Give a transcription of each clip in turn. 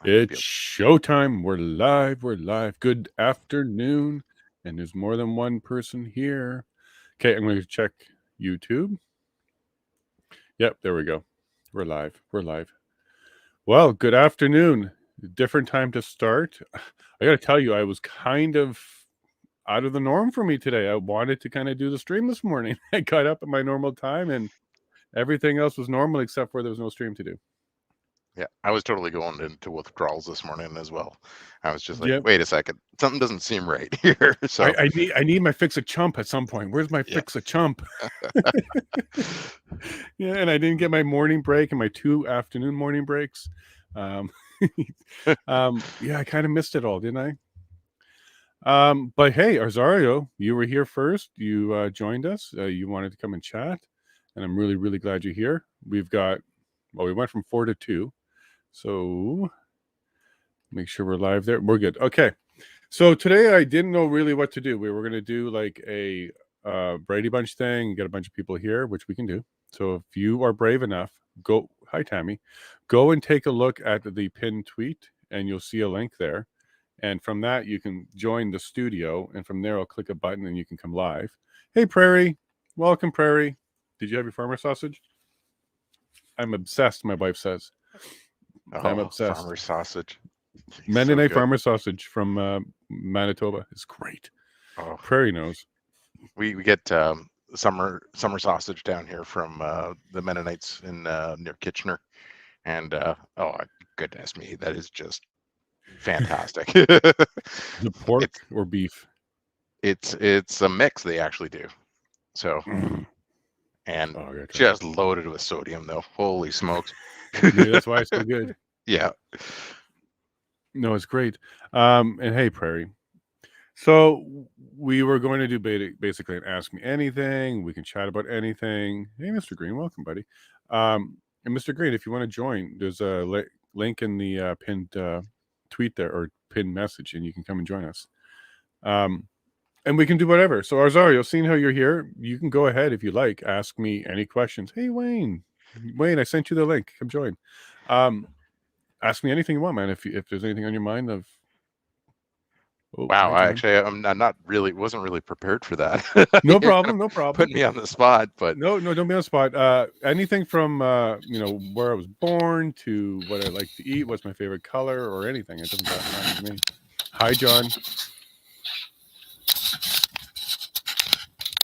It's showtime. We're live. We're live. Good afternoon. And there's more than one person here. Okay, I'm going to check YouTube. Yep, there we go. We're live. We're live. Well, good afternoon. Different time to start. I got to tell you, I was kind of out of the norm for me today. I wanted to kind of do the stream this morning. I got up at my normal time and everything else was normal except for there was no stream to do. Yeah, I was totally going into withdrawals this morning as well. I was just like, Yep. wait a second, something doesn't seem right here. So I need my fix a chump at some point. Where's my yeah, fix a chump? Yeah, and I didn't get my morning break and my 2 afternoon morning breaks. Um, yeah, I kind of missed it all, didn't I? But hey, Arzario, you were here first. You joined us. You wanted to come and chat, and I'm really, really glad you're here. We went from 4 to 2, so make sure we're live there. We're good. Okay. So today I didn't know really what to do. We were going to do like a Brady Bunch thing, get a bunch of people here, which we can do. So if you are brave enough, go. Hi, Tammy. Go and take a look at the pinned tweet, and you'll see a link there. And from that, you can join the studio. And from there, I'll click a button and you can come live. Hey, Prairie. Welcome, Prairie. Did you have your farmer sausage? I'm obsessed, my wife says. I'm obsessed. Farmer sausage. Mennonite farmer sausage from Manitoba is great. Oh, Prairie knows. we get summer sausage down here from the Mennonites in near Kitchener, and oh goodness me, that is just fantastic. The pork or beef? It's a mix they actually do. So and just loaded with sodium though. Holy smokes! Maybe that's why it's so good. Yeah. No, it's great. And hey, Prairie. So we were going to do basically an Ask Me Anything. We can chat about anything. Hey, Mr. Green, welcome, buddy. And Mr. Green, if you want to join, there's a link in the pinned tweet there or pinned message, and you can come and join us. And we can do whatever. So Arzario, seeing how you're here, you can go ahead if you like. Ask me any questions. Hey, Wayne, I sent you the link. Come join. Ask me anything you want, man. If there's anything on your mind of. Oh, wow, I'm not really wasn't really prepared for that. No problem, no problem. Put me on the spot, but no, don't be on the spot. Anything from where I was born to what I like to eat, what's my favorite color, or anything. It doesn't matter to me. Hi, John.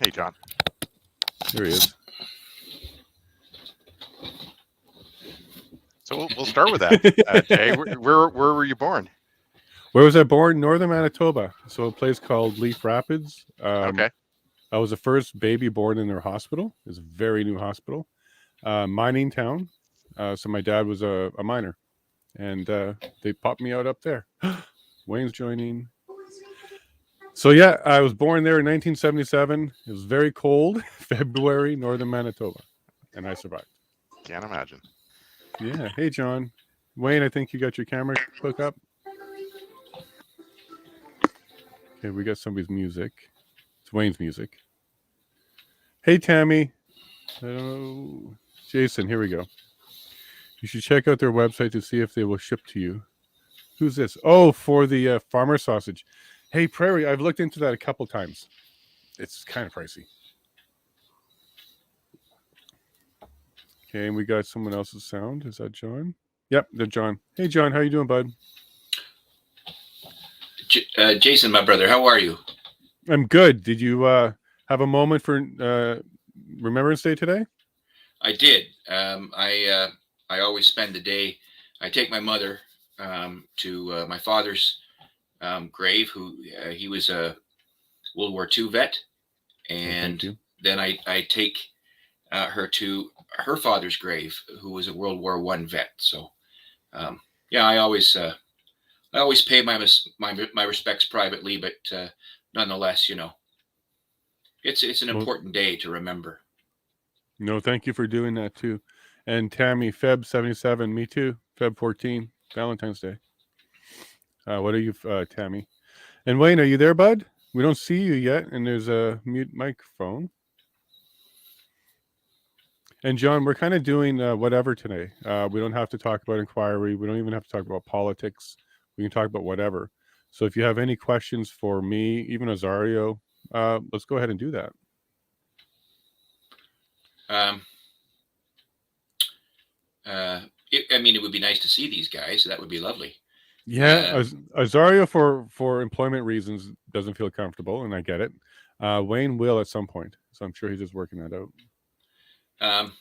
Hey, John. There he is. So we'll start with that. Jay, where were you born? Where was I born? Northern Manitoba. So a place called Leaf Rapids. Okay. I was the first baby born in their hospital. It's a very new hospital. Mining town. So my dad was a miner. And they popped me out up there. Wayne's joining. So yeah, I was born there in 1977. It was very cold. February, Northern Manitoba. And I survived. Can't imagine. Yeah. Hey, John. Wayne, I think you got your camera hooked up. Okay, we got somebody's music. It's Wayne's music. Hey, Tammy. Hello. Jason, here we go. You should check out their website to see if they will ship to you. Who's this? Oh, for the farmer sausage. Hey, Prairie, I've looked into that a couple times. It's kind of pricey. Okay, and we got someone else's sound. Is that John? Yep, they're John. Hey, John, how you doing, bud? Jason, my brother, how are you? I'm good. Did you have a moment for Remembrance Day today? I did. I always spend the day. I take my mother to my father's grave. He was a World War II vet, and then I take her to her father's grave, who was a World War I vet. So, yeah, I always pay my respects privately, but nonetheless, it's an important day to remember. No, thank you for doing that too. And Tammy, Feb 77, me too. Feb 14, Valentine's Day. What are you, Tammy? And Wayne, are you there, bud? We don't see you yet, and there's a mute microphone. And John, we're kind of doing whatever today. We don't have to talk about inquiry. We don't even have to talk about politics. We can talk about whatever. So if you have any questions for me, even Azario, let's go ahead and do that. Um, I mean, it would be nice to see these guys. That would be lovely. Yeah, Azario for employment reasons doesn't feel comfortable, and I get it. Wayne will at some point, so I'm sure he's just working that out. Um,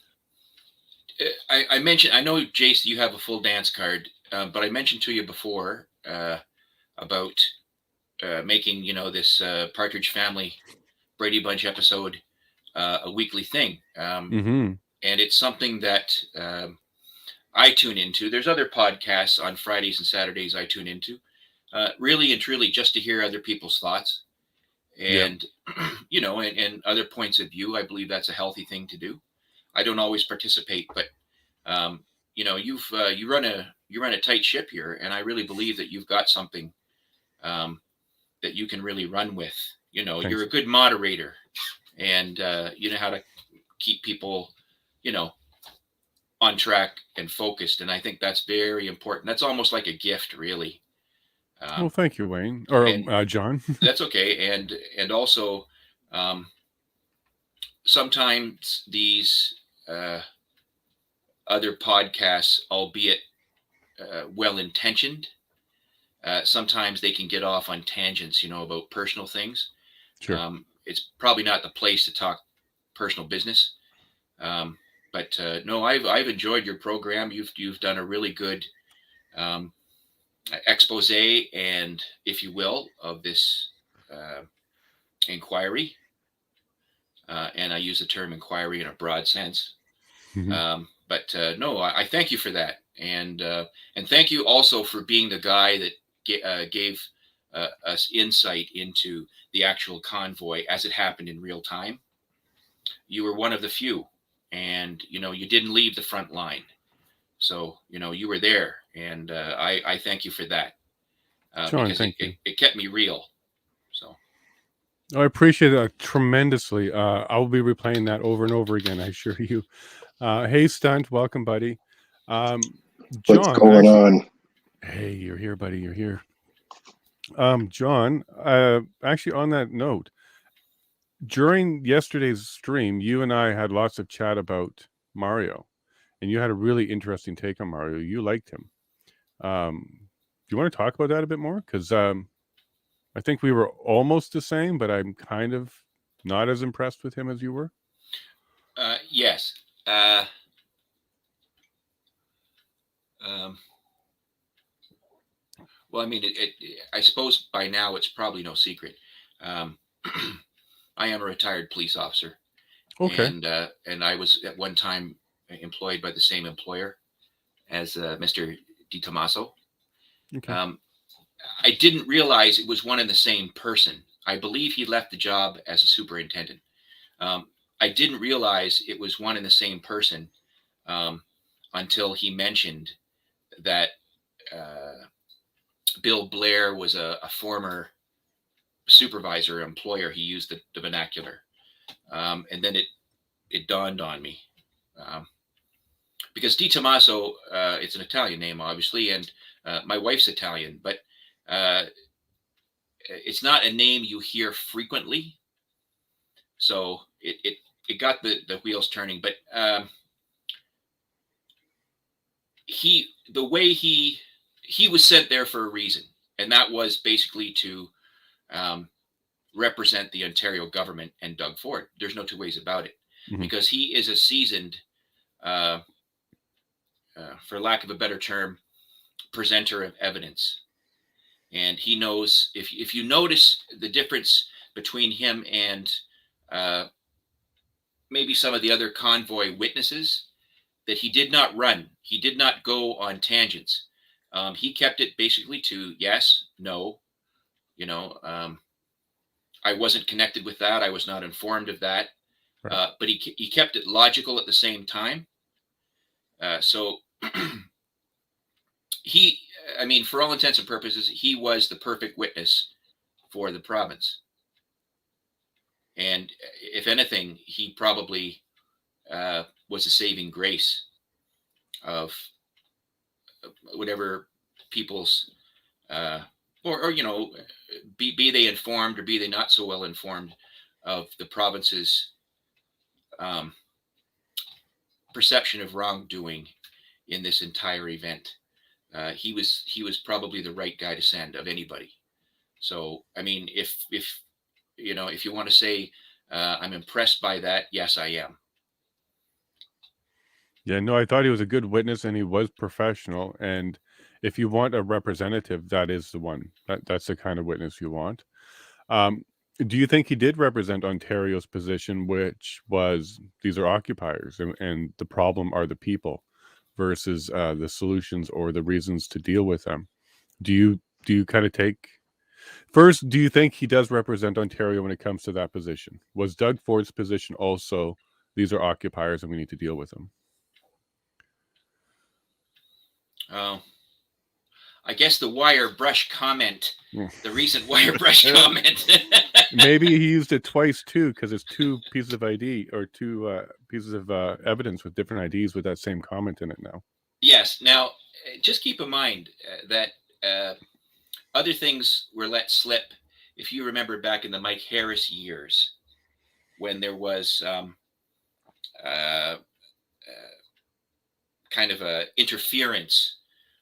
I mentioned, I know, Jace, you have a full dance card, but I mentioned to you before about making, this Partridge Family Brady Bunch episode a weekly thing. Mm-hmm. And it's something that I tune into. There's other podcasts on Fridays and Saturdays I tune into, really and truly just to hear other people's thoughts and, and other points of view. I believe that's a healthy thing to do. I don't always participate, but you run a tight ship here, and I really believe that you've got something that you can really run with. Thanks. You're a good moderator, and you know how to keep people, on track and focused. And I think that's very important. That's almost like a gift, really. Well, thank you, Wayne or John. That's okay. And also, sometimes these other podcasts, albeit well intentioned, sometimes they can get off on tangents, about personal things. Sure. It's probably not the place to talk personal business. But no, I've enjoyed your program. You've done a really good expose, and if you will, of this inquiry. And I use the term inquiry in a broad sense. Mm-hmm. But no, I thank you for that, and thank you also for being the guy that gave us insight into the actual convoy as it happened in real time. You were one of the few, and you didn't leave the front line, so you were there, and I thank you for that, John, because thank you. it kept me real. So I appreciate that tremendously. I will be replaying that over and over again, I assure you. Hey, Stunt, welcome, buddy. John, what's going on? Hey, you're here, buddy. You're here. John, actually, on that note, during yesterday's stream, you and I had lots of chat about Mario, and you had a really interesting take on Mario. You liked him. Do you want to talk about that a bit more? Because I think we were almost the same, but I'm kind of not as impressed with him as you were. yes. Well, I mean, I suppose by now it's probably no secret. I am a retired police officer. Okay. And I was at one time employed by the same employer as Mr. DiTomaso. Okay. I didn't realize it was one and the same person. I believe he left the job as a superintendent. I didn't realize it was one and the same person until he mentioned that Bill Blair was a former supervisor employer. He used the vernacular. And then it dawned on me. Because DiTomaso, it's an Italian name, obviously, and my wife's Italian, but it's not a name you hear frequently. So it got the wheels turning. But the way he was sent there for a reason, and that was basically to represent the Ontario government and Doug Ford. There's no two ways about it, because he is a seasoned, for lack of a better term, presenter of evidence. And he knows, if you notice the difference between him and maybe some of the other convoy witnesses, that he did not run. He did not go on tangents. He kept it basically to yes, no, I wasn't connected with that. I was not informed of that. Right. But he kept it logical at the same time. So for all intents and purposes, he was the perfect witness for the province. And if anything, he probably was the saving grace of whatever people's, or be they informed or be they not so well informed of the province's um, perception of wrongdoing in this entire event. He was probably the right guy to send of anybody. So I mean, if you want to say I'm impressed by that, yes, I am. Yeah, no, I thought he was a good witness and he was professional. And if you want a representative, that is the one. That's the kind of witness you want. Do you think he did represent Ontario's position, which was these are occupiers and the problem are the people versus the solutions or the reasons to deal with them? Do you kind of take first? Do you think he does represent Ontario when it comes to that position? Was Doug Ford's position also these are occupiers and we need to deal with them? I guess the wire brush comment, the recent wire brush comment. Maybe he used it twice too, because it's two pieces of ID or two pieces of evidence with different IDs with that same comment in it now. Yes. Now, just keep in mind that other things were let slip. If you remember back in the Mike Harris years, when there was kind of a interference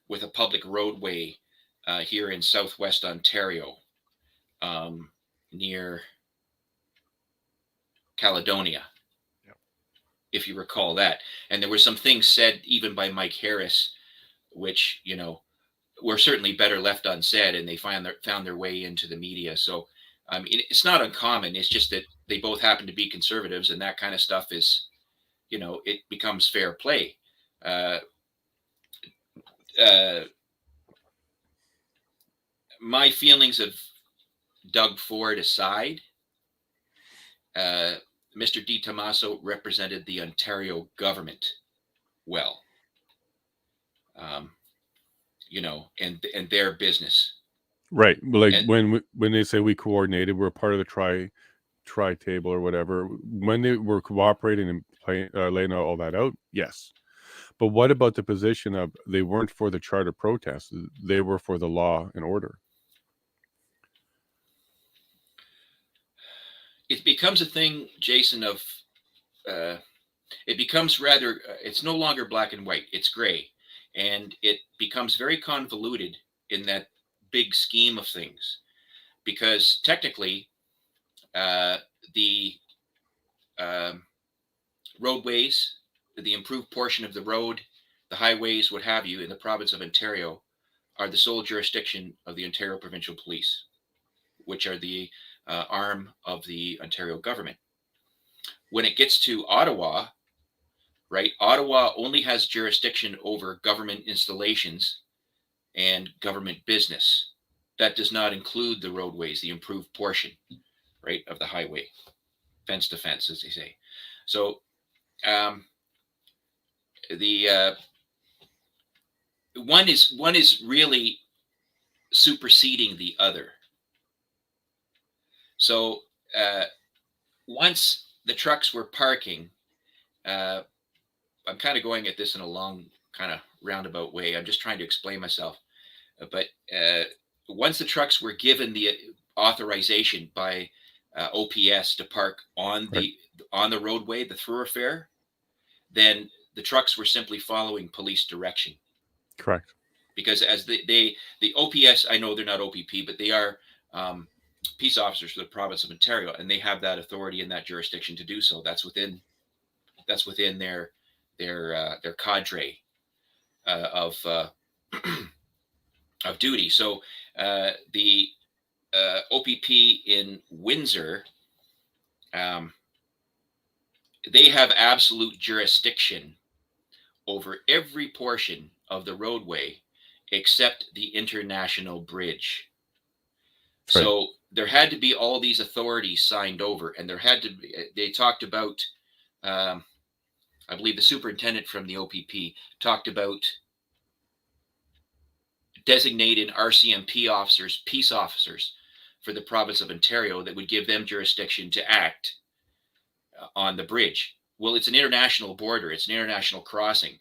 with a public roadway here in southwest Ontario, near Caledonia, if you recall that. And there were some things said even by Mike Harris, which, were certainly better left unsaid, and they found their way into the media. So it's not uncommon. It's just that they both happen to be conservatives, and that kind of stuff is, it becomes fair play. My feelings of Doug Ford aside, Mr. Di Tommaso represented the Ontario government well, and their business. Right, like when they say we coordinated, we're part of the tri table or whatever. When they were cooperating and laying all that out, yes. But what about the position of they weren't for the charter protests; they were for the law and order? It becomes a thing, Jason, of it becomes rather, it's no longer black and white, it's gray. And it becomes very convoluted in that big scheme of things. Because technically, the roadways, the improved portion of the road, the highways, what have you, in the province of Ontario are the sole jurisdiction of the Ontario Provincial Police, which are the arm of the Ontario government. When it gets to Ottawa, right, Ottawa only has jurisdiction over government installations and government business. That does not include the roadways, the improved portion, right, of the highway, fence to fence, as they say. So the one is really superseding the other. So once the trucks were parking, I'm kind of going at this in a long, kind of roundabout way. I'm just trying to explain myself. But once the trucks were given the authorization by OPS to park on the roadway, the thoroughfare, then the trucks were simply following police direction. Correct. Because as the OPS, I know they're not OPP, but they are peace officers for the province of Ontario, and they have that authority and that jurisdiction to do so. That's within their cadre of duty. So the OPP in Windsor, they have absolute jurisdiction over every portion of the roadway except the international bridge. Right. So there had to be all these authorities signed over, and they talked about, I believe the superintendent from the OPP talked about designating RCMP officers, peace officers for the province of Ontario that would give them jurisdiction to act on the bridge. Well, it's an international border. It's an international crossing.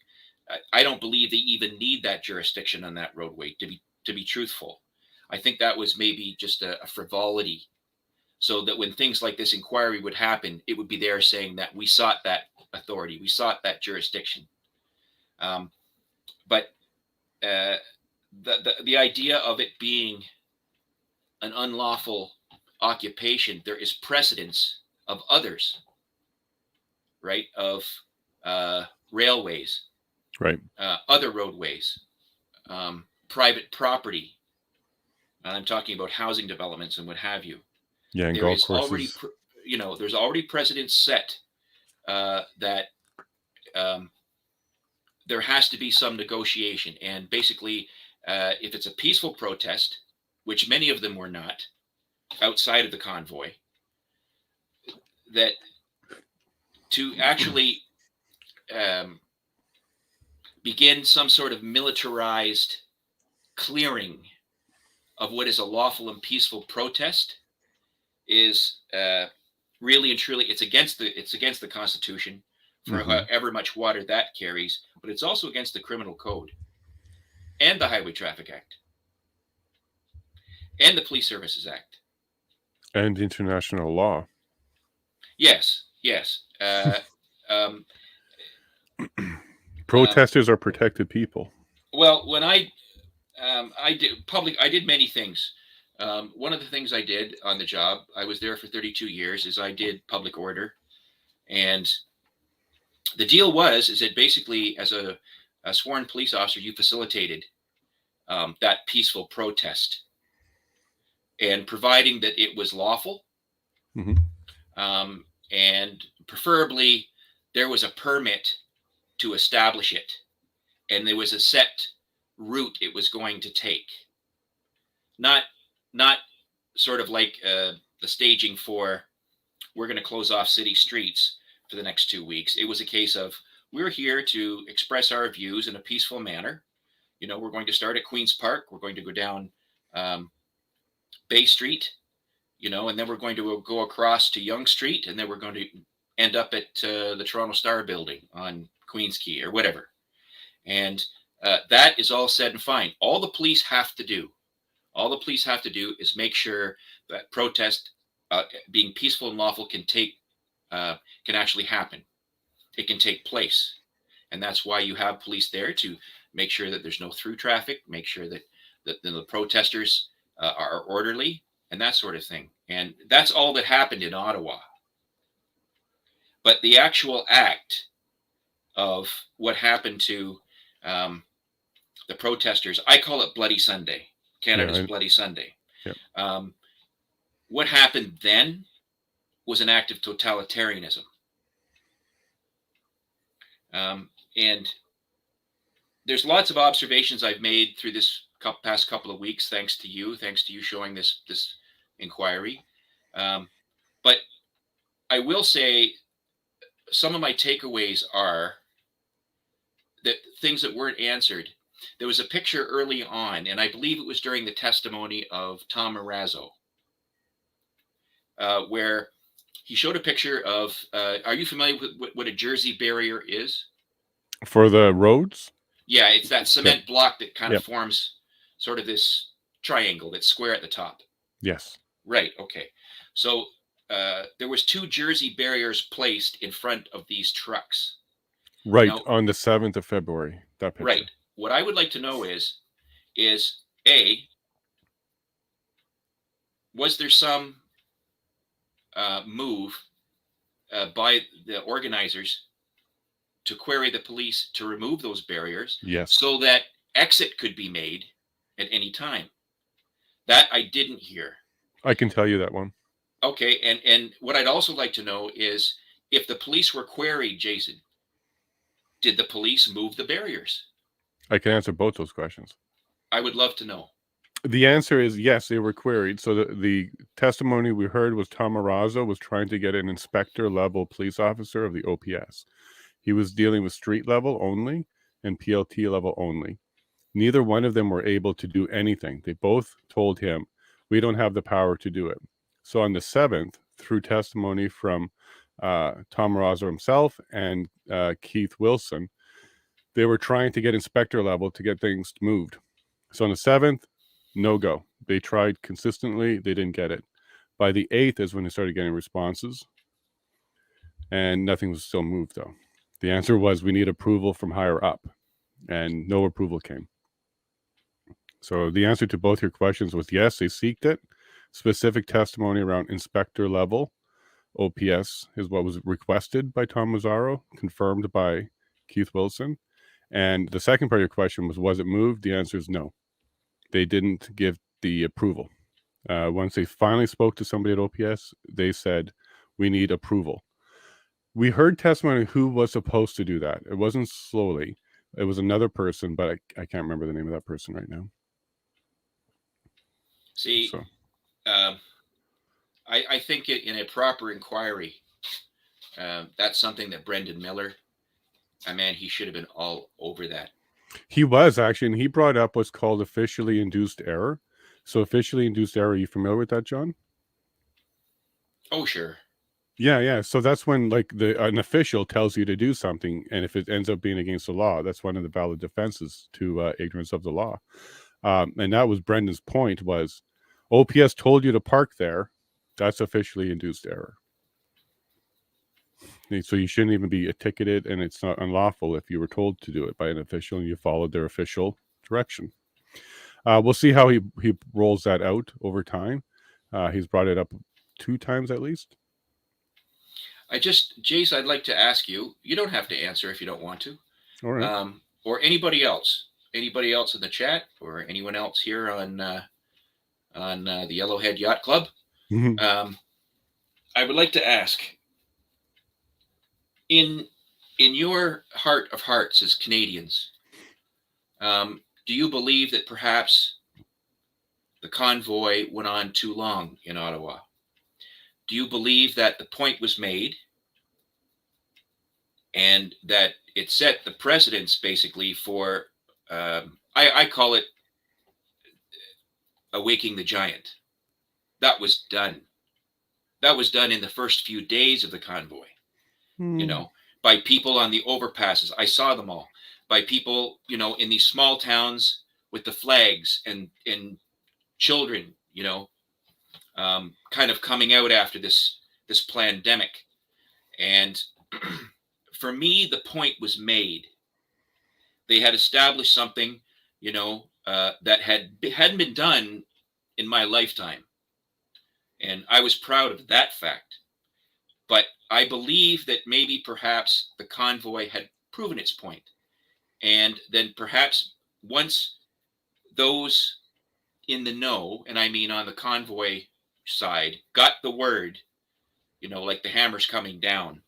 I don't believe they even need that jurisdiction on that roadway, to be truthful. I think that was maybe just a frivolity, so that when things like this inquiry would happen, it would be there saying that we sought that authority, we sought that jurisdiction. But the idea of it being an unlawful occupation, there is precedence of others, right? Of railways, Right. other roadways, private property. And I'm talking about housing developments and what have you. Yeah, and There golf is already, courses. there's already precedent set that there has to be some negotiation. And basically, if it's a peaceful protest, which many of them were not, outside of the convoy, that to actually begin some sort of militarized clearing of what is a lawful and peaceful protest is really and truly, it's against the Constitution for however much water that carries, but it's also against the Criminal Code and the Highway Traffic Act and the Police Services Act and international law. Yes. Protesters are protected people. Well, when I did many things. One of the things I did on the job, I was there for 32 years, is I did public order. And the deal is that basically as a sworn police officer, you facilitated that peaceful protest, and providing that it was lawful, and preferably there was a permit to establish it, and there was a set route it was going to take. Not sort of like the staging for, we're going to close off city streets for the next 2 weeks. It was a case of, we're here to express our views in a peaceful manner. We're going to start at Queen's Park. We're going to go down Bay Street, and then we're going to go across to Yonge Street, and then we're going to end up at the Toronto Star building on Queen's Quay or whatever. And that is all said and fine. All the police have to do is make sure that protest, being peaceful and lawful, can actually happen. It can take place. And that's why you have police there, to make sure that there's no through traffic, make sure that the protesters are orderly, and that sort of thing. And that's all that happened in Ottawa. But the actual act of what happened to the protesters, I call it Bloody Sunday, Canada's Bloody Sunday. Yeah. What happened then was an act of totalitarianism. And there's lots of observations I've made through this past couple of weeks, thanks to you showing this inquiry. But I will say some of my takeaways are that things that weren't answered. There was a picture early on, and I believe it was during the testimony of Tom Marazzo, where he showed a picture of, are you familiar with what a Jersey barrier is? For the roads? Yeah, it's that cement block that kind of forms sort of this triangle that's square at the top. Yes. Right, okay. So there was 2 Jersey barriers placed in front of these trucks. Right, now, on the 7th of February, that picture. Right. What I would like to know is A, was there some move by the organizers to query the police to remove those barriers, yes, so that exit could be made at any time? That I didn't hear. I can tell you that one. Okay, and what I'd also like to know is, if the police were queried, Jason, did the police move the barriers? I can answer both those questions. I would love to know. The answer is yes, they were queried. So the testimony we heard was Tom Marazzo was trying to get an inspector level police officer of the OPS. He was dealing with street level only and PLT level only. Neither one of them were able to do anything. They both told him, we don't have the power to do it. So on the 7th, through testimony from Tom Marazzo himself and Keith Wilson, they were trying to get inspector level to get things moved. So on the 7th, no go. They tried consistently. They didn't get it. By the 8th is when they started getting responses. And nothing was still moved, though. The answer was we need approval from higher up. And no approval came. So the answer to both your questions was yes, they seeked it. Specific testimony around inspector level OPS is what was requested by Tom Mazzaro, confirmed by Keith Wilson. And the second part of your question was it moved? The answer is no. They didn't give the approval. Once they finally spoke to somebody at OPS, they said, we need approval. We heard testimony who was supposed to do that. It wasn't Slowly. It was another person, but I can't remember the name of that person right now. See, so. I think in a proper inquiry, that's something that Brendan Miller, he should have been all over that. He was actually, and he brought up what's called officially induced error. So officially induced error, are you familiar with that, John? Oh, sure. Yeah. So that's when an official tells you to do something, and if it ends up being against the law, that's one of the valid defenses to ignorance of the law. And that was Brendan's point was, OPS told you to park there. That's officially induced error. So you shouldn't even be ticketed, and it's not unlawful if you were told to do it by an official and you followed their official direction. We'll see how he rolls that out over time. He's brought it up 2 times at least. Jace, I'd like to ask you, you don't have to answer if you don't want to. All right. Or anybody else in the chat, or anyone else here on the Yellowhead Yacht Club. Mm-hmm. I would like to ask, in your heart of hearts as Canadians, do you believe that perhaps the convoy went on too long in Ottawa? Do you believe that the point was made and that it set the precedence basically for, I call it awaking the giant? That was done. That was done in the first few days of the convoy, by people on the overpasses. I saw them all. By people, in these small towns with the flags and children, kind of coming out after this pandemic. And for me, the point was made. They had established something, that hadn't been done in my lifetime. And I was proud of that fact. But I believe that maybe perhaps the convoy had proven its point. And then perhaps once those in the know, and I mean on the convoy side, got the word, like the hammer's coming down,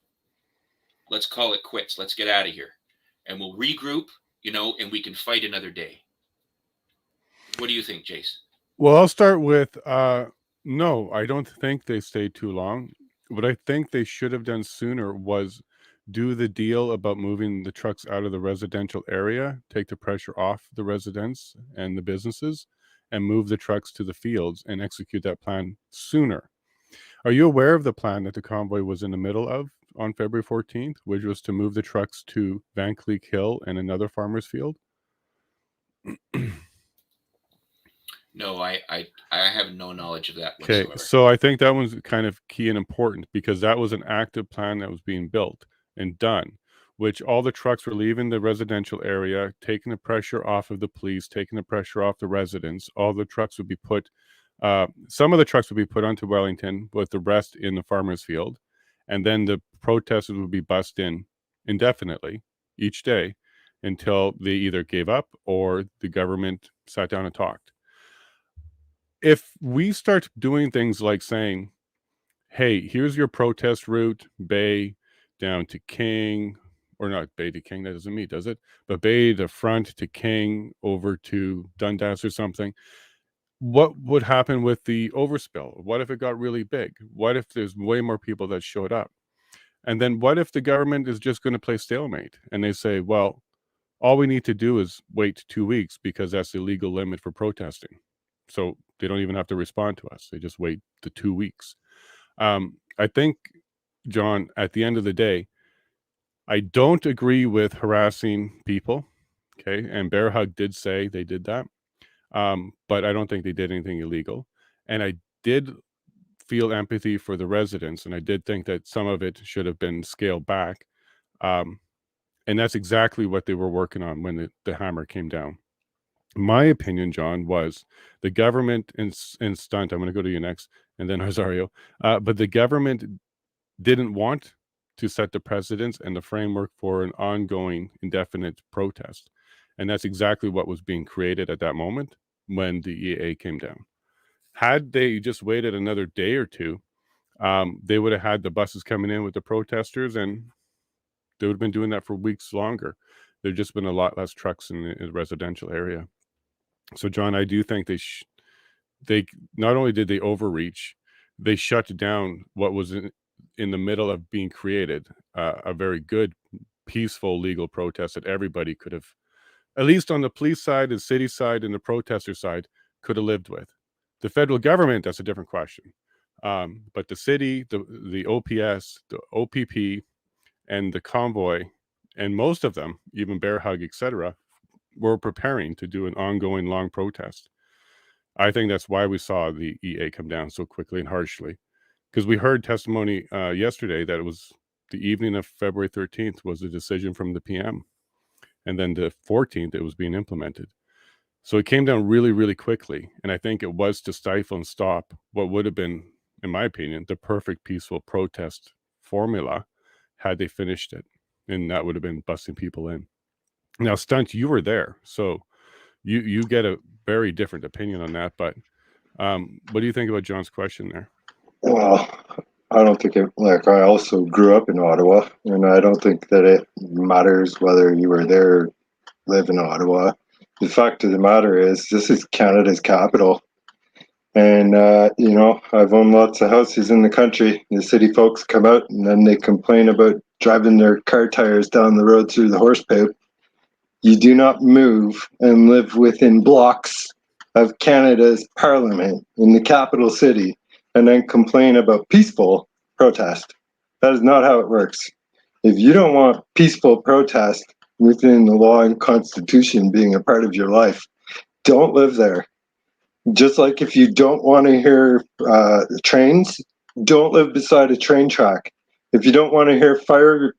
let's call it quits. Let's get out of here. And we'll regroup, and we can fight another day. What do you think, Jace? Well, I'll start with, no, I don't think they stayed too long. What I think they should have done sooner was do the deal about moving the trucks out of the residential area, take the pressure off the residents and the businesses, and move the trucks to the fields and execute that plan sooner. Are you aware of the plan that the convoy was in the middle of on February 14th, which was to move the trucks to Van Cleek Hill and another farmer's field? No, I have no knowledge of that whatsoever. Okay, so I think that one's kind of key and important because that was an active plan that was being built and done, which all the trucks were leaving the residential area, taking the pressure off of the police, taking the pressure off the residents. All the trucks would be put, some of the trucks would be put onto Wellington with the rest in the farmer's field. And then the protesters would be bussed in indefinitely each day until they either gave up or the government sat down and talked. If we start doing things like saying, hey, here's your protest route, Bay down to King, or not Bay to King, that doesn't mean, does it? But Bay to Front to King over to Dundas or something. What would happen with the overspill? What if it got really big? What if there's way more people that showed up? And then what if the government is just going to play stalemate and they say, well, all we need to do is wait 2 weeks because that's the legal limit for protesting. So they don't even have to respond to us. They just wait the 2 weeks. I think John, at the end of the day, I don't agree with harassing people. Okay. And Bear Hug did say they did that. But I don't think they did anything illegal. And I did feel empathy for the residents. And I did think that some of it should have been scaled back. And that's exactly what they were working on when the hammer came down. My opinion, John, was the government and Stunt, I'm going to go to you next, and then Rosario. But the government didn't want to set the precedence and the framework for an ongoing indefinite protest. And that's exactly what was being created at that moment when the EA came down. Had they just waited another day or two, they would have had the buses coming in with the protesters, and they would have been doing that for weeks longer. There'd just been a lot less trucks in the residential area. So, John, I do think they not only did they overreach, they shut down what was in the middle of being created, a very good, peaceful legal protest that everybody could have, at least on the police side, the city side, and the protester side, could have lived with. The federal government, that's a different question. But the city, the OPS, the OPP, and the convoy, and most of them, even Bear Hug, etc., were preparing to do an ongoing long protest. I think that's why we saw the EA come down so quickly and harshly, because we heard testimony yesterday that it was the evening of February 13th was the decision from the PM, and then the 14th it was being implemented. So it came down really, really quickly, and I think it was to stifle and stop what would have been, in my opinion, the perfect peaceful protest formula had they finished it, and that would have been busting people in. Now, Stunt, you were there, so you get a very different opinion on that. But what do you think about John's question there? Well, I don't think I also grew up in Ottawa, and I don't think that it matters whether you were there or live in Ottawa. The fact of the matter is, this is Canada's capital. And, I've owned lots of houses in the country. The city folks come out and then they complain about driving their car tires down the road through the horse poop. You do not move and live within blocks of Canada's parliament in the capital city and then complain about peaceful protest. That is not how it works. If you don't want peaceful protest within the law and constitution being a part of your life, don't live there. Just like if you don't want to hear trains, don't live beside a train track. If you don't want to hear fire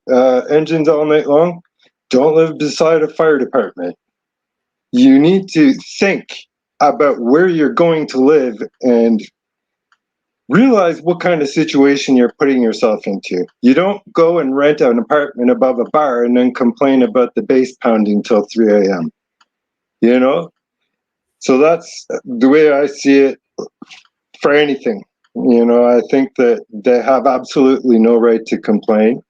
engines all night long, don't live beside a fire department. You need to think about where you're going to live and realize what kind of situation you're putting yourself into. You don't go and rent an apartment above a bar and then complain about the bass pounding till 3 a.m. You know? So that's the way I see it for anything. I think that they have absolutely no right to complain.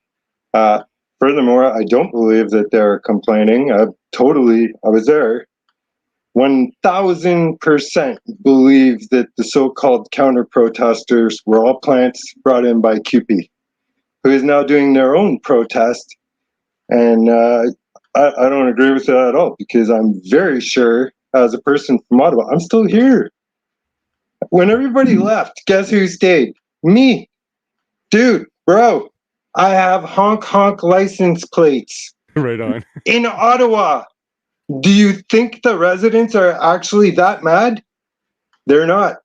Furthermore, I don't believe that they're complaining. I was there, 1000% believe that the so-called counter-protesters were all plants brought in by CUPE, who is now doing their own protest. And I don't agree with that at all, because I'm very sure, as a person from Ottawa, I'm still here. When everybody left, guess who stayed? Me. Dude, bro, I have honk license plates. Right on. In Ottawa. Do you think the residents are actually that mad? They're not.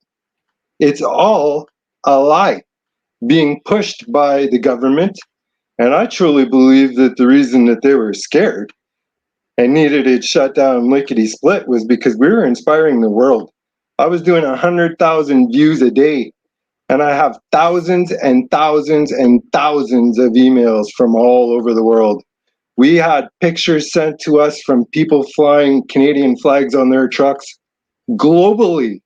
It's all a lie being pushed by the government. And I truly believe that the reason that they were scared and needed it shut down lickety split was because we were inspiring the world. I was doing 100,000 views a day, and I have thousands and thousands and thousands of emails from all over the world. We had pictures sent to us from people flying Canadian flags on their trucks globally.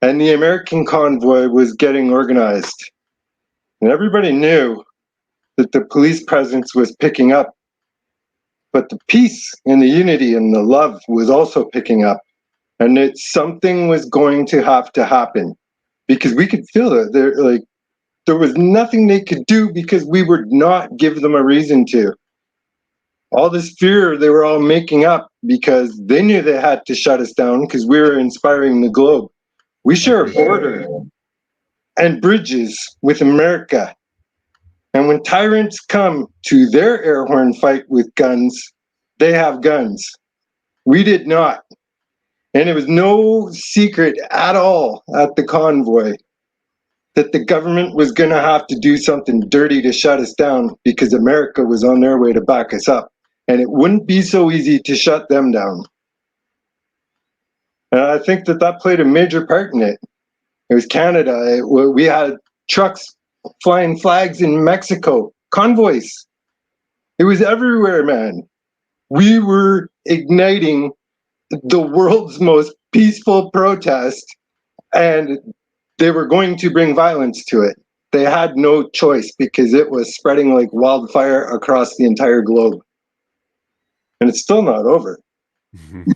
And the American convoy was getting organized. And everybody knew that the police presence was picking up. But the peace and the unity and the love was also picking up. And that something was going to have to happen, because we could feel it. There was nothing they could do because we would not give them a reason to. All this fear they were all making up because they knew they had to shut us down because we were inspiring the globe. We share a border and bridges with America. And when tyrants come to their air horn fight with guns, they have guns. We did not. And it was no secret at all at the convoy that the government was going to have to do something dirty to shut us down because America was on their way to back us up. And it wouldn't be so easy to shut them down. And I think that that played a major part in it. It was Canada. We had trucks flying flags in Mexico, convoys. It was everywhere, man. We were igniting the world's most peaceful protest, and they were going to bring violence to it. They had no choice because it was spreading like wildfire across the entire globe. And it's still not over.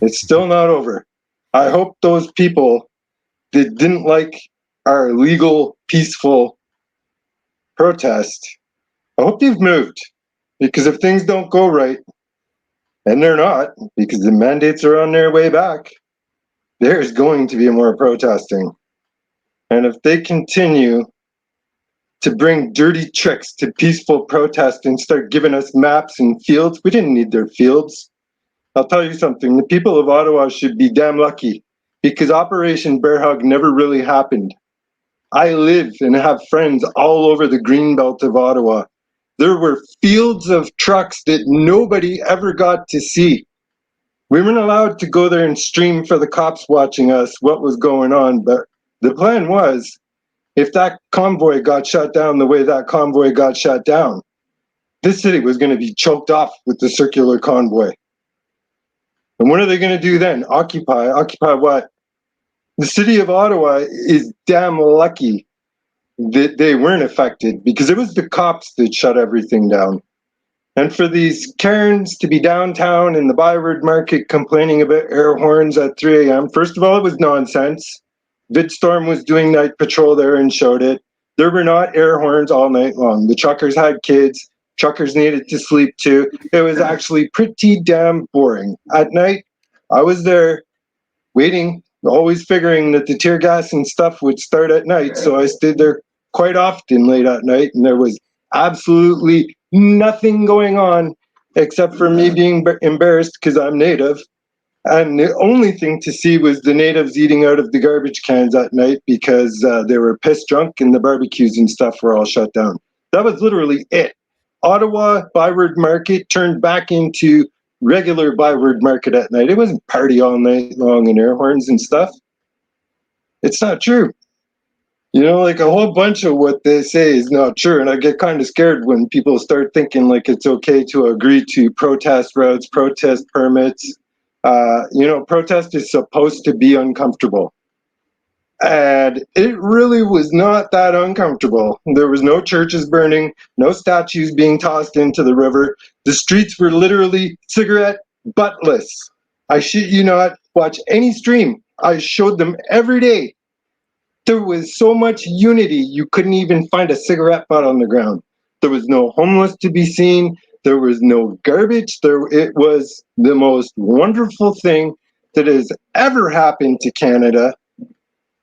It's still not over. I hope those people that didn't like our legal, peaceful protest, I hope they've moved. Because if things don't go right, and they're not, because the mandates are on their way back, there's going to be more protesting. And if they continue to bring dirty tricks to peaceful protest and start giving us maps and fields, we didn't need their fields. I'll tell you something, the people of Ottawa should be damn lucky because Operation Bear Hug never really happened. I live and have friends all over the green belt of Ottawa. There were fields of trucks that nobody ever got to see. We weren't allowed to go there and stream for the cops watching us what was going on, but the plan was if that convoy got shut down the way that convoy got shut down, this city was going to be choked off with the circular convoy. And what are they going to do then? Occupy? Occupy what? The city of Ottawa is damn lucky that they weren't affected because it was the cops that shut everything down. And for these Karens to be downtown in the Byward Market complaining about air horns at 3 a.m., first of all, it was nonsense. Vidstorm was doing night patrol there and showed it. There were not air horns all night long. The truckers had kids. Truckers needed to sleep too. It was actually pretty damn boring. At night, I was there waiting, always figuring that the tear gas and stuff would start at night. So I stayed there quite often late at night, and there was absolutely nothing going on except for me being embarrassed because I'm native. And the only thing to see was the natives eating out of the garbage cans at night because they were piss drunk and the barbecues and stuff were all shut down. That was literally it. Ottawa Byward Market turned back into regular Byward Market at night. It wasn't party all night long and air horns and stuff. It's not true. You know, like a whole bunch of what they say is not true. And I get kind of scared when people start thinking like it's okay to agree to protest routes, protest permits. Protest is supposed to be uncomfortable. And it really was not that uncomfortable. There was no churches burning, no statues being tossed into the river. The streets were literally cigarette buttless. I shit you not, watch any stream. I showed them every day. There was so much unity, you couldn't even find a cigarette butt on the ground. There was no homeless to be seen. There was no garbage. It was the most wonderful thing that has ever happened to Canada.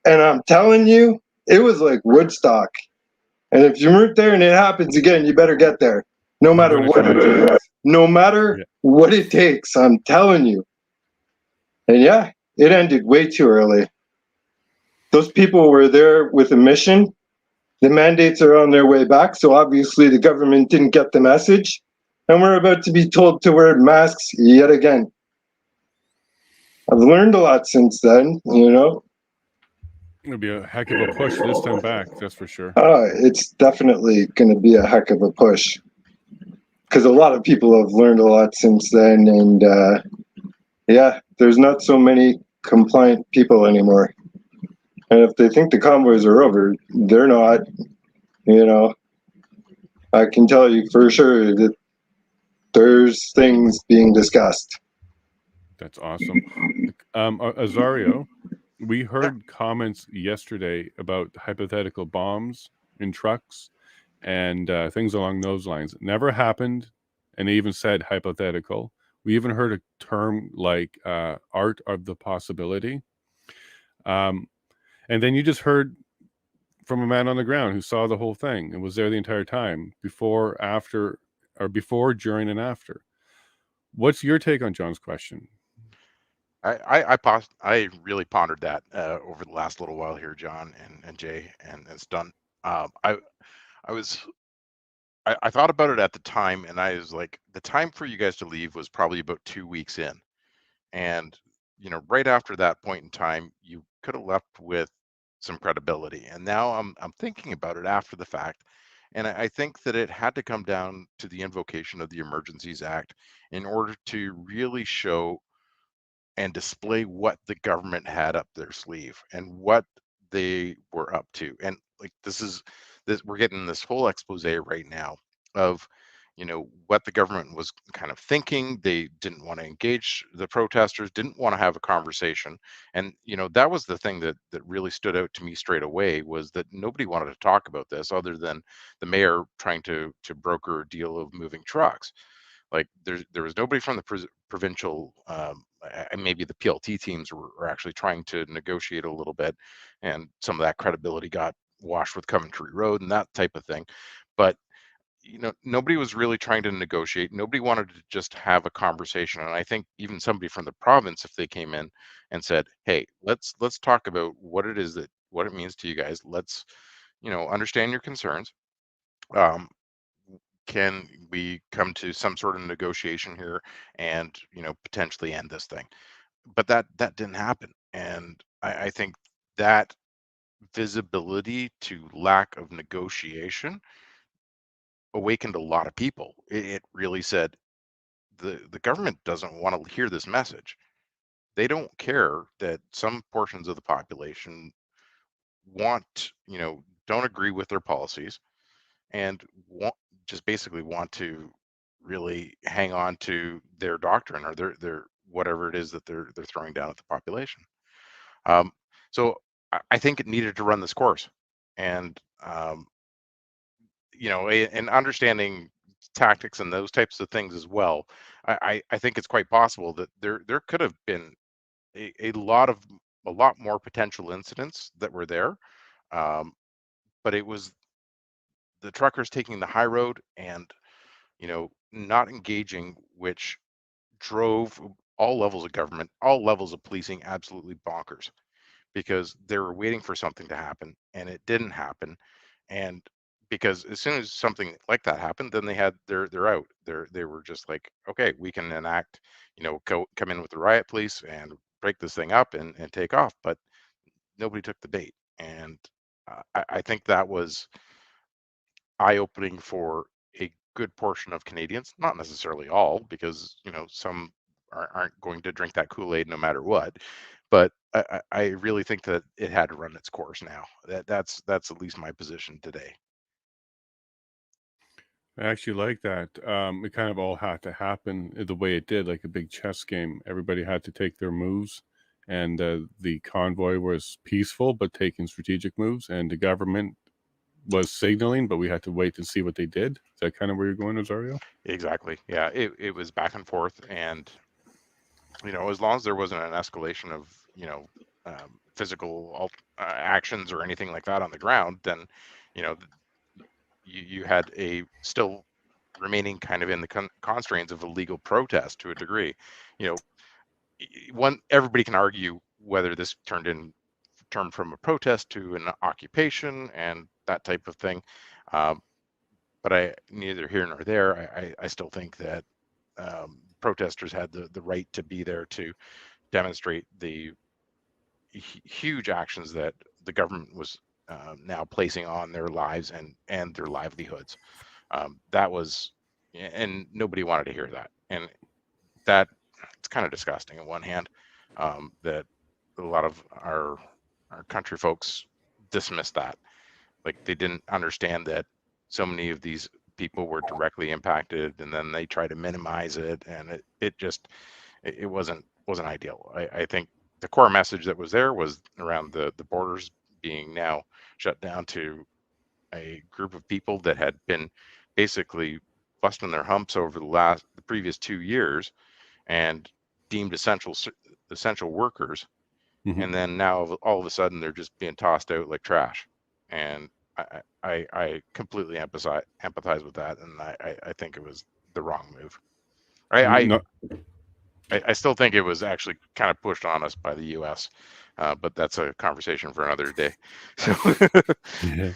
And I'm telling you, it was like Woodstock. And if you weren't there and it happens again, you better get there. No matter what it takes. No matter what it takes, I'm telling you. And yeah, it ended way too early. Those people were there with a mission. The mandates are on their way back, so obviously the government didn't get the message. And we're about to be told to wear masks yet again. I've learned a lot since then, you know. It'll be a heck of a push this time back, that's for sure. It's definitely going to be a heck of a push. Because a lot of people have learned a lot since then. And there's not so many compliant people anymore. And if they think the convoys are over, they're not. You know, I can tell you for sure that there's things being discussed. That's awesome. Azario, we heard comments yesterday about hypothetical bombs in trucks and things along those lines. It never happened, and they even said hypothetical. We even heard a term like art of the possibility. And then you just heard from a man on the ground who saw the whole thing and was there the entire time, before, after, or before, during, and after. What's your take on John's question? I really pondered that over the last little while here, John and Jay and Stun. I was I thought about it at the time, and I was like, the time for you guys to leave was probably about 2 weeks in, and right after that point in time, you could have left with some credibility. And now I'm thinking about it after the fact, and I think that it had to come down to the invocation of the Emergencies Act in order to really show and display what the government had up their sleeve and what they were up to. And like this we're getting this whole expose right now of what the government was kind of thinking. They didn't want to engage the protesters, didn't want to have a conversation. And that was the thing that really stood out to me straight away, was that nobody wanted to talk about this other than the mayor trying to broker a deal of moving trucks. Like there was nobody from the provincial, and maybe the PLT teams were actually trying to negotiate a little bit, and some of that credibility got washed with Coventry Road and that type of thing. But nobody was really trying to negotiate. Nobody wanted to just have a conversation. And I think even somebody from the province, if they came in and said, "Hey, let's talk about what it is, that what it means to you guys. Let's understand your concerns. Um, can we come to some sort of negotiation here and potentially end this thing?" But that didn't happen, and I think that visibility to lack of negotiation awakened a lot of people. It really said the government doesn't want to hear this message. They don't care that some portions of the population want don't agree with their policies, and want just basically want to really hang on to their doctrine, or their whatever it is that they're throwing down at the population. Um, so I think it needed to run this course, and and understanding tactics and those types of things as well. I think it's quite possible that there could have been a lot more potential incidents that were there, um, but it was the truckers taking the high road and not engaging, which drove all levels of government, all levels of policing absolutely bonkers, because they were waiting for something to happen and it didn't happen. And because as soon as something like that happened, then they're out. They were just like, okay, we can enact, come in with the riot police and break this thing up and take off. But nobody took the bait. And I think that was eye-opening for a good portion of Canadians, not necessarily all, because some aren't going to drink that Kool-Aid no matter what. But I really think that it had to run its course now. That's at least my position today. I actually like that. It kind of all had to happen the way it did, like a big chess game. Everybody had to take their moves, and the convoy was peaceful but taking strategic moves, and the government was signaling, but we had to wait to see what they did. Is that kind of where you're going, Rosario? Exactly. Yeah, it was back and forth, and as long as there wasn't an escalation of physical actions or anything like that on the ground, then you know you had a still remaining kind of in the constraints of a legal protest to a degree. You know, one everybody can argue whether this turned from a protest to an occupation and that type of thing. Um, but I neither here nor there. I still think that protesters had the right to be there to demonstrate the huge actions that the government was now placing on their lives and their livelihoods. That was, and nobody wanted to hear that, and that it's kind of disgusting on one hand, that a lot of our country folks dismiss that, like they didn't understand that so many of these people were directly impacted, and then they try to minimize it, and it just it wasn't ideal. I think the core message that was there was around the borders being now shut down to a group of people that had been basically busting their humps over the previous 2 years and deemed essential workers, Mm-hmm. and then now all of a sudden they're just being tossed out like trash. and I completely empathize with that, and I think it was the wrong move. I, I No, I still think it was actually kind of pushed on us by the U.S., but that's a conversation for another day. So yeah.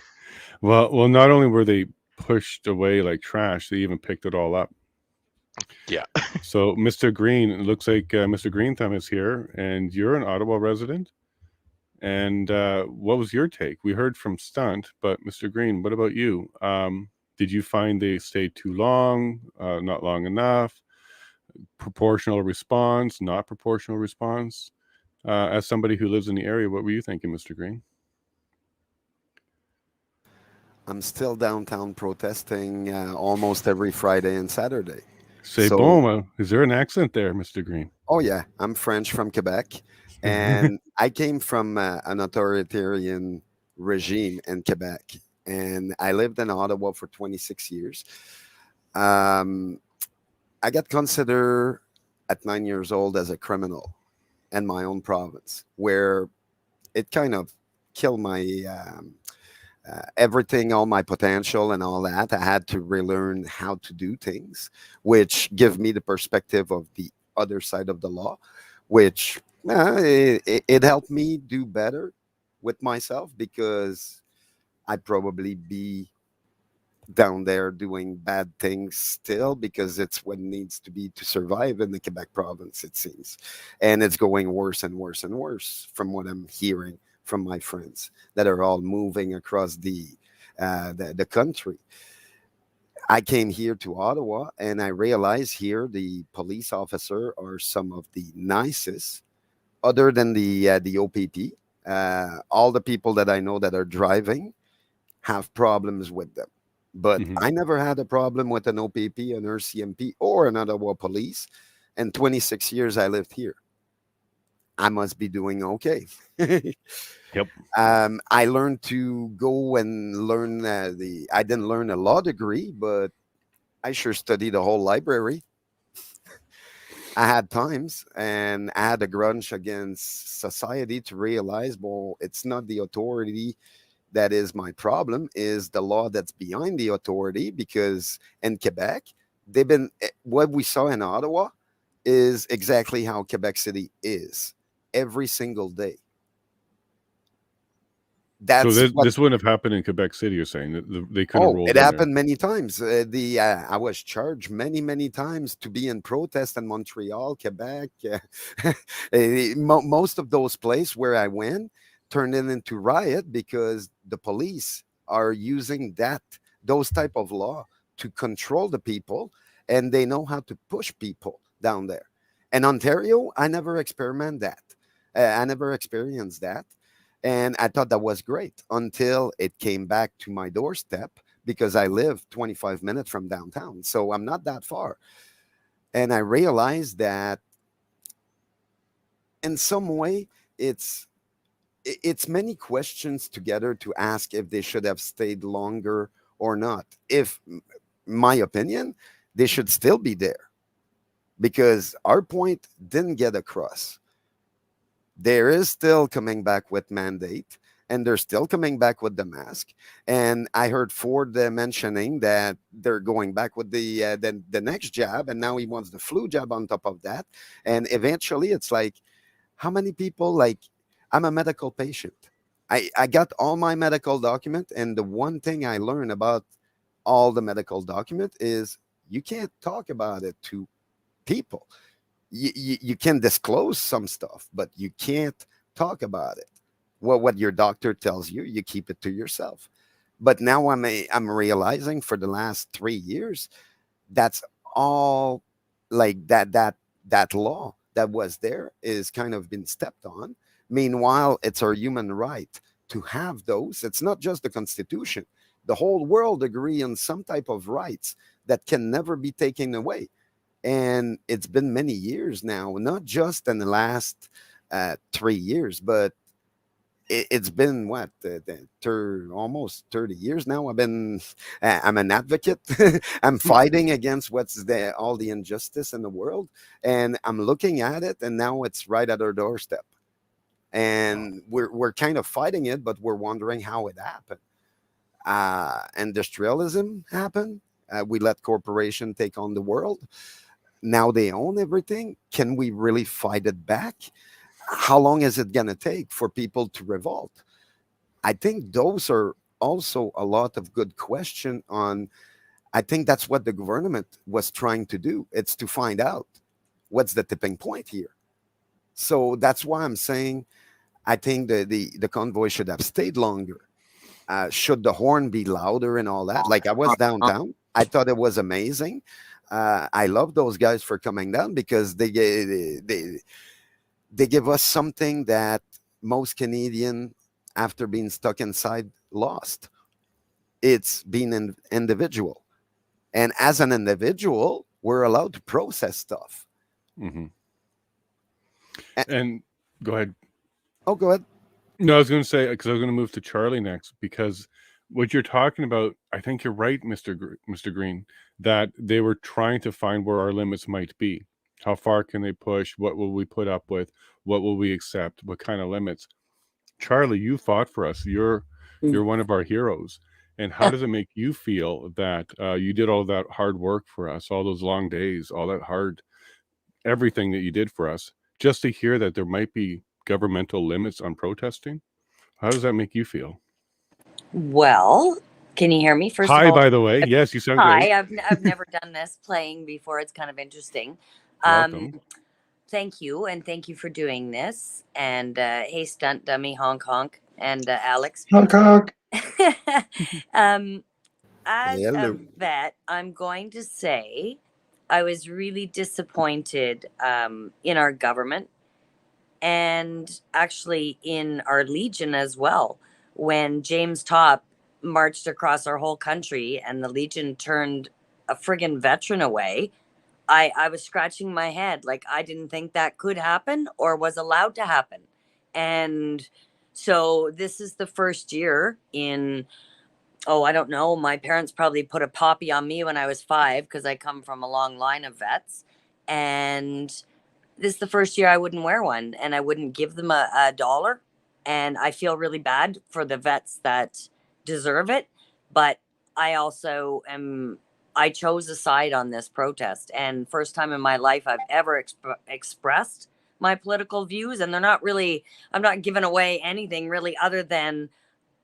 Well, not only were they pushed away like trash, they even picked it all up. yeah, So, Mr. Green, it looks like Mr. Green Thumb is here, and you're an Ottawa resident. And what was your take? We heard from Stunt, but Mr. Green, what about you? Did you find they stayed too long, not long enough, proportional response, not proportional response? As somebody who lives in the area, what were you thinking, Mr. Green? I'm still downtown protesting almost every Friday and Saturday. C'est So, bon. Is there an accent there, Mr. Green? oh yeah, I'm French from Quebec, and I came from an authoritarian regime in Quebec, and I lived in Ottawa for 26 years. Um, I got considered at 9 years old as a criminal in my own province, where it kind of killed my everything, all my potential and all that. I had to relearn how to do things, which give me the perspective of the other side of the law, which it helped me do better with myself because I'd probably be down there doing bad things still because it's what needs to be to survive in the Quebec province, it seems. And it's going worse and worse and worse from what I'm hearing from my friends that are all moving across the country. I came here to Ottawa and I realized here the police officer are some of the nicest, other than the OPP. All the people that I know that are driving have problems with them. But Mhm. I never had a problem with an OPP, an RCMP, or an Ottawa police. And 26 years I lived here. I must be doing okay. Yep. I learned to go and learn I didn't learn a law degree, but I sure studied the whole library. I had times and I had a grudge against society to realize, well, it's not the authority that is my problem, is the law that's behind the authority. Because in Quebec, what we saw in Ottawa is exactly how Quebec City is every single day. So That's what. this wouldn't have happened in Quebec City. You're saying that they could have Oh, rolled it in there. happened many times. The I was charged many times to be in protest in Montreal, Quebec. Most of those places where I went turned into riot because the police are using those type of law to control the people, and they know how to push people down there. In Ontario, I never experiment that. I never experienced that. And I thought that was great until it came back to my doorstep because I live 25 minutes from downtown. So I'm not that far. And I realized that in some way, it's it's many questions together to ask if they should have stayed longer or not. If my opinion, they should still be there because our point didn't get across. There is still coming back with mandate, and they're still coming back with the mask. And I heard Ford mentioning that they're going back with the next jab, and now he wants the flu jab on top of that. And eventually it's like, how many people, like, I'm a medical patient. I got all my medical document, and the one thing I learned about all the medical document is you can't talk about it to people. You can disclose some stuff, but you can't talk about it. Well, what your doctor tells you, you keep it to yourself. But now I'm realizing for the last 3 years, that's all, like that law that was there is kind of been stepped on. Meanwhile, it's our human right to have those. It's not just the Constitution. The whole world agree on some type of rights that can never be taken away. And it's been many years now, not just in the last 3 years, but it's been what, almost 30 years now. I'm an advocate. I'm fighting against all the injustice in the world, and I'm looking at it, and now it's right at our doorstep. and we're kind of fighting it, but we're wondering how it happened. Industrialism happened. We let corporation take on the world. Now they own everything. Can we really fight it back? How long is it going to take for people to revolt? I think those are also a lot of good question on. I think that's what the government was trying to do. It's to find out what's the tipping point here. So that's why I'm saying I think the convoy should have stayed longer. Should the horn be louder and all that? Like I was downtown, I thought it was amazing. I love those guys for coming down because they give us something that most Canadian, after being stuck inside, lost. It's being an individual, and as an individual, we're allowed to process stuff. Mm-hmm. A- And go ahead. Oh, go ahead. No, I was going to say, because I was going to move to Charlie next, because what you're talking about, I think you're right, Mr. Green, that they were trying to find where our limits might be. How far can they push? What will we put up with? What will we accept? What kind of limits? Charlie, you fought for us. You're one of our heroes. And how does it make you feel that you did all that hard work for us, all those long days, all that hard, everything that you did for us, just to hear that there might be governmental limits on protesting? How does that make you feel? Well, can you hear me? First of Hi, all, by the way. Yes, you sound hi. great. I've never done this playing before. It's kind of interesting. Welcome. Thank you, and thank you for doing this. And hey, stunt dummy, honk honk, and Alex. Honk honk. um, as a Hello. vet, I'm going to say I was really disappointed in our government and actually in our Legion as well. When James Top marched across our whole country and the Legion turned a friggin' veteran away, I was scratching my head. Like, I didn't think that could happen or was allowed to happen. And so this is the first year in, oh, I don't know. My parents probably put a poppy on me when I was 5 because I come from a long line of vets. And this is the first year I wouldn't wear one and I wouldn't give them a dollar. And I feel really bad for the vets that deserve it. But I also am, I chose a side on this protest. And first time in my life I've ever expressed my political views. And they're not really, I'm not giving away anything really other than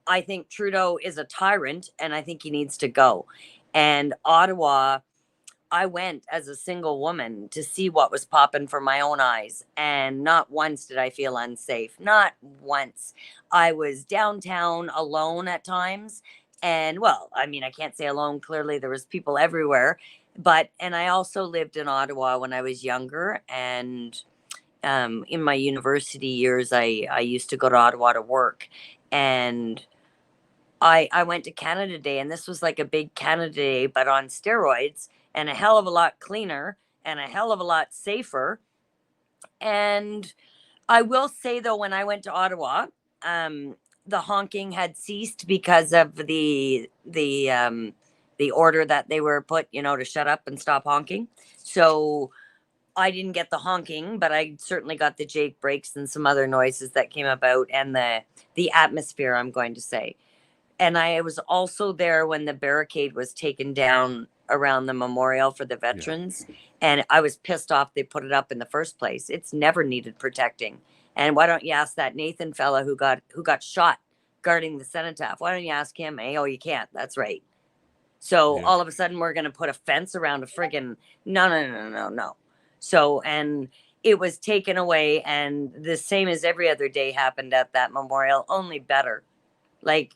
I think Trudeau is a tyrant and I think he needs to go. And Ottawa, I went as a single woman to see what was popping for my own eyes. And not once did I feel unsafe. Not once. I was downtown alone at times. And well, I mean, I can't say alone. Clearly, there was people everywhere. But, and I also lived in Ottawa when I was younger. And in my university years, I used to go to Ottawa to work. And I went to Canada Day, and this was like a big Canada Day, but on steroids, and a hell of a lot cleaner and a hell of a lot safer. And I will say though, when I went to Ottawa, the honking had ceased because of the order that they were put, you know, to shut up and stop honking. So I didn't get the honking, but I certainly got the Jake brakes and some other noises that came about, and the atmosphere, I'm going to say. And I was also there when the barricade was taken down around the memorial for the veterans. Yeah. And I was pissed off they put it up in the first place. It's never needed protecting. And why don't you ask that Nathan fella who got shot guarding the cenotaph? Why don't you ask him? Hey, oh, you can't. That's right. So all of a sudden we're going to put a fence around a friggin' no. So, and it was taken away, and the same as every other day happened at that memorial, only better. Like,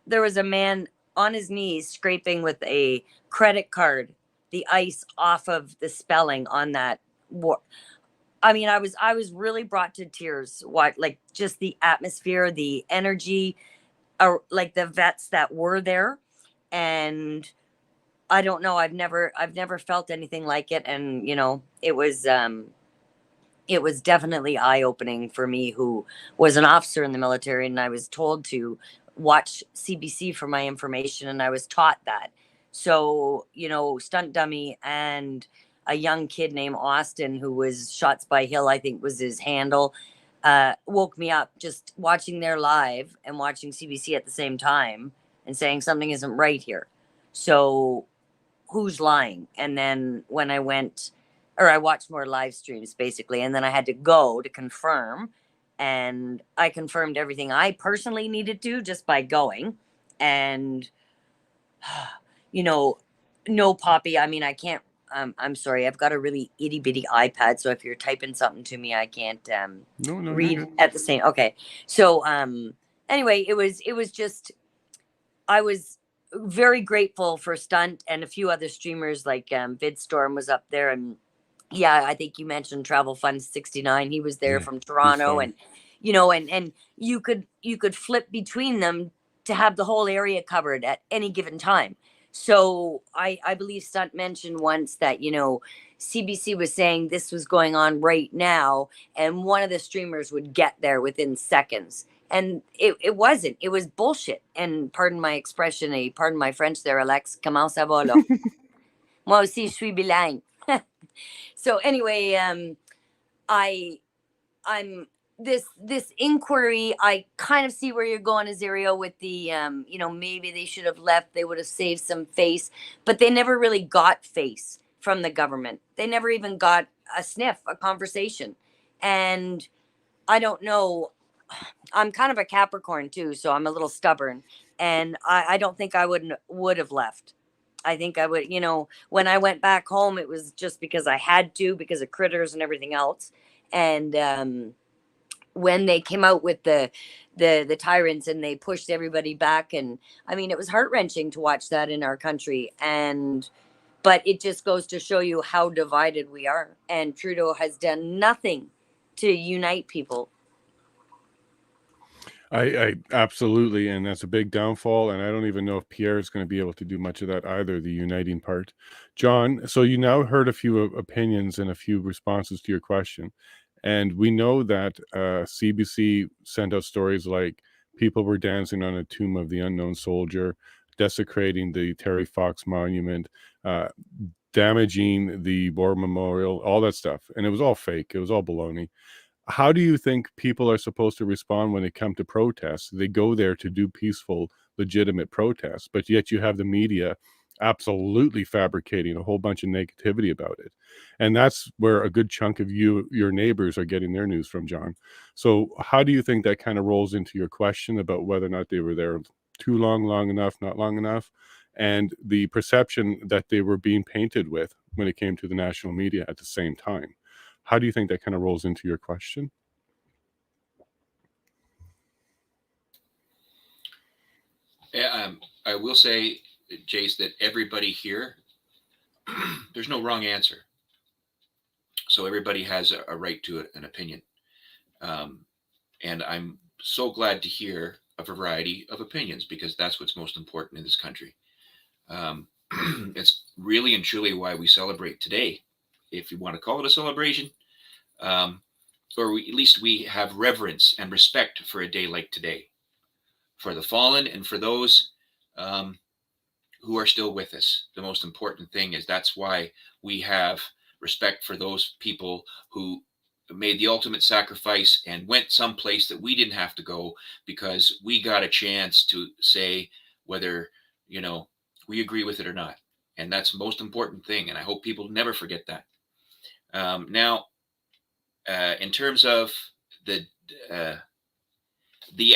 there was a man on his knees scraping with a credit card the ice off of the spelling on that war. I mean, I was really brought to tears. What, like, just the atmosphere, the energy, like the vets that were there. And I don't know, I've never felt anything like it. And you know, it was definitely eye-opening for me, who was an officer in the military, and I was told to watch CBC for my information, and I was taught that. So, you know, stunt dummy and a young kid named Austin, who was Shots by Hill, I think was his handle. woke me up just watching their live and watching CBC at the same time and saying something isn't right here. So who's lying? And then when I went, or I watched more live streams basically, and then I had to go to confirm. And I confirmed everything I personally needed to just by going. And, you know, no, Poppy, I mean, I can't. I'm sorry, I've got a really itty bitty iPad. So if you're typing something to me, I can't No, you're read good. at the same. Okay. So anyway, it was just, I was very grateful for Stunt and a few other streamers like VidStorm was up there, and yeah, I think you mentioned Travel Fund 69. He was there Yeah, from he's Toronto, fun. and and you could flip between them to have the whole area covered at any given time. So I believe Stunt mentioned once that CBC was saying this was going on right now, and one of the streamers would get there within seconds. And it wasn't. It was bullshit. And pardon my expression, pardon my French there, Alex. Comment ça va, là? Moi aussi, je suis bilingue. So anyway, I I'm this inquiry. I kind of see where you're going, Azario, with the maybe they should have left. They would have saved some face, but they never really got face from the government. They never even got a sniff, a conversation, and I don't know. I'm kind of a Capricorn too, so I'm a little stubborn, and I don't think I would have left. I think I would, when I went back home, it was just because I had to, because of critters and everything else. And when they came out with the tyrants and they pushed everybody back, and I mean, it was heart wrenching to watch that in our country. And but it just goes to show you how divided we are. And Trudeau has done nothing to unite people. I absolutely, and that's a big downfall. And I don't even know if Pierre is going to be able to do much of that either, the uniting part. John, so you now heard a few opinions and a few responses to your question. And we know that CBC sent out stories like people were dancing on a tomb of the unknown soldier, desecrating the Terry Fox monument, uh, damaging the war memorial, all that stuff. And it was all fake. It was all baloney. How do you think people are supposed to respond when they come to protests? They go there to do peaceful, legitimate protests, but yet you have the media absolutely fabricating a whole bunch of negativity about it. And that's where a good chunk of your neighbors are getting their news from, John. So how do you think that kind of rolls into your question about whether or not they were there too long, long enough, not long enough, and the perception that they were being painted with when it came to the national media at the same time? How do you think that kind of rolls into your question? I will say, Jace, that everybody here, there's no wrong answer. So everybody has a right to an opinion. And I'm so glad to hear a variety of opinions, because that's what's most important in this country. It's really and truly why we celebrate today, if you want to call it a celebration, or at least we have reverence and respect for a day like today, for the fallen and for those who are still with us. The most important thing is that's why we have respect for those people who made the ultimate sacrifice and went someplace that we didn't have to go, because we got a chance to say whether we agree with it or not. And that's the most important thing, and I hope people never forget that. Now, in terms of the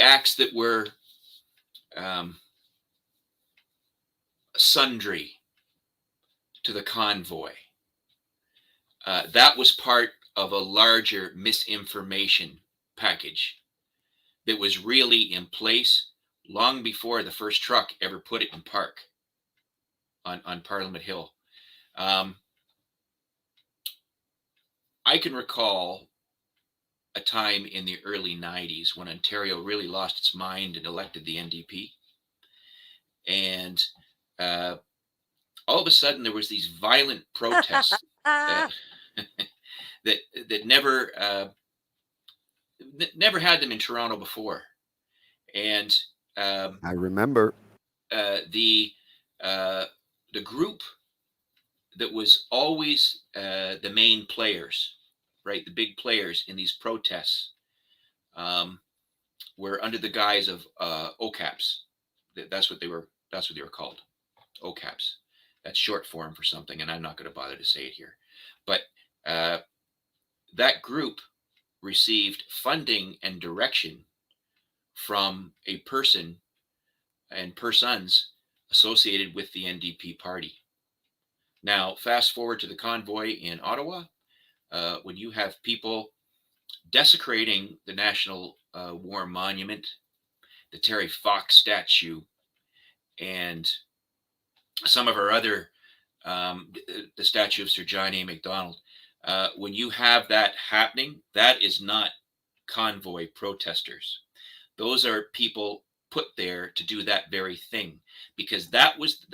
acts that were sundry to the convoy, that was part of a larger misinformation package that was really in place long before the first truck ever put it in park on Parliament Hill. I can recall a time in the early 90s when Ontario really lost its mind and elected the NDP. And all of a sudden there was these violent protests that never had them in Toronto before. And I remember. The group that was always the main players, right, the big players in these protests, were under the guise of OCAPs. That's what they were. That's what they were called, OCAPs. That's short form for something, and I'm not going to bother to say it here. But that group received funding and direction from a person and persons associated with the NDP party. Now, fast forward to the convoy in Ottawa, when you have people desecrating the National War Monument, the Terry Fox statue, and some of our other, the statue of Sir John A. Macdonald. When you have that happening, that is not convoy protesters. Those are people put there to do that very thing, because that was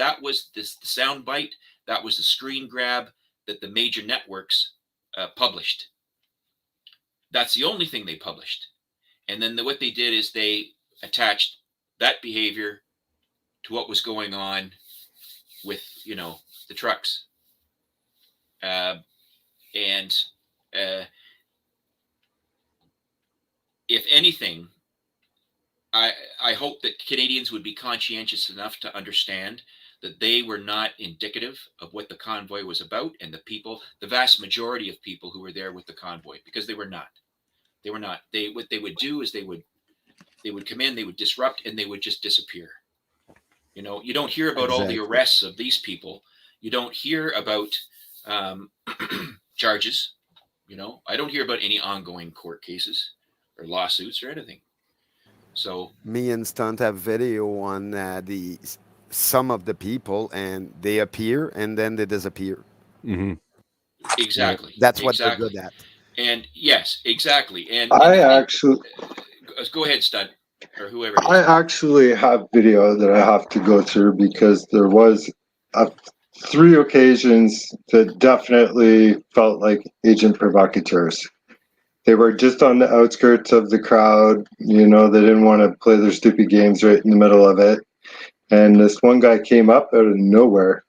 this the sound bite, that was the screen grab that the major networks published. That's the only thing they published. And then what they did is they attached that behavior to what was going on with, the trucks. And if anything, I hope that Canadians would be conscientious enough to understand that they were not indicative of what the convoy was about, and the vast majority of people who were there with the convoy, because they were not. They were not. What they would do is they would come in, they would disrupt, and they would just disappear. You don't hear about all the arrests of these people. You don't hear about charges. I don't hear about any ongoing court cases or lawsuits or anything. So me and Stunt have video on some of the people, and they appear and then they disappear. Mm-hmm. Exactly. That's what they're good at. And yes, exactly. And go ahead, Stunt, or whoever it is. I actually have video that I have to go through, because there was 3 occasions that definitely felt like agent provocateurs. They were just on the outskirts of the crowd. They didn't want to play their stupid games right in the middle of it. And this one guy came up out of nowhere.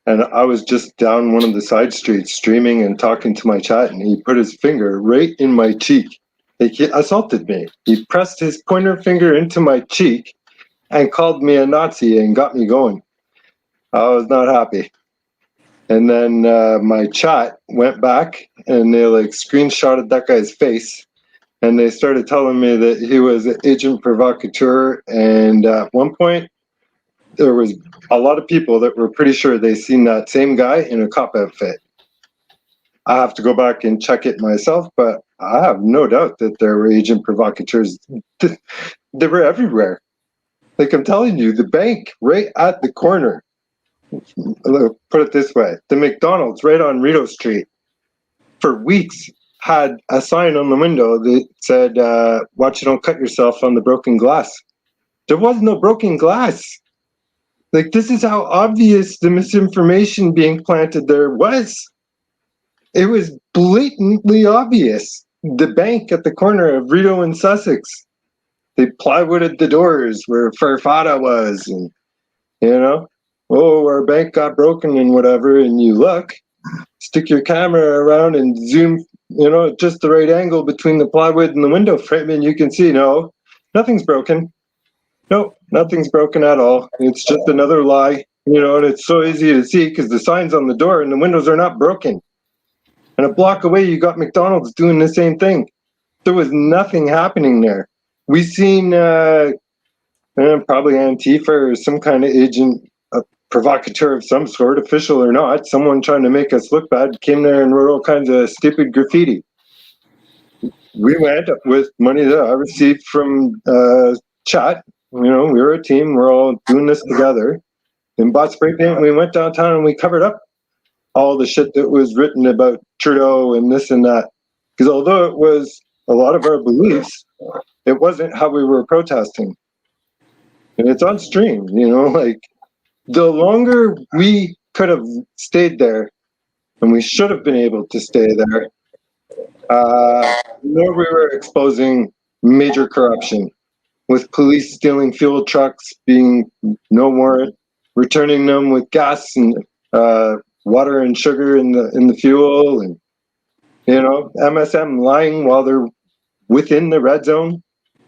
And I was just down one of the side streets streaming and talking to my chat, and he put his finger right in my cheek. He assaulted me. He pressed his pointer finger into my cheek and called me a Nazi and got me going. I was not happy. And then my chat went back and they screenshotted that guy's face, and they started telling me that he was an agent provocateur. And at one point, there was a lot of people that were pretty sure they seen that same guy in a cop outfit. I have to go back and check it myself, but I have no doubt that there were agent provocateurs. They were everywhere. I'm telling you, the bank right at the corner. Put it this way: the McDonald's right on Rideau Street for weeks had a sign on the window that said, "Watch you don't cut yourself on the broken glass." There was no broken glass. This is how obvious the misinformation being planted there was. It was blatantly obvious. The bank at the corner of Rideau and Sussex, they plywooded the doors where Farfada was, and our bank got broken and whatever, and you look, stick your camera around and zoom, just the right angle between the plywood and the window frame, and you can see, no, nothing's broken. No, nothing's broken at all. It's just another lie, and it's so easy to see because the sign's on the door and the windows are not broken. And a block away, you got McDonald's doing the same thing. There was nothing happening there. We seen probably Antifa or some kind of agent, a provocateur of some sort, official or not, someone trying to make us look bad, came there and wrote all kinds of stupid graffiti. We went with money that I received from chat. We were a team. We're all doing this together. And bought spray paint. We went downtown and we covered up all the shit that was written about Trudeau and this and that. Because although it was a lot of our beliefs, it wasn't how we were protesting. And it's on stream, the longer we could have stayed there, and we should have been able to stay there, the more we were exposing major corruption, with police stealing fuel trucks, being no warrant, returning them with gas and water and sugar in the fuel, and MSM lying while they're within the red zone.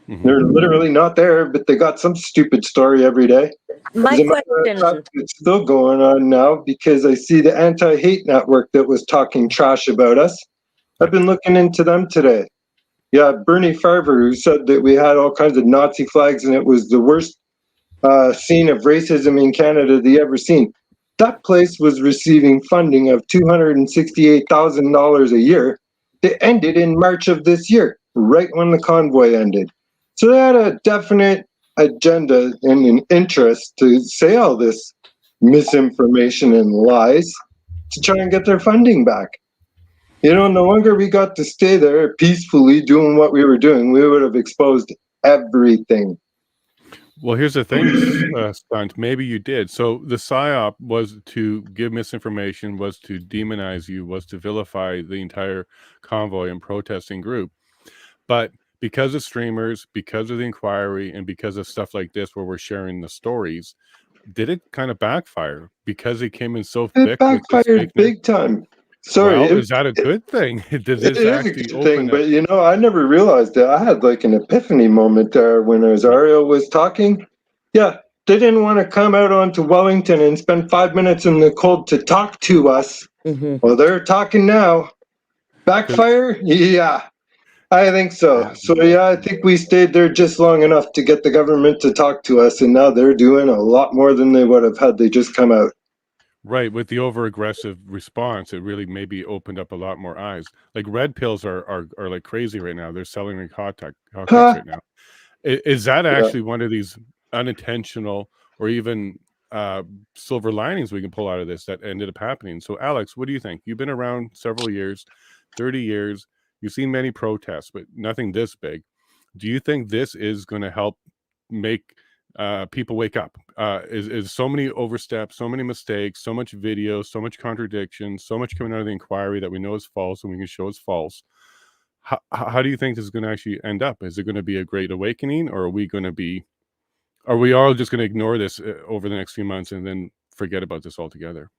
They're literally not there, but they got some stupid story every day. My As a matter of question. fact, it's still going on now because I see the anti-hate network that was talking trash about us. I've been looking into them today. Yeah, Bernie Farver, who said that we had all kinds of Nazi flags and it was the worst scene of racism in Canada they ever seen. That place was receiving funding of $268,000 a year. It ended in March of this year, right when the convoy ended. So they had a definite agenda and an interest to say all this misinformation and lies to try and get their funding back. You know, no longer we got to stay there peacefully doing what we were doing, we would have exposed everything. Well, here's the thing, Stunt. Maybe you did. So the psyop was to give misinformation, was to demonize you, was to vilify the entire convoy and protesting group. But because of streamers, because of the inquiry, and because of stuff like this, where we're sharing the stories, did it kind of backfire because it came in so It thick with this backfired fake news? big time. Sorry, Well, is that a good thing? Does it this is a actually good thing, open up? but you know, I never realized that. I had like an epiphany moment there when Rosario was talking. Yeah, they didn't want to come out onto Wellington and spend 5 minutes in the cold to talk to us. Mhm. Well, they're talking now. 'Cause- Backfire? Yeah, I think so. So Um, yeah, I think we stayed there just long enough to get the government to talk to us, and now they're doing a lot more than they would have had they just come out. Right, with the over aggressive response, it really maybe opened up a lot more eyes. Like red pills are like crazy right now. They're selling like hotcakes Huh? right now. Is that Yeah. actually one of these unintentional or even uh, silver linings we can pull out of this that ended up happening? So, Alex, what do you think? You've been around several years, 30 years. You've seen many protests, but nothing this big. Do you think this is going to help make people wake up? Is so many oversteps, so many mistakes, so much video, so much contradiction, so much coming out of the inquiry that we know is false and we can show is false? How do you think this is going to actually end up? Is it going to be a great awakening, or are we all just going to ignore this over the next few months and then forget about this altogether?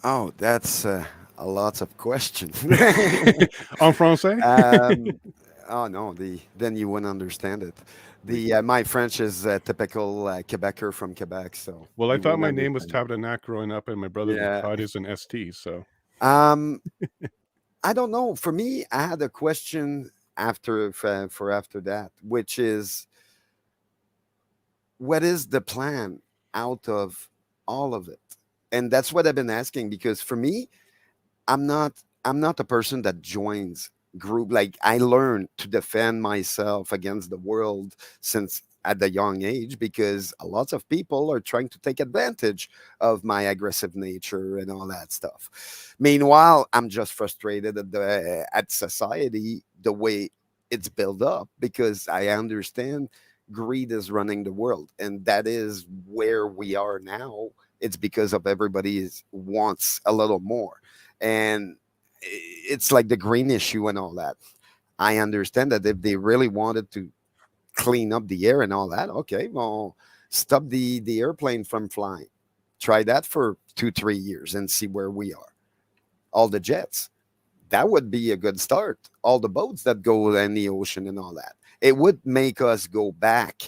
Oh, that's a lot of questions. En français? um, oh no, then you wouldn't understand it. The my French is typical Quebecer from Quebec, so Well, I you thought wouldn't my name was understand. Tabernac growing up, and my brothers was Yeah. Claudius and ST. So, Um, I don't know. For me, I had a question for after that, which is, what is the plan out of all of it? And that's what I've been asking, because for me, I'm not I'm not a person that joins group. Like, I learned to defend myself against the world since at the young age, because a lot of people are trying to take advantage of my aggressive nature and all that stuff. Meanwhile, I'm just frustrated at society, the way it's built up, because I understand greed is running the world, and that is where we are now. It's because of everybody wants a little more, and it's like the green issue and all that. I understand that if they really wanted to clean up the air and all that, okay, well, stop the airplane from flying. Try that for 2 3 years and see where we are. All the jets, that would be a good start. All the boats that go in the ocean and all that. It would make us go back,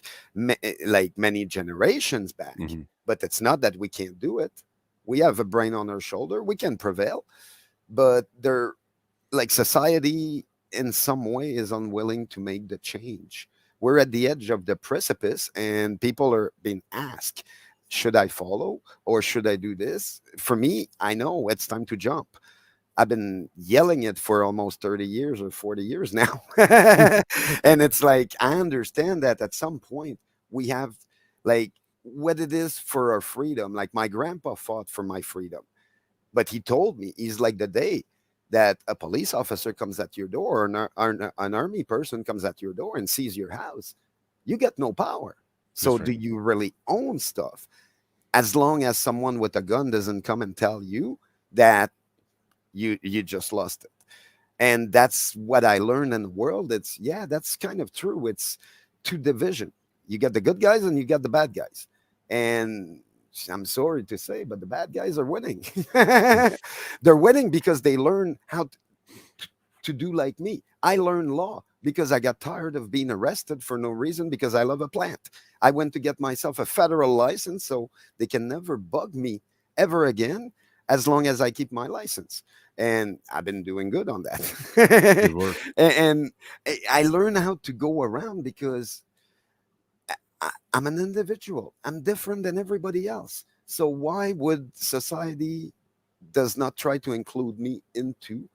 like many generations back. mhm. But it's not that we can't do it. We have a brain on our shoulder. We can prevail. But they're like, society in some way is unwilling to make the change. We're at the edge of the precipice, and people are being asked, should I follow or should I do this? For me, I know it's time to jump. I've been yelling it for almost 30 years or 40 years now. And it's like, I understand that at some point we have, like, what it is for our freedom. Like, my grandpa fought for my freedom, but he told me, he's like, the day that a police officer comes at your door, or an army person comes at your door and sees your house, you get no power. So, That's do right. you really own stuff? As long as someone with a gun doesn't come and tell you that you just lost it. And that's what I learned in the world. It's, yeah, that's kind of true. It's two division. You get the good guys and you get the bad guys. And I'm sorry to say, but the bad guys are winning. They're winning because they learn to do like me. I learned law because I got tired of being arrested for no reason because I love a plant. I went to get myself a federal license so they can never bug me ever again as long as I keep my license. And I've been doing good on Good that. work. And I learned how to go around because I'm an individual. I'm different than everybody else. So why would society does not try to include me into,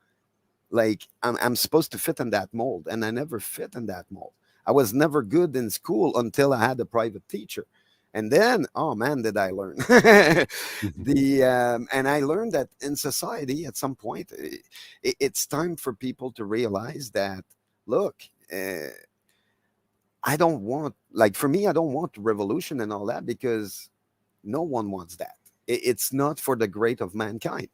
like, I'm supposed to fit in that mold, and I never fit in that mold. I was never good in school until I had a private teacher, and then, oh man, did I learn. The And I learned that in society at some point, it's time for people to realize that, look, I don't want, like, for me, I don't want revolution and all that because no one wants that. It's not for the great of mankind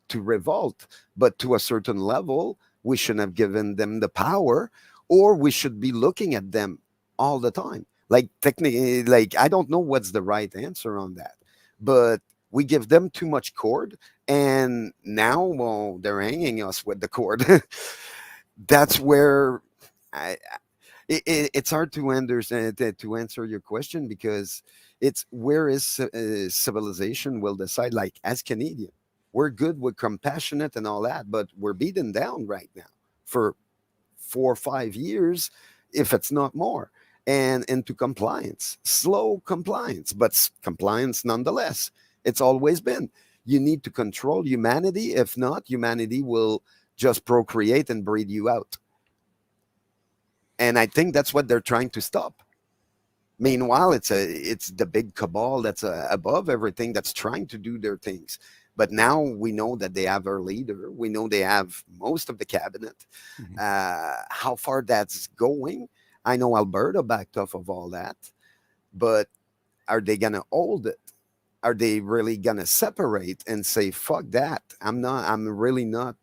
to revolt, but to a certain level, we shouldn't have given them the power, or we should be looking at them all the time. Like, technically, like, I don't know what's the right answer on that, but we give them too much cord, and now, well, they're hanging us with the cord. That's where I, it's hard to understand, to answer your question, because it's where is civilization will decide. Like, as Canadian, we're good, we're compassionate and all that, but we're beaten down right now for 4 or 5 years, if it's not more, and into compliance, slow compliance, but compliance nonetheless. It's always been, you need to control humanity. If not, humanity will just procreate and breed you out. And I think that's what they're trying to stop. Meanwhile, it's the big cabal that's above everything that's trying to do their things. But now we know that they have our leader. We know they have most of the cabinet. Mhm. How far that's going, I know Alberta backed off of all that, but are they gonna hold it? Are they really gonna separate and say, "Fuck that"? I'm really not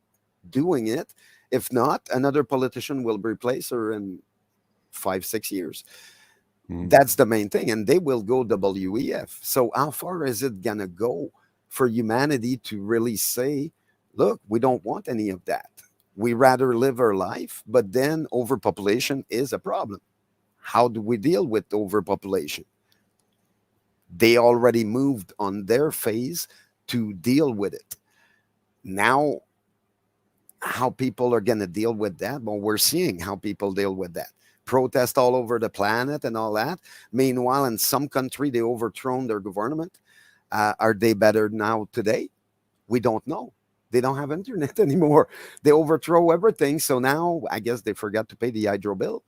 doing it. If not, another politician will replace her in 5 6 years. Mhm. That's the main thing, and they will go WEF. So how far is it gonna go for humanity to really say, "Look, we don't want any of that. We rather live our life," but then overpopulation is a problem. How do we deal with overpopulation? They already moved on their phase to deal with it. Now, how people are going to deal with that? Well, we're seeing how people deal with that. Protest all over the planet and all that. Meanwhile, in some country, they overthrown their government. Are they better now today? We don't know. They don't have internet anymore. They overthrow everything. So now I guess they forgot to pay the hydro bill.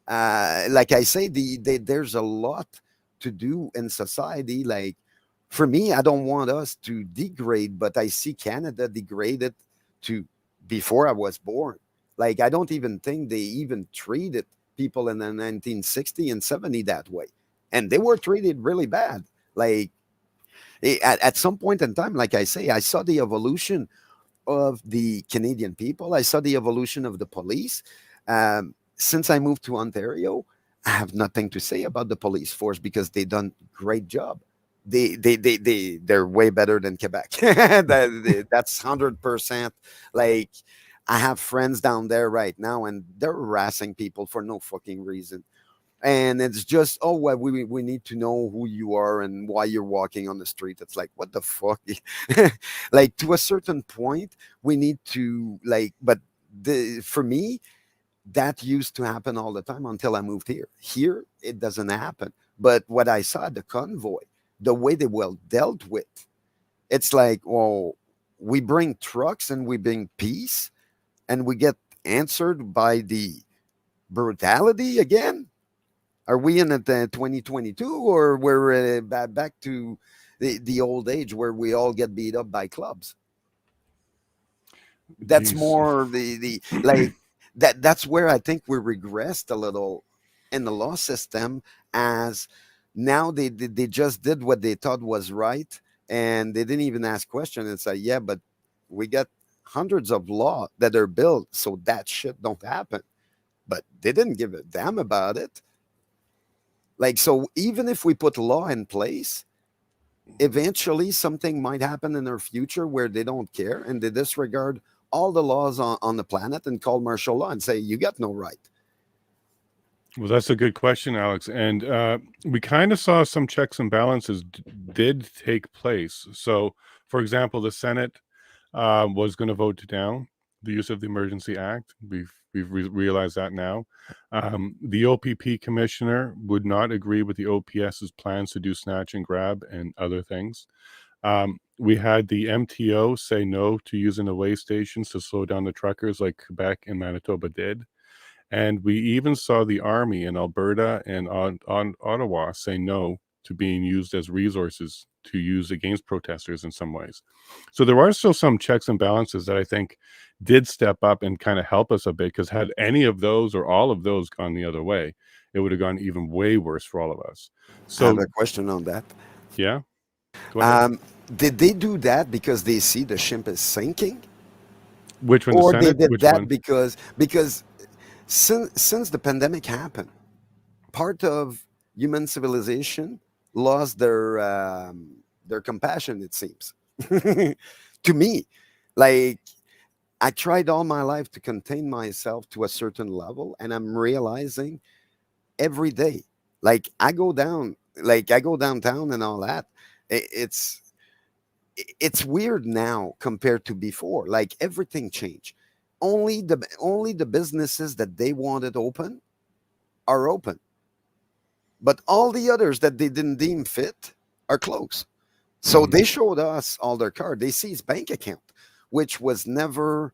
Like I say, there's a lot to do in society. Like, for me, I don't want us to degrade, but I see Canada degraded to before I was born. Like, I don't even think they even treated people in the 1960 and 70 that way. And they were treated really bad. Like, at some point in time, like I say, I saw the evolution of the Canadian people. I saw the evolution of the police. Since I moved to Ontario, I have nothing to say about the police force because they done great job. They're way better than Quebec. That's 100%. Like, I have friends down there right now, and they're harassing people for no fucking reason. And it's just, oh, well, we need to know who you are and why you're walking on the street. It's like, what the fuck? Like, to a certain point, we need to, like, but for me, that used to happen all the time until I moved here. Here, it doesn't happen. But what I saw at the convoy, the way they were dealt with, it's like, well, we bring trucks and we bring peace, and we get answered by the brutality again. Are we in the 2022, or we're back to the old age where we all get beat up by clubs? That's Jeez. more the like that's where I think we regressed a little in the law system, as now they just did what they thought was right, and they didn't even ask questions. It's like, yeah, but we got hundreds of law that are built so that shit don't happen, but they didn't give a damn about it. Like, so even if we put law in place, eventually something might happen in our future where they don't care and they disregard all the laws on the planet and call martial law and say you got no right. Well, that's a good question, Alex. And we kind of saw some checks and balances did take place. So, for example, the Senate was going to vote down the use of the Emergency Act. We've realized that now. The OPP commissioner would not agree with the OPS's plans to do snatch and grab and other things. We had the MTO say no to using the way stations to slow down the truckers like Quebec and Manitoba did. And we even saw the army in Alberta and on Ottawa say no to being used as resources to use against protesters in some ways. So there are still some checks and balances that I think did step up and kind of help us a bit, because had any of those or all of those gone the other way, it would have gone even way worse for all of us. I have So a question on that. yeah, go ahead. Did they do that because they see the ship is sinking, Which one, the or they Senate? did Which that one? because since the pandemic happened, part of human civilization lost their compassion, it seems. To me, like, I tried all my life to contain myself to a certain level, and I'm realizing every day, like I go downtown and all that. It's weird now compared to before. Like, everything changed. Only the businesses that they wanted open are open, but all the others that they didn't deem fit are closed. So Mhm. they showed us all their card. They see his bank account, which was never.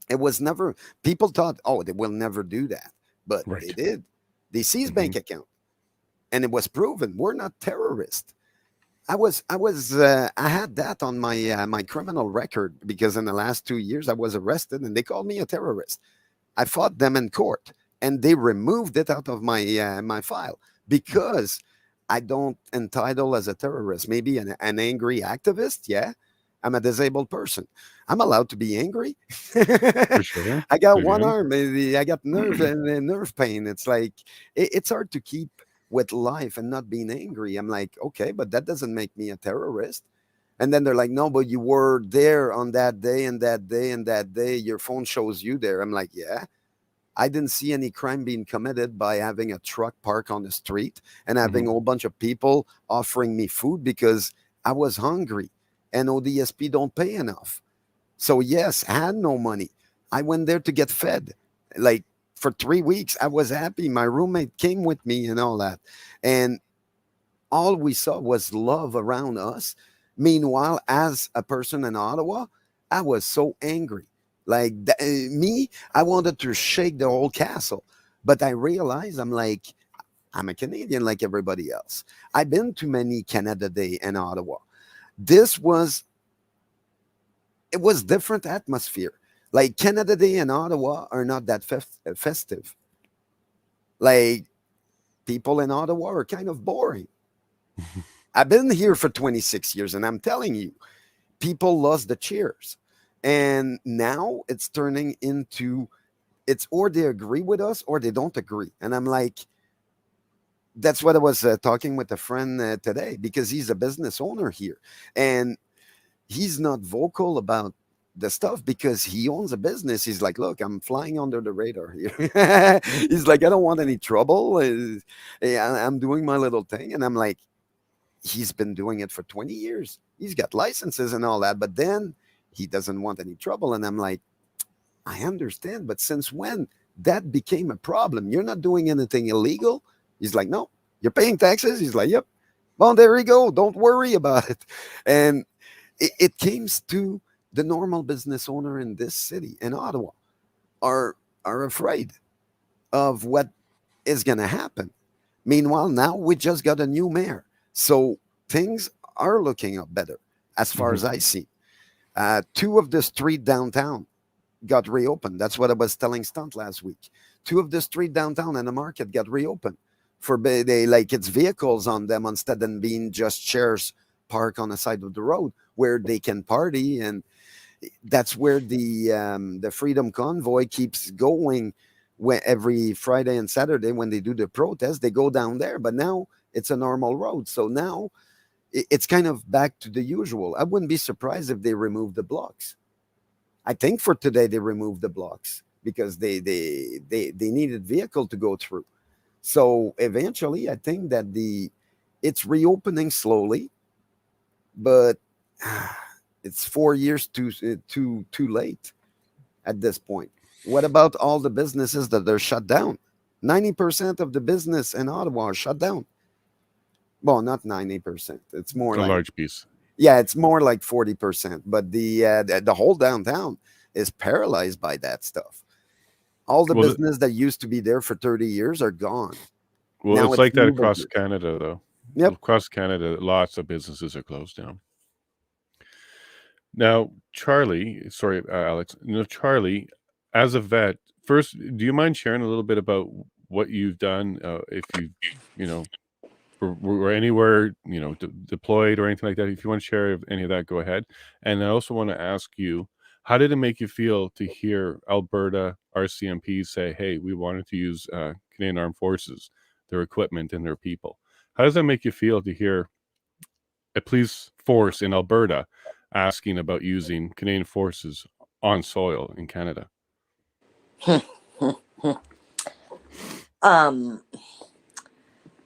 It was never. People thought, oh, they will never do that, but they Right. did. They seized Mhm. bank account, and it was proven we're not terrorists. I had that on my criminal record because in the last 2 years I was arrested and they called me a terrorist. I fought them in court, and they removed it out of my file because I don't entitle as a terrorist. Maybe an angry activist. Yeah, I'm a disabled person. I'm allowed to be angry. For sure. I got one Again. arm. I got nerve pain. It's like it's hard to keep with life and not being angry. I'm like, okay, but that doesn't make me a terrorist. And then they're like, no, but you were there on that day and that day and that day. Your phone shows you there. I'm like, yeah. I didn't see any crime being committed by having a truck park on the street and having Mhm. a whole bunch of people offering me food because I was hungry and ODSP don't pay enough. So yes, I had no money. I went there to get fed. Like, for 3 weeks, I was happy. My roommate came with me and all that. And all we saw was love around us. Meanwhile, as a person in Ottawa, I was so angry. Like, me, I wanted to shake the whole castle. But I realized I'm like, I'm a Canadian like everybody else. I've been to many Canada Day in Ottawa. This was, it was different atmosphere. Like, Canada Day in Ottawa are not that festive. Like, people in Ottawa are kind of boring. I've been here for 26 years and I'm telling you, people lost the cheers. And now it's turning into, it's or they agree with us or they don't agree. And I'm like, that's what I was talking with a friend today because he's a business owner here. And he's not vocal about the stuff because he owns a business. He's like, look, I'm flying under the radar here. He's like, I don't want any trouble. I'm doing my little thing. And I'm like, he's been doing it for 20 years. He's got licenses and all that, but then he doesn't want any trouble. And I'm like, I understand, but since when that became a problem? You're not doing anything illegal. He's like, no, you're paying taxes. He's like, yep. Well, there you go. Don't worry about it. And it came to the normal business owner in this city in Ottawa are afraid of what is going to happen. Meanwhile, now we just got a new mayor. So things are looking up better as far Mhm. as I see. Two of the street downtown got reopened. That's what I was telling Stunt last week. Two of the street downtown and the market got reopened for they like it's vehicles on them instead of being just chairs parked on the side of the road where they can party. And that's where the Freedom Convoy keeps going. When every Friday and Saturday when they do the protest, they go down there. But now it's a normal road, so now it's kind of back to the usual. I wouldn't be surprised if they remove the blocks. I think for today they removed the blocks because they needed vehicle to go through. So eventually, I think that the it's reopening slowly, but it's 4 years too late at this point. What about all the businesses that are shut down? 90% of the business in Ottawa are shut down. Well, not 90%. It's more A like, large piece. yeah, it's more like 40%. But the whole downtown is paralyzed by that stuff. All the Well, business that used to be there for 30 years are gone. well, Now it's it's like that new across business. Canada, though. Yep. Across Canada, lots of businesses are closed down. Now, Charlie, sorry, Alex. Charlie, as a vet, first, do you mind sharing a little bit about what you've done? If you know, were anywhere, deployed or anything like that. If you want to share any of that, go ahead. And I also want to ask you, how did it make you feel to hear Alberta RCMP say, "Hey, we wanted to use Canadian Armed Forces, their equipment and their people"? How does that make you feel to hear a police force in Alberta asking about using Canadian forces on soil in Canada? um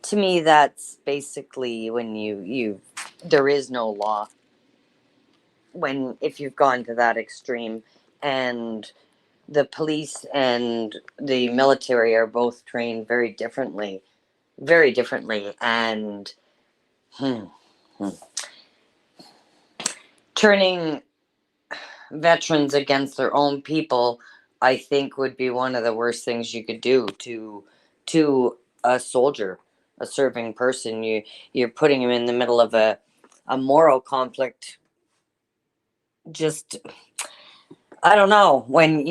to me, that's basically when you there is no law when if you've gone to that extreme. And the police and the military are both trained very differently. And hmm, hmm. turning veterans against their own people, I think, would be one of the worst things you could do to a soldier, a serving person. You're putting him in the middle of a moral conflict. Just, I don't know, when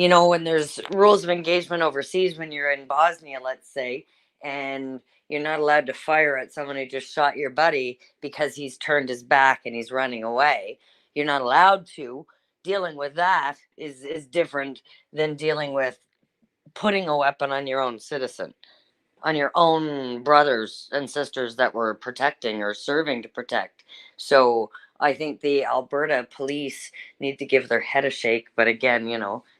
there's rules of engagement overseas, when you're in Bosnia, let's say, and you're not allowed to fire at someone who just shot your buddy because he's turned his back and he's running away. You're not allowed to. Dealing with that is different than dealing with putting a weapon on your own citizen, on your own brothers and sisters that were protecting or serving to protect. So I think the Alberta police need to give their head a shake. But again,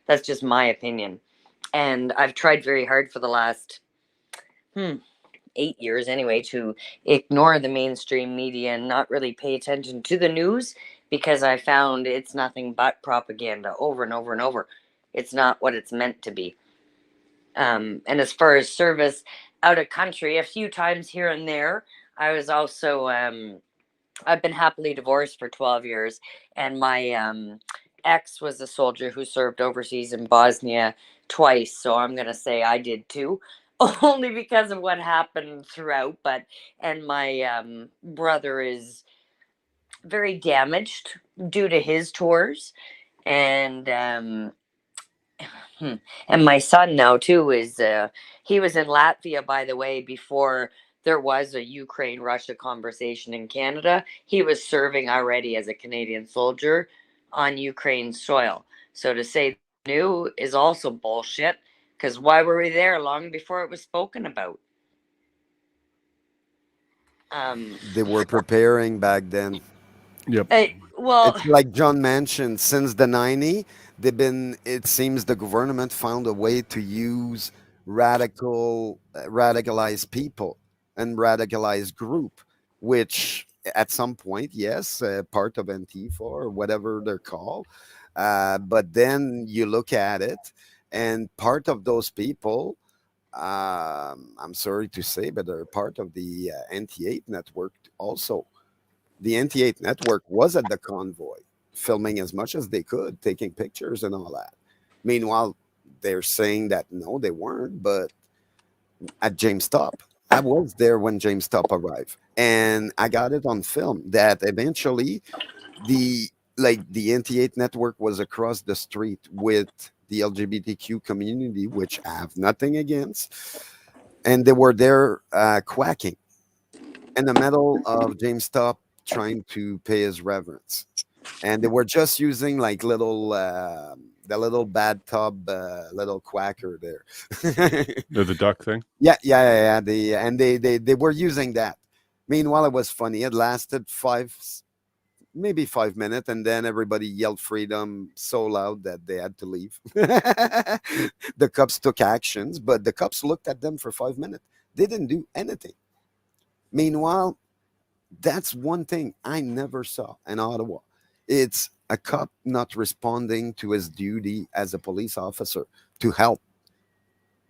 that's just my opinion. And I've tried very hard for the last 8 years anyway to ignore the mainstream media and not really pay attention to the news, because I found it's nothing but propaganda over and over and over. It's not what it's meant to be. And as far as service out of country, a few times here and there. I was also I've been happily divorced for 12 years, and my ex was a soldier who served overseas in Bosnia twice. So I'm going to say I did too, only because of what happened throughout. And my brother is very damaged due to his tours. And and my son now too is he was in Latvia, by the way, before there was a Ukraine Russia conversation in Canada. He was serving already as a Canadian soldier on Ukraine soil. So to say new is also bullshit, because why were we there long before it was spoken about? They were preparing back then. Yep. Well, It's like John mentioned, since the 90s, it seems the government found a way to use radicalized people and radicalized group, which at some point, yes, part of Antifa or whatever they're called. But then you look at it, and part of those people, I'm sorry to say, but they're part of the NT8 network also. The NT8 network was at the convoy, filming as much as they could, taking pictures and all that. Meanwhile, they're saying that no, they weren't, but at James Top, I was there when James Top arrived, and I got it on film that eventually the the NT8 network was across the street with the LGBTQ community, which I have nothing against, and they were there quacking in the middle of James Top trying to pay his reverence. And they were just using like the little bad tub, little quacker there. The duck thing. Yeah. They were using that. Meanwhile, it was funny. It lasted maybe 5 minutes, and then everybody yelled freedom so loud that they had to leave. The cops took actions, but the cops looked at them for 5 minutes. They didn't do anything. Meanwhile, that's one thing I never saw in Ottawa. It's a cop not responding to his duty as a police officer to help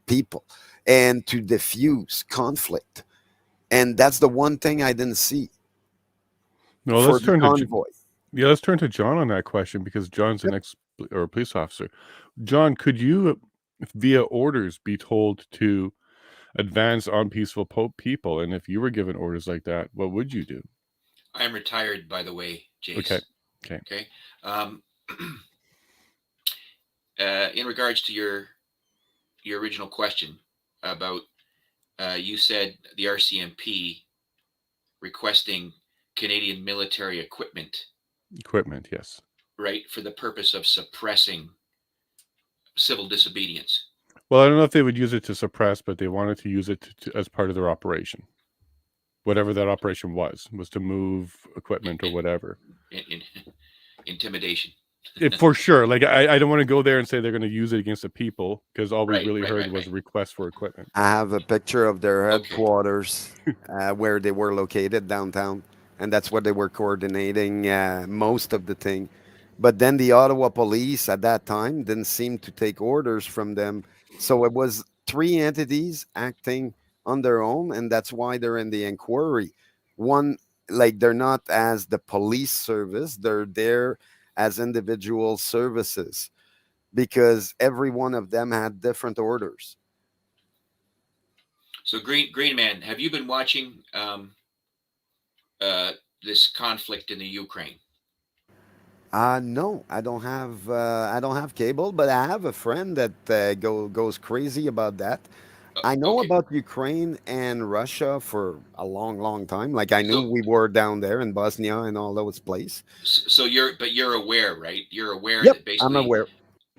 people and to diffuse conflict. And that's the one thing I didn't see No, for let's the turn to convoy. yeah, let's turn to John on that question because John's an Yep. ex or a police officer. John, could you, via orders, be told to advance on peaceful people? And if you were given orders like that, what would you do? I'm retired, by the way, Jace. Okay. Okay. Okay. In regards to your original question about you said the RCMP requesting Canadian military equipment, Equipment, yes. right, for the purpose of suppressing civil disobedience. Well, I don't know if they would use it to suppress, but they wanted to use it as part of their operation. Whatever that operation was to move equipment or whatever. Intimidation. For sure. Like, I don't want to go there and say they're going to use it against the people because all we Right, really right, heard right, was right. a request for equipment. I have a picture of their Okay. headquarters where they were located downtown, and that's where they were coordinating most of the thing. But then the Ottawa police at that time didn't seem to take orders from them. So it was three entities acting on their own, and that's why they're in the inquiry. One, like they're not as the police service, they're there as individual services because every one of them had different orders. So, Green Man, have you been watching this conflict in the Ukraine? No, I don't have cable, but I have a friend that goes crazy about that. I know Okay. about Ukraine and Russia for a long, long time. Like I knew So, we were down there in Bosnia and all those places. so you're aware, right? You're aware Yep, that I'm basically. aware.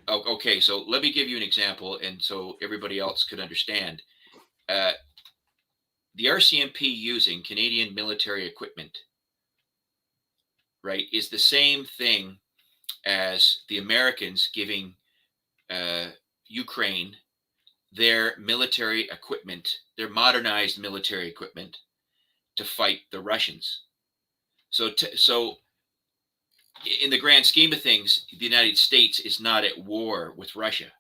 Oh, okay, so let me give you an example, and so everybody else could understand. Uh, the RCMP using Canadian military equipment, right, is the same thing as the Americans giving Ukraine their military equipment, their modernized military equipment, to fight the Russians. So in the grand scheme of things, the United States is not at war with Russia,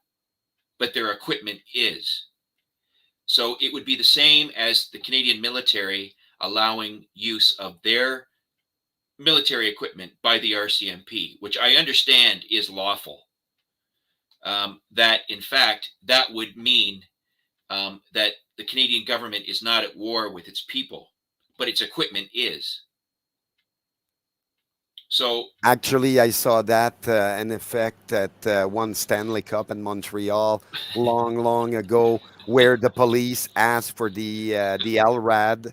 but their equipment is. So it would be the same as the Canadian military allowing use of their military equipment by the RCMP, which I understand is lawful. That in fact, that would mean that the Canadian government is not at war with its people, but its equipment is. So Actually, I saw that in effect at one Stanley Cup in Montreal long, long ago, where the police asked for the LRAD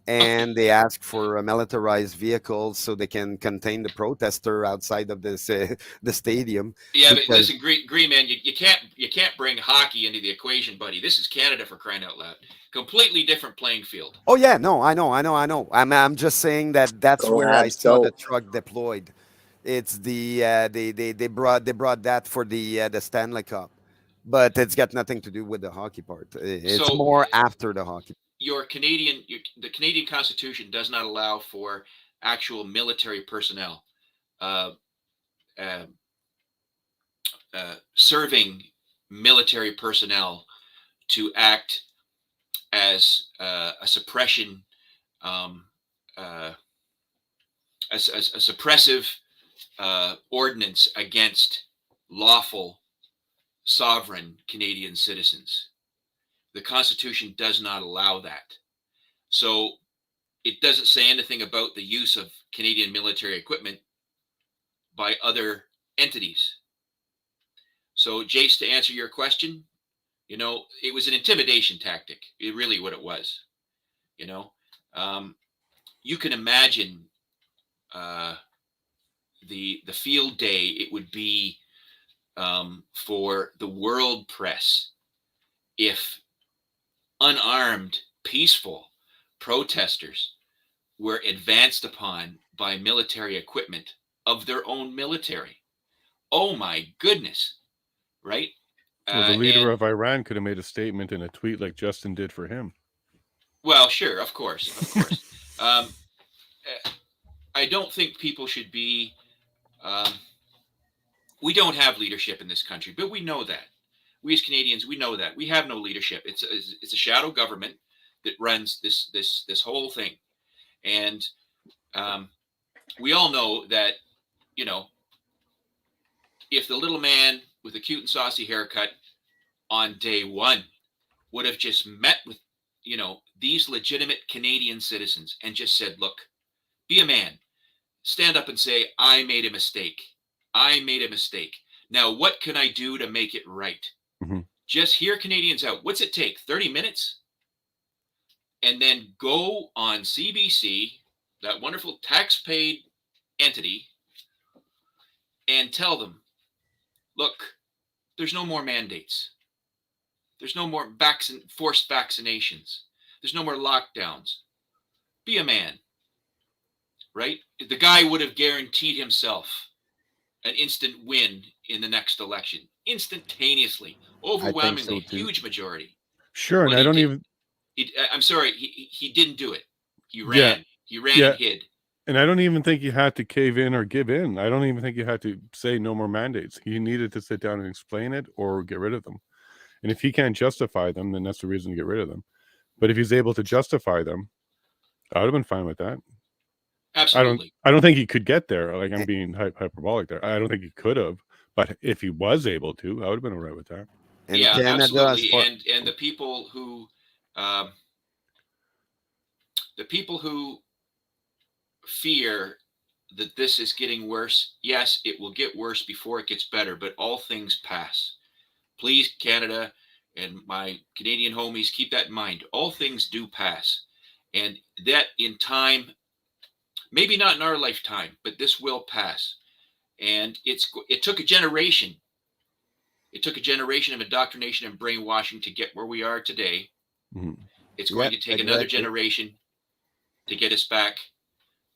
and they ask for a militarized vehicle so they can contain the protester outside of this the stadium yeah, but because listen, Green Man, you can't bring hockey into the equation, buddy. This is Canada, for crying out loud. Completely different playing field. oh yeah, no, I know I'm just saying that that's Go where I Habs, saw the go. truck deployed. It's they brought that for the Stanley Cup, but it's got nothing to do with the hockey part. It's So more after the hockey. the Canadian Constitution does not allow for actual military personnel uh, uh, serving military personnel to act as a suppression, um, uh, a suppressive ordinance against lawful sovereign Canadian citizens. The Constitution does not allow that. So it doesn't say anything about the use of Canadian military equipment by other entities. So, Jace, to answer your question, it was an intimidation tactic. It really what it was. You know, um, you can imagine uh, the field day it would be for the world press if unarmed, peaceful protesters were advanced upon buy military equipment of their own military. Oh my goodness, right? Well, the leader And of Iran could have made a statement in a tweet like Justin did for him. well, sure, of course, of course. um, I don't think people should be. Um, we don't have leadership in this country, but we know that. We as Canadians, we know that we have no leadership. It's a shadow government that runs this whole thing, and um, we all know that, you know, if the little man with the cute and saucy haircut on day one would have just met with, these legitimate Canadian citizens and just said, look, be a man, stand up and say, I made a mistake. I made a mistake. Now, what can I do to make it right? Mhm. Just hear Canadians out. What's it take? 30 minutes? And then go on CBC, that wonderful tax paid entity, and tell them, look, there's no more mandates. There's no more forced vaccinations. There's no more lockdowns. Be a man, right? The guy would have guaranteed himself an instant win in the next election, instantaneously, I think so overwhelmingly, too. huge majority. Sure, and But I he don't did. even. I'm sorry, he didn't do it. He Yeah, ran. He ran yeah, and hid. and I don't even think you had to cave in or give in. I don't even think you had to say no more mandates. He needed to sit down and explain it or get rid of them. And if he can't justify them, then that's the reason to get rid of them. But if he's able to justify them, I would have been fine with that. Absolutely. I don't think he could get there. Like, I'm A- being hyperbolic there. I don't think he could have. But if he was able to, I would have been all right with that. And Yeah, Canada, as absolutely. far And um, the people who fear that this is getting worse, yes, it will get worse before it gets better, but all things pass. Please, Canada and my Canadian homies, keep that in mind. All things do pass. And that in time, maybe not in our lifetime, but this will pass. And it took a generation. It took a generation of indoctrination and brainwashing to get where we are today. Mhm. It's yeah, going to take another exactly. generation to get us back,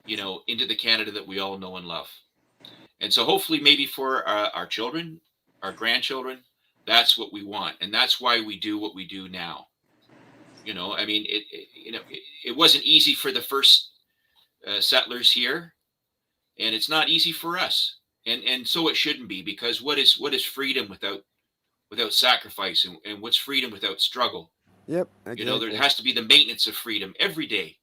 into the Canada that we all know and love. And so hopefully maybe for our children, our grandchildren, that's what we want. And that's why we do what we do now. I mean, it wasn't easy for the first settlers here, and it's not easy for us. And so it shouldn't be, because what is freedom without sacrifice, and what's freedom without struggle? Yep, There exactly. has to be the maintenance of freedom every day.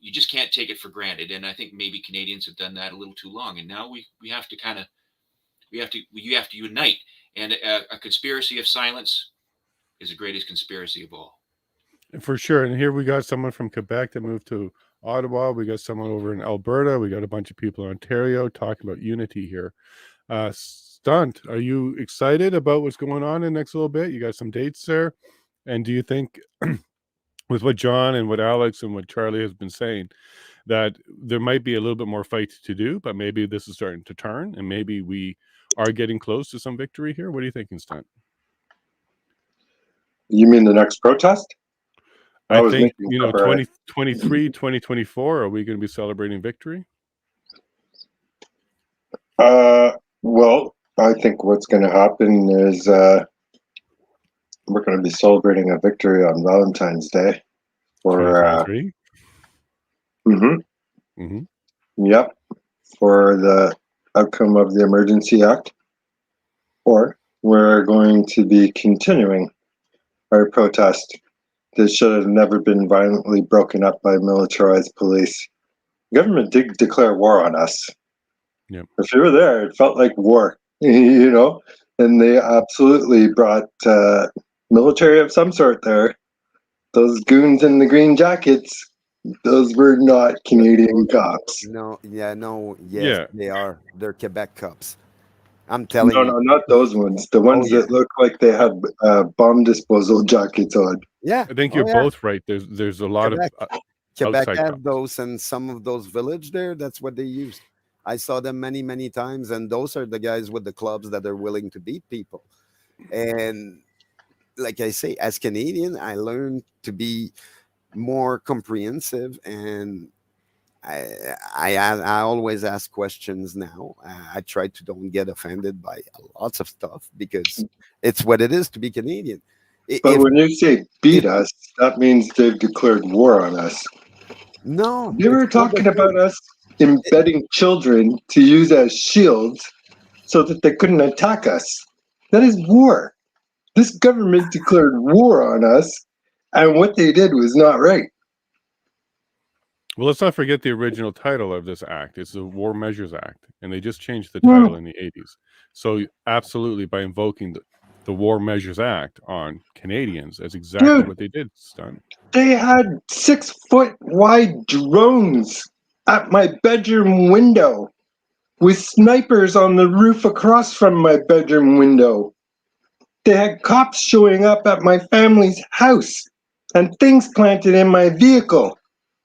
You just can't take it for granted, and I think maybe Canadians have done that a little too long, and now we have to kind of you have to unite. And a conspiracy of silence is the greatest conspiracy of all. For sure. And here we got someone from Quebec that moved to Ottawa. We got someone over in Alberta. We got a bunch of people in Ontario talking about unity here. Stunt, are you excited about what's going on in the next little bit? You got some dates there. And do you think, with what John and what Alex and what Charlie has been saying, that there might be a little bit more fight to do, but maybe this is starting to turn and maybe we are getting close to some victory here? What are you thinking, Stunt? You mean the next protest? I I was think, making up. 2023, 2024, are we going to be celebrating victory? Well, I think what's going to happen is we're going to be celebrating a victory on Valentine's Day. For 2023? mhm, yep, for the outcome of the Emergency Act. Or we're going to be continuing our protest that should have never been violently broken up by militarized police. The government did declare war on us. Yep. If you were there, it felt like war, and they absolutely brought military of some sort there. Those goons in the green jackets, those were not Canadian cops. No, yeah, no, yes, Yeah. they are. They're Quebec cups. I'm telling No, you. no, not those ones. The Oh ones yeah, that look like they had bomb disposal jackets on. yeah. I think Oh you're yeah, both right. There's a lot of Quebec. Quebec outside have cops. those, and some of those village there. That's what they used. I saw them many, many times, and those are the guys with the clubs that are willing to beat people. And like I say, as Canadian, I learned to be more comprehensive, and I always ask questions now. I try to don't get offended by lots of stuff because it's what it is to be Canadian. But If when you say if beat us, that means they've declared war on us. no, They it's were not the talking same. about us embedding children to use as shields so that they couldn't attack us. That is war. This government declared war on us, and what they did was not right. Well, let's not forget the original title of this act. It's the War Measures Act, and they just changed the Hmm. title in the 80s. So, absolutely, by invoking the War Measures Act on Canadians, that's exactly Dude, what they did, Stun. they had 6 foot wide drones at my bedroom window with snipers on the roof across from my bedroom window. They had cops showing up at my family's house and things planted in my vehicle.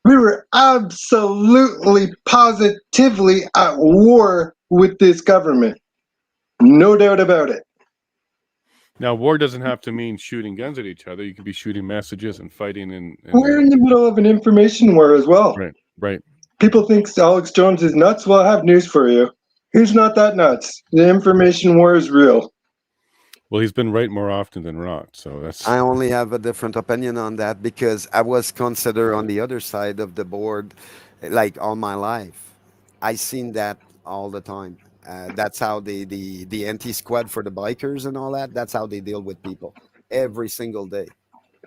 We were absolutely positively at war with this government. No doubt about it. Now, war doesn't have to mean shooting guns at each other. You could be shooting messages and fighting in We're in the middle of an information war as well. right, right. People think Alex Jones is nuts. Well, I have news for you. He's not that nuts. The information war is real. Well, he's been right more often than not. So that's I only have a different opinion on that because I was considered on the other side of the board, like all my life. I seen that all the time. That's how the anti squad for the bikers and all that. That's how they deal with people every single day.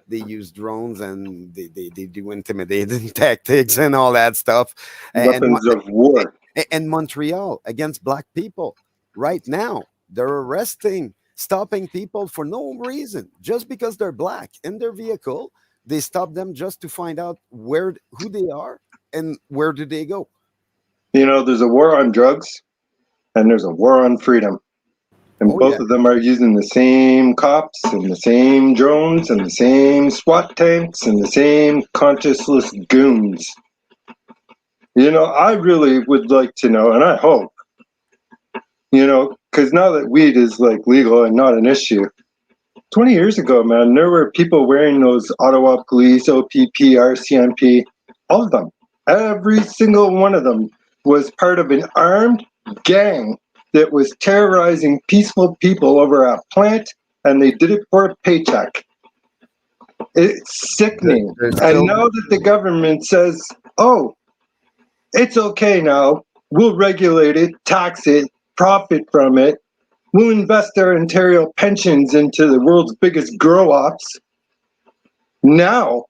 They use drones and they do intimidating tactics and all that stuff. And Weapons of war. and Montreal against black people right now. They're arresting, stopping people for no reason, just because they're black in their vehicle. They stop them just to find out who they are and where do they go. You know, there's a war on drugs and there's a war on freedom. And Oh both yeah, of them are using the same cops and the same drones and the same SWAT tanks and the same conscienceless goons. You know, I really would like to know, and I hope, because now that weed is like legal and not an issue, 20 years ago, man, there were people wearing those Ottawa Police, OPP, RCMP, all of them. Every single one of them was part of an armed gang that was terrorizing peaceful people over a plant, and they did it for a paycheck. It's sickening. they're And still now that the government says, oh, it's okay now, we'll regulate it, tax it, profit from it, we'll invest our Ontario pensions into the world's biggest grow ops. Now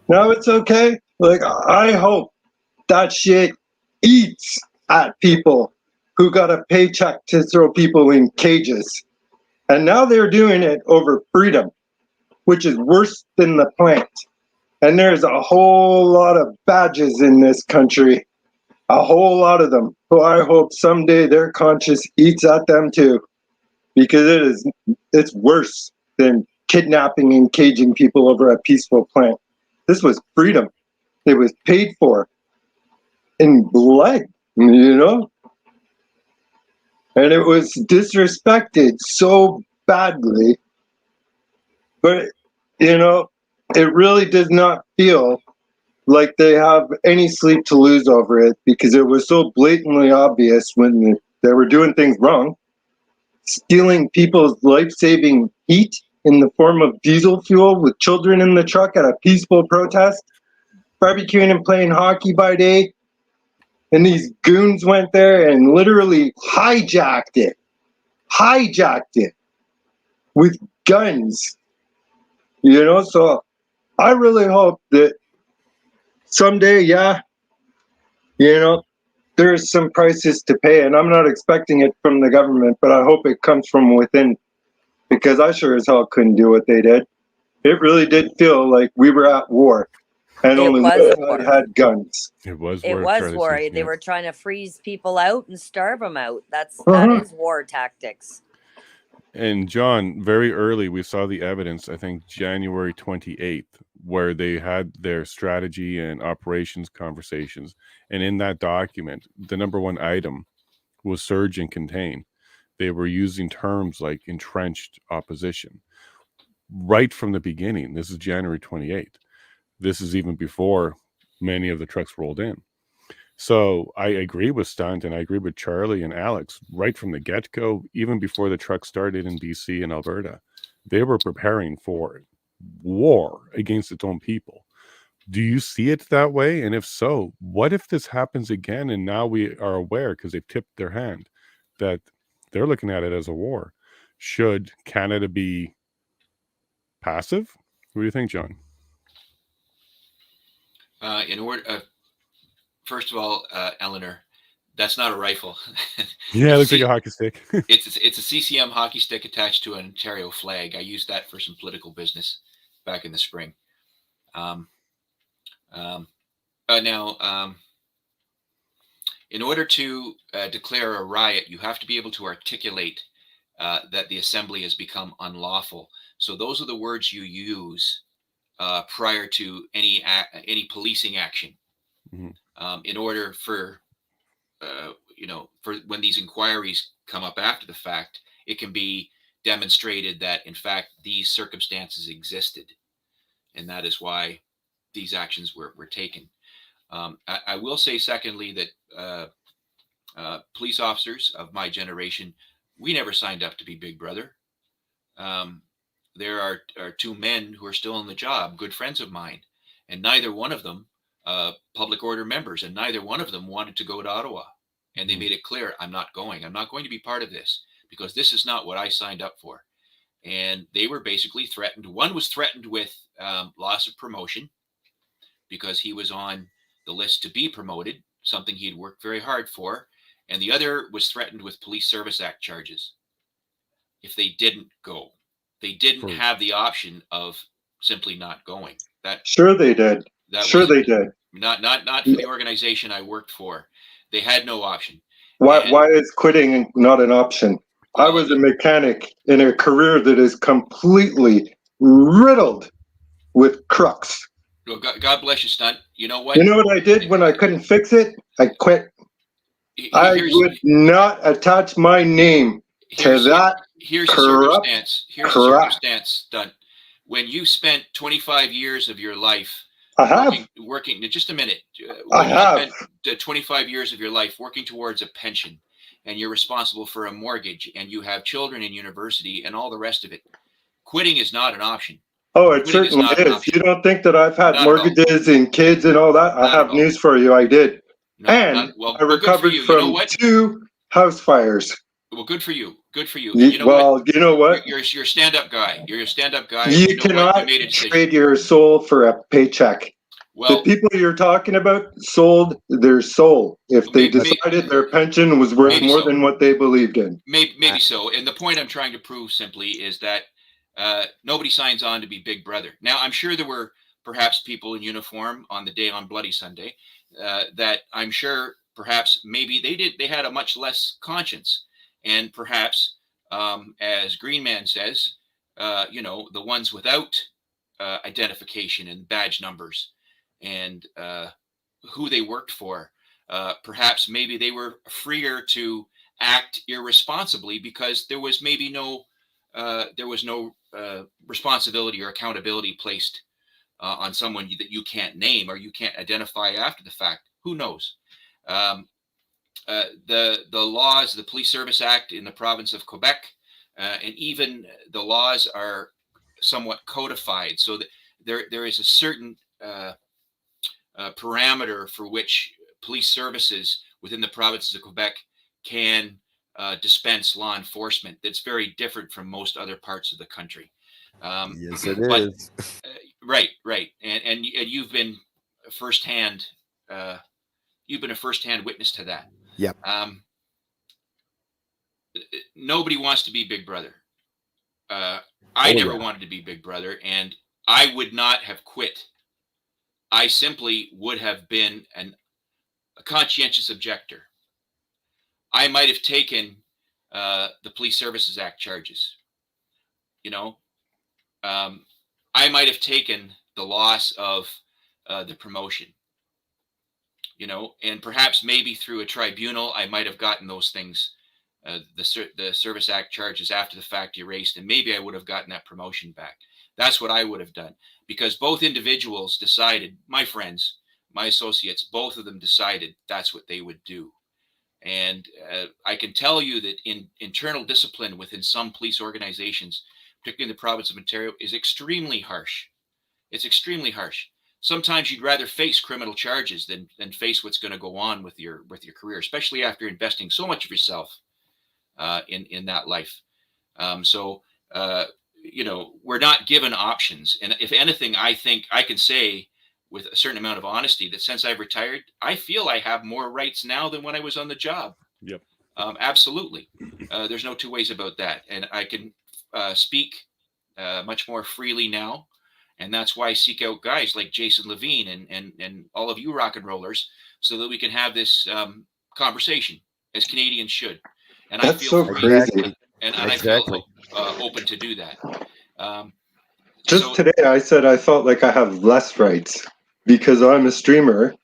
it's okay. Like, I hope that shit eats at people who got a paycheck to throw people in cages. And now they're doing it over freedom, which is worse than the plant. And there's a whole lot of badges in this country, a whole lot of them, who I hope someday their conscience eats at them too, because it's worse than kidnapping and caging people over a peaceful plant. This was freedom. It was paid for in blood, you know? And it was disrespected so badly. But, it really does not feel like they have any sleep to lose over it because it was so blatantly obvious when they were doing things wrong, stealing people's life-saving heat in the form of diesel fuel with children in the truck at a peaceful protest, barbecuing and playing hockey by day. And these goons went there and literally hijacked it with guns, So I really hope that someday, there's some prices to pay. And I'm not expecting it from the government, but I hope it comes from within because I sure as hell couldn't do what they did. It really did feel like we were at war and It only was one war. side had guns. It was It war, was Charlie war. says, They yeah. were trying to freeze people out and starve them out. That Uh-huh. is war tactics. And John, very early, we saw the evidence, I think January 28th, where they had their strategy and operations conversations. And in that document, the number one item was surge and contain. They were using terms like entrenched opposition right from the beginning. This is January 28th. This is even before many of the trucks rolled in. So I agree with Stunt, and I agree with Charlie and Alex right from the get-go, even before the truck started in BC and Alberta. They were preparing for war against its own people. Do you see it that way? And if so, what if this happens again and now we are aware because they've tipped their hand that they're looking at it as a war? Should Canada be passive? What do you think, John? In order, first of all, Eleanor, that's not a rifle. Yeah, it looks like See, a hockey stick. it's a CCM hockey stick attached to an Ontario flag. I used that for some political business back in the spring. Um, um, now, in order to declare a riot, you have to be able to articulate that the assembly has become unlawful. So those are the words you use prior to any policing action. Mhm. In order for for when these inquiries come up after the fact, it can be demonstrated that in fact these circumstances existed, and that is why these actions were taken. I will say, secondly, that police officers of my generation, we never signed up to be Big Brother. Um, there are two men who are still on the job, good friends of mine, and neither one of them public order members, and neither one of them wanted to go to Ottawa. And they made it clear, I'm not going. I'm not going to be part of this because this is not what I signed up for. And they were basically threatened. One was threatened with loss of promotion because he was on the list to be promoted, something he'd worked very hard for. And the other was threatened with Police Service Act charges if they didn't go. They didn't For have the option of simply not going. Sure they did. That Sure wasn't they did. not for the organization I worked for. They had no option. Why And why is quitting not an option? I well, was a mechanic in a career that is completely riddled with crooks. God bless you, Stunt. You know what? You know what I did when I couldn't fix it? I quit. I Here's would not attach my name to here's that here's a corrupt circumstance. Here's a crap. circumstance, Stunt. When you spent 25 years of your life I have. working. Just a minute. I When you have. spent 25 years of your life working towards a pension, and you're responsible for a mortgage, and you have children in university, and all the rest of it, quitting is not an option. Oh, it Quitting is certainly not an is. You option. don't think that I've had Not at all. mortgages and kids and all that? I Not at have all. news for you. I did. No, And well, I good for recovered you. You know from what? 2 house fires. Well, good for you. Good for you. And you know Well, what? you know what? You're a stand-up guy. You're a stand-up guy. And You you know what? You cannot made a decision. trade your soul for a paycheck. The Well, people you're talking about sold their soul if they decided their pension was worth maybe more so. than what they believed in. Maybe so. And the point I'm trying to prove simply is that nobody signs on to be Big Brother. Now, I'm sure there were perhaps people in uniform on the day on Bloody Sunday that I'm sure perhaps maybe they had a much less conscience, and perhaps as Green Man says, the ones without identification and badge numbers and who they worked for. Perhaps maybe they were freer to act irresponsibly because there was maybe no responsibility or accountability placed on someone that you can't name or you can't identify after the fact. Who knows? The laws, the Police Service Act in the province of Quebec, and even the laws are somewhat codified, so that there is a certain parameter for which police services within the provinces of Quebec can dispense law enforcement that's very different from most other parts of the country. Yes, it is. Right, and you've been firsthand. You've been a firsthand witness to that. Yep. Nobody wants to be Big Brother. I never wanted to be Big Brother, and I would not have quit. I simply would have been a conscientious objector. I might have taken the Police Services Act charges. I might have taken the loss of the promotion. And perhaps maybe through a tribunal, I might have gotten those things, the Service Act charges after the fact erased, and maybe I would have gotten that promotion back. That's what I would have done, because both individuals decided, my friends, my associates, both of them decided that's what they would do. And I can tell you that in internal discipline within some police organizations, particularly in the province of Ontario, is extremely harsh. It's extremely harsh. Sometimes you'd rather face criminal charges than face what's going to go on with your career, especially after investing so much of yourself in that life. So we're not given options, and if anything, I think I can say with a certain amount of honesty that since I've retired, I feel I have more rights now than when I was on the job. Yep. Absolutely. There's no two ways about that. And I can speak much more freely now. And that's why I seek out guys like Jason Lavigne and all of you rock and rollers so that we can have this conversation as Canadians should. And I That's feel so free crazy. and I Exactly. feel open to do that. Just So today, I said I felt like I have less rights because I'm a streamer,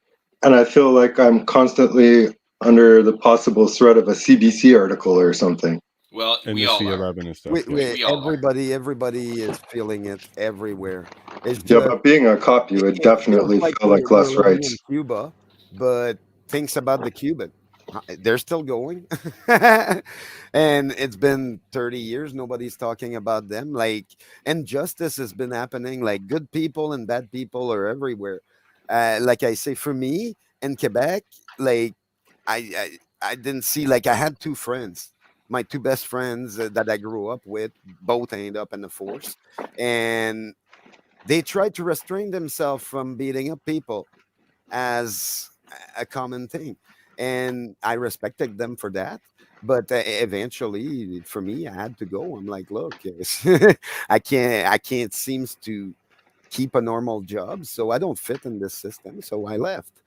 and I feel like I'm constantly under the possible threat of a CBC article or something. well, And we the all are. C11 and stuff. Yeah. We all are. Everybody is feeling it everywhere. It's Yeah, just but being a cop, you would it feels definitely like feel like we're less living in rights. Cuba, but thinks about the Cuban. They're still going, and it's been 30 years. Nobody's talking about them. Like injustice has been happening. Like good people and bad people are everywhere. Like I say, for me in Quebec, like I didn't see like I had two friends, my two best friends that I grew up with, both ended up in the force, and they tried to restrain themselves from beating up people as a common thing, and I respected them for that. But eventually, for me, I had to go. I'm like, look, I can't seems to keep a normal job, so I don't fit in this system. So I left.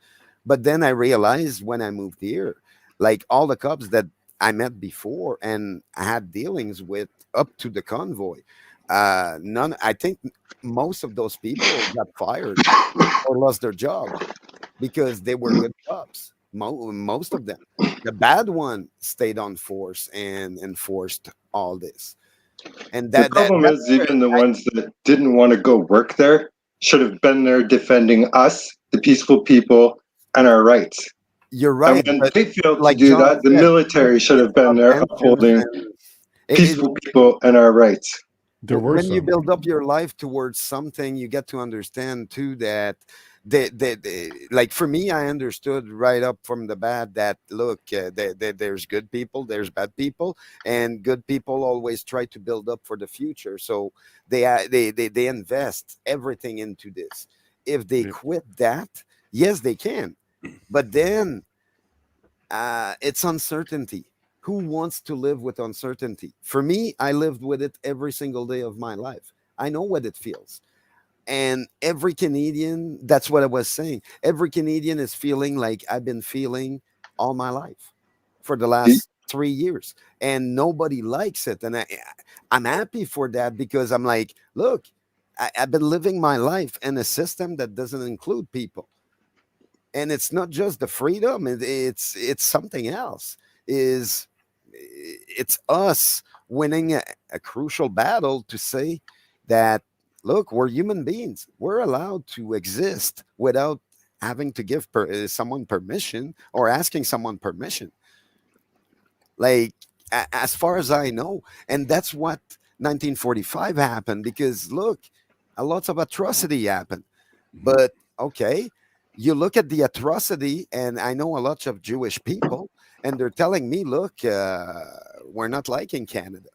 But then I realized when I moved here, like all the cops that I met before and I had dealings with up to the convoy, none. I think most of those people got fired or lost their job because they were good cops. Most of them. The bad one stayed on force and enforced all this. And The that problem that's is, where even the ones that didn't want to go work there should have been there defending us, the peaceful people, and our rights. you're And right. when But they failed to like do John that, the said, military should it's have been about there pensions upholding and peaceful people and our rights. There were when you some. build up your life towards something, you get to understand too that like for me, I understood right up from the bat that look, there's good people, there's bad people, and good people always try to build up for the future. So they invest everything into this. If they Yep. quit that, yes, they can, but then it's uncertainty. Who wants to live with uncertainty? For me, I lived with it every single day of my life. I know what it feels. And every Canadian, that's what I was saying. Every Canadian is feeling like I've been feeling all my life for the The- last 3 years. And nobody likes it. And I'm happy for that because I'm like, look, I've been living my life in a system that doesn't include people, and it's not just the freedom, it's something else. Is It's us winning a crucial battle to say that look, we're human beings, we're allowed to exist without having to give someone permission or asking someone permission, like as far as I know. And that's what 1945 happened, because look, a lot of atrocity happened. But okay, you look at the atrocity, and I know a lot of Jewish people, and they're telling me, look, we're not liking Canada.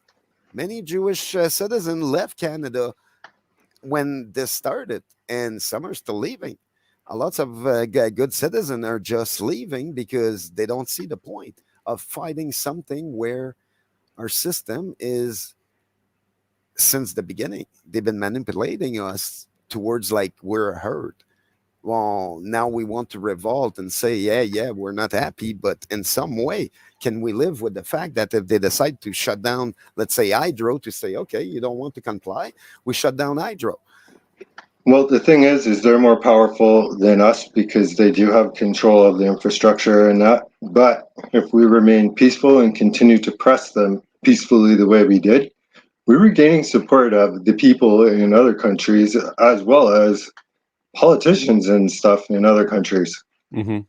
Many Jewish citizens left Canada when this started, and some are still leaving. A lots of good citizens are just leaving because they don't see the point of fighting something where our system is, since the beginning, they've been manipulating us towards like we're hurt. Well, now we want to revolt and say, yeah, we're not happy, but in some way, can we live with the fact that if they decide to shut down, let's say hydro, to say, okay, you don't want to comply, we shut down hydro. Well, the thing is they're more powerful than us because they do have control of the infrastructure and that. But if we remain peaceful and continue to press them peacefully the way we did, we were gaining support of the people in other countries as well as politicians and stuff in other countries. Mm-hmm.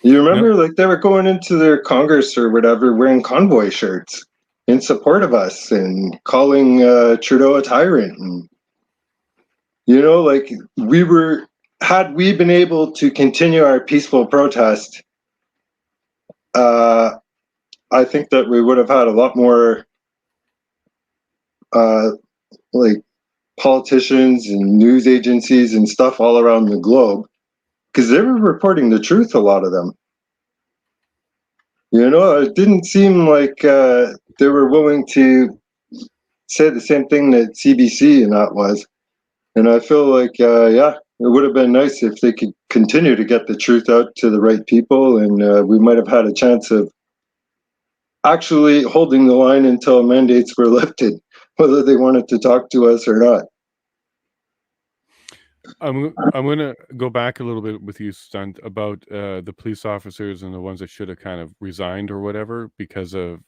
You remember, like, they were going into their Congress or whatever wearing convoy shirts in support of us and calling Trudeau a tyrant. And, like, had we been able to continue our peaceful protest, I think that we would have had a lot more, like, politicians and news agencies and stuff all around the globe, because they were reporting the truth, a lot of them. It didn't seem like they were willing to say the same thing that CBC and that was. And I feel like, it would have been nice if they could continue to get the truth out to the right people, and we might have had a chance of actually holding the line until mandates were lifted, whether they wanted to talk to us or not. I'm going to go back a little bit with you, Stunt, about the police officers and the ones that should have kind of resigned or whatever because of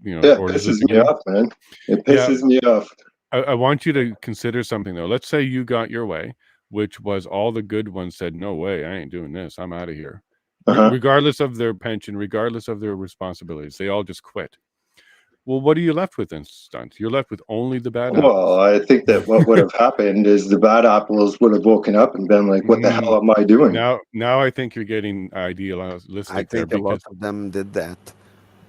It orders pisses at the me beginning. off, man. It pisses me off. I want you to consider something though. Let's say you got your way, which was all the good ones said, "No way, I ain't doing this. I'm out of here." Regardless of their pension, regardless of their responsibilities, they all just quit. Well, what are you left with then, Stunt? You're left with only the bad apples. Well, I think that what would have happened is the bad apples would have woken up and been like, "What the hell am I doing?" Now I think you're getting idealistic. I think a lot of them did that.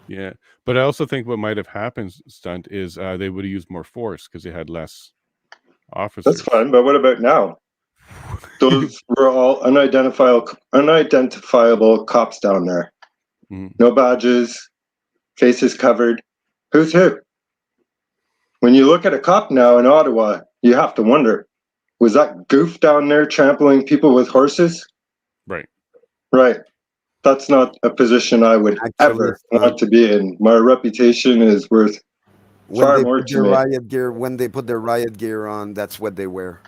Yeah, but I also think what might have happened, Stunt, is they would have used more force because they had less officers. That's fine, but what about now? Those were all unidentifiable cops down there. No badges, faces covered. Who's who? When you look at a cop now in Ottawa, you have to wonder, was that goof down there trampling people with horses? Right. That's not a position I would ever want to be in. My reputation is worth far more to me. When they put their riot gear on, that's what they wear.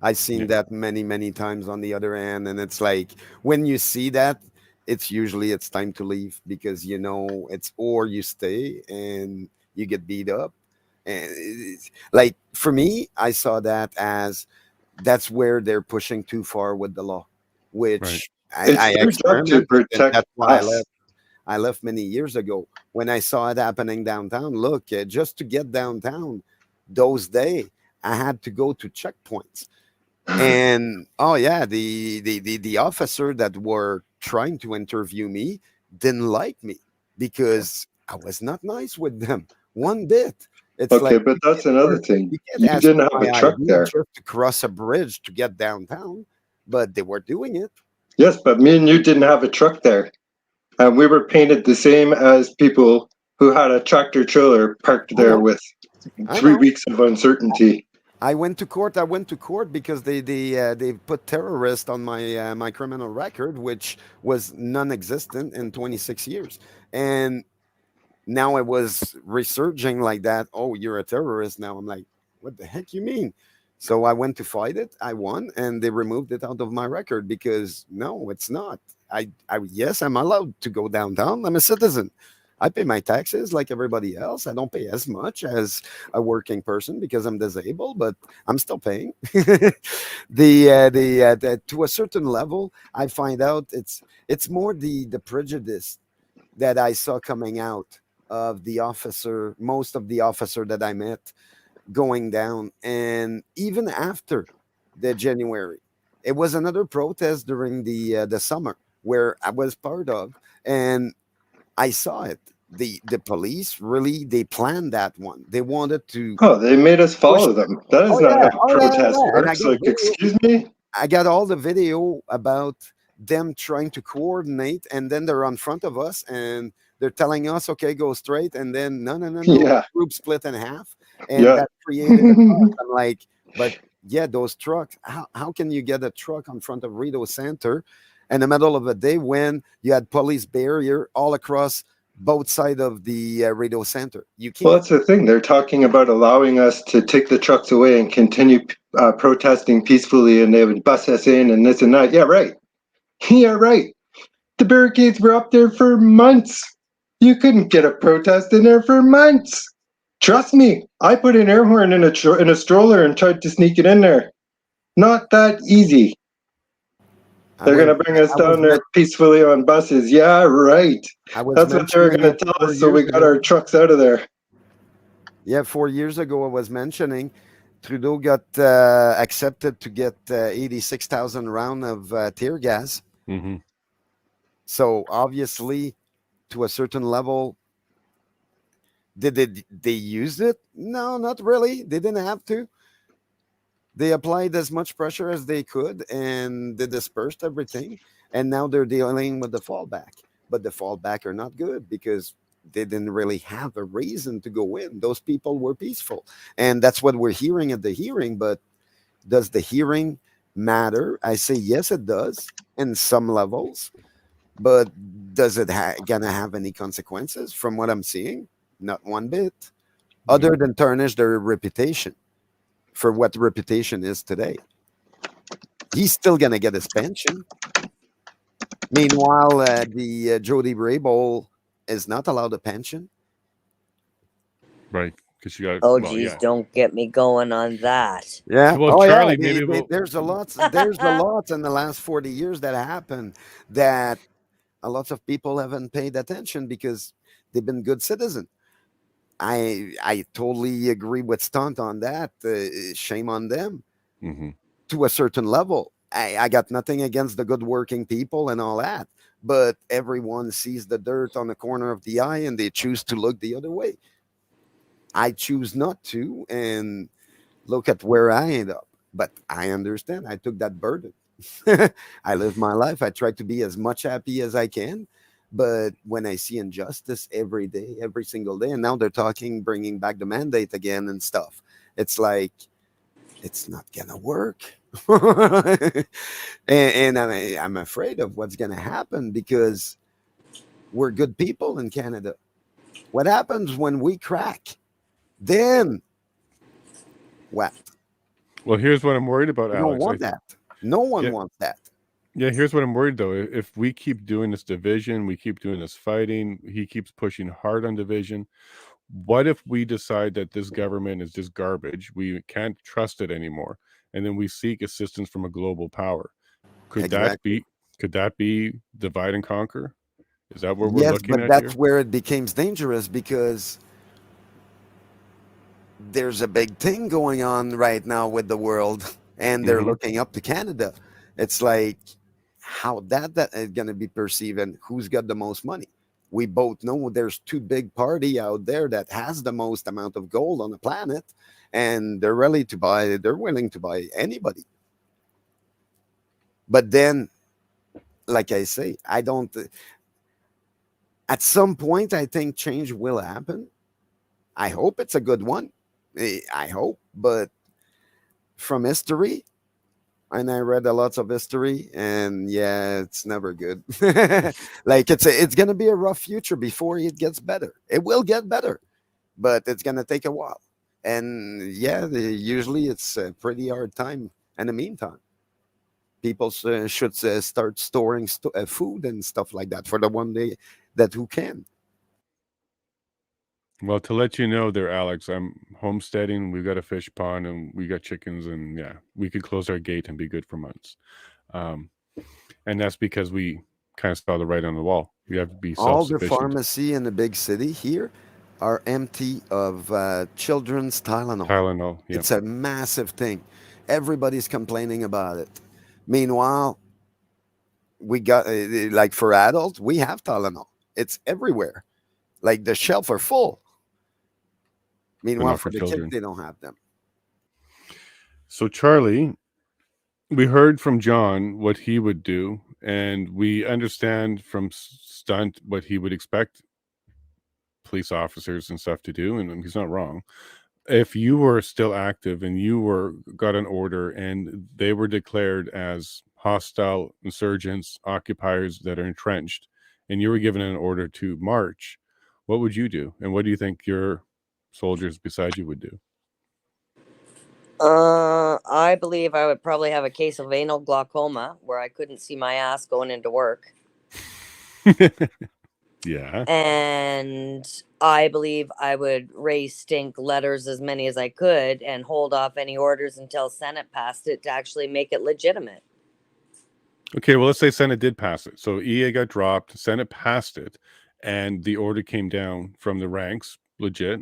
I've seen that many, many times on the other end. And it's like, when you see that, it's time to leave, because, it's or you stay and you get beat up. And like, for me, I saw that as that's where they're pushing too far with the law, which I experimented with, and that's why I left many years ago when I saw it happening downtown. Look, just to get downtown those days, I had to go to checkpoints. And the officer that were trying to interview me didn't like me because I was not nice with them one bit. It's okay, but that's another thing. You didn't have a truck there just to cross a bridge to get downtown, but they were doing it. Yes, but me and you didn't have a truck there, and we were painted the same as people who had a tractor trailer parked there with 3 weeks of uncertainty. I went to court because they put terrorist on my my criminal record, which was non-existent in 26 years. And now I was researching like that. Oh, you're a terrorist now. I'm like, what the heck you mean? So I went to fight it. I won, and they removed it out of my record because no, it's not. Yes, I'm allowed to go downtown. I'm a citizen. I pay my taxes like everybody else. I don't pay as much as a working person because I'm disabled, but I'm still paying. To a certain level, I find out it's more the prejudice that I saw coming out of the officer, most of the officer that I met going down, and even after the January, it was another protest during the summer where I was part of, and I saw it. The police really they planned that one. They wanted to. Oh, they made us follow them. That is not how protest works. Like, excuse me. I got all the video about them trying to coordinate, and then they're on front of us, and they're telling us, "Okay, go straight," and then no. Yeah. Group split in half, and that created. I'm like, but yeah, those trucks. How can you get a truck in front of Rideau Center in the middle of the day when you had police barrier all across both sides of the Rideau Center? You can't. Well, that's the thing. They're talking about allowing us to take the trucks away and continue protesting peacefully, and they would bus us in and this and that. Yeah, right. Yeah, right. The barricades were up there for months. You couldn't get a protest in there for months. Trust me, I put an air horn in a stroller and tried to sneak it in there. Not that easy. I They're was gonna bring us I was down there peacefully on buses. Yeah, right. I was That's what they were mentioning gonna it tell four us. So years we got ago. our trucks out of there. Yeah, 4 years ago, I was mentioning Trudeau got accepted to get 86,000 round of tear gas. Hmm. So obviously, to a certain level, they use it? No, not really. They didn't have to. They applied as much pressure as they could, and they dispersed everything. And now they're dealing with the fallback. But the fallback are not good because they didn't really have a reason to go in. Those people were peaceful, and that's what we're hearing at the hearing. But does the hearing matter? I say yes, it does in some levels. But does it gonna have any consequences from what I'm seeing? Not one bit, other than tarnish their reputation for what reputation is today. He's still gonna get his pension. Meanwhile, the Jody Brable is not allowed a pension. Right. Because you got, Oh, well, geez, yeah. don't get me going on that. Yeah. Well, Oh, yeah. Charlie, maybe we'll. There's a lot. There's a lot in the last 40 years that happened that a lot of people haven't paid attention because they've been good citizens. I totally agree with Stunt on that. Shame on them Hmm. to a certain level. I got nothing against the good working people and all that, but everyone sees the dirt on the corner of the eye and they choose to look the other way. I choose not to and look at where I end up. But I understand. I took that burden. I live my life. I try to be as much happy as I can. But when I see injustice every day, every single day, and now they're talking, bringing back the mandate again and stuff, it's like, it's not going to work. And I'm afraid of what's going to happen because we're good people in Canada. What happens when we crack? Then what? Well, here's what I'm worried about, We don't Alex. want that. No one Yeah, wants that. yeah. Here's what I'm worried though. If we keep doing this division, we keep doing this fighting. He keeps pushing hard on division. What if we decide that this government is just garbage? We can't trust it anymore, and then we seek assistance from a global power. Could that Exactly. be? Could that be divide and conquer? Is that what we're Yes, looking but at that's here? where it becomes dangerous because there's a big thing going on right now with the world, and they're Hmm. looking up to Canada. It's like how that is going to be perceived and who's got the most money. We both know there's two big party out there that has the most amount of gold on the planet, and they're ready to buy. They're willing to buy anybody. But then, like I say, I don't. At some point, I think change will happen. I hope it's a good one. I hope, but from history, and I read a lot of history, and yeah, it's never good. Like it's gonna be a rough future before it gets better. It will get better, but it's gonna take a while. And yeah, usually it's a pretty hard time. In the meantime, people should start storing food and stuff like that for the one day that who can. Well, to let you know there, Alex, I'm homesteading. We've got a fish pond and we got chickens, and yeah, we could close our gate and be good for months. Um, and that's because we kind of saw the writing on the wall. We have to be All the self-sufficient. pharmacy in the big city here are empty of children's Tylenol. Tylenol, yeah. It's a massive thing. Everybody's complaining about it. Meanwhile, we got like for adults, we have Tylenol. It's everywhere. Like the shelf are full. But Meanwhile, not for for the kids, children. they don't have them. So, Charlie, we heard from John what he would do, and we understand from Stunt what he would expect police officers and stuff to do, and he's not wrong. If you were still active and you were got an order and they were declared as hostile insurgents, occupiers that are entrenched, and you were given an order to march, what would you do? And what do you think your soldiers beside you would do? I believe I would probably have a case of anal glaucoma where I couldn't see my ass going into work. Yeah. And I believe I would raise stink letters as many as I could and hold off any orders until Senate passed it to actually make it legitimate. Okay, well, let's say Senate did pass it. So EA got dropped, Senate passed it, and the order came down from the ranks, legit,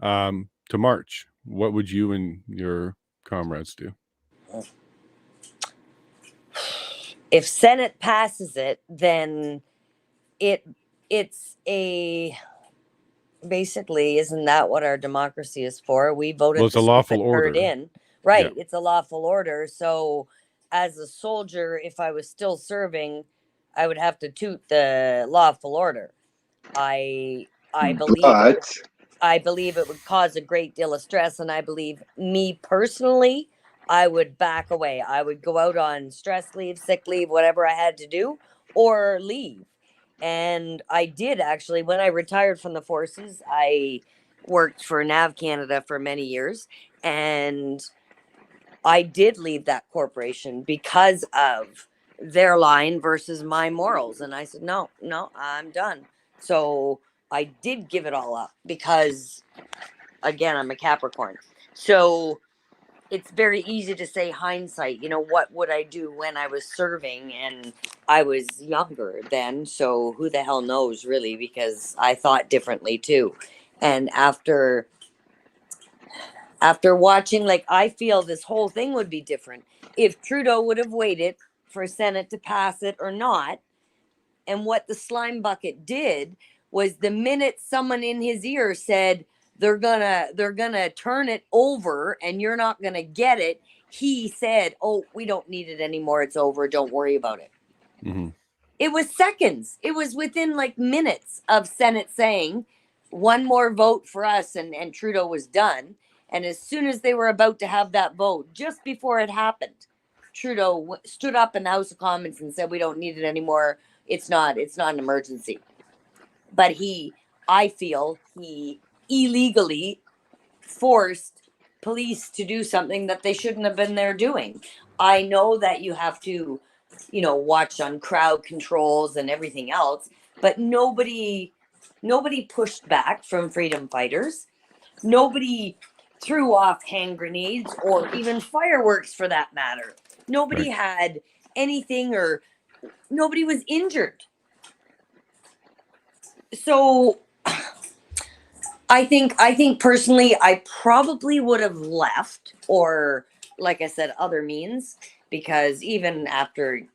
to march. What would you and your comrades do? If Senate passes it, then it's a basically, isn't that what our democracy is for? We Well, voted it's the a lawful stupid bird order. in. Right. It's a lawful order. So as a soldier, if I was still serving, I would have to toot the lawful order. I believe it would, But I believe it would cause a great deal of stress, and I believe me personally, I would back away. I would go out on stress leave, sick leave, whatever I had to do, or leave. And I did actually, when I retired from the forces, I worked for Nav Canada for many years, and I did leave that corporation because of their line versus my morals. And I said, no, no, I'm done. So I did give it all up because, again, I'm a Capricorn. So it's very easy to say hindsight, what would I do when I was serving? And I was younger then. So who the hell knows, really, because I thought differently too. And after watching, like, I feel this whole thing would be different if Trudeau would have waited for Senate to pass it or not. And what the slime bucket did was, the minute someone in his ear said they're gonna turn it over and you're not gonna get it, he said, oh, we don't need it anymore, it's over, don't worry about it. Mm-hmm. It was seconds. It was within like minutes of Senate saying one more vote for us, and Trudeau was done. And as soon as they were about to have that vote, just before it happened, Trudeau stood up in the House of Commons and said, we don't need it anymore. It's not an emergency. But I feel he illegally forced police to do something that they shouldn't have been there doing. I know that you have to, watch on crowd controls and everything else, but nobody pushed back from freedom fighters. Nobody threw off hand grenades or even fireworks for that matter. Nobody Right. had anything, or nobody was injured. So I think personally, I probably would have left, or like I said, other means, because even after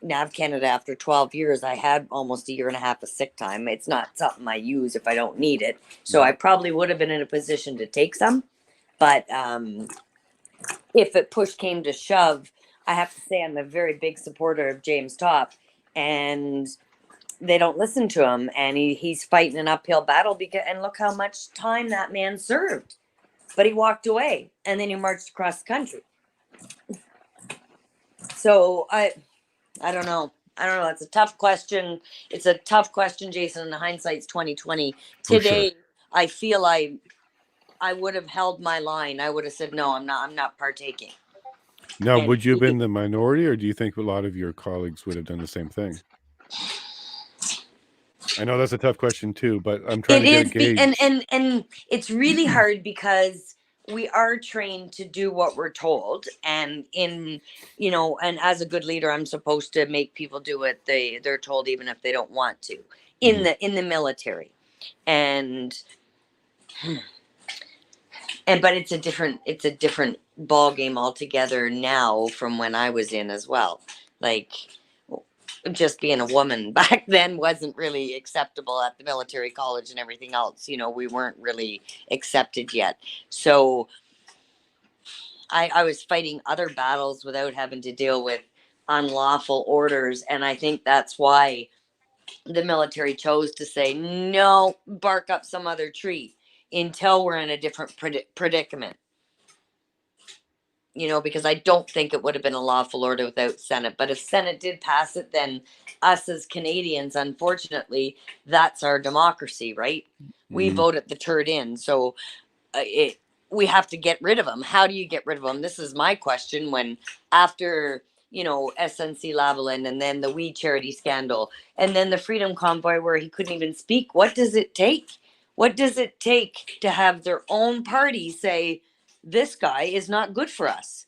Nav Canada, after 12 years, I had almost a year and a half of sick time. It's not something I use if I don't need it. So I probably would have been in a position to take some. But if it push came to shove, I have to say I'm a very big supporter of James Top, and they don't listen to him, and he's fighting an uphill battle, because, and look how much time that man served. But he walked away, and then he marched across the country. So I don't know. It's a tough question. It's a tough question, Jason. And hindsight's 2020. Oh, sure. Today, I feel I would have held my line. I would have said, no, I'm not. I'm not partaking. Now, And would you have been the minority, or do you think a lot of your colleagues would have done the same thing? I know that's a tough question too, but I'm trying to get a gauge. and it's really hard, because we are trained to do what we're told, and and as a good leader, I'm supposed to make people do what they're told, even if they don't want to, in the military. And but it's a different ball game altogether now from when I was in as well. Like, just being a woman back then wasn't really acceptable at the military college and everything else. We weren't really accepted yet. So I was fighting other battles without having to deal with unlawful orders. And I think that's why the military chose to say, no, bark up some other tree until we're in a different predicament. Because I don't think it would have been a lawful order without Senate. But if Senate did pass it, then us as Canadians, unfortunately, that's our democracy, right? We voted the turd in. So we have to get rid of them. How do you get rid of them? This is my question. When after, SNC Lavalin, and then the We Charity scandal, and then the Freedom Convoy where he couldn't even speak, what does it take? What does it take to have their own party say, this guy is not good for us?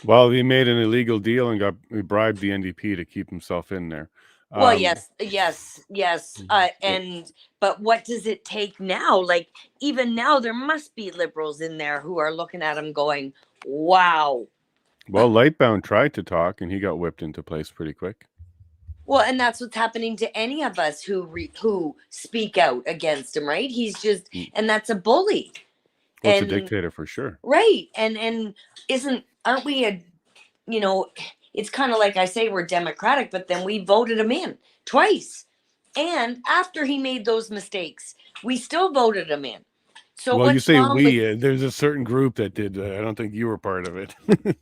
Well, he made an illegal deal and he bribed the NDP to keep himself in there. Well, Um, yes. And but what does it take now? Like even now, there must be liberals in there who are looking at him going, "Wow." well, Lightbound tried to talk and he got whipped into place pretty quick. Well, and that's what's happening to any of us who speak out against him, right? He's just, and that's a bully, Well, it's a and dictator for sure. right, and aren't we a, you know, it's kind of like I say we're democratic, but then we voted him in twice, and after he made those mistakes, we still voted him in. So Well, you what's say wrong with we. There's a certain group that did. I don't think you were part of it.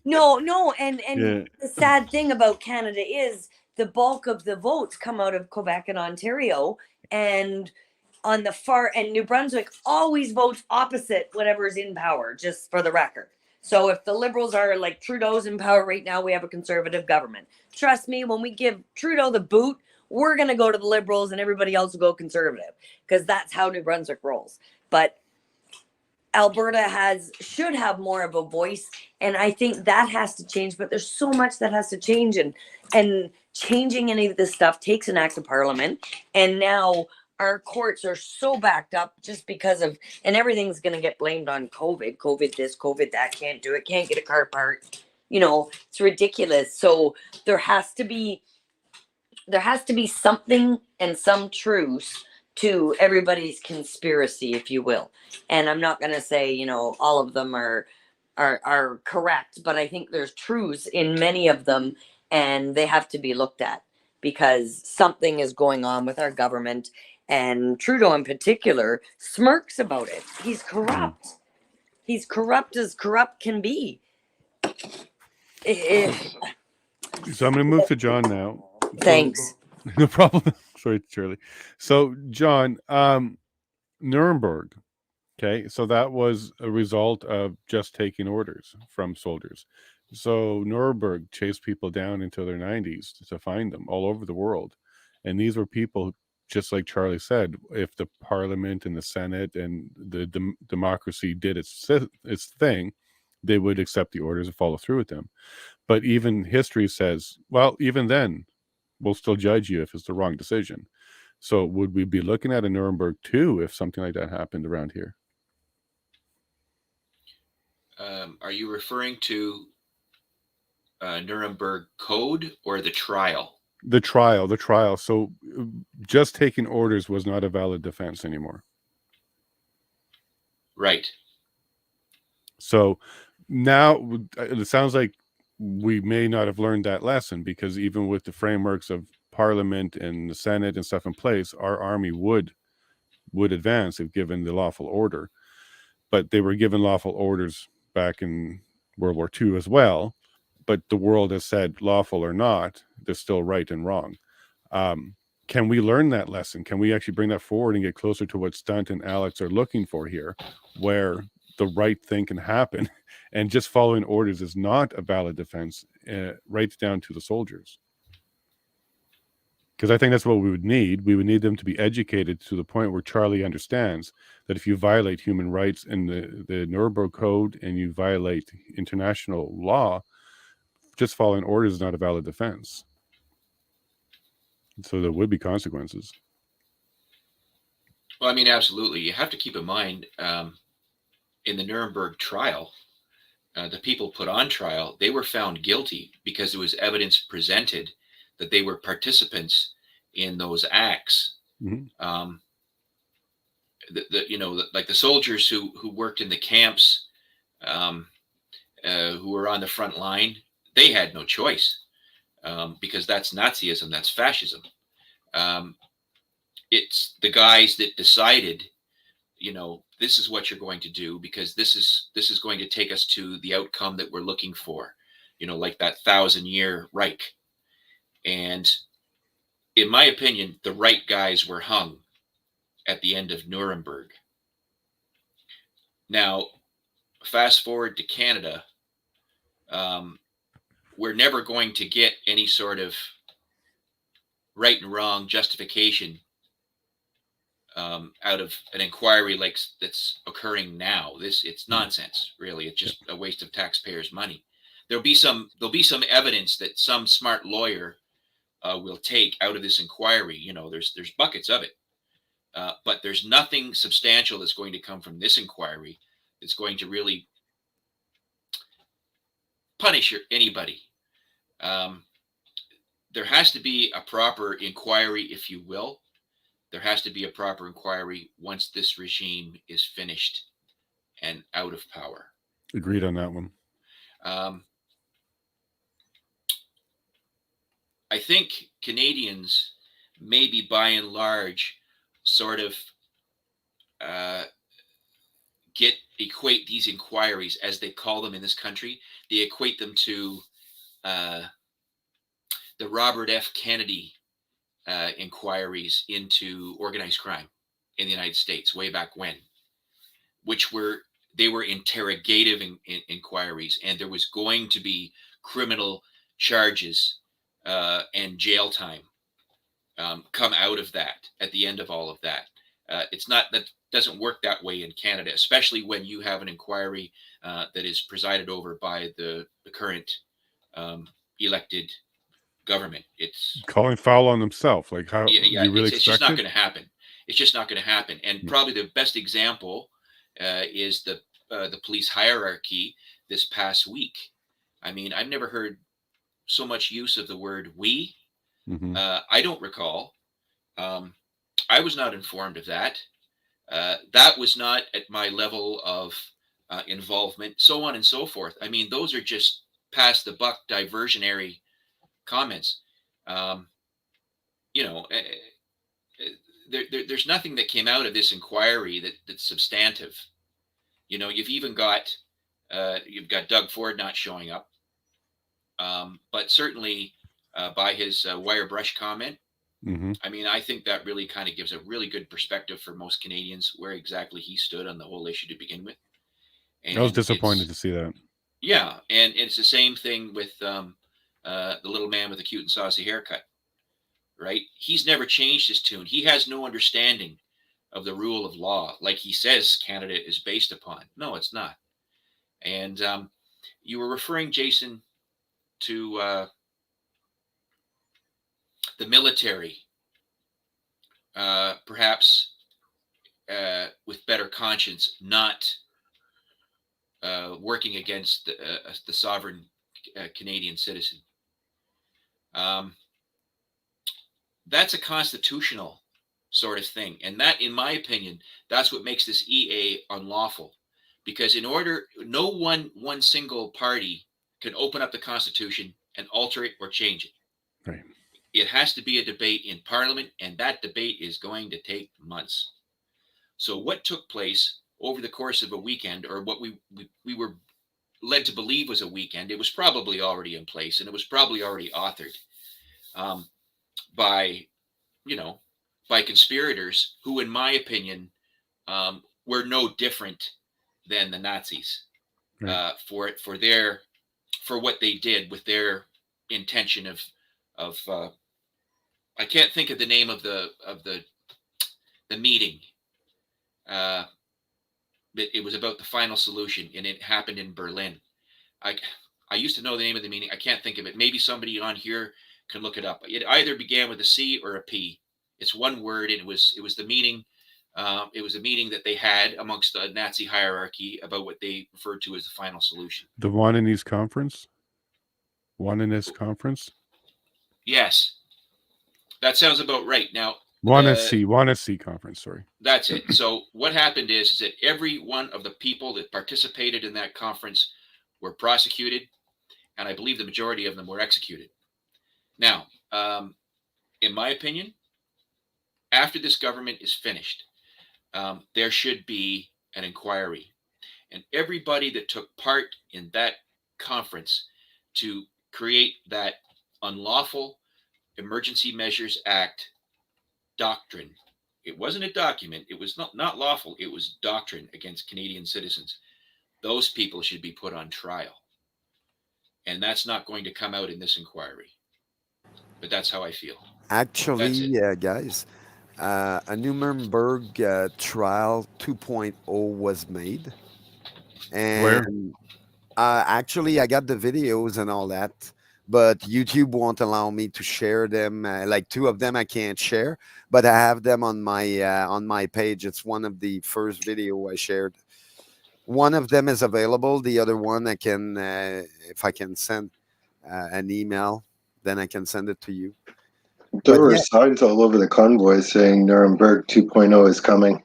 no, and Yeah. the sad thing about Canada is the bulk of the votes come out of Quebec and Ontario, and on the far and New Brunswick always votes opposite whatever's in power, just for the record. So if the liberals are like Trudeau's in power right now, we have a conservative government. Trust me, when we give Trudeau the boot, we're gonna go to the liberals and everybody else will go conservative because that's how New Brunswick rolls. But Alberta should have more of a voice, and I think that has to change. But there's so much that has to change, and changing any of this stuff takes an act of parliament. And now our courts are so backed up just because of, and everything's going to get blamed on COVID. COVID this, COVID that. Can't do it. Can't get a car part. It's ridiculous. So there has to be something and some truth to everybody's conspiracy, if you will. And I'm not going to say all of them are correct, but I think there's truths in many of them, and they have to be looked at because something is going on with our government. And Trudeau in particular smirks about it. He's corrupt. He's corrupt as corrupt can be. Eh, So I'm going to move to John now. Thanks. No problem. Sorry, Shirley. So, John, Nuremberg. Okay, so that was a result of just taking orders from soldiers. So Nuremberg chased people down into their 90s to find them all over the world. And these were people, just like Charlie said, if the parliament and the Senate and the democracy did its thing, they would accept the orders and follow through with them. But even history says, well, even then, we'll still judge you if it's the wrong decision. So would we be looking at a Nuremberg too if something like that happened around here? Are you referring to Nuremberg Code or the trial? The trial. So just taking orders was not a valid defense anymore. Right. So now it sounds like we may not have learned that lesson, because even with the frameworks of Parliament and the Senate and stuff in place, our army would advance if given the lawful order. But they were given lawful orders back in World War II as well. But the world has said, lawful or not, they're still right and wrong. Can we learn that lesson? Can we actually bring that forward and get closer to what Stunt and Alex are looking for here, where the right thing can happen and just following orders is not a valid defense, right down to the soldiers? Because I think that's what we would need. We would need them to be educated to the point where Charlie understands that if you violate human rights in the Nuremberg Code and you violate international law, just following orders is not a valid defense. So there would be consequences. Well, I mean, absolutely. You have to keep in mind, in the Nuremberg trial, the people put on trial, they were found guilty because there was evidence presented that they were participants in those acts. Mm-hmm. Like the soldiers who worked in the camps, who were on the front line, they had no choice, because that's Nazism, that's fascism. It's the guys that decided, this is what you're going to do because this is going to take us to the outcome that we're looking for, like that 1,000-year Reich. And in my opinion, the right guys were hung at the end of Nuremberg. Now, fast forward to Canada, we're never going to get any sort of right and wrong justification out of an inquiry like that's occurring now. It's nonsense, really. It's just a waste of taxpayers' money. there'll be some evidence that some smart lawyer will take out of this inquiry. There's buckets of it, but there's nothing substantial that's going to come from this inquiry that's going to really punish anybody. Um, there has to be a proper inquiry, if you will. There has to be a proper inquiry once this regime is finished and out of power. Agreed on that one. Um, I think Canadians, maybe by and large, sort of uh, equate these inquiries, as they call them in this country. They equate them to uh, the Robert F. Kennedy inquiries into organized crime in the United States way back when, which they were interrogative inquiries, and there was going to be criminal charges and jail time come out of that at the end of all of that. It's not that doesn't work that way in Canada, especially when you have an inquiry that is presided over by the current elected government. It's calling foul on himself. Like, how yeah, do you really it's just expect not it? going to happen. It's just not going to happen. And probably the best example is the police hierarchy this past week. I mean, I've never heard so much use of the word "we." Mhm. I don't recall. I was not informed of that. That was not at my level of involvement, so on and so forth. I mean, those are just pass the buck diversionary comments. Um, you know, there's nothing that came out of this inquiry that's substantive. You've got Doug Ford not showing up, but certainly by his wire brush comment. Mhm. I mean, I think that really kind of gives a really good perspective for most Canadians where exactly he stood on the whole issue to begin with. I was And disappointed to see that. yeah, and it's the same thing with the little man with the cute and saucy haircut, right? He's never changed his tune. He has no understanding of the rule of law, like he says Canada is based upon. No, it's not. And you were referring, Jason, to the military, perhaps with better conscience, not working against the sovereign Canadian citizen. Um, that's a constitutional sort of thing. And that, in my opinion, that's what makes this EA unlawful. Because no one single party can open up the Constitution and alter it or change it. Right. It has to be a debate in Parliament, and that debate is going to take months. So what took place over the course of a weekend, or what we were led to believe was a weekend, it was probably already in place, and it was probably already authored um, by you know, by conspirators who, in my opinion, were no different than the Nazis Right. for what they did with their intention of I can't think of the name of the meeting. Uh, it was about the final solution, and it happened in Berlin. I I used to know the name of the meeting. I can't think of it. Maybe somebody on here can look it up. It either began with a C or a P. It's one word, and it was the meeting. It was a meeting that they had amongst the Nazi hierarchy about what they referred to as the final solution. The one in East Conference. One in this conference. Yes, that sounds about right. Now, One SC conference. Sorry. that's it. So what happened is that every one of the people that participated in that conference were prosecuted, and I believe the majority of them were executed. Now, in my opinion, after this government is finished, there should be an inquiry. And everybody that took part in that conference to create that unlawful Emergency Measures Act doctrine, it wasn't a document, it was not lawful, it was doctrine against Canadian citizens. Those people should be put on trial. And that's not going to come out in this inquiry. But that's how I feel. That's it. Actually, guys, a Nuremberg trial 2.0 was made, Where? and Actually, I got the videos and all that, but YouTube won't allow me to share them. Like two of them, I can't share, but I have them on my page. It's one of the first video I shared. One of them is available. The other one, I can, if I can send an email, then I can send it to you. There But were yeah, signs all over the convoy saying Nuremberg 2.0 is coming.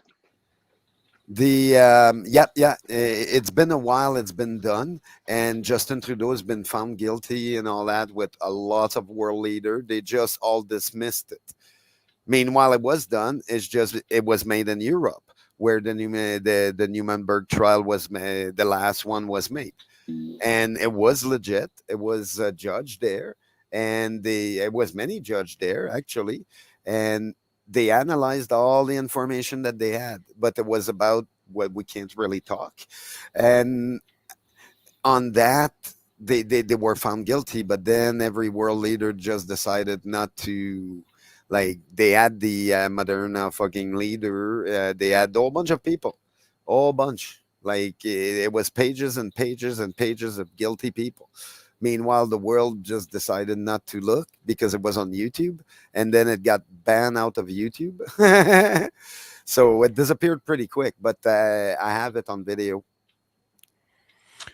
it's been a while. It's been done, and Justin Trudeau has been found guilty and all that with a lot of world leader. They just all dismissed it. Meanwhile, it was done. It's just it was made in Europe, where the Nuremberg trial was made, the last one was made, and it was legit. It was a judge there, and it was many judge there actually, and they analyzed all the information that they had, but it was about what we can't really talk, and on that they were found guilty. But then every world leader just decided not to, like they had the Moderna fucking leader, they had a whole bunch of people, whole bunch, like it was pages and pages and pages of guilty people. Meanwhile, the world just decided not to look because it was on YouTube, and then it got banned out of YouTube. So it disappeared pretty quick, but I have it on video.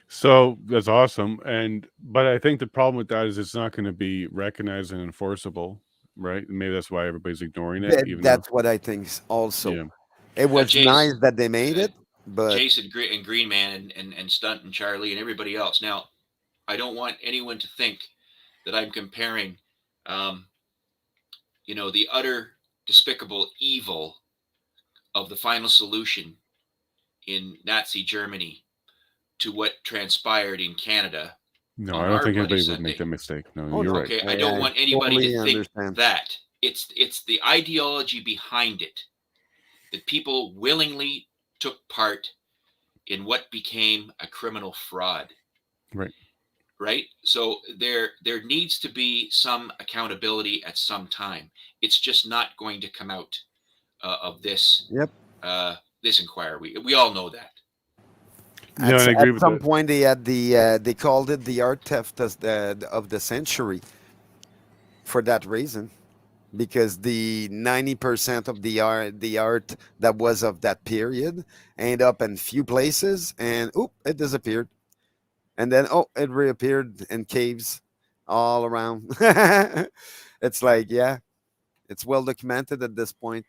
So that's awesome. And but I think the problem with that is it's not going to be recognized and enforceable, right? Maybe that's why everybody's ignoring it, even though That's what I think also. yeah. It Now, was nice Jace, that they made uh, it, but Jason and Green Man and Stunt and Charlie and everybody else. Now, I don't want anyone to think that I'm comparing, um, the utter despicable evil of the final solution in Nazi Germany to what transpired in Canada No, I on don't our think Bloody anybody would make that Sunday. mistake. No, oh you're no, right. Okay, I don't I want anybody to totally think understand. that. It's the ideology behind it that people willingly took part in what became a criminal fraud. Right. Right, so there needs to be some accountability at some time. It's just not going to come out of this Yep. this inquiry. We all know that. No, and I At agree with some that. point they had they called it the art theft of the century for that reason, because the 90% of the art that was of that period ended up in few places, and oop, it disappeared, and then oh, it reappeared in caves all around. It's like, yeah, it's well documented at this point.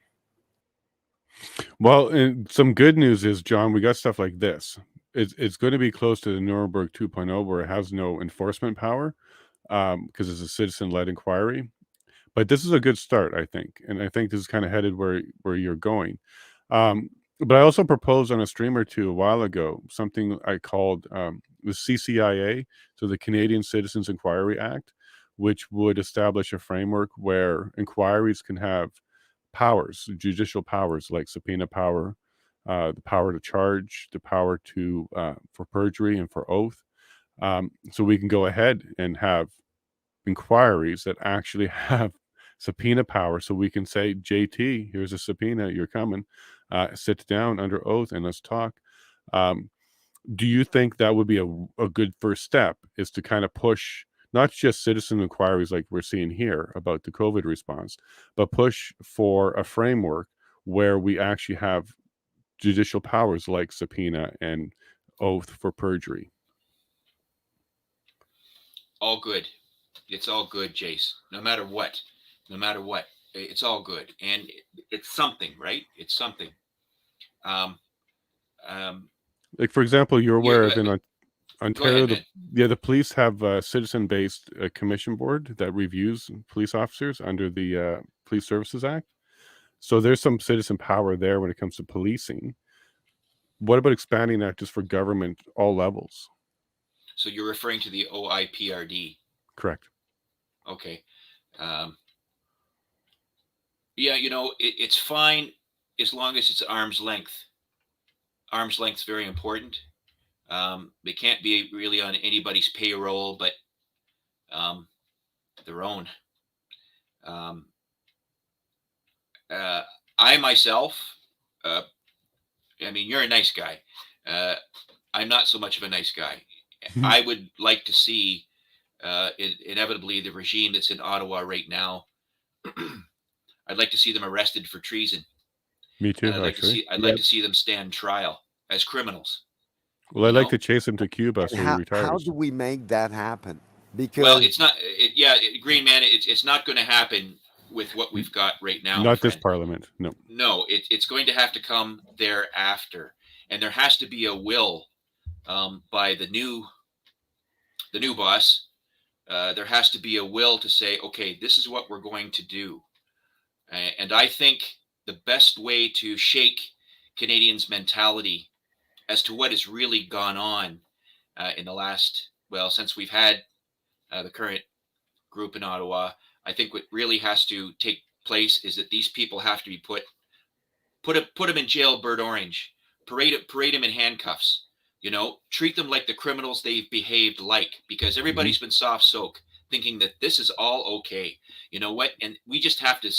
Well, and some good news is, John, we got stuff like this. It's going to be close to the Nuremberg 2.0, where it has no enforcement power because it's a citizen-led inquiry. But this is a good start, I think, and I think this is kind of headed where you're going. But I also proposed on a stream or two a while ago something I called the CCIA, so the Canadian Citizens Inquiry Act, which would establish a framework where inquiries can have powers, judicial powers like subpoena power, the power to charge, the power to for perjury and for oath. So we can go ahead and have inquiries that actually have subpoena power, so we can say, JT, here's a subpoena, you're coming, sit down under oath and let's talk. um, do you think that would be a good first step, is to kind of push not just citizen inquiries like we're seeing here about the COVID response, but push for a framework where we actually have judicial powers like subpoena and oath for perjury? All good. It's all good, Jace. No matter what, no matter what, it's all good, and it's something, right? It's something. Um, um, Like, for example, you're you aware of in go ahead, Ontario, man. the police have a citizen-based commission board that reviews police officers under the Police Services Act. So there's some citizen power there when it comes to policing. What about expanding that just for government, all levels? So you're referring to the OIPRD. Correct. Okay. Um, yeah, it's fine as long as it's arm's length. Arm's length is very important. They can't be really on anybody's payroll, but um, their own. Um, uh, I myself, uh, I mean, you're a nice guy. Uh, I'm not so much of a nice guy, I would like to see inevitably the regime that's in Ottawa right now. I'd like to see them arrested for treason, Me and too, actually. I'd Yeah. like to see them stand trial as criminals. Well, You I'd like to know, chase him to Cuba so And he how retires. do we make that happen? well, Because it's not. Yeah, Green Man, it's not going to happen with what we've got right now, my Not this friend. parliament. No. No, it's going to have to come thereafter, and there has to be a will by the new boss. There has to be a will to say, okay, this is what we're going to do. And I think the best way to shake Canadians' mentality as to what has really gone on in the last, well, since we've had the current group in Ottawa, I think what really has to take place is that these people have to be put them in jail, Bird Orange, parade them in handcuffs. You know, treat them like the criminals they've behaved like, because everybody's been soft soak, thinking that this is all okay. You know what? And we just have to,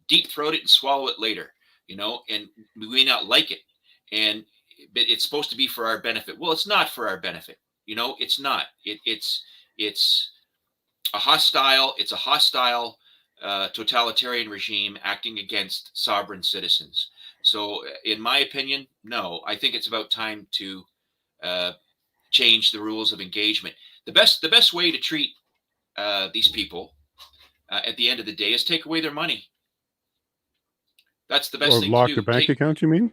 deep throat it and swallow it later. And we may not like it, and but it's supposed to be for our benefit. Well, it's not for our benefit. It's not. It's a hostile totalitarian regime acting against sovereign citizens. So, in my opinion, no. I think it's about time to uh, change the rules of engagement. The best way to treat these people at the end of the day is take away their money. That's the best Or thing to lock their do. bank account, you mean?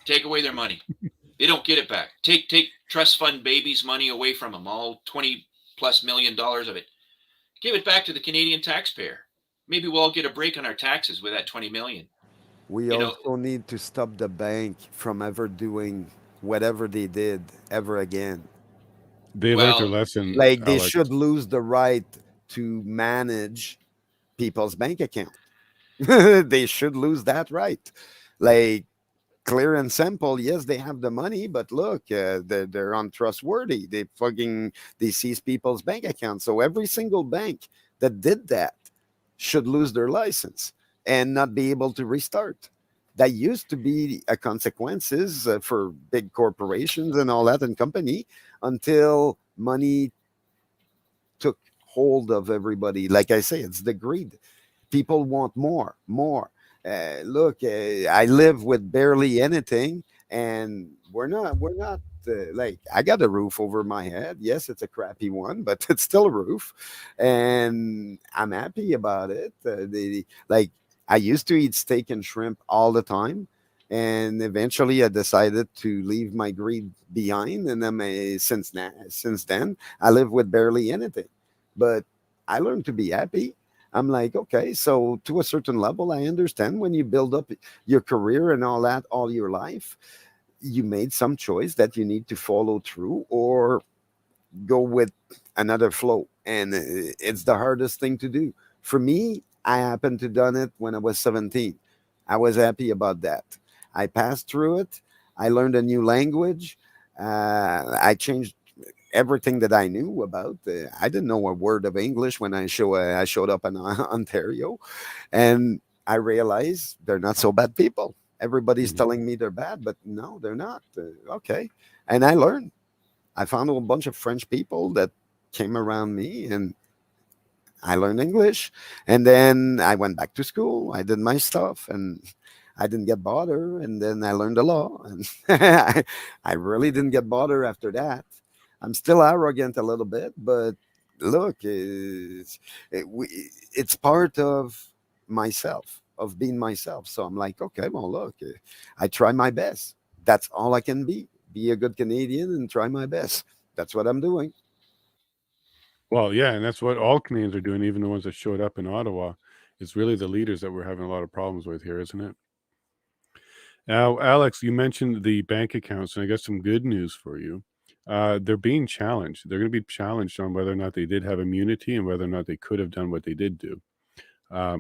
Take away their money. They don't get it back. Take trust fund babies' money away from them, all $20+ million of it. Give it back to the Canadian taxpayer. Maybe we'll all get a break on our taxes with that 20 million. we You know, also need to stop the bank from ever doing whatever they did ever again. They learned their well, lesson, Like they Alex. should lose the right to manage people's bank account. They should lose that right. Like clear and simple. Yes, they have the money, but look, they're untrustworthy. They seize people's bank accounts. So every single bank that did that should lose their license and not be able to restart. That used to be a consequences for big corporations and all that and company until money took hold of everybody. Like I say, it's the greed. People want more, more. Look, I live with barely anything, and we're not. Like I got a roof over my head. Yes, it's a crappy one, but it's still a roof, and I'm happy about it. Like I used to eat steak and shrimp all the time, and eventually I decided to leave my greed behind. And then since then, I live with barely anything, but I learned to be happy. I'm like, okay, so to a certain level, I understand when you build up your career and all that all your life, you made some choice that you need to follow through or go with another flow. And it's the hardest thing to do. For me, I happened to done it when I was 17. I was happy about that. I passed through it. I learned a new language. I changed everything that I knew about. I didn't know a word of English when I showed up in Ontario, and I realized they're not so bad people. Everybody's Mhm. telling me they're bad, but no, they're not. Okay, and I learned. I found a bunch of French people that came around me, and I learned English, and then I went back to school. I did my stuff, and I didn't get bothered. And then I learned the law, and I really didn't get bothered after that. I'm still arrogant a little bit, but look, it's part of myself, of being myself. So I'm like, okay, well, look, I try my best. That's all I can be. Be a good Canadian and try my best. That's what I'm doing. Well, yeah, and that's what all Canadians are doing, even the ones that showed up in Ottawa. It's really the leaders that we're having a lot of problems with here, isn't it? Now, Alex, you mentioned the bank accounts, and I got some good news for you. They're being challenged. They're going to be challenged on whether or not they did have immunity and whether or not they could have done what they did do.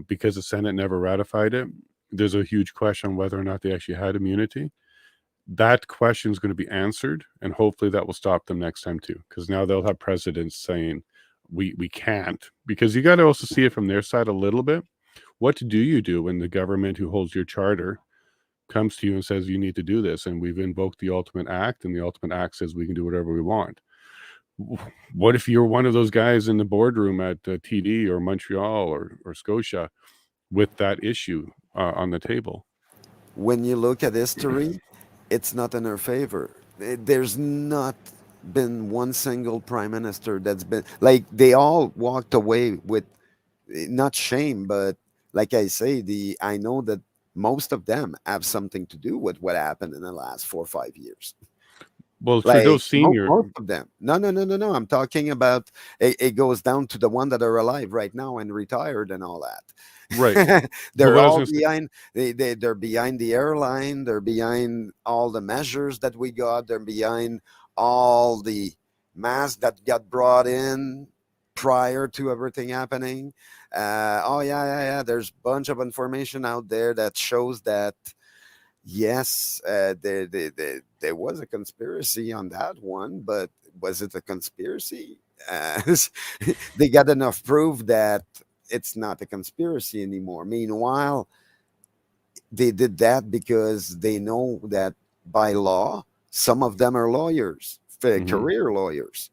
Because the Senate never ratified it, there's a huge question on whether or not they actually had immunity. That question is going to be answered, and hopefully that will stop them next time too. Because now they'll have presidents saying we can't. Because you got to also see it from their side a little bit. What do you do when the government who holds your charter comes to you and says you need to do this, and we've invoked the ultimate act, and the ultimate act says we can do whatever we want. What if you're one of those guys in the boardroom at TD or Montreal or Scotia with that issue on the table? When you look at history, it's not in our favor. There's not been one single prime minister that's been like they all walked away with not shame, but like I say, I know that most of them have something to do with what happened in the last 4 or 5 years. Well, Trudeau Like Senior, most of them. No. I'm talking about it goes down to the one that are alive right now and retired and all that. right? But They're what I was all going to say, behind. They're behind the airline. They're behind all the measures that we got. They're behind all the masks that got brought in prior to everything happening. Oh yeah. There's a bunch of information out there that shows that yes, there was a conspiracy on that one, but was it a conspiracy? They got enough proof that it's not a conspiracy anymore. Meanwhile, they did that because they know that by law, some of them are lawyers, Mhm. career lawyers,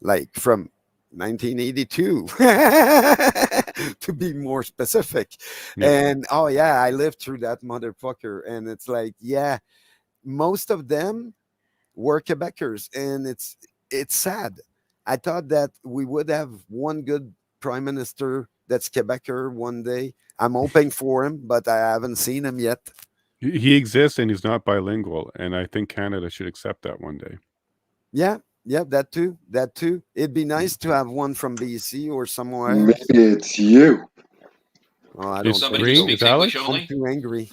like from 1982 to be more specific. Yeah. And oh yeah, I lived through that motherfucker, and it's like, yeah, most of them were Quebecers, and it's sad. I thought that we would have one good prime minister that's Quebecer one day. I'm hoping for him, but I haven't seen him yet. He exists and he's not bilingual, and I think Canada should accept that one day. Yeah, that too. That too. It'd be nice to have one from BC or somewhere Maybe else. it's you. Oh, I Is don't Somebody think who Green? so. Is speaks English Alex? I'm only. too angry.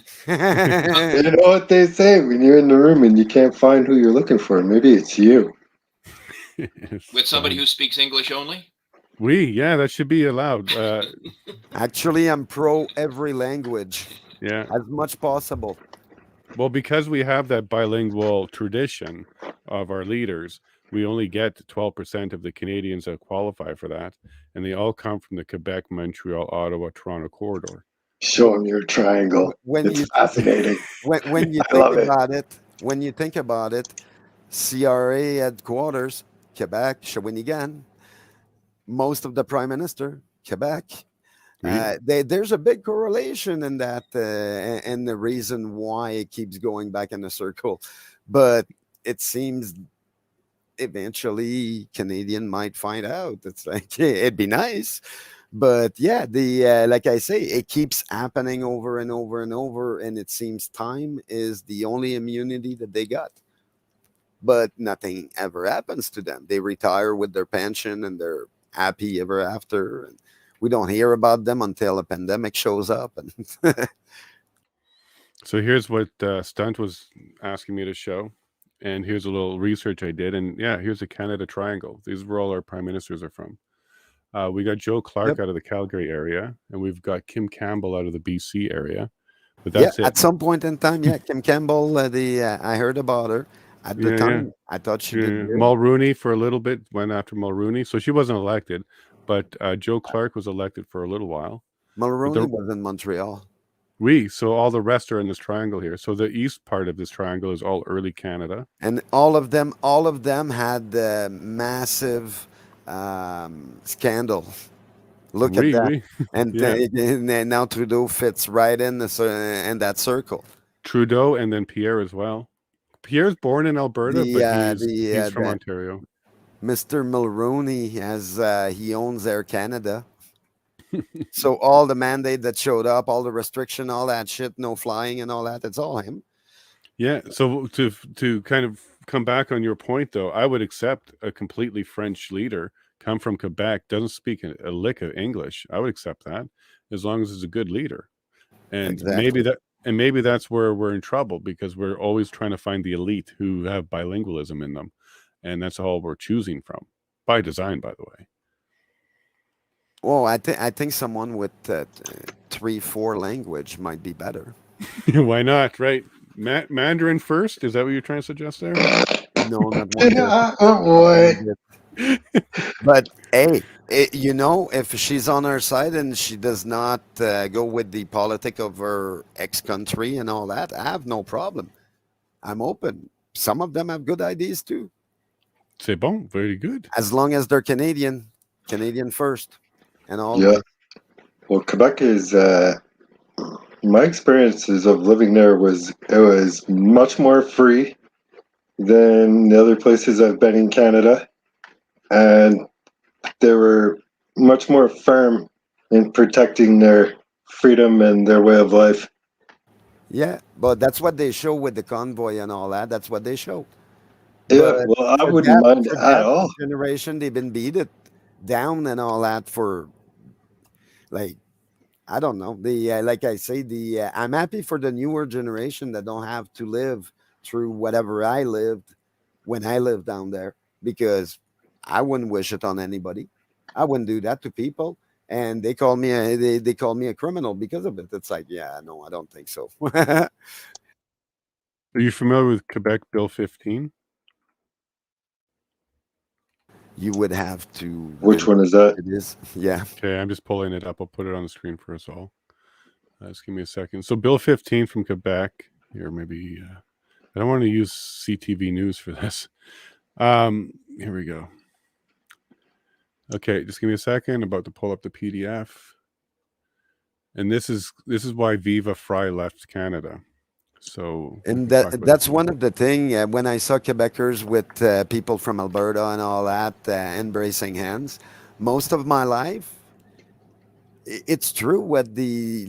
You know what they say when you're in the room and you can't find who you're looking for? Maybe it's you. With somebody who speaks English only. Yeah, that should be allowed. Actually, I'm pro every language Yeah. as much possible. Well, because we have that bilingual tradition of our leaders, we only get 12% of the Canadians that qualify for that, and they all come from the Quebec, Montreal, Ottawa, Toronto corridor. Show them your triangle. When It's you fascinating. when you I think love it. about it, when you think about it, CRA headquarters, Quebec, Shawinigan, most of the prime minister, Quebec. Oui. There's a big correlation in that, and the reason why it keeps going back in a circle. But it seems eventually Canadian might find out. It's like it'd be nice, but yeah, the like I say, it keeps happening over and over and over, and it seems time is the only immunity that they got. But nothing ever happens to them. They retire with their pension and they're happy ever after. And we don't hear about them until a pandemic shows up. And So here's what Stunt was asking me to show, and here's a little research I did, and yeah, here's the Canada Triangle. These were all our prime ministers are from. We got Joe Clark Yep. out of the Calgary area, and we've got Kim Campbell out of the BC area, but yeah, that's it. at some point in time, yeah, Kim Campbell, I heard about her at the Yeah. time. I thought she Yeah. did good. Mulrooney for a little bit went after Mulrooney, so she wasn't elected, but Joe Clark was elected for a little while. Mulroney was in Montreal. So all the rest are in this triangle here. So the east part of this triangle is all early Canada. And all of them had massive scandal. Look at that. And, Yeah. and now Trudeau fits right in in that circle. Trudeau and then Pierre as well. Pierre's born in Alberta, but he's from Ontario. Mr. Mulroney he owns Air Canada. So all the mandate that showed up, all the restriction, all that shit, no flying and all that, it's all him. Yeah. So to kind of come back on your point, though, I would accept a completely French leader come from Quebec, doesn't speak a lick of English. I would accept that as long as it's a good leader. And Exactly. maybe that's where we're in trouble, because we're always trying to find the elite who have bilingualism in them, and that's all we're choosing from, by design, by the way. Well, I think someone with 3-4 language might be better. Why not? Right? Mandarin first? Is that what you're trying to suggest there? No, not one bit. Yeah, what? But hey, You know, if she's on our side and she does not go with the politic of her ex country and all that, I have no problem. I'm open. Some of them have good ideas too, C'est bon, very good. as long as they're Canadian, Canadian first, and Yeah. always. Well, Quebec is my experiences of living there was it was much more free than the other places I've been in Canada, and they were much more firm in protecting their freedom and their way of life. Yeah, but that's what they show with the convoy and all that. That's what they show. Yeah, But well, I wouldn't mind for at that all. generation, they've been beat it down and all that for like I don't know. The like I say, the I'm happy for the newer generation that don't have to live through whatever I lived when I lived down there because I wouldn't wish it on anybody. I wouldn't do that to people. And they call me a criminal because of it. It's like, yeah, no, I don't think so. Are you familiar with Quebec Bill 15? You would have to Which mention one is that? it is. Yeah. Okay, I'm just pulling it up. I'll put it on the screen for us all. Just give me a second. So, Bill 15 from Quebec. Here, maybe I don't want to use CTV News for this. Here we go. Okay, just give me a second. I'm about to pull up the PDF. And this is why Viva Fry left Canada. So we And can talk about that's this. one of the thing when I saw Quebecers with people from Alberta and all that embracing hands. Most of my life, it's true what the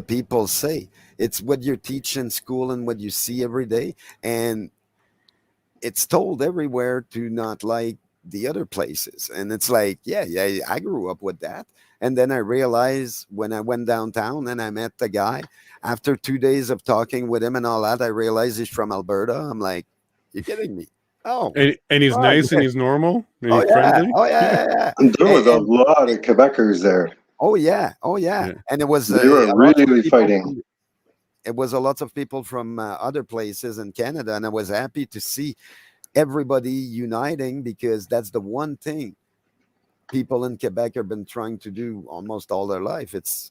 people say. It's what you teach in school and what you see every day, and it's told everywhere to not like the other places. And it's like, yeah, yeah, I grew up with that. And then I realized when I went downtown and I met the guy, after 2 days of talking with him and all that, I realized he's from Alberta. I'm like, you're kidding me. Oh, And he's right. nice and he's normal and Oh he's yeah. friendly. Oh yeah, yeah, yeah. And there was a And lot of Quebecers there. oh yeah, oh yeah. Yeah. And it was They were a lot of really people fighting. from it was a lot of people from other places in Canada, and I was happy to see everybody uniting because that's the one thing people in Quebec have been trying to do almost all their life. It's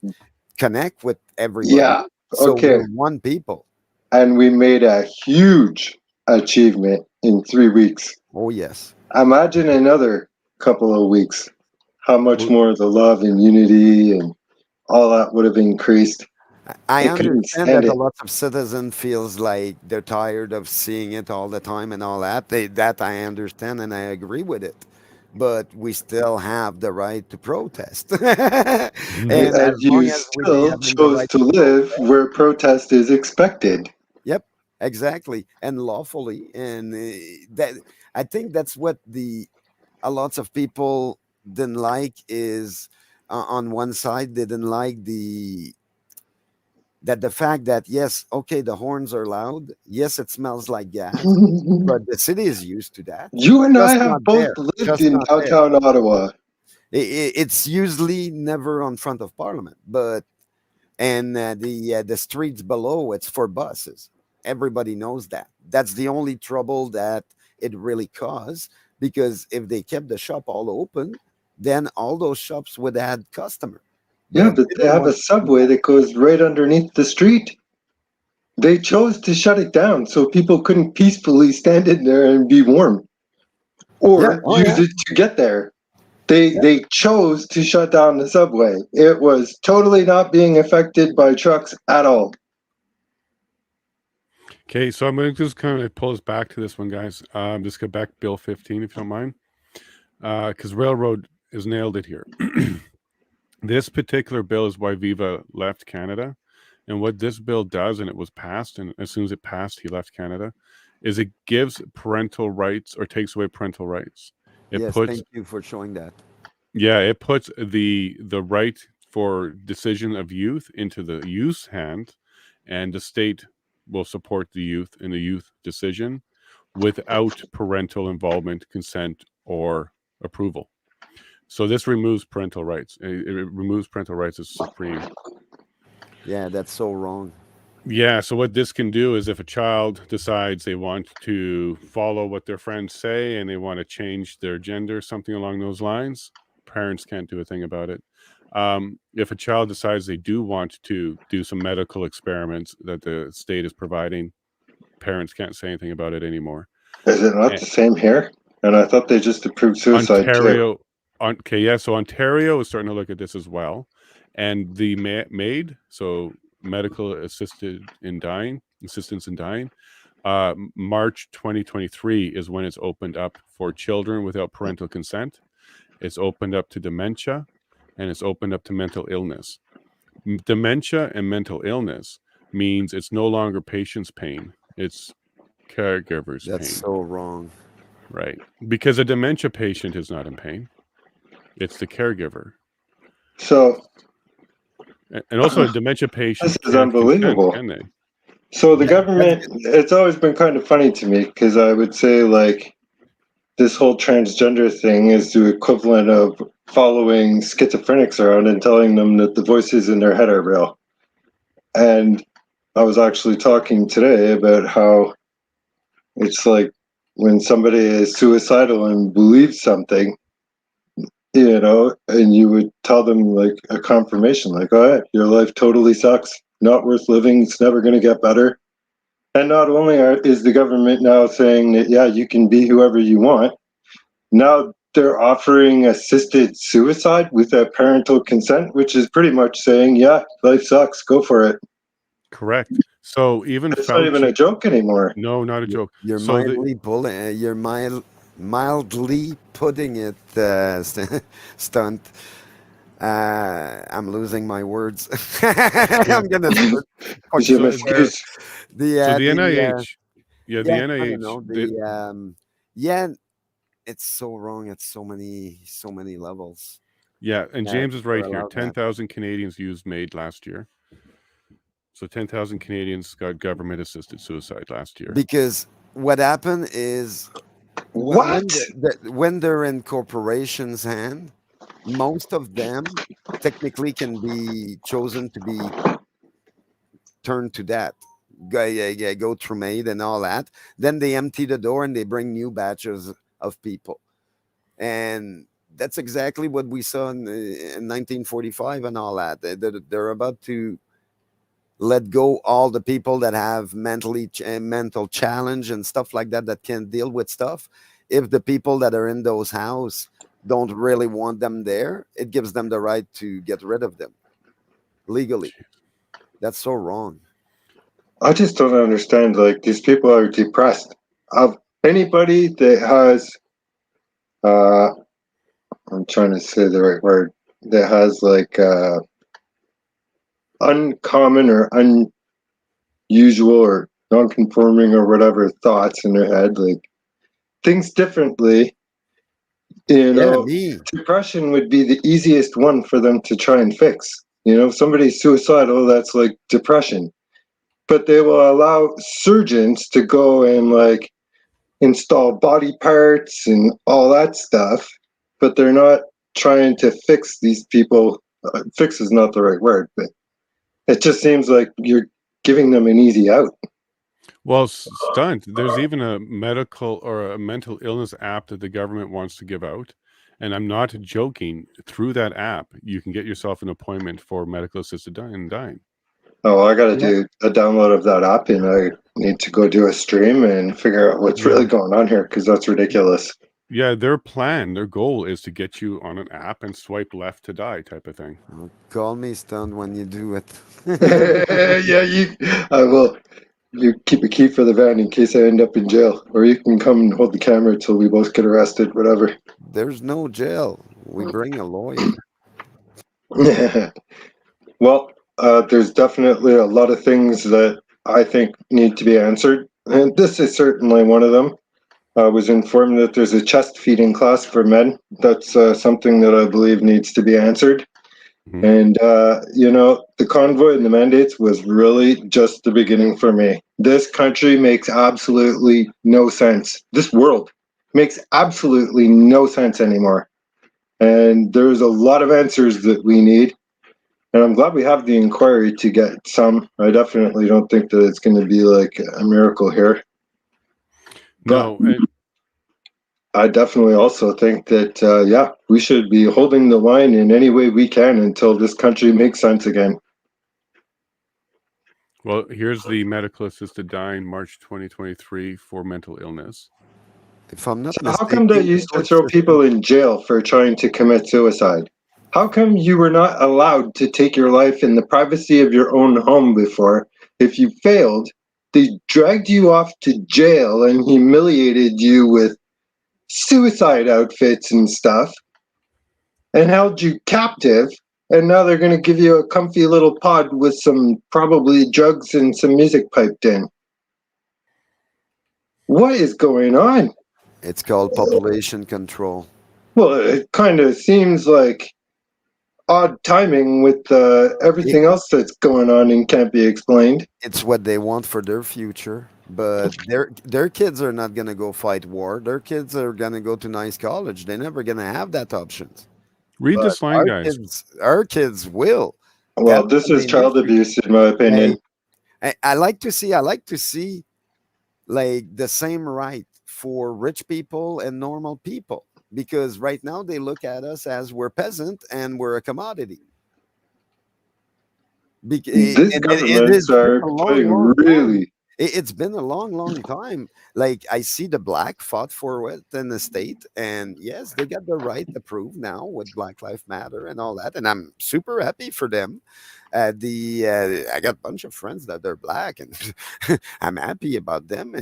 connect with everybody. Yeah. So Okay. we're one people. And we made a huge achievement in 3 weeks. Oh yes. Imagine another couple of weeks, how much Well, more the love and unity and all that would have increased. I I couldn't understand stand that a it. lot of citizens feels like they're tired of seeing it all the time and all that. That I understand and I agree with it. But we still have the right to protest. And as And long you as we be still having the chose right to to live protest, where protest is expected. yep, exactly, and lawfully, and that I think that's what the a lots of people didn't like is on one side they didn't like the fact that yes, okay, the horns are loud, yes, it smells like gas, but the city is used to that. You and I Just have not both there, lived just in not there. downtown Ottawa. It's usually never on front of Parliament, but and the streets below it's for buses. Everybody knows that. That's the only trouble that it really caused because if they kept the shop all open, then all those shops would add customer. Yeah, But but they they don't have a want to do subway that. that goes right underneath the street. They chose to shut it down so people couldn't peacefully stand in there and be warm Yeah. or Oh use yeah. it to get there. They chose to shut down the subway. It was totally not being affected by trucks at all. Okay, so I'm going to just kind of pull us back to this one, guys. This Quebec Bill 15, if you don't mind, because railroad is nailed it here. This particular bill is why Viva left Canada, and what this bill does, and it was passed, and as soon as it passed, he left Canada, is it gives parental rights or takes away parental rights. It Yes. puts Thank you for showing that. Yeah, it puts the right for decision of youth into the youth's hand, and the state will support the youth in the youth decision without parental involvement, consent, or approval. So this removes parental rights. It removes parental rights as supreme. Yeah, that's so wrong. Yeah, so what this can do is if a child decides they want to follow what their friends say and they want to change their gender, something along those lines, parents can't do a thing about it. If a child decides they do want to do some medical experiments that the state is providing, parents can't say anything about it anymore. Is it not And the same here? And I thought they just approved suicide too. Ontario, okay, yeah, so Ontario is starting to look at this as well. And the MAID, so medical assistance in dying, March 2023 is when it's opened up for children without parental consent. It's opened up to dementia, and it's opened up to mental illness. Dementia and mental illness means it's no longer patient's pain, it's caregiver's That's pain, so wrong. right? Because a dementia patient is not in pain, it's the caregiver. So And also, a dementia this patient is can't consent, unbelievable. can they? So the Yeah, that's government, it's always been kind of funny to me because I would say like this whole transgender thing is the equivalent of following schizophrenics around and telling them that the voices in their head are real. And I was actually talking today about how it's like when somebody is suicidal and believes something, and you would tell them like a confirmation, like, "Oh, yeah, your life totally sucks, not worth living, it's never going to get better." And not only is the government now saying that, yeah, you can be whoever you want, now they're offering assisted suicide without parental consent, which is pretty much saying, yeah, life sucks, go for it. Correct. So even It's not even a Fauci, joke anymore. no, not a joke. you're So the mildly putting it, stunt. I'm losing my words. yeah, I'm gonna start Je fucking so swear. m'excuse. so the The NIH, yeah, the yeah, I don't NIH, know. Yeah, it's so wrong at so many levels yeah, and that James is they're right here. allowed that 10,000 Canadians used MAID last year. So 10,000 Canadians got government assisted suicide last year. because what happened is What? when they're in corporations' hand, most of them technically can be chosen to be turned to that. Go through MAID and all that. Then they empty the door and they bring new batches of people. And that's exactly what we saw in 1945 and all that. They're about to let go all the people that have mental challenge and stuff like that that can deal with stuff. If the people that are in those house don't really want them there, it gives them the right to get rid of them legally. That's so wrong. I just don't understand. Like, these people are depressed. Of anybody that has, uh, I'm trying to say the right word, that has like uncommon or unusual or non-conforming or whatever thoughts in their head, like things differently, you Yeah, know, me. depression would be the easiest one for them to try and fix. If somebody's suicidal, that's like depression. But they will allow surgeons to go and like install body parts and all that stuff, but they're not trying to fix these people. Fix is not the right word, but it just seems like you're giving them an easy out. Well, stunt, there's even a medical or a mental illness app that the government wants to give out. And I'm not joking. Through that app, you can get yourself an appointment for medical assisted dying. Oh, I got to Yeah. do a download of that app, and I need to go do a stream and figure out what's really Yeah. going on here because that's ridiculous. Yeah, their goal is to get you on an app and swipe left to die type of thing. Call me stunned when you do it. Yeah, I will. You keep a key for the van in case I end up in jail, or you can come and hold the camera till we both get arrested, whatever. There's no jail. We bring a lawyer. Well, there's definitely a lot of things that I think need to be answered, and this is certainly one of them. I was informed that there's a chest feeding class for men. That's something that I believe needs to be answered. Mhm. And, the convoy and the mandates was really just the beginning for me. This country makes absolutely no sense. This world makes absolutely no sense anymore. And there's a lot of answers that we need. And I'm glad we have the inquiry to get some. I definitely don't think that it's going to be like a miracle here. But No, I definitely also think that, yeah, we should be holding the line in any way we can until this country makes sense again. well, here's the medical assisted dying March 2023 for mental illness. If I'm not So how mistaken, come they the used to court throw system, people in jail for trying to commit suicide? How come you were not allowed to take your life in the privacy of your own home before? If you failed, they dragged you off to jail and humiliated you with suicide outfits and stuff and held you captive. And now they're going to give you a comfy little pod with some probably drugs and some music piped in. What is going on? it's called population control. Well, it kind of seems like odd timing with everything else that's going on and can't be explained. It's what they want for their future, but their kids are not gonna go fight war. Their kids are gonna go to nice college. They're never gonna have that options. Read But this line, guys. our kids will. Well, That's this what is they need child to. abuse, in my opinion. I like to see like the same right for rich people and normal people because right now they look at us as we're peasant and we're a commodity. These And it governments has been are a long, putting long time. really. It's been a long, long time. Like I see the black fought for it in the state, and yes, they got the right to prove now with Black Lives Matter and all that, and I'm super happy for them. The I got a bunch of friends that they're black, and I'm happy about them.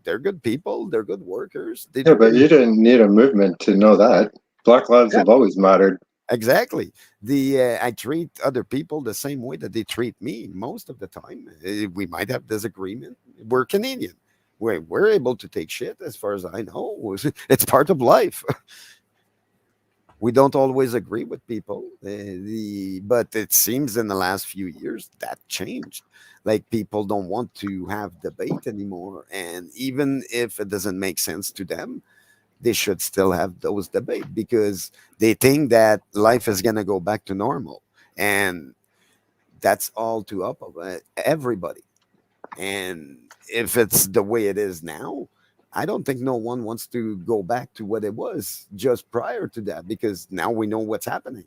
They're good people. They're good workers. They Yeah, do but their you didn't need a movement to know that. Black lives yeah, have always mattered. exactly. I treat other people the same way that they treat me most of the time. We might have disagreement. We're Canadian. We're able to take shit, as far as I know. It's part of life. We don't always agree with people, but it seems in the last few years that changed. Like people don't want to have debate anymore, and even if it doesn't make sense to them, they should still have those debates because they think that life is going to go back to normal, and that's all too up of everybody. And if it's the way it is now, I don't think no one wants to go back to what it was just prior to that because now we know what's happening.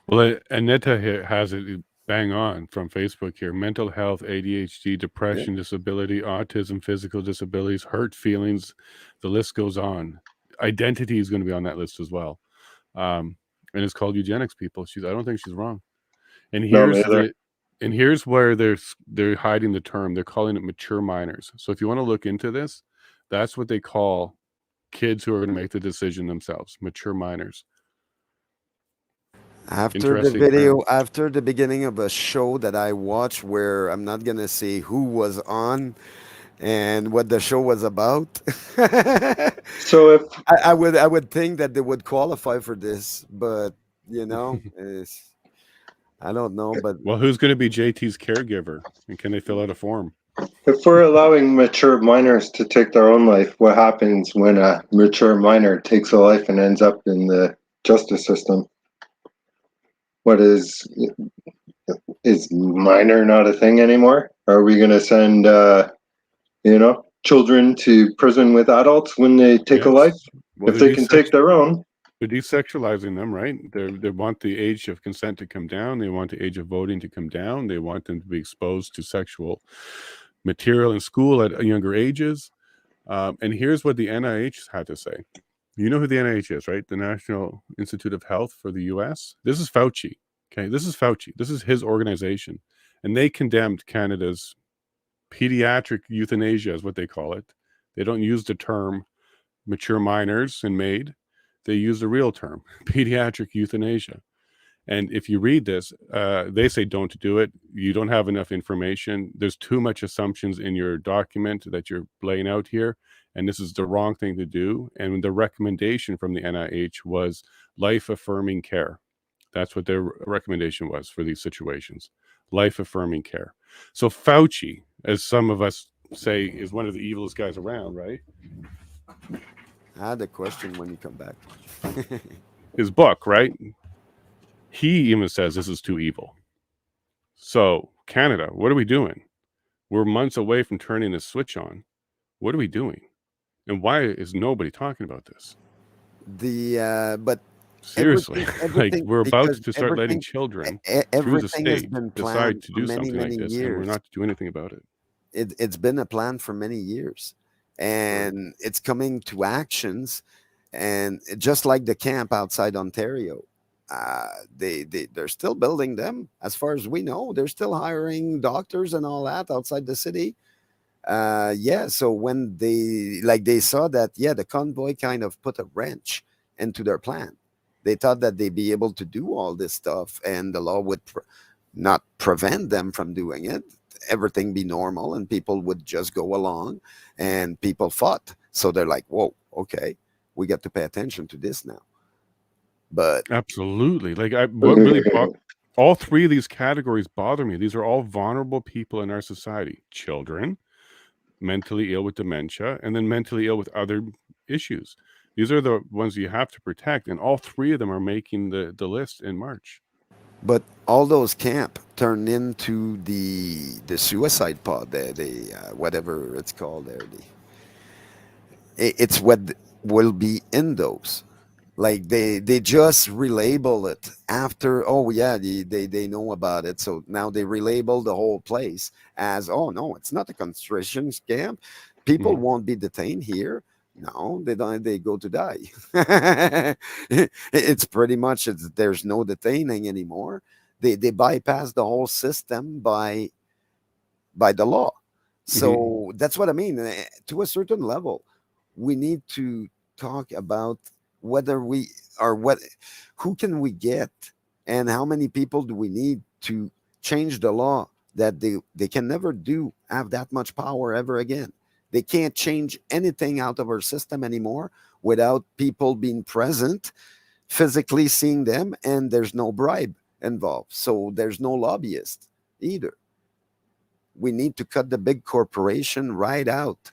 Well, Aneta here has it bang on from Facebook here. Mental health, ADHD, Yeah. depression, disability, autism, physical disabilities, hurt feelings. The list goes on. Identity is going to be on that list as well. And it's called eugenics, people. I don't think she's wrong. And No, me either. here's where they're hiding the term. They're calling it mature minors. So if you want to look into this, that's what they call kids who are going to make the decision themselves. Mature minors. After the Interesting term. video, after the beginning of a show that I watched, where I'm not gonna say who was on and what the show was about, So if I would think that they would qualify for this, but I don't know. But Well, who's going to be JT's caregiver, and can they fill out a form? if we're allowing mature minors to take their own life, what happens when a mature minor takes a life and ends up in the justice system? What is minor not a thing anymore? Are we going to send children to prison with adults when they take a Yes. life? Well, If they can take their own. they're desexualizing them, right? They want the age of consent to come down. They want the age of voting to come down. They want them to be exposed to sexual material in school at younger ages. And here's what the NIH had to say. You know who the NIH is, right? The National Institute of Health for the U.S. This is Fauci. Okay, this is Fauci. This is his organization, and they condemned Canada's pediatric euthanasia, is what they call it. They don't use the term mature minors and MAID. They use the real term, pediatric euthanasia. And if you read this, they say don't do it. You don't have enough information. There's too much assumptions in your document that you're laying out here. And this is the wrong thing to do. And the recommendation from the NIH was life affirming care. That's what their recommendation was for these situations, life affirming care. So Fauci, as some of us say, is one of the evilest guys around, right? I had a question when you come back. His book, right? He even says this is too evil. So, Canada, what are we doing? We're months away from turning this switch on. What are we doing? And why is nobody talking about this? But Seriously, like everything, we're about because to start letting children through the everything has state been decide planned to for do many something like many this, and we're years. not doing anything about it. It's been a plan for many years, Right. and it's coming to actions. And just like the camp outside Ontario, they're still building them. As far as we know, they're still hiring doctors and all that outside the city. Yeah, so when they saw that, yeah, the convoy kind of put a wrench into their plan. They thought that they'd be able to do all this stuff, and the law would not prevent them from doing it. Everything be normal, and people would just go along, and people fought. So they're like, "Whoa, okay, we got to pay attention to this now." But Absolutely. Like what really all three of these categories bother me. These are all vulnerable people in our society: children, mentally ill with dementia, and then mentally ill with other issues. These are the ones you have to protect, and all three of them are making the list in March. all those camp turned into the suicide pod, the whatever it's called there. It's what will be in those. Like they just relabel it after. Oh yeah, they know about it, so now they relabel the whole place as, oh no, it's not a concentration camp. People Mhm. won't be detained here. No, they don't. They go to die. It's pretty much, there's no detaining anymore. They bypass the whole system by the law. Mhm. So that's what I mean. To a certain level, we need to talk about whether we are what, who can we get, and how many people do we need to change the law that they can never do have that much power ever again. They can't change anything out of our system anymore without people being present, physically seeing them, and there's no bribe involved. So there's no lobbyist either. We need to cut the big corporation right out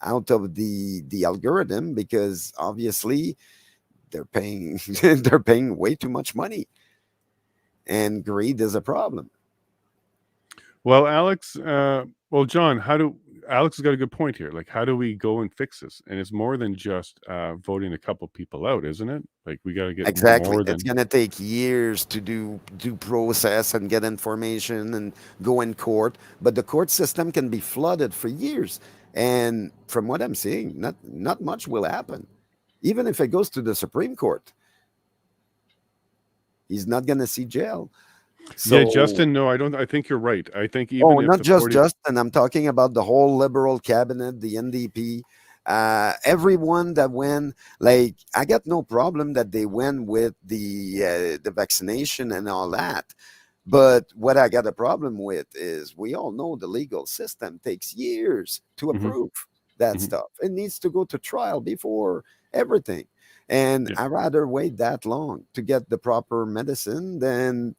of the algorithm, because obviously they're paying they're paying way too much money, and greed is a problem. Well, Alex, well, John, Alex has got a good point here. Like, how do we go and fix this? And it's more than just voting a couple people out, isn't it? Like, we got to get Exactly, more it's than. going to take years to do process and get information and go in court, but the court system can be flooded for years, and from what I'm seeing, not much will happen. Even if it goes to the Supreme Court, he's not going to see jail. Yeah, So, Justin. No, I don't. I think you're right. I think oh, even if not the just 40. Justin. I'm talking about the whole Liberal cabinet, the NDP, everyone that went. Like, I got no problem that they went with the vaccination and all that. But what I got a problem with is, we all know the legal system takes years to Mhm, approve that mhm. stuff. It needs to go to trial before everything. And Yeah. I rather wait that long to get the proper medicine than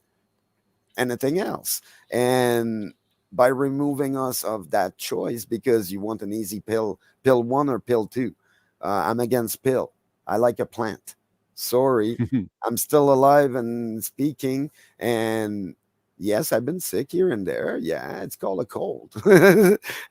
anything else. And by removing us of that choice, because you want an easy pill one or pill two, I'm against pill. I like a plant. Sorry, I'm still alive and speaking. And yes, I've been sick here and there. Yeah, it's called a cold.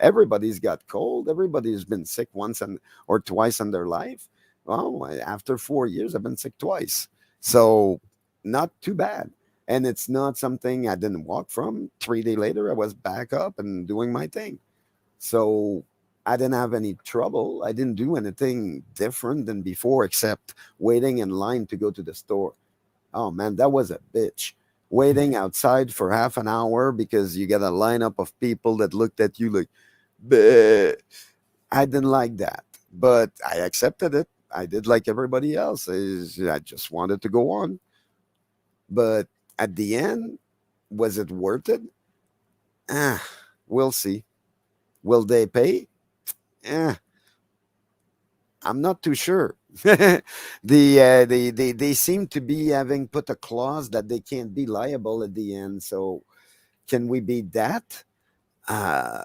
Everybody's got cold. Everybody's been sick once or twice in their life. Well, after 4 years, I've been sick twice. So not too bad, and it's not something I didn't walk from. 3 days later, I was back up and doing my thing. So I didn't have any trouble. I didn't do anything different than before, except waiting in line to go to the store. Oh man, that was a bitch. Waiting outside for half an hour because you get a lineup of people that looked at you like, bleh. I didn't like that, but I accepted it. I did like everybody else. I just wanted to go on. But at the end, was it worth it? Ah, we'll see. Will they pay? Eh, I'm not too sure. They seem to be having put a clause that they can't be liable at the end. So can we beat that? Uh,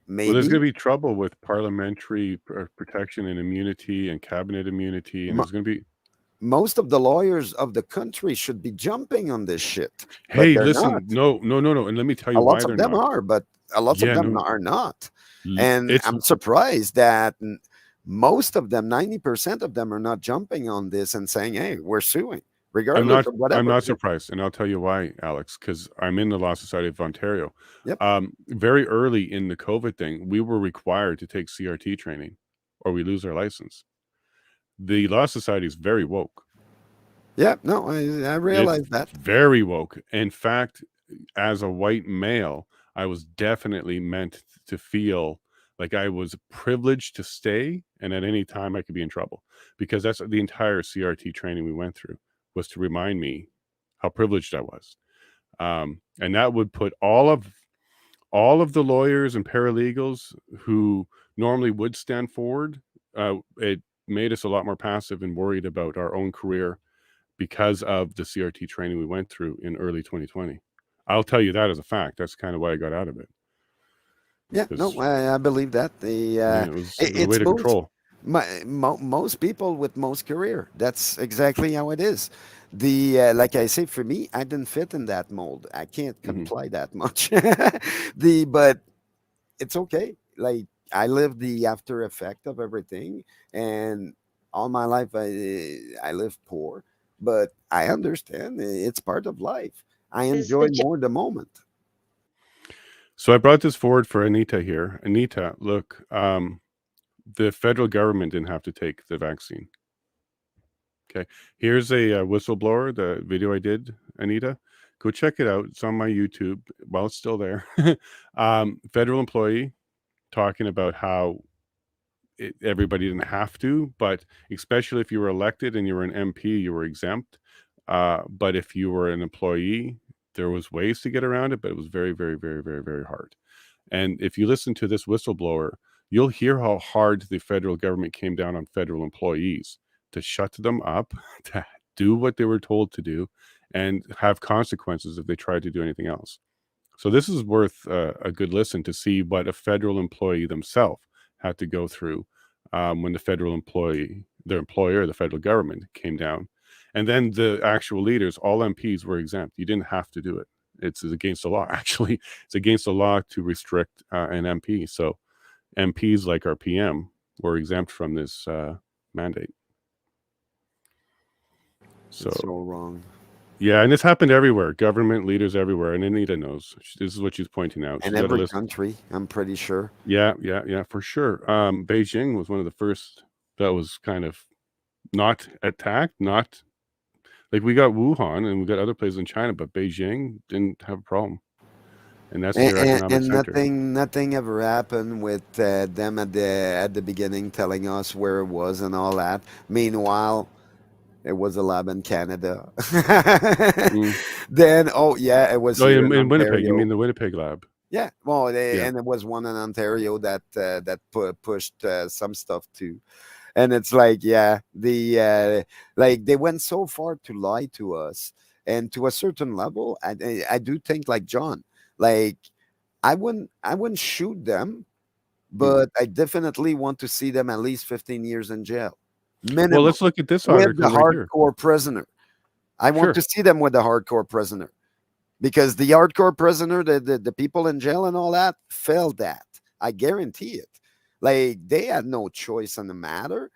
Well, there's going maybe. to be trouble with parliamentary protection and immunity and cabinet immunity, and My, there's going to be. most of the lawyers of the country should be jumping on this shit, but Hey, they're not. listen, no, no, no, no, and let me tell A you lot why of they're them not. are, but a lot of Yeah, them no, are not. And it's I'm surprised that most of them, 90% of them, are not jumping on this and saying, hey, we're suing, regardless of I'm whatever. not surprised, and I'll tell you why, Alex, because I'm in the Law Society of Ontario. Yep. Very early in the COVID thing, we were required to take CRT training, or we lose our license. The Law Society is very woke. Yeah, no, I It's realize that. very woke. In fact, as a white male, I was definitely meant to feel like I was privileged to stay, and at any time I could be in trouble, because that's the entire CRT training we went through, was to remind me how privileged I was. And that would put all of the lawyers and paralegals who normally would stand forward. It made us a lot more passive and worried about our own career because of the CRT training we went through in early 2020. I'll tell you that as a fact. That's kind of why I got out of it, Yeah, no, because I believe that. yeah, it was a way It's to most control. most people with most career. That's exactly how it is. Like I say, for me, I didn't fit in that mold. I can't Hmm. comply that much. But it's okay. Like I live the after effect of everything, and all my life I live poor, but I understand it's part of life. I Is enjoy the more the moment. So I brought this forward for Anita here. Anita, look, the federal government didn't have to take the vaccine. Okay, here's a whistleblower. The video I did, Anita, go check it out. It's on my YouTube. Well, it's still there. Federal employee talking about how everybody didn't have to, but especially if you were elected and you were an MP, you were exempt. But if you were an employee, there was ways to get around it, but it was very, very, very, very, very hard. And if you listen to this whistleblower, you'll hear how hard the federal government came down on federal employees to shut them up, to do what they were told to do, and have consequences if they tried to do anything else. So this is worth a good listen to see what a federal employee themselves had to go through when the federal employee, their employer, the federal government came down. And then the actual leaders, all MPs were exempt. You didn't have to do it. It's against the law. Actually, it's against the law to restrict an MP. So MPs like our PM were exempt from this mandate. So It's so wrong. yeah, and this happened everywhere. Government leaders everywhere, and Anita knows. This is what she's pointing out. In She's got a every list. country, I'm pretty sure. Yeah, yeah, yeah, for sure. Beijing was one of the first that was kind of not attacked, not like we got Wuhan and we got other places in China, but Beijing didn't have a problem, and that's their economic And center. nothing ever happened with them at the beginning telling us where it was and all that. Meanwhile, it was a lab in Canada. Mm. Then, oh yeah, it was Oh, here in in Winnipeg, you Ontario. mean the Winnipeg lab? Yeah, well, Yeah. and it was one in Ontario that pushed some stuff too. And it's like, yeah, like they went so far to lie to us, and to a certain level, I do think like John, like I wouldn't shoot them, Mhm. but I definitely want to see them at least 15 years in jail, Well, minimum, let's look at this with the article right here. hardcore prisoner. I want Sure. to see them with the hardcore prisoner, because the hardcore prisoner, the people in jail and all that, failed that. I guarantee it. Like they had no choice in the matter.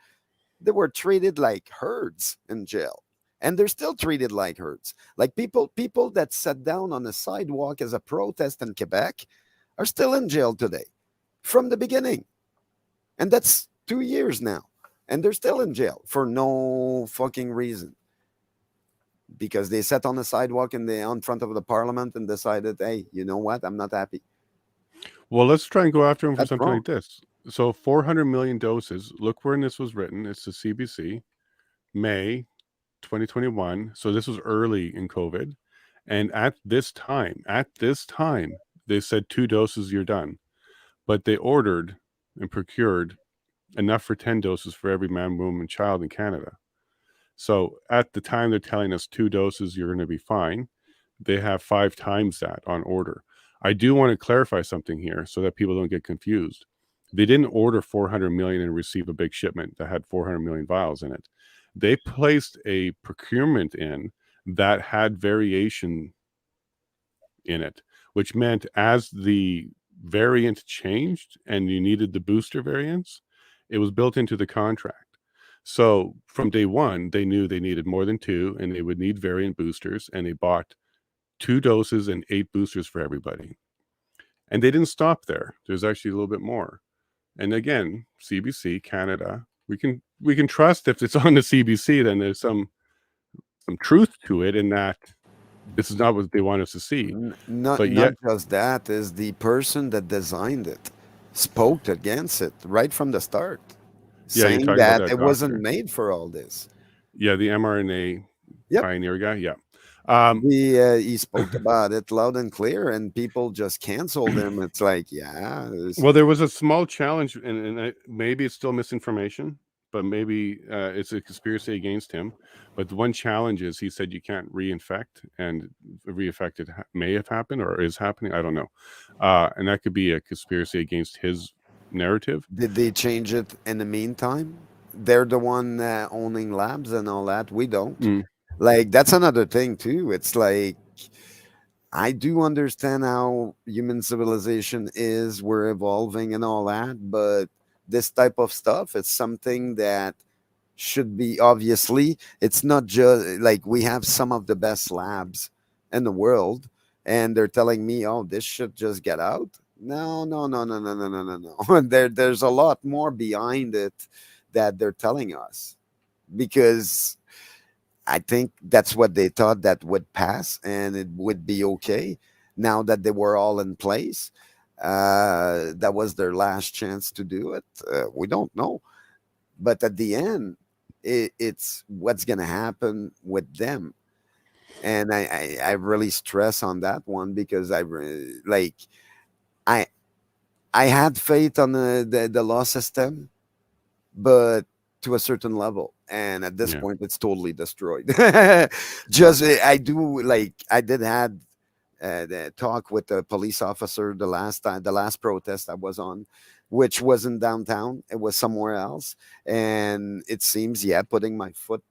They were treated like herds in jail, and they're still treated like herds. Like people that sat down on the sidewalk as a protest in Quebec are still in jail today from the beginning, and that's 2 years now, and they're still in jail for no fucking reason, because they sat on the sidewalk in the on front of the parliament and decided, hey, you know what, I'm not happy. Well, let's try and go after him for That's something wrong. like this. So 400 million doses. Look when this was written. It's the CBC, May 2021. So this was early in COVID. And at this time, they said 2 doses, you're done. But they ordered and procured enough for 10 doses for every man, woman, and child in Canada. So at the time they're telling us 2 doses, you're going to be fine. They have 5 times that on order. I do want to clarify something here so that people don't get confused. They didn't order 400 million and receive a big shipment that had 400 million vials in it. they placed a procurement in that had variation in it, which meant as the variant changed and you needed the booster variants, it was built into the contract. So from day one, they knew they needed more than two and they would need variant boosters, and they bought 2 doses and 8 boosters for everybody. And they didn't stop there. There's actually a little bit more. And again, CBC, Canada, we can trust if it's on the CBC, then there's some truth to it in that this is not what they want us to see. Not But yet, just that, is the person that designed it spoke against it right from the start, yeah, you're saying talking about that that it wasn't doctor. made for all this. Yeah, the mRNA Yep. pioneer guy. Yeah. Um, He spoke about it loud and clear, and people just canceled him. It's like, yeah, well, there was a small challenge, and maybe it's still misinformation, but maybe it's a conspiracy against him. But the one challenge is he said you can't reinfect, and reinfected may have happened or is happening. I don't know. And that could be a conspiracy against his narrative. did they change it in the meantime? They're the one owning labs and all that. We don't. Mm, Like, that's another thing too. It's like, I do understand how human civilization is, we're evolving and all that, but this type of stuff is something that should be, obviously, it's not just like we have some of the best labs in the world, and they're telling me, oh, this should just get out. No, no, no, no, no, no, no, no, no. There's a lot more behind it that they're telling us, because I think that's what they thought that would pass and it would be okay. Now that they were all in place, that was their last chance to do it. We don't know, but at the end, it's what's going to happen with them. And I really stress on that one, because like I I had faith on the law system, but to a certain level, and at this yeah. point it's totally destroyed. Just I do, like, I did had the talk with the police officer the last time, the last protest I was on, which wasn't downtown, it was somewhere else. And it seems, yeah, putting my foot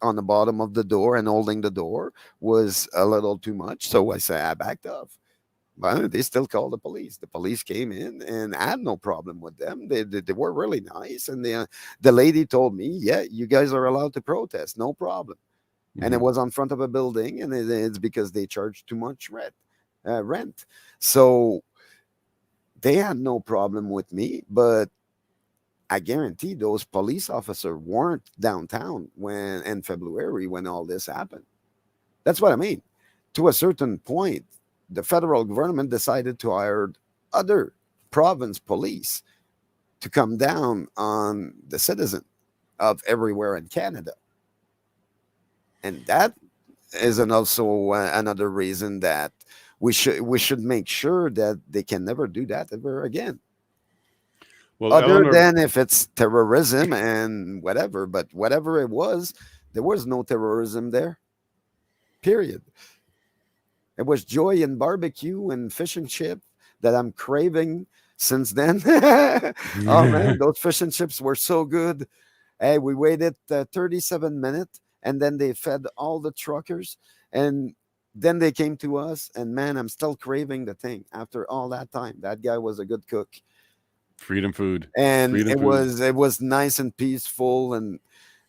on the bottom of the door and holding the door was a little too much, so I said I backed off. But they still called the police. The police came in, and I had no problem with them. They were really nice. And the lady told me, yeah, you guys are allowed to protest, no problem. And it Mhm. was on front of a building, and it's because they charged too much rent. So they had no problem with me, but I guarantee those police officers weren't downtown when in February when all this happened. That's what I mean. To a certain point, the federal government decided to hire other province police to come down on the citizen of everywhere in Canada. And that is also another reason that we should make sure that they can never do that ever again. Well, Other Eleanor, than if it's terrorism and whatever, but whatever it was, there was no terrorism there. Period. It was joy and barbecue and fish and chip that I'm craving since then. Oh man, those fish and chips were so good. Hey, we waited 37 minutes, and then they fed all the truckers, and then they came to us, and man, I'm still craving the thing after all that time. That guy was a good cook, freedom food, and freedom it food. was it was nice and peaceful, and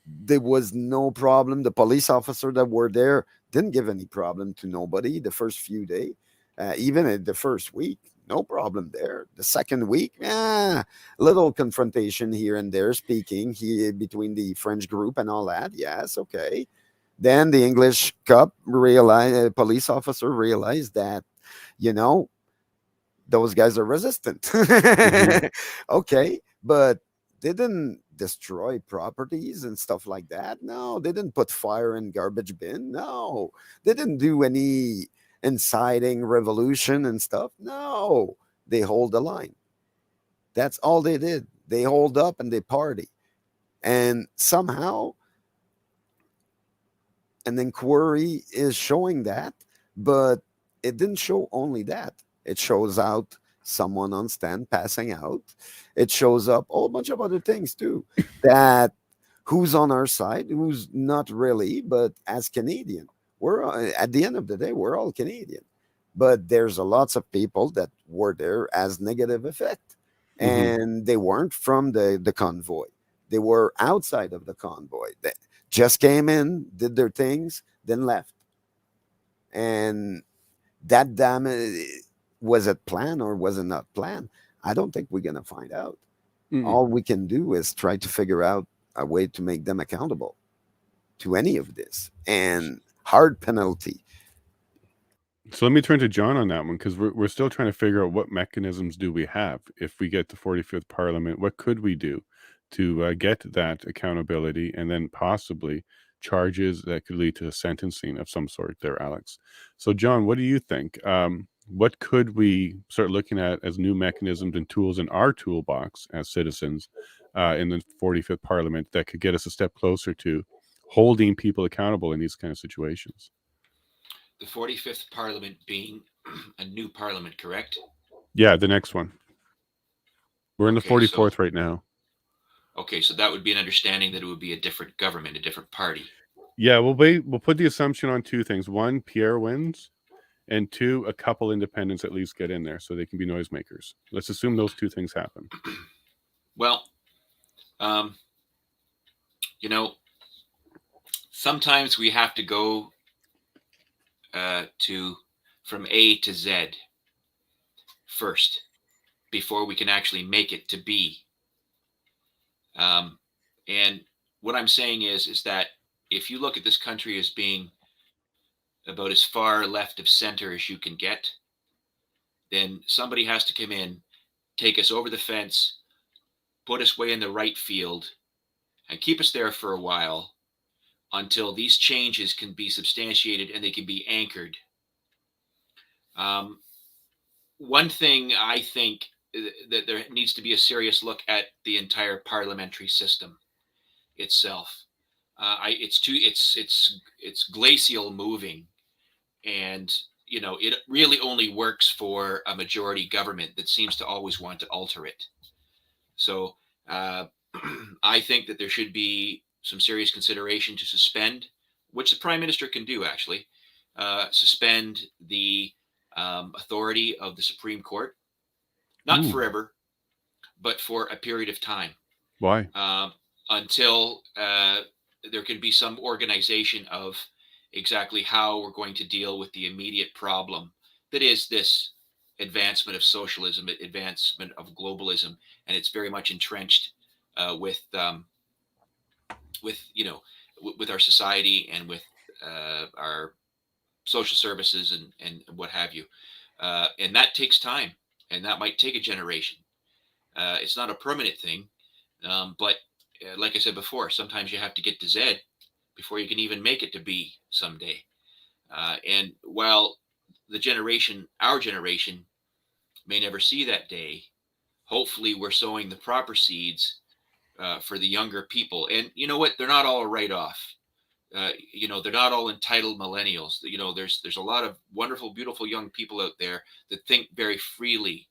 there was no problem. The police officer that were there didn't give any problem to nobody the first few days, even in the first week, no problem there. The second week, little confrontation here and there, speaking here between the French group and all that. Yes, okay. Then the English cop realized, police officer realized that, you know, those guys are resistant. Hmm. Okay, but they didn't destroy properties and stuff like that. No, they didn't put fire in garbage bin. No, they didn't do any inciting revolution and stuff. No, they hold the line. That's all they did. They hold up and they party. And somehow an inquiry is showing that, but it didn't show only that. It shows out someone on stand passing out. It shows up a whole bunch of other things too that who's on our side, who's not really, but as Canadian, at the end of the day, we're all Canadian. But there's a lots of people that were there as negative effect, Hmm. and they weren't from the convoy. They were outside of the convoy. They just came in, did their things, then left. And that damage, was it planned or was it not planned? I don't think we're gonna find out. Mm. All we can do is try to figure out a way to make them accountable to any of this and hard penalty. So let me turn to John on that one, because we're still trying to figure out what mechanisms do we have if we get the 45th Parliament. What could we do to get that accountability, and then possibly charges that could lead to a sentencing of some sort there, Alex? So, John, what do you think? What could we start looking at as new mechanisms and tools in our toolbox as citizens in the 45th Parliament that could get us a step closer to holding people accountable in these kind of situations? The 45th Parliament being a new Parliament, correct? Yeah, the next one. We're in the Okay, so 44th right now. okay, so that would be an understanding that it would be a different government, a different party. Yeah, we'll put the assumption on two things. One, Pierre wins, and two, a couple independents at least get in there so they can be noisemakers. Let's assume those two things happen. Well, um, you know, sometimes we have to go to from A to Z first before we can actually make it to B. And what I'm saying is that if you look at this country as being about as far left of center as you can get, then somebody has to come in, take us over the fence, put us way in the right field, and keep us there for a while until these changes can be substantiated and they can be anchored. Um, One thing I think that there needs to be a serious look at the entire parliamentary system itself. It's glacial moving, and it really only works for a majority government that seems to always want to alter it. So uh, I think that there should be some serious consideration to suspend, which the prime minister can do actually, suspend the authority of the Supreme Court, not Ooh, forever, but for a period of time, why? um, until there can be some organization of exactly how we're going to deal with the immediate problem that is this advancement of socialism, advancement of globalism, and it's very much entrenched with with our society and with our social services and what have you, and that takes time, and that might take a generation. It's not a permanent thing, but like I said before, sometimes you have to get to Z before you can even make it to B someday. And while our generation, may never see that day, hopefully we're sowing the proper seeds for the younger people. And you know what? They're not all a write off. They're not all entitled millennials. There's a lot of wonderful, beautiful young people out there that think very freely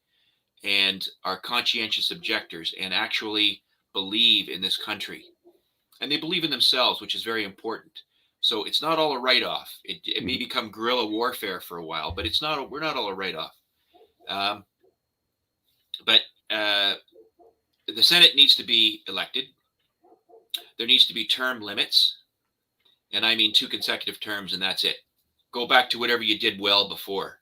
and are conscientious objectors and actually believe in this country, and they believe in themselves, which is very important. So it's not all a write-off. It may Mhm. become guerrilla warfare for a while, but we're not all a write-off. Um, but the Senate needs to be elected. There needs to be term limits, and I mean 2 consecutive terms, and that's it. Go back to whatever you did well before.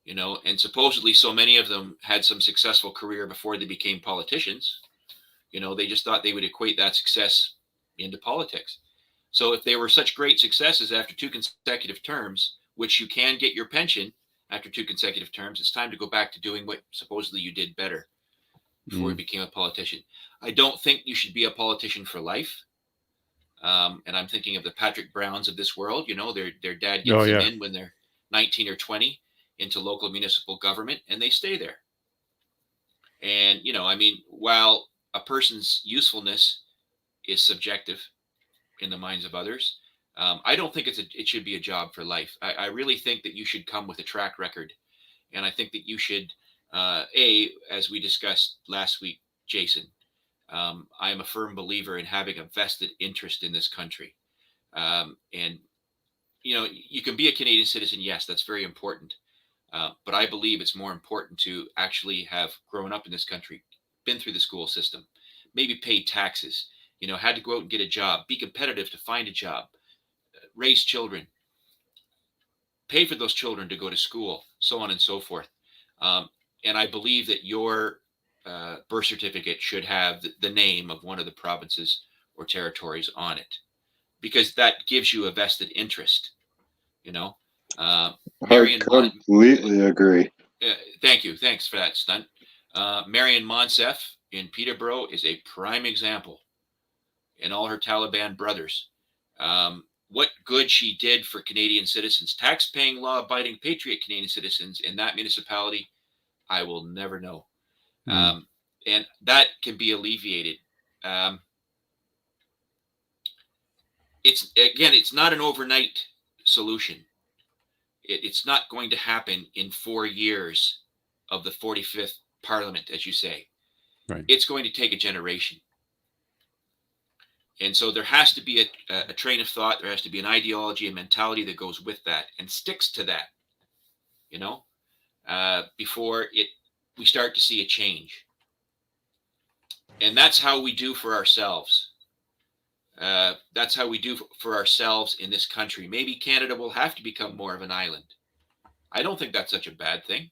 And supposedly so many of them had some successful career before they became politicians. They just thought they would equate that success into politics. So if they were such great successes after 2 consecutive terms, which you can get your pension after 2 consecutive terms, it's time to go back to doing what supposedly you did better before you Mm. became a politician. I don't think you should be a politician for life. And I'm thinking of the Patrick Browns of this world. Their dad Oh gets them yeah. in when they're 19 or 20 into local municipal government, and they stay there. And I mean, while a person's usefulness is subjective in the minds of others, I don't think it should be a job for life. I really think that you should come with a track record, and I think that you should, as we discussed last week, Jason, I am a firm believer in having a vested interest in this country. And you can be a Canadian citizen. Yes, that's very important. But I believe it's more important to actually have grown up in this country, been through the school system, maybe paid taxes, had to go out and get a job, be competitive to find a job, raise children, pay for those children to go to school, so on and so forth. Um, and I believe that your birth certificate should have the name of one of the provinces or territories on it, because that gives you a vested interest. You know, I Marion completely agree. Thank you. Thanks for that, Stunt. Marion Monsef in Peterborough is a prime example, and all her Taliban brothers. What good she did for Canadian citizens, tax-paying, law-abiding, patriot Canadian citizens in that municipality, I will never know. And that can be alleviated. It's not an overnight solution. It's not going to happen in 4 years of the 45th Parliament, as you say. Right. It's going to take a generation. And so there has to be a train of thought. There has to be an ideology and mentality that goes with that and sticks to that, before we start to see a change. And that's how we do for ourselves. That's how we do for ourselves in this country. Maybe Canada will have to become more of an island. I don't think that's such a bad thing.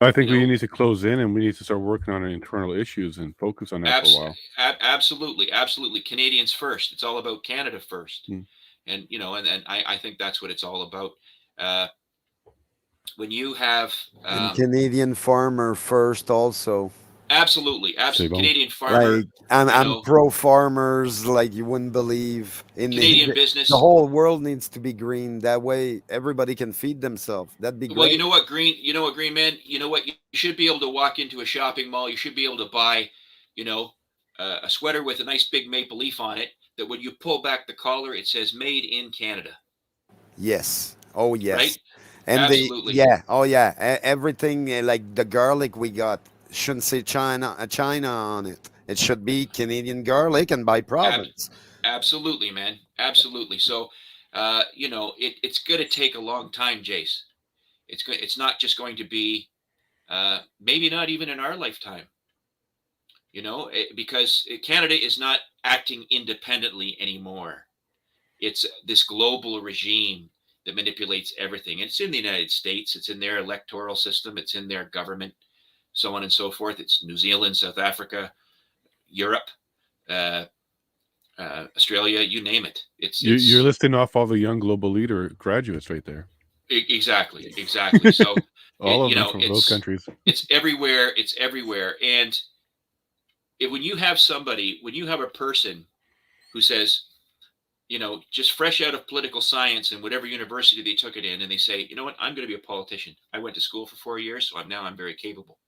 I think we need to close in, and we need to start working on our internal issues and focus on that for a while. Absolutely. Canadians first. It's all about Canada first. And I think that's what it's all about. When you have and Canadian farmer first also. Absolutely. Canadian farmer. Like I'm pro farmers, like you wouldn't believe. In Canadian business, the whole world needs to be green. That way, everybody can feed themselves. That'd be great. Well, you know what, Green Man. You know what? You should be able to walk into a shopping mall. You should be able to buy, a sweater with a nice big maple leaf on it. That when you pull back the collar, it says "Made in Canada." Yes. Oh, yes. Right. And absolutely. Everything like the garlic we got shouldn't say China on it. It should be Canadian garlic and by province. Absolutely, man. Absolutely. So, it's going to take a long time, Jace. It's not just going to be, maybe not even in our lifetime. Because Canada is not acting independently anymore. It's this global regime that manipulates everything. It's in the United States. It's in their electoral system. It's in their government, so on and so forth. It's New Zealand, South Africa, Europe, Australia, you name it. You're listing off all the young global leader graduates right there. Exactly. So all of them from those countries. It's everywhere. And when you have a person who says, just fresh out of political science and whatever university they took it in, and they say, you know what, I'm going to be a politician. I went to school for 4 years, so I'm very capable.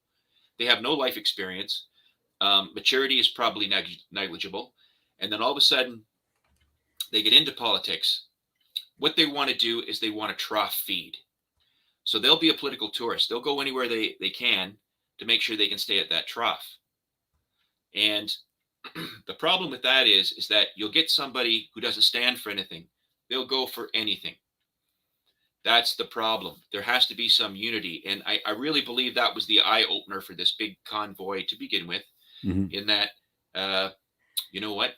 They have no life experience. Maturity is probably negligible. And then all of a sudden, they get into politics. What they want to do is they want to trough feed. So they'll be a political tourist. They'll go anywhere they can to make sure they can stay at that trough. And the problem with that is that you'll get somebody who doesn't stand for anything. They'll go for anything. That's the problem. There has to be some unity. And I really believe that was the eye opener for this big convoy to begin with, in that, you know what?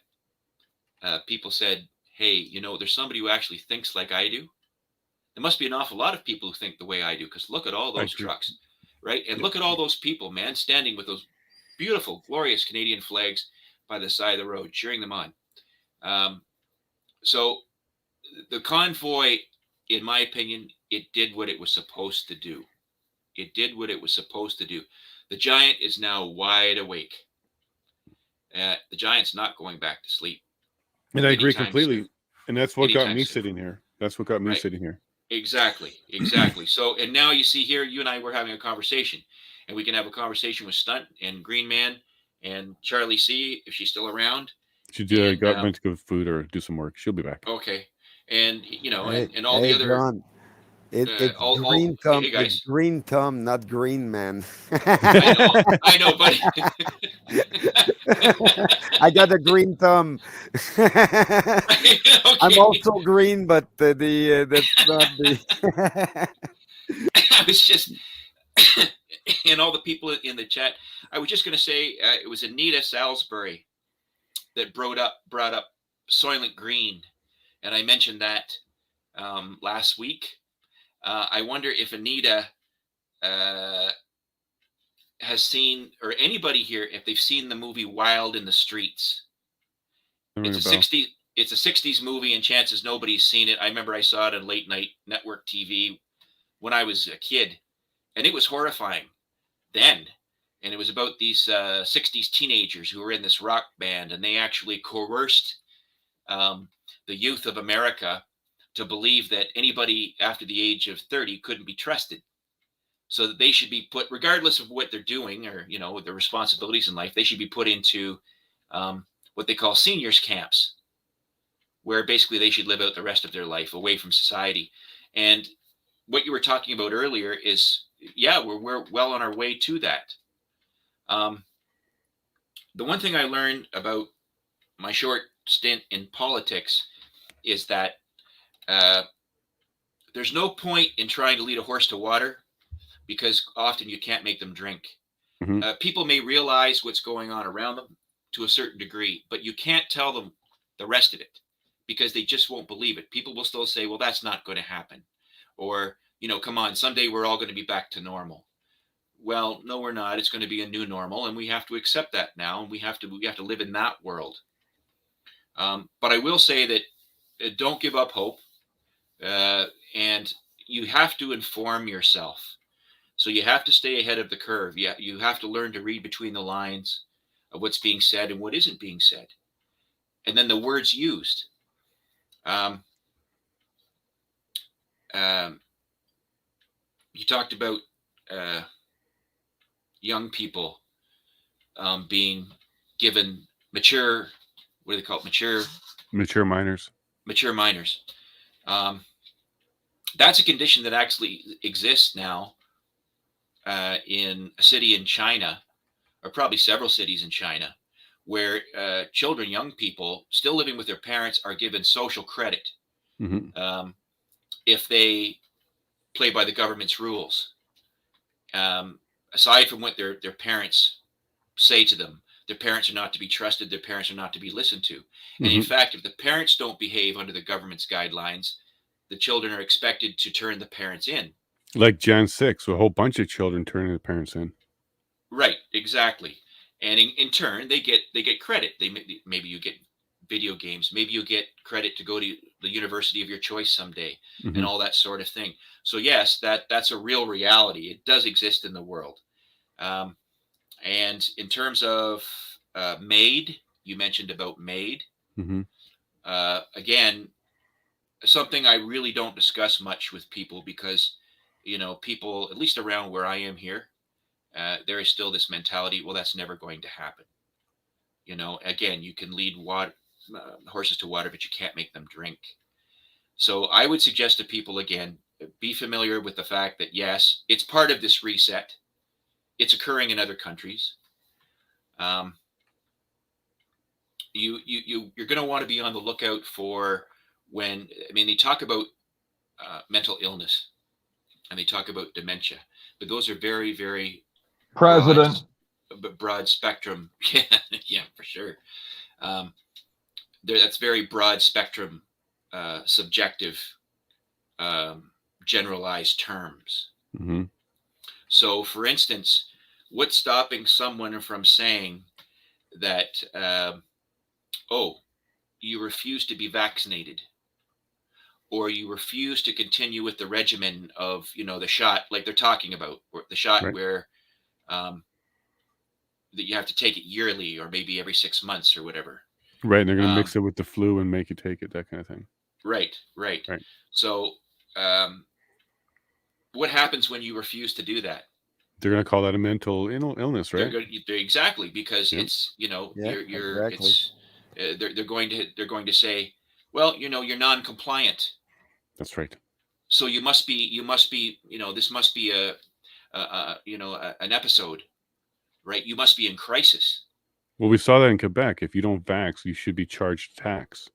People said, hey, there's somebody who actually thinks like I do. There must be an awful lot of people who think the way I do, because look at all those trucks, right? And look at all those people, man, standing with those beautiful, glorious Canadian flags by the side of the road, cheering them on. So the convoy, in my opinion, it did what it was supposed to do. The giant is now wide awake. The giant's not going back to sleep. And I agree completely. Soon. And that's what got me sitting here. Sitting here. Exactly. So, and now you see here, you and I were having a conversation, and we can have a conversation with Stunt and Green Man and Charlie C, if she's still around. She went to go food or do some work. She'll be back. Okay. And, and all the other... John, it's green thumb. Hey, it's green thumb, not green man. I know, buddy. I got a green thumb. I'm Okay. also green, but that's not the. I was just, and all the people in the chat, I was just going to say it was Anita Salisbury that brought up Soylent Green, and I mentioned that last week. I wonder if Anita uh, has seen, or anybody here, if they've seen the movie Wild in the Streets. Ring It's a a bell. 60s movie, and chances nobody's seen it. I remember I saw it on late night network TV when I was a kid, and it was horrifying then. And it was about these 60s teenagers who were in this rock band, and they actually coerced um, the youth of America to believe that anybody after the age of 30 couldn't be trusted. So that they should be put, regardless of what they're doing or, their responsibilities in life, they should be put into what they call seniors camps, where basically they should live out the rest of their life away from society. And what you were talking about earlier is, yeah, we're well on our way to that. The one thing I learned about my short stint in politics is that uh, there's no point in trying to lead a horse to water because often you can't make them drink. Mhm. People may realize what's going on around them to a certain degree, but you can't tell them the rest of it because they just won't believe it. People will still say, well, that's not going to happen. Or, come on, someday we're all going to be back to normal. Well, no, we're not. It's going to be a new normal, and we have to accept that now, and we have to live in that world. But I will say that don't give up hope, and you have to inform yourself. So you have to stay ahead of the curve. You have to learn to read between the lines of what's being said and what isn't being said, and then the words used. Um, um, you talked about uh, young people being given mature. What do they call it? Mature minors. Mature minors. Um, that's a condition that actually exists now in a city in China, or probably several cities in China, where children, young people still living with their parents, are given social credit Hmm. if they play by the government's rules. Um, Aside from what their parents say to them, their parents are not to be trusted. Their parents are not to be listened to. And in Hmm. fact, if the parents don't behave under the government's guidelines, the children are expected to turn the parents in. Like Jan 6, a whole bunch of children turning their parents in. Right, exactly. And in turn, they get credit. Maybe you get video games. Maybe you get credit to go to the university of your choice someday, and Hmm. all that sort of thing. So yes, that's a real reality. It does exist in the world. Um, and in terms of MAID, you mentioned about MAID. Hmm. Again, something I really don't discuss much with people because, people, at least around where I am here, there is still this mentality, well, that's never going to happen. Again, you can lead horses to water, but you can't make them drink. So I would suggest to people, again, be familiar with the fact that, yes, it's part of this reset. It's occurring in other countries. Um, you're going to want to be on the lookout for they talk about mental illness and they talk about dementia, but those are very, very President. broad spectrum. Yeah, yeah, for sure. Um, that's very broad spectrum, subjective, um, generalized terms. Hmm. So, for instance, what's stopping someone from saying that, oh, you refuse to be vaccinated, or you refuse to continue with the regimen of, the shot, like they're talking about, or the shot Right. where um, that you have to take it yearly or maybe every 6 months or whatever. Right. And they're going to Um, mix it with the flu and make you take it, that kind of thing. right, right. Right. So, what happens when you refuse to do that? They're going to call that a mental illness, right? Exactly, because Yep. it's Yeah, you're exactly. it's they're going to say, well, you're non-compliant, That's right. so you must be this must be an episode, right? You must be in crisis. Well, we saw that in Quebec. If you don't vax, you should be charged tax.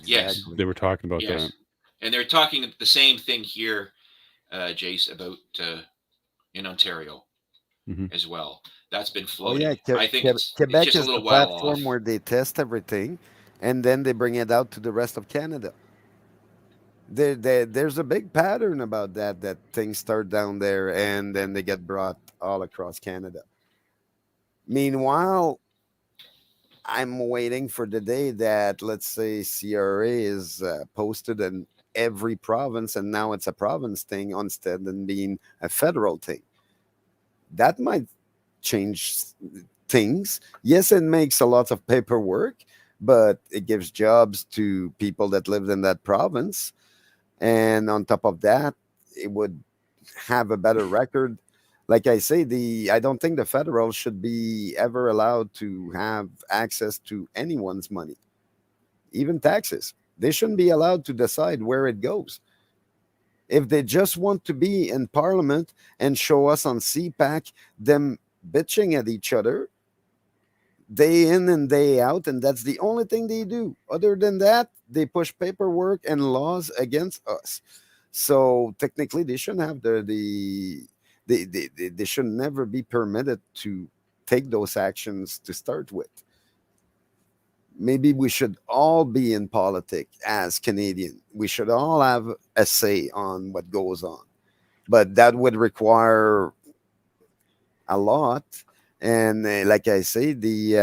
Yes. Exactly. They were talking about Yes. that. And they're talking the same thing here, Jace, about in Ontario Mhm. as well. That's been Oh yeah, floating. I think it's Quebec just a is the little while off. platform where they test everything, and then they bring it out to the rest of Canada. There's a big pattern about that. That things start down there, and then they get brought all across Canada. Meanwhile, I'm waiting for the day that, let's say, CRA is posted in every province, and now it's a province thing instead of being a federal thing. That might change things. Yes, it makes a lot of paperwork, but it gives jobs to people that lived in that province. And on top of that, it would have a better record. Like I say, the I don't think the federal should be ever allowed to have access to anyone's money, even taxes. They shouldn't be allowed to decide where it goes. If they just want to be in parliament and show us on CPAC them bitching at each other day in and day out, and that's the only thing they do. Other than that, they push paperwork and laws against us. So technically, they shouldn't have they should never be permitted to take those actions to start with. Maybe we should all be in politics as Canadian. We should all have a say on what goes on, but that would require a lot. And like I say, the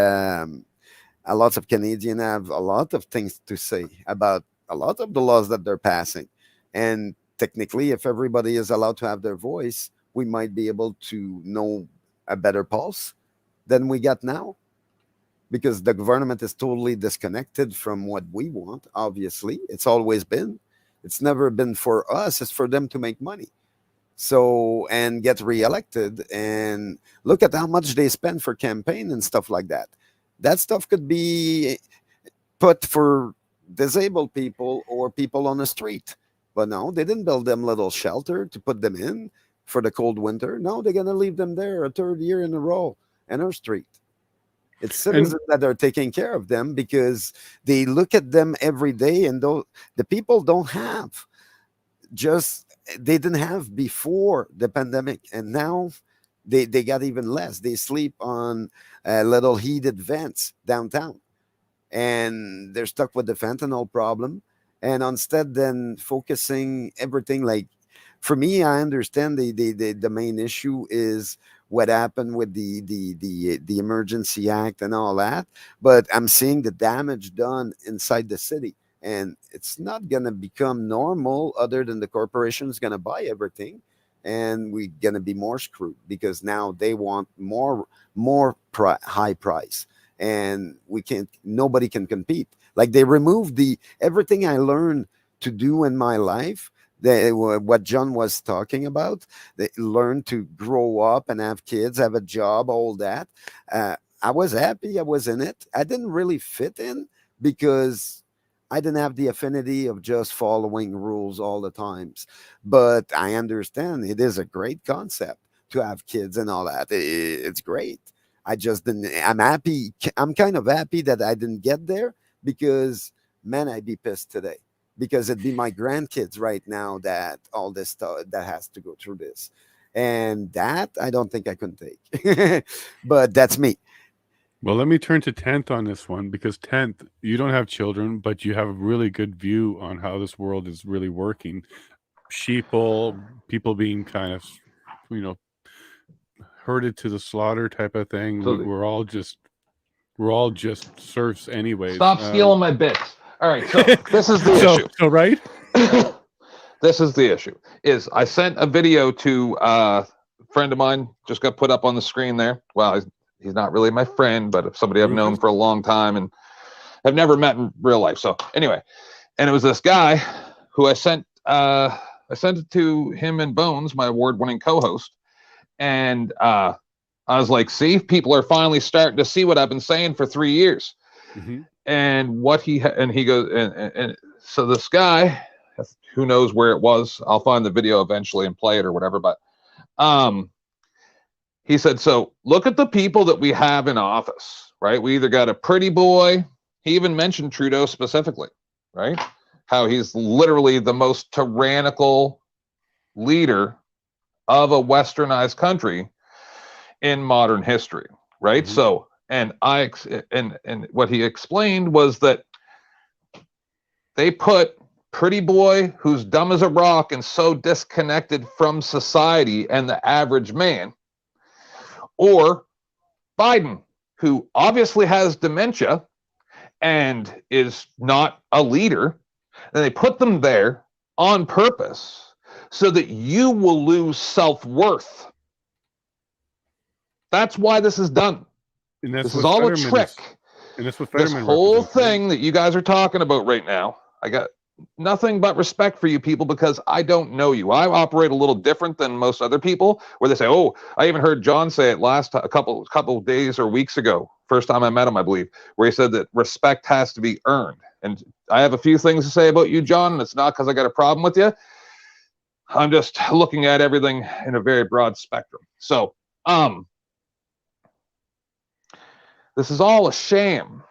a lot of Canadians have a lot of things to say about a lot of the laws that they're passing. And technically, if everybody is allowed to have their voice, we might be able to know a better pulse than we got now, because the government is totally disconnected from what we want. Obviously, it's always been. It's never been for us. It's for them to make money. So and get reelected, and look at how much they spend for campaign and stuff like that. That stuff could be put for disabled people or people on the street. But no, they didn't build them little shelter to put them in for the cold winter. No, they're gonna leave them there a third year in a row in our street. It's And citizens that are taking care of them because they look at them every day, and though the people don't have, just they didn't have before the pandemic, and now they got even less. They sleep on little heated vents downtown, and they're stuck with the fentanyl problem. And instead then focusing everything, like, for me, I understand the main issue is what happened with the emergency act and all that, but I'm seeing the damage done inside the city, and it's not going to become normal other than the corporation's going to buy everything, and we're going to be more screwed because now they want high price, and we can't nobody can compete. Like, they removed the everything I learned to do in my life, what John was talking about. They learn to grow up and have kids, have a job, all that. I was happy I was in it. I didn't really fit in because I didn't have the affinity of just following rules all the times. But I understand it is a great concept to have kids and all that. It's great. I just didn't. I'm happy. I'm kind of happy that I didn't get there, because, man, I'd be pissed today, because it'd be my grandkids right now that all this stuff that has to go through this, and that I don't think I can take. But that's me. well, let me turn to 10th on this one, because 10th, you don't have children, but you have a really good view on how this world is really working. Sheeple, people being kind of, you know, herded to the slaughter type of thing. So We're all just serfs anyways. stop stealing my bits. All right, so this is the issue. So right? This is the issue. Is I sent a video to a friend of mine, just got put up on the screen there. Well, he's not really my friend, but somebody I've known for a long time and have never met in real life. So anyway, and it was this guy who I sent it to him and Bones, my award-winning co-host, and I was like, see, people are finally starting to see what I've been saying for 3 years. Mm-hmm. And what he goes, and so this guy, who knows where it was, I'll find the video eventually and play it or whatever, but he said, so look at the people that we have in office, right? We either got a pretty boy. He even mentioned Trudeau specifically, right? How he's literally the most tyrannical leader of a westernized country in modern history, right? Mhm. So, and what he explained was that they put pretty boy who's dumb as a rock and so disconnected from society and the average man, or Biden, who obviously has dementia and is not a leader, and they put them there on purpose so that you will lose self-worth. That's why this is done. And that's This is what all a Fetterman trick. and that's what This Fetterman whole represents, right? thing that you guys are talking about right now, I got nothing but respect for you people because I don't know you. I operate a little different than most other people, where they say, "Oh, I even heard John say it a couple of days or weeks ago. First time I met him, I believe, where he said that respect has to be earned." And I have a few things to say about you, John, and it's not because I got a problem with you. I'm just looking at everything in a very broad spectrum. So, this is all a sham.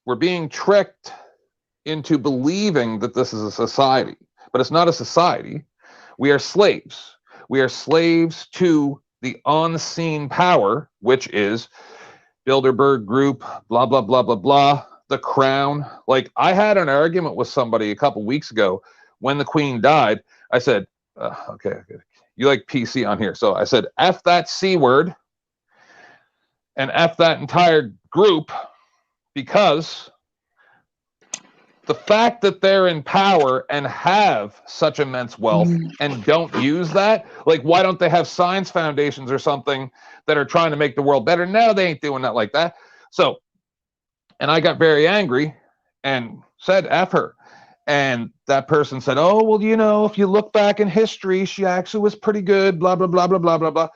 We're being tricked into believing that this is a society, but it's not a society. We are slaves. We are slaves to the unseen power, which is Bilderberg Group, blah, blah, blah, blah, blah, the crown. Like, I had an argument with somebody a couple weeks ago when the Queen died. I said, okay, you like PC on here. So I said, F that C word and F that entire group, because the fact that they're in power and have such immense wealth and don't use that, like, why don't they have science foundations or something that are trying to make the world better? No, they ain't doing that like that. So, and I got very angry and said, F her. And that person said, oh, well, you know, if you look back in history, she actually was pretty good, blah, blah, blah, blah, blah, blah, blah.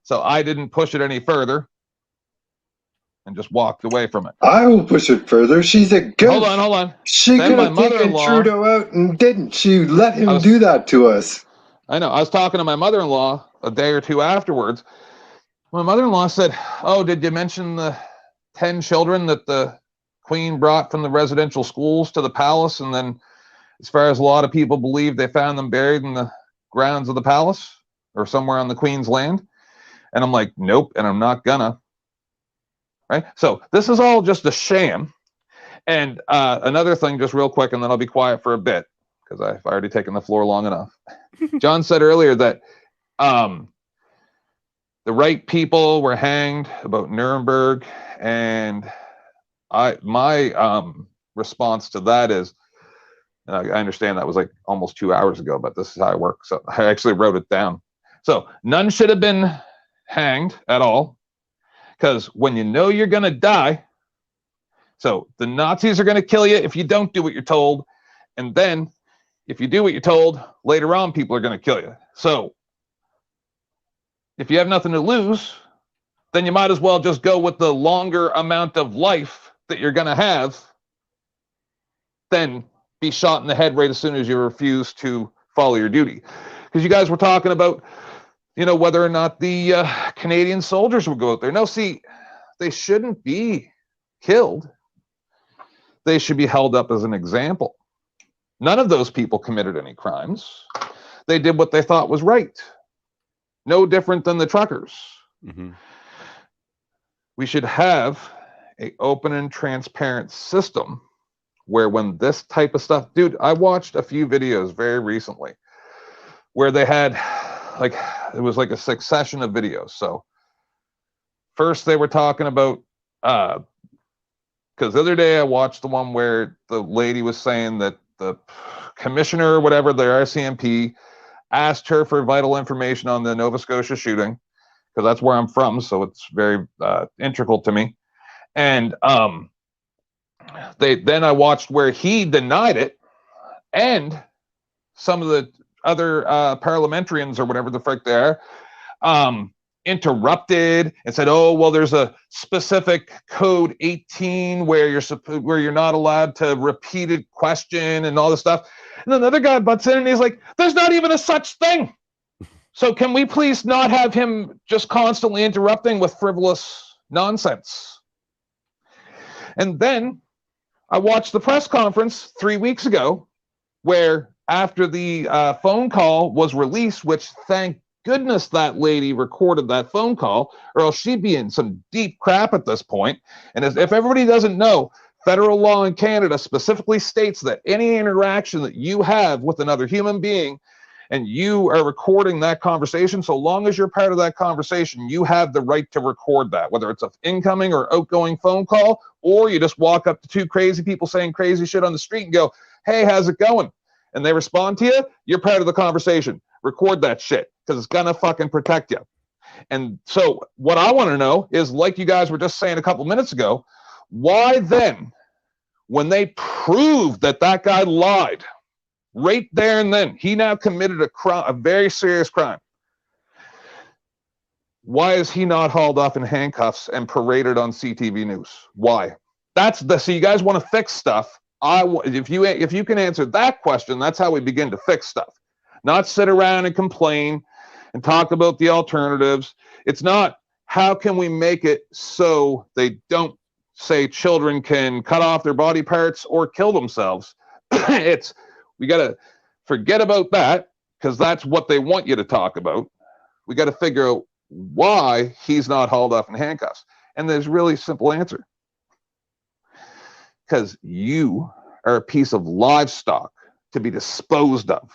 So I didn't push it any further and just walked away from it. I will push it further. She's a good. Hold on. She Then could my have taken mother-in-law- Trudeau out and didn't. She let him do that to us. I know. I was talking to my mother-in-law a day or two afterwards. My mother-in-law said, oh, did you mention the 10 children that the Queen brought from the residential schools to the palace? And then, as far as a lot of people believe, they found them buried in the grounds of the palace or somewhere on the Queen's land. And I'm like, nope, and I'm not gonna. Right? So this is all just a sham. And another thing, just real quick, and then I'll be quiet for a bit, because I've already taken the floor long enough. John said earlier that the right people were hanged about Nuremberg, and my response to that is, I understand that was like almost 2 hours ago, but this is how I work. So I actually wrote it down. So none should have been hanged at all, because when you know you're going to die, so the Nazis are going to kill you if you don't do what you're told, and then if you do what you're told, later on people are going to kill you. So if you have nothing to lose, then you might as well just go with the longer amount of life that you're going to have than be shot in the head right as soon as you refuse to follow your duty. Because you guys were talking about, you know, whether or not the Canadian soldiers would go out there. No, see, they shouldn't be killed. They should be held up as an example. None of those people committed any crimes. They did what they thought was right. No different than the truckers. Mm-hmm. We should have an open and transparent system where when this type of stuff, dude, I watched a few videos very recently where they had, like, it was like a succession of videos. So first they were talking about, because the other day I watched the one where the lady was saying that the commissioner or whatever, the RCMP, asked her for vital information on the Nova Scotia shooting, because that's where I'm from, so it's very integral to me. And then I watched where he denied it, and some of the other parliamentarians or whatever the frick they are interrupted and said, oh, well, there's a specific code 18 where you're not allowed to repeated question and all this stuff. And then the other guy butts in and he's like, there's not even a such thing. So can we please not have him just constantly interrupting with frivolous nonsense? And then I watched the press conference 3 weeks ago where after the phone call was released, which thank goodness that lady recorded that phone call, or else she'd be in some deep crap at this point. And if everybody doesn't know, federal law in Canada specifically states that any interaction that you have with another human being and you are recording that conversation, so long as you're part of that conversation, you have the right to record that, whether it's an incoming or outgoing phone call, or you just walk up to two crazy people saying crazy shit on the street and go, hey, how's it going? And they respond to you, you're part of the conversation. Record that shit, because it's gonna fucking protect you. And so what I want to know is, like you guys were just saying a couple minutes ago, why then, when they proved that that guy lied, right there and then, he now committed a crime, a very serious crime. Why is he not hauled off in handcuffs and paraded on CTV News? Why? That's the, so you guys want to fix stuff. If you can answer that question, that's how we begin to fix stuff. Not sit around and complain and talk about the alternatives. It's not how can we make it so they don't say children can cut off their body parts or kill themselves. It's we got to forget about that, because that's what they want you to talk about. We got to figure out why he's not hauled off in handcuffs. And there's a really simple answer. Because you are a piece of livestock to be disposed of.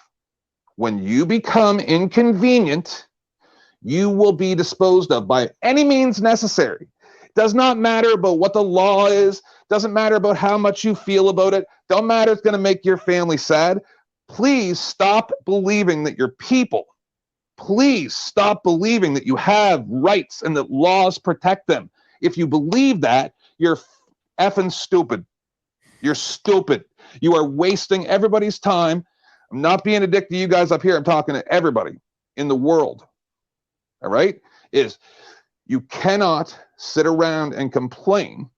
When you become inconvenient, you will be disposed of by any means necessary. It does not matter about what the law is. Doesn't matter about how much you feel about it. Don't matter, it's going to make your family sad. Please stop believing that you're people. Please stop believing that you have rights and that laws protect them. If you believe that, you're effing stupid. You're stupid. You are wasting everybody's time. I'm not being a dick to you guys up here. I'm talking to everybody in the world. All right? Is you cannot sit around and complain.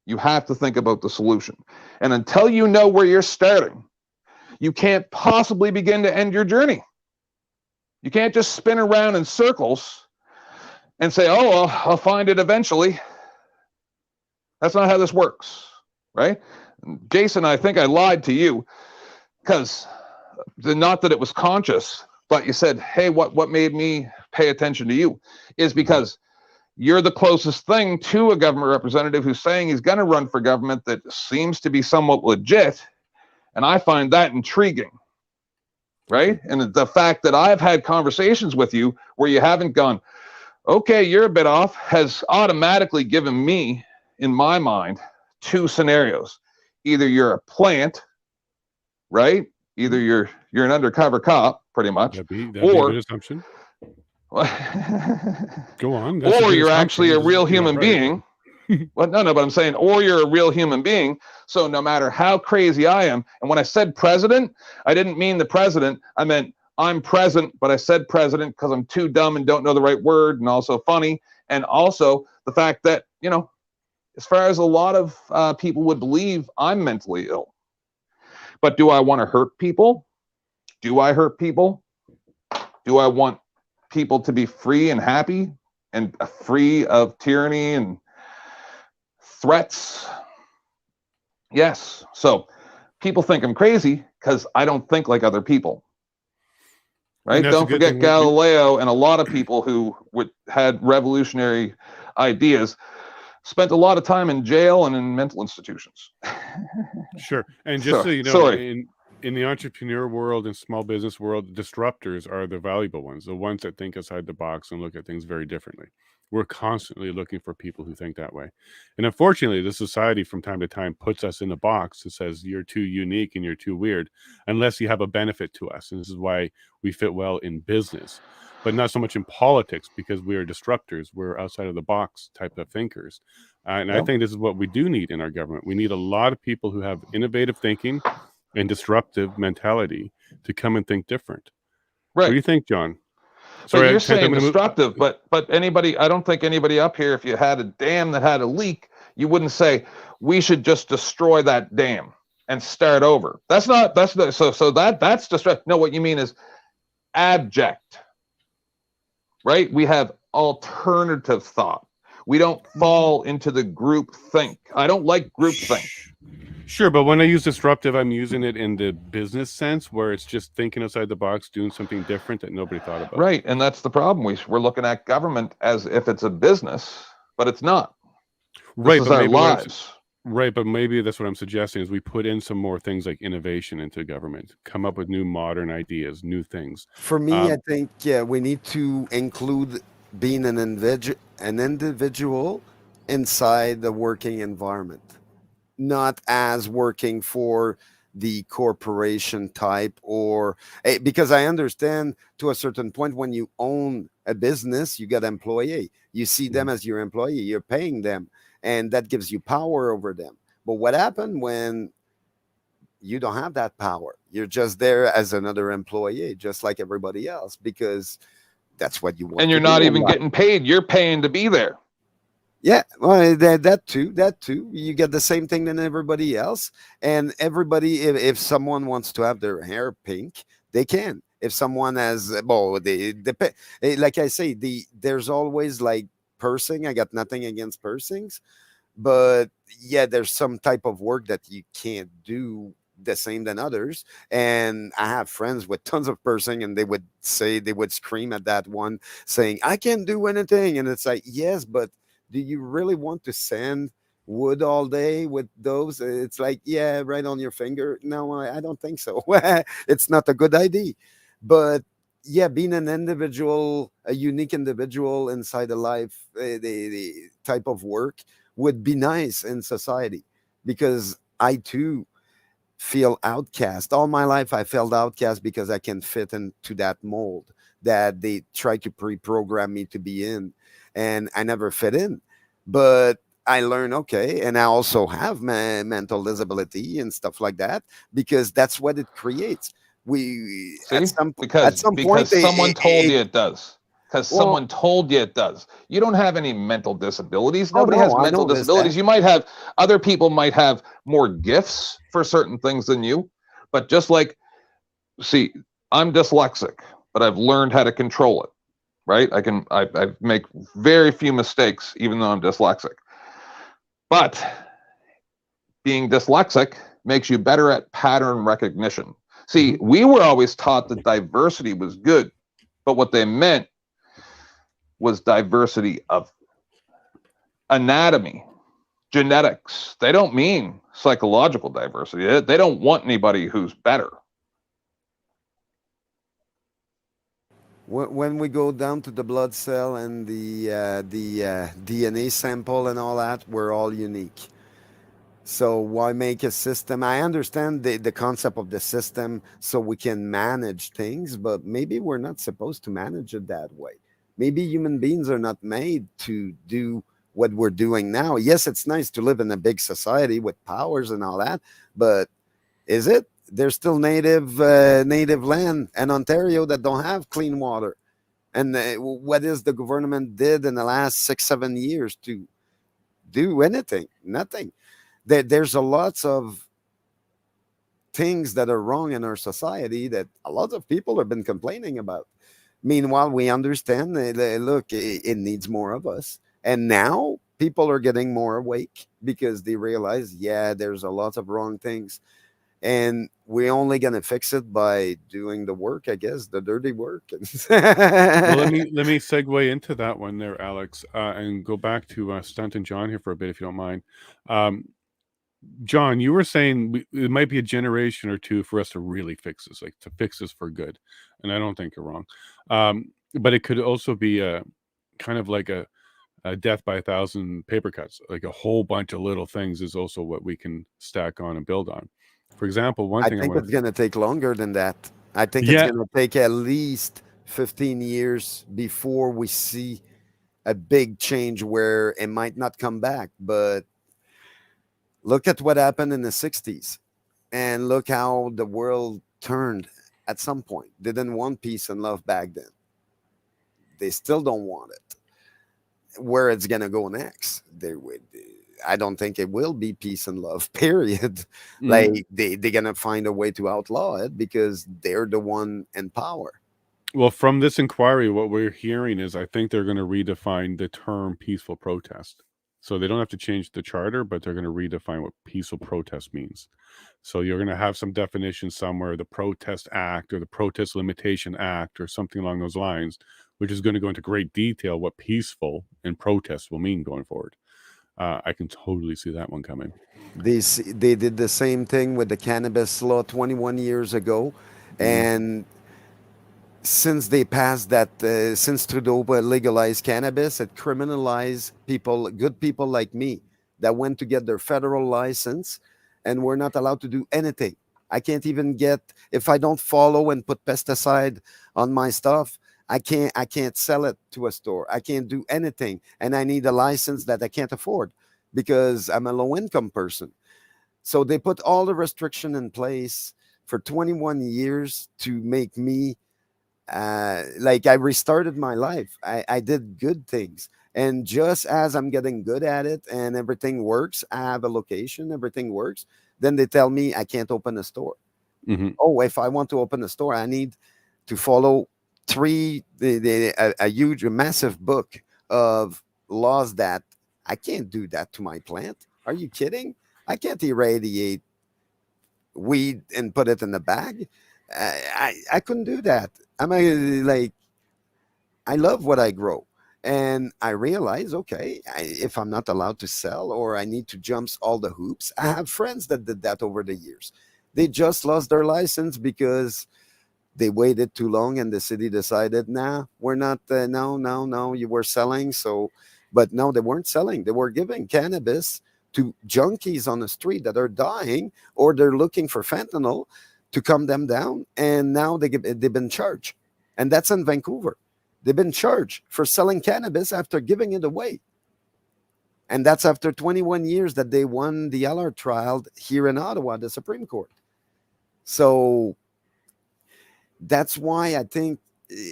You have to think about the solution. And until you know where you're starting, you can't possibly begin to end your journey. You can't just spin around in circles and say, oh, well, I'll find it eventually. That's not how this works, right? Jason, I think I lied to you, because not that it was conscious, but you said, hey, what made me pay attention to you is because you're the closest thing to a government representative who's saying he's going to run for government that seems to be somewhat legit. And I find that intriguing, right? And the fact that I've had conversations with you where you haven't gone, okay, you're a bit off, has automatically given me, in my mind, two scenarios. Either you're a plant, right? Either you're an undercover cop, pretty much, that'd be a good assumption. Go on. Or you're actually a real human being. Well, no, but I'm saying, or you're a real human being. So no matter how crazy I am, and when I said president, I didn't mean the president. I meant I'm present, but I said president because I'm too dumb and don't know the right word, and also funny, and also the fact that, you know, as far as a lot of people would believe, I'm mentally ill. But do I want to hurt people? Do I hurt people? Do I want people to be free and happy and free of tyranny and threats? Yes. So people think I'm crazy because I don't think like other people. Right? Don't forget Galileo and a lot of people who had revolutionary ideas spent a lot of time in jail and in mental institutions. Sure. And just so you know, in the entrepreneur world and small business world, disruptors are the valuable ones, the ones that think outside the box and look at things very differently. We're constantly looking for people who think that way. And unfortunately, the society from time to time puts us in a box and says, you're too unique and you're too weird, unless you have a benefit to us. And this is why we fit well in business, but not so much in politics, because we are disruptors. We're outside of the box type of thinkers. And I think this is what we do need in our government. We need a lot of people who have innovative thinking and disruptive mentality to come and think different. Right. What do you think, John? Sorry, but you're saying destructive, but anybody, I don't think anybody up here, if you had a dam that had a leak, you wouldn't say we should just destroy that dam and start over. That's destructive. No, what you mean is abject right? We have alternative thought. We don't fall into the group think. I don't like group think. Sure, but when I use disruptive, I'm using it in the business sense where it's just thinking outside the box, doing something different that nobody thought about. Right. And that's the problem. We're looking at government as if it's a business, but it's not. This Right, is but our maybe lives. right, but maybe that's what I'm suggesting is we put in some more things like innovation into government, come up with new modern ideas, new things. For me, I think we need to include being an individual inside the working environment, not as working for the corporation type or because I understand to a certain point when you own a business, you got employee. You see them as your employee, you're paying them, and that gives you power over them. But what happened when you don't have that power? You're just there as another employee, just like everybody else, because that's what you want And to you're do not in even life. getting paid. You're paying to be there. Yeah, well, that too, that too. You get the same thing than everybody else, and everybody. If someone wants to have their hair pink, they can. If someone has, well, like I say, there's always like pursing. I got nothing against pursings, but yeah, there's some type of work that you can't do the same than others. And I have friends with tons of pursing, and they would scream at that one, saying, "I can't do anything," and it's like, yes, but do you really want to sand wood all day with those? It's like, yeah, right on your finger. No, I don't think so. It's not a good idea. But yeah, being an individual, a unique individual inside a life, the type of work would be nice in society, because I too feel outcast. All my life, I felt outcast because I can fit into that mold that they try to pre-program me to be in, and I never fit in. But I learn, okay, and I also have my mental disability and stuff like that, because that's what it creates. We See? at some point Because someone told you it does. Because well, someone told you it does. You don't have any mental disabilities. oh Nobody has no, I mental noticed that. disabilities. You might have other people might have more gifts for certain things than you. But just like, see, I'm dyslexic, but I've learned how to control it. Right? I make very few mistakes, even though I'm dyslexic. But being dyslexic makes you better at pattern recognition. See, we were always taught that diversity was good, but what they meant was diversity of anatomy, genetics. They don't mean psychological diversity. They don't want anybody who's better. When we go down to the blood cell and the DNA sample and all that, we're all unique. So why make a system? I understand the concept of the system so we can manage things, but maybe we're not supposed to manage it that way. Maybe human beings are not made to do what we're doing now. Yes, it's nice to live in a big society with powers and all that, but is it? There's still native land and Ontario that don't have clean water. And what is the government did in the last 6 7 years to do anything? Nothing. There's a lots of things that are wrong in our society that a lot of people have been complaining about. Meanwhile, we understand that, look, it needs more of us. And now people are getting more awake because they realize, yeah, there's a lot of wrong things. And we're only going to fix it by doing the work, I guess, the dirty work. Well, let me segue into that one there, Alex, and go back to Stunt and John here for a bit, if you don't mind. Um, John, you were saying it might be a generation or two for us to really fix this, like to fix this for good, and I don't think you're wrong. But it could also be a kind of like a death by a thousand paper cuts, like a whole bunch of little things is also what we can stack on and build on. For example, one I thing I think want it's going to take longer than that. I think it's yeah, going to take at least 15 years before we see a big change where it might not come back. But look at what happened in the 60s and look how the world turned at some point. They didn't want peace and love back then. They still don't want it. Where it's going to go next, they would. I don't think it will be peace and love, period. mm, Like they're going to find a way to outlaw it because they're the one in power. Well, from this inquiry, what we're hearing is I think they're going to redefine the term peaceful protest. So they don't have to change the charter, but they're going to redefine what peaceful protest means. So you're going to have some definition somewhere, the Protest Act or the Protest Limitation Act or something along those lines, which is going to go into great detail what peaceful and protest will mean going forward. I can totally see that one coming. They did the same thing with the cannabis law 21 years ago, Mm. and since they passed that, since Trudeau legalized cannabis, it criminalized people, good people like me, that went to get their federal license, and we're not allowed to do anything. I can't even get, if I don't follow and put pesticide on my stuff. I can't sell it to a store. I can't do anything, and I need a license that I can't afford because I'm a low income person. So they put all the restriction in place for 21 years to make me, like, I restarted my life. I did good things. And just as I'm getting good at it and everything works, I have a location, everything works. Then they tell me I can't open a store. Hmm. Oh, if I want to open a store, I need to follow a huge, a massive book of laws that I can't do that to my plant. Are you kidding? I can't irradiate weed and put it in the bag. I couldn't do that. I'm a, like, I love what I grow. And I realize, okay, if I'm not allowed to sell or I need to jump all the hoops, I have friends that did that over the years. They just lost their license because they waited too long and the city decided, nah, we're not, no, no, no, you were selling. So, but no, they weren't selling. They were giving cannabis to junkies on the street that are dying, or they're looking for fentanyl to calm them down. And now they've been charged. And that's in Vancouver. They've been charged for selling cannabis after giving it away. And that's after 21 years that they won the Allard trial here in Ottawa, the Supreme Court. So that's why I think,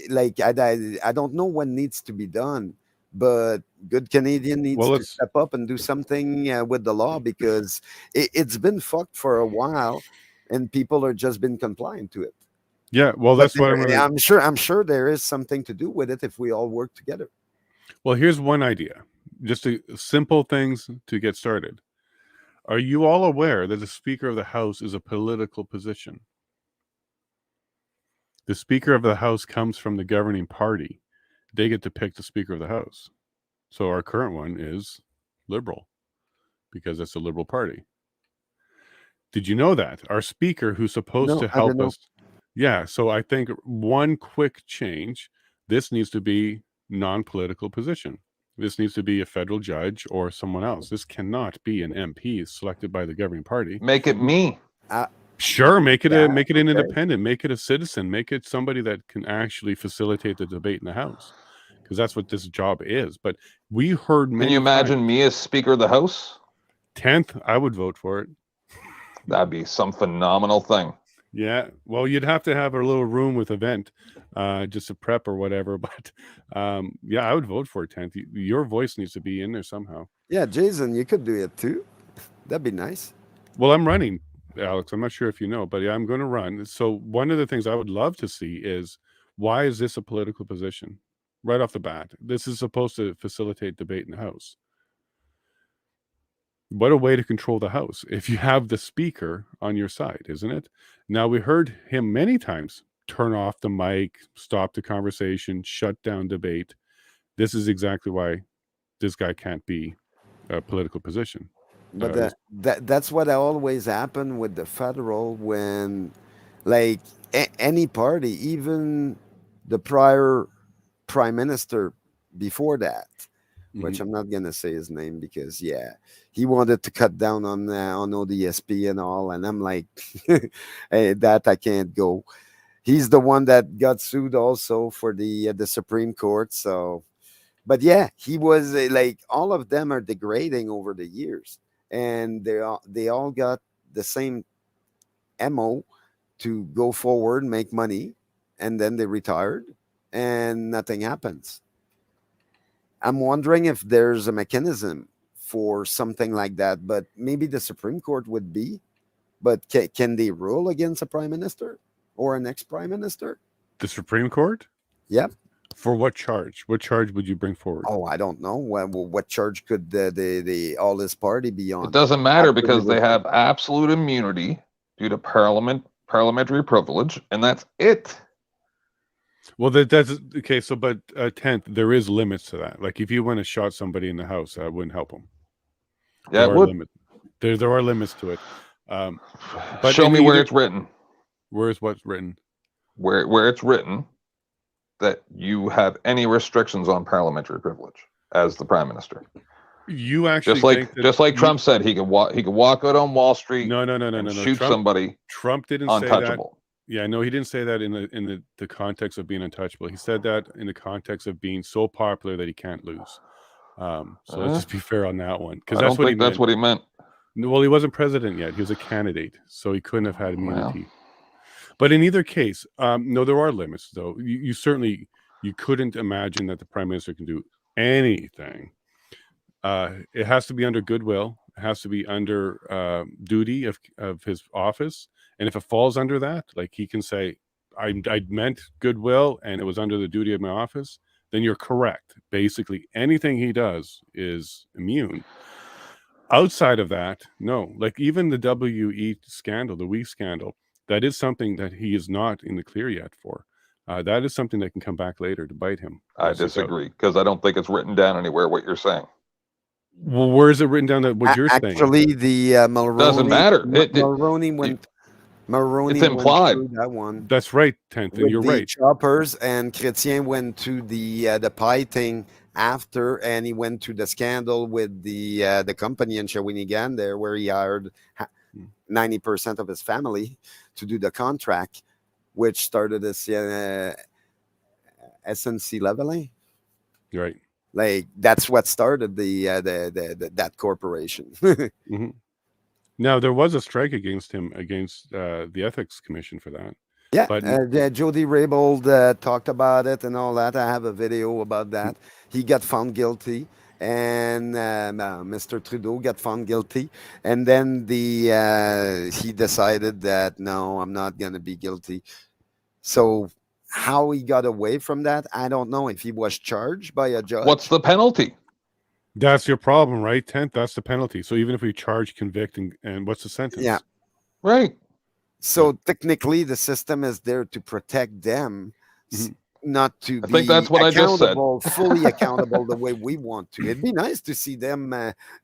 like, I don't know what needs to be done, but good Canadian needs Well, to let's step up and do something with the law, because it's been fucked for a while and people are just been compliant to it. yeah. Well, But that's what I'm gonna. I'm sure there is something to do with it if we all work together. Well, here's one idea, just simple things to get started. Are you all aware that the Speaker of the House is a political position? The Speaker of the House comes from the governing party. They get to pick the Speaker of the House. So our current one is Liberal because it's a Liberal Party. Did you know that? Our Speaker, who's supposed No, to I don't help know. us. Yeah. So I think one quick change, this needs to be non political position. This needs to be a federal judge or someone else. This cannot be an MP selected by the governing party. Make it me. Uh, Sure, make it yeah, make it an okay. independent, make it a citizen, make it somebody that can actually facilitate the debate in the House, because that's what this job is. But we heard Can you many imagine times. me as Speaker of the House? 10th, I would vote for it. That'd be some phenomenal thing. Yeah, well, you'd have to have a little room with a vent, just to prep or whatever. But yeah, I would vote for it 10th. Your voice needs to be in there somehow. Yeah, Jason, you could do it too. That'd be nice. Well, I'm running, Alex. I'm not sure if you know, but yeah, I'm going to run. So one of the things I would love to see is, why is this a political position? Right off the bat, this is supposed to facilitate debate in the House. What a way to control the House if you have the Speaker on your side, isn't it? Now, we heard him many times turn off the mic, stop the conversation, shut down debate. This is exactly why this guy can't be a political position. But He's- that's what always happened with the federal, when, like, any party, even the prior prime minister before that, which Mhm. I'm not gonna say his name because, yeah, he wanted to cut down on ODSP and all, and I'm like, hey, that I can't go. He's the one that got sued also for the Supreme Court. So, but yeah, he was, like, all of them are degrading over the years, and they all got the same mo to go forward, make money, and then they retired, and nothing happens. I'm wondering if there's a mechanism for something like that, but maybe the Supreme Court would be. But can they rule against a prime minister or an ex prime minister? The Supreme Court? Yep. For what charge? What charge would you bring forward? Oh, I don't know. What charge could the all this party be on? It doesn't matter After because we they were- have absolute immunity due to parliamentary privilege, and that's it. Well, that's okay. So, but 10th, there is limits to that. Like, if you went and shot somebody in the house, I wouldn't help them. Yeah, it would. There are limits to it. But Show me where either- it's written. Where's what's written? Where it's written that you have any restrictions on parliamentary privilege as the prime minister. You actually just like Trump said, he could walk out on Wall Street. No. Shoot somebody. Trump didn't say that. Untouchable. Yeah, no, he didn't say that in the context of being untouchable. He said that in the context of being so popular that he can't lose. So let's just be fair on that one, because that's what he meant. Well, he wasn't president yet; he was a candidate, so he couldn't have had immunity. Well. But in either case, no, there are limits, though. You certainly couldn't imagine that the prime minister can do anything. It has to be under goodwill. It has to be under duty of his office. And if it falls under that, like he can say, I meant goodwill and it was under the duty of my office, then you're correct. Basically, anything he does is immune. Outside of that, no. Like even the WE scandal, the WE scandal, that is something that he is not in the clear yet for. That is something that can come back later to bite him. I disagree, because I don't think it's written down anywhere what you're saying. Well, where is it written down that what you're saying? Actually, the Mulroney doesn't matter. Mulroney went. Mulroney it's implied. went through that one. That's right, 10th, and you're right. Choppers, and Chrétien went to the pie thing after, and he went to the scandal with the company in Shawinigan there, where he hired 90% of his family to do the contract, which started as SNC Lavalin. You're right. Like that's what started that corporation. Mm-hmm. Now there was a strike against him against the ethics commission for that. Yeah, but Jody Raybould talked about it and all that. I have a video about that. He got found guilty, and Mr. Trudeau got found guilty, and then he decided that no, I'm not going to be guilty. So how he got away from that, I don't know. If he was charged by a judge, what's the penalty? That's your problem, right? 10th, that's the penalty. So even if we charge, convict, and what's the sentence? Yeah, right. So technically, the system is there to protect them, not to I think that's what I just said. Fully accountable the way we want to. It'd be nice to see them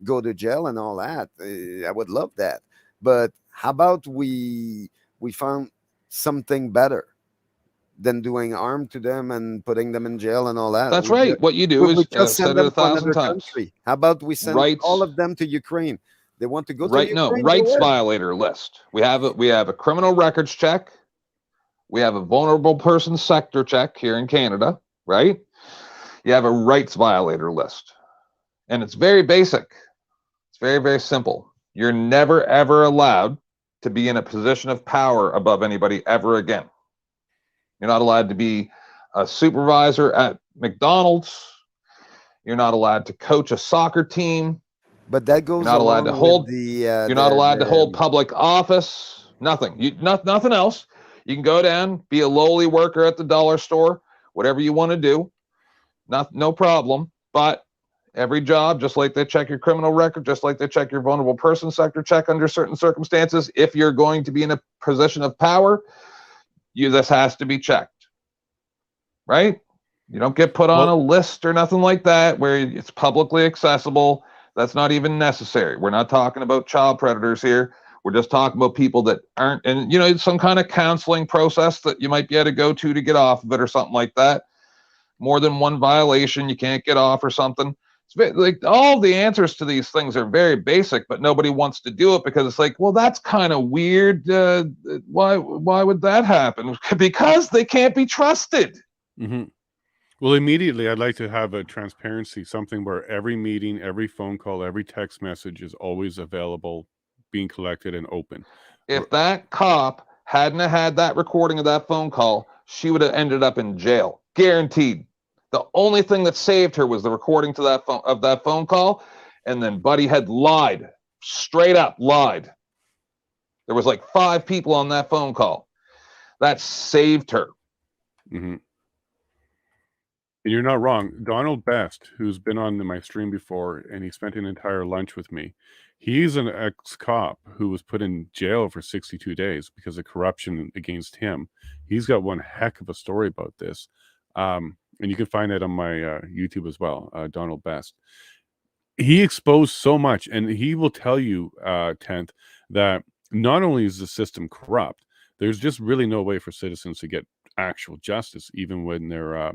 go to jail and all that. I would love that. But how about we found something better than doing harm to them and putting them in jail and all that? That's right. What you do is just send it 1,000 times. How about we send all of them to Ukraine? They want to go to Ukraine. No, rights violator list. We have a criminal records check. We have a vulnerable person sector check here in Canada, right? You have a rights violator list. And it's very basic. It's very, very simple. You're never, ever allowed to be in a position of power above anybody ever again. You're not allowed to be a supervisor at McDonald's. You're not allowed to coach a soccer team. But that goes. You're not allowed to hold. You're not allowed to hold public office. Nothing. Nothing else. You can go down, be a lowly worker at the dollar store, whatever you want to do. No problem. But every job, just like they check your criminal record, just like they check your vulnerable person sector check under certain circumstances, if you're going to be in a position of power, this has to be checked. Right? You don't get put on a list or nothing like that where it's publicly accessible. That's not even necessary. We're not talking about child predators here. We're just talking about people that aren't, and some kind of counseling process that you might be able to go to get off of it or something like that. More than one violation, you can't get off or something. It's like all the answers to these things are very basic, but nobody wants to do it because it's like, well, that's kind of weird. Why would that happen? Because they can't be trusted. Mm-hmm. Well, immediately, I'd like to have a transparency, something where every meeting, every phone call, every text message is always available, being collected and open. If that cop hadn't had that recording of that phone call, she would have ended up in jail. Guaranteed. The only thing that saved her was the recording to that phone call, and then Buddy had lied. Straight up lied. There was like 5 people on that phone call. That saved her. hmm And you're not wrong. Donald Best, who's been on my stream before, and he spent an entire lunch with me. He's an ex-cop who was put in jail for 62 days because of corruption against him. He's got one heck of a story about this. And you can find it on my YouTube as well, Donald Best. He exposed so much, and he will tell you, 10th, that not only is the system corrupt, there's just really no way for citizens to get actual justice, even when they're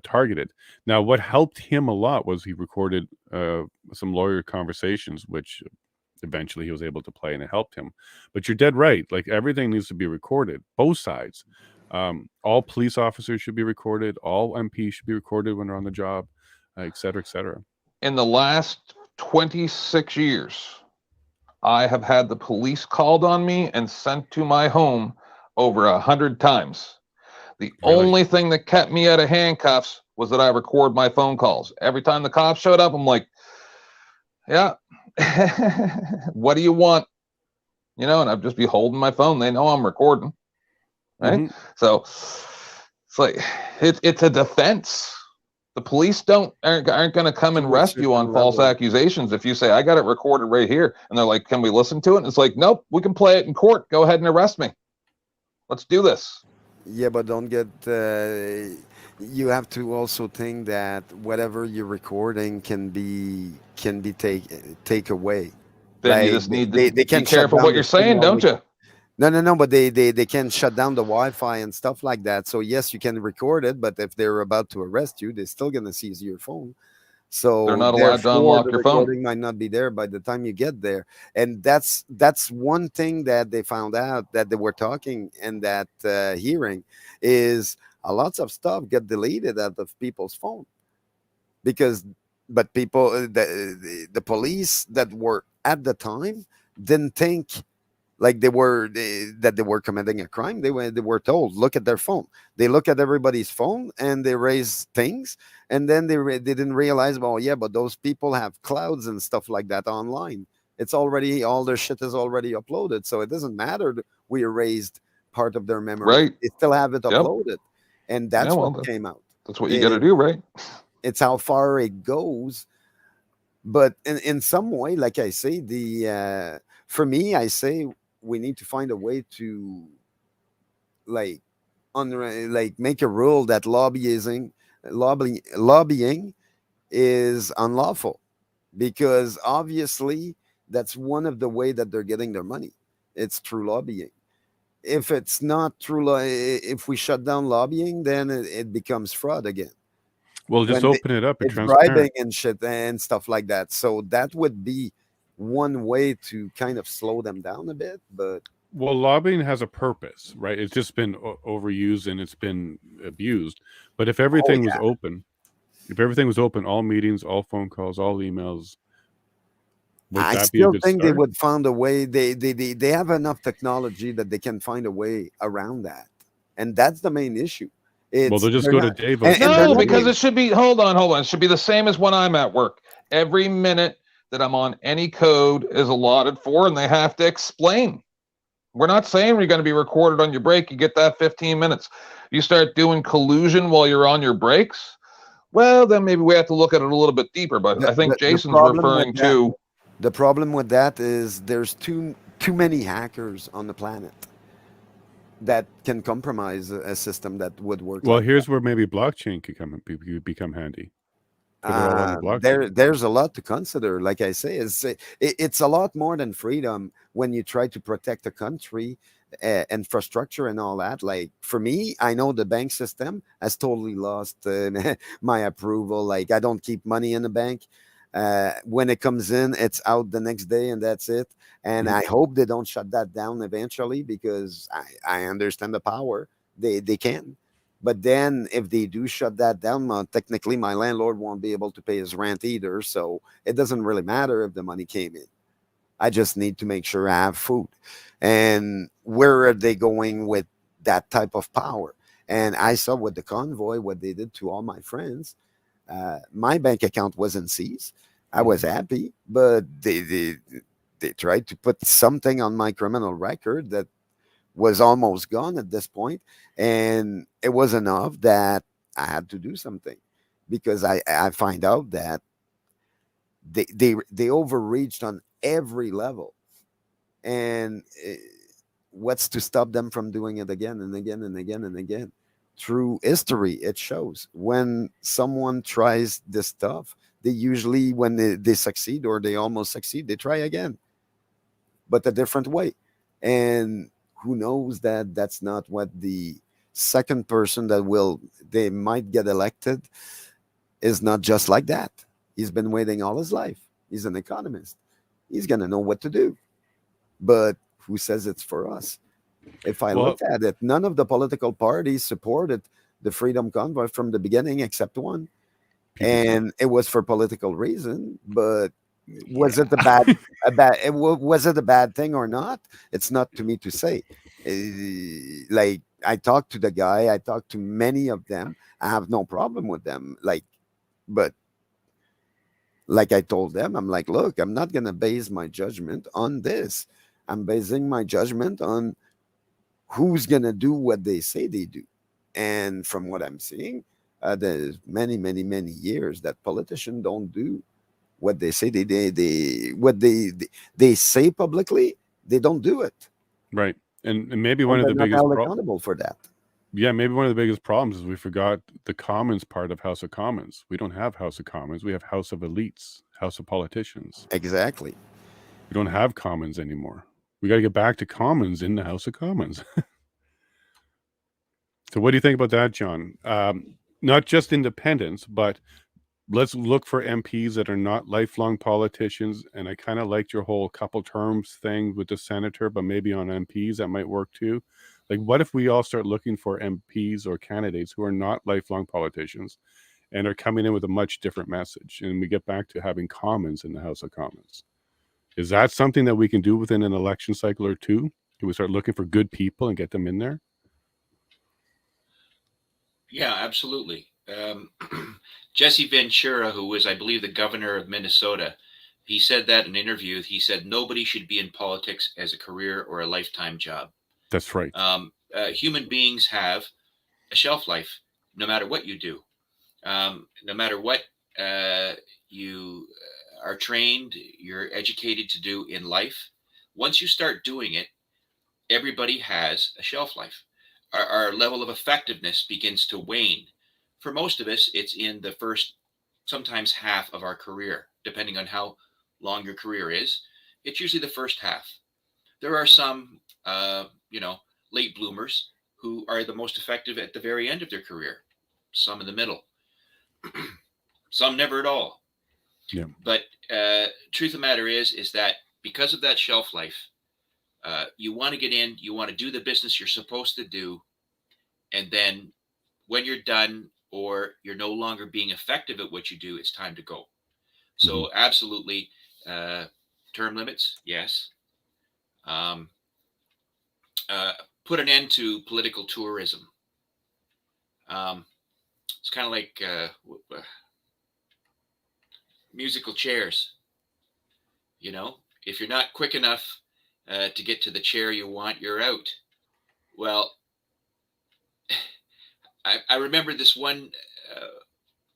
targeted. Now, what helped him a lot was he recorded some lawyer conversations, which eventually he was able to play, and it helped him. But you're dead right. Like, everything needs to be recorded, both sides. All police officers should be recorded. All MPs should be recorded when they're on the job, et cetera, et cetera. In the last 26 years, I have had the police called on me and sent to my home over 100 times. The Really? only thing that kept me out of handcuffs was that I record my phone calls. Every time the cops showed up, I'm like, yeah, what do you want? You know, and I'd just be holding my phone. They know I'm recording. Right? Mhm. So it's like, it's a defense. The police aren't going to come To and a arrest you certain on false level. accusations if you say, I got it recorded right here. And they're like, can we listen to it? And it's like, nope, we can play it in court. Go ahead and arrest me. Let's do this. Yeah, but don't get. You have to also think that whatever you're recording can be take away. Then you Like just need to they be can shut careful down what the you're saying, signal. don't you? No. But they can shut down the Wi-Fi and stuff like that. So yes, you can record it, but if they're about to arrest you, they're still gonna seize your phone. They're So not allowed to therefore, unlock the your phone. recording might not be there by the time you get there, and that's one thing that they found out that they were talking in that hearing is a lots of stuff get deleted out of people's phone because, but people, the police that were at the time didn't think like that they were committing a crime. They were told look at their phone. They look at everybody's phone and they raise things, and then they didn't realize, well, yeah, but those people have clouds and stuff like that online. It's already, all their shit is already uploaded, so it doesn't matter that we erased part of their memory. Right. They still have it Yep. uploaded, and Yeah, that's well, what came out. that's what you got to do, right? It's how far it goes, but in some way, like I say, for me, I say we need to find a way to like like make a rule that lobbying is unlawful, because obviously that's one of the way that they're getting their money. It's through lobbying. If it's not through if we shut down lobbying, then it becomes fraud again. Well, just When open it up and it's bribing transparent. and shit and stuff like that. So that would be one way to kind of slow them down a bit. But Well, lobbying has a purpose, right? It's just been overused and it's been abused. But if everything was open, all meetings, all phone calls, all emails, would I that be a still good think they start? would find a way. They have enough technology that they can find a way around that, and that's the main issue. Well, they'll just They're go to not, Dave. and they're No, not because it should be, hold on. It should be the same as when I'm at work. Every minute that I'm on any code is allotted for, and they have to explain. We're not saying we're going to be recorded on your break. You get that 15 minutes. You start doing collusion while you're on your breaks. Well, then maybe we have to look at it a little bit deeper. But I think the Jason's problem with referring that. to. The problem with that is there's too many hackers on the planet that can compromise a system that would work. Well, Like here's where maybe blockchain could become handy. Put it all on the blockchain. there's a lot to consider. Like I say, it's a lot more than freedom when you try to protect a country, infrastructure and all that. Like for me, I know the bank system has totally lost my approval. Like I don't keep money in the bank. When it comes in, it's out the next day, and that's it. And Mhm. I hope they don't shut that down eventually, because I understand the power. They can. But then, if they do shut that down, technically my landlord won't be able to pay his rent either. So it doesn't really matter if the money came in. I just need to make sure I have food. And where are they going with that type of power? And I saw with the convoy what they did to all my friends. My bank account wasn't seized. I was happy, but they tried to put something on my criminal record that was almost gone at this point, and it was enough that I had to do something, because I find out that they overreached on every level, and what's to stop them from doing it again and again and again and again? Through history, it shows when someone tries this stuff, they usually, when they succeed or they almost succeed, they try again, but a different way. And who knows that that's not what the second person that will, they might get elected, is not just like that. He's been waiting all his life. He's an economist. He's going to know what to do. But who says it's for us? If I Well, look at it, none of the political parties supported the Freedom Convoy from the beginning except one. PPC. And it was for political reason. But was Yeah. it was it a bad thing or not? It's not to me to say. Like, I talked to the guy, I talked to many of them. I have no problem with them. Like, but like I told them, I'm like, look, I'm not gonna base my judgment on this. I'm basing my judgment on who's gonna do what they say they do. And from what I'm seeing, there's many, many, many years that politicians don't do what they say they say publicly, they don't do it. Right. And maybe one And of they're the not biggest held accountable for that. maybe one of the biggest problems is we forgot the Commons part of House of Commons. We don't have House of Commons. We have House of Elites, House of Politicians. Exactly. We don't have Commons anymore. We got to get back to Commons in the House of Commons. So what do you think about that, John? Not just independence, but let's look for MPs that are not lifelong politicians. And I kind of liked your whole couple terms thing with the senator, but maybe on MPs that might work too. Like, what if we all start looking for MPs or candidates who are not lifelong politicians and are coming in with a much different message, and we get back to having Commons in the House of Commons? Is that something that we can do within an election cycle or two? Can we start looking for good people and get them in there? Yeah, absolutely. Jesse Ventura, who was, I believe, the governor of Minnesota, he said that in an interview. He said nobody should be in politics as a career or a lifetime job. That's right. Human beings have a shelf life, no matter what you do, no matter what you are trained, you're educated to do in life. Once you start doing it, everybody has a shelf life. Our level of effectiveness begins to wane. For most of us, it's in the first, sometimes half of our career, depending on how long your career is. It's usually the first half. There are some, late bloomers who are the most effective at the very end of their career. Some in the middle, some never at all. Yeah. But truth of the matter is that because of that shelf life, you want to get in, you want to do the business you're supposed to do, and then when you're done or you're no longer being effective at what you do, it's time to go. So absolutely, term limits, yes. Put an end to political tourism. It's kind of like musical chairs. You know, if you're not quick enough to get to the chair you want, you're out. Well, I remember this one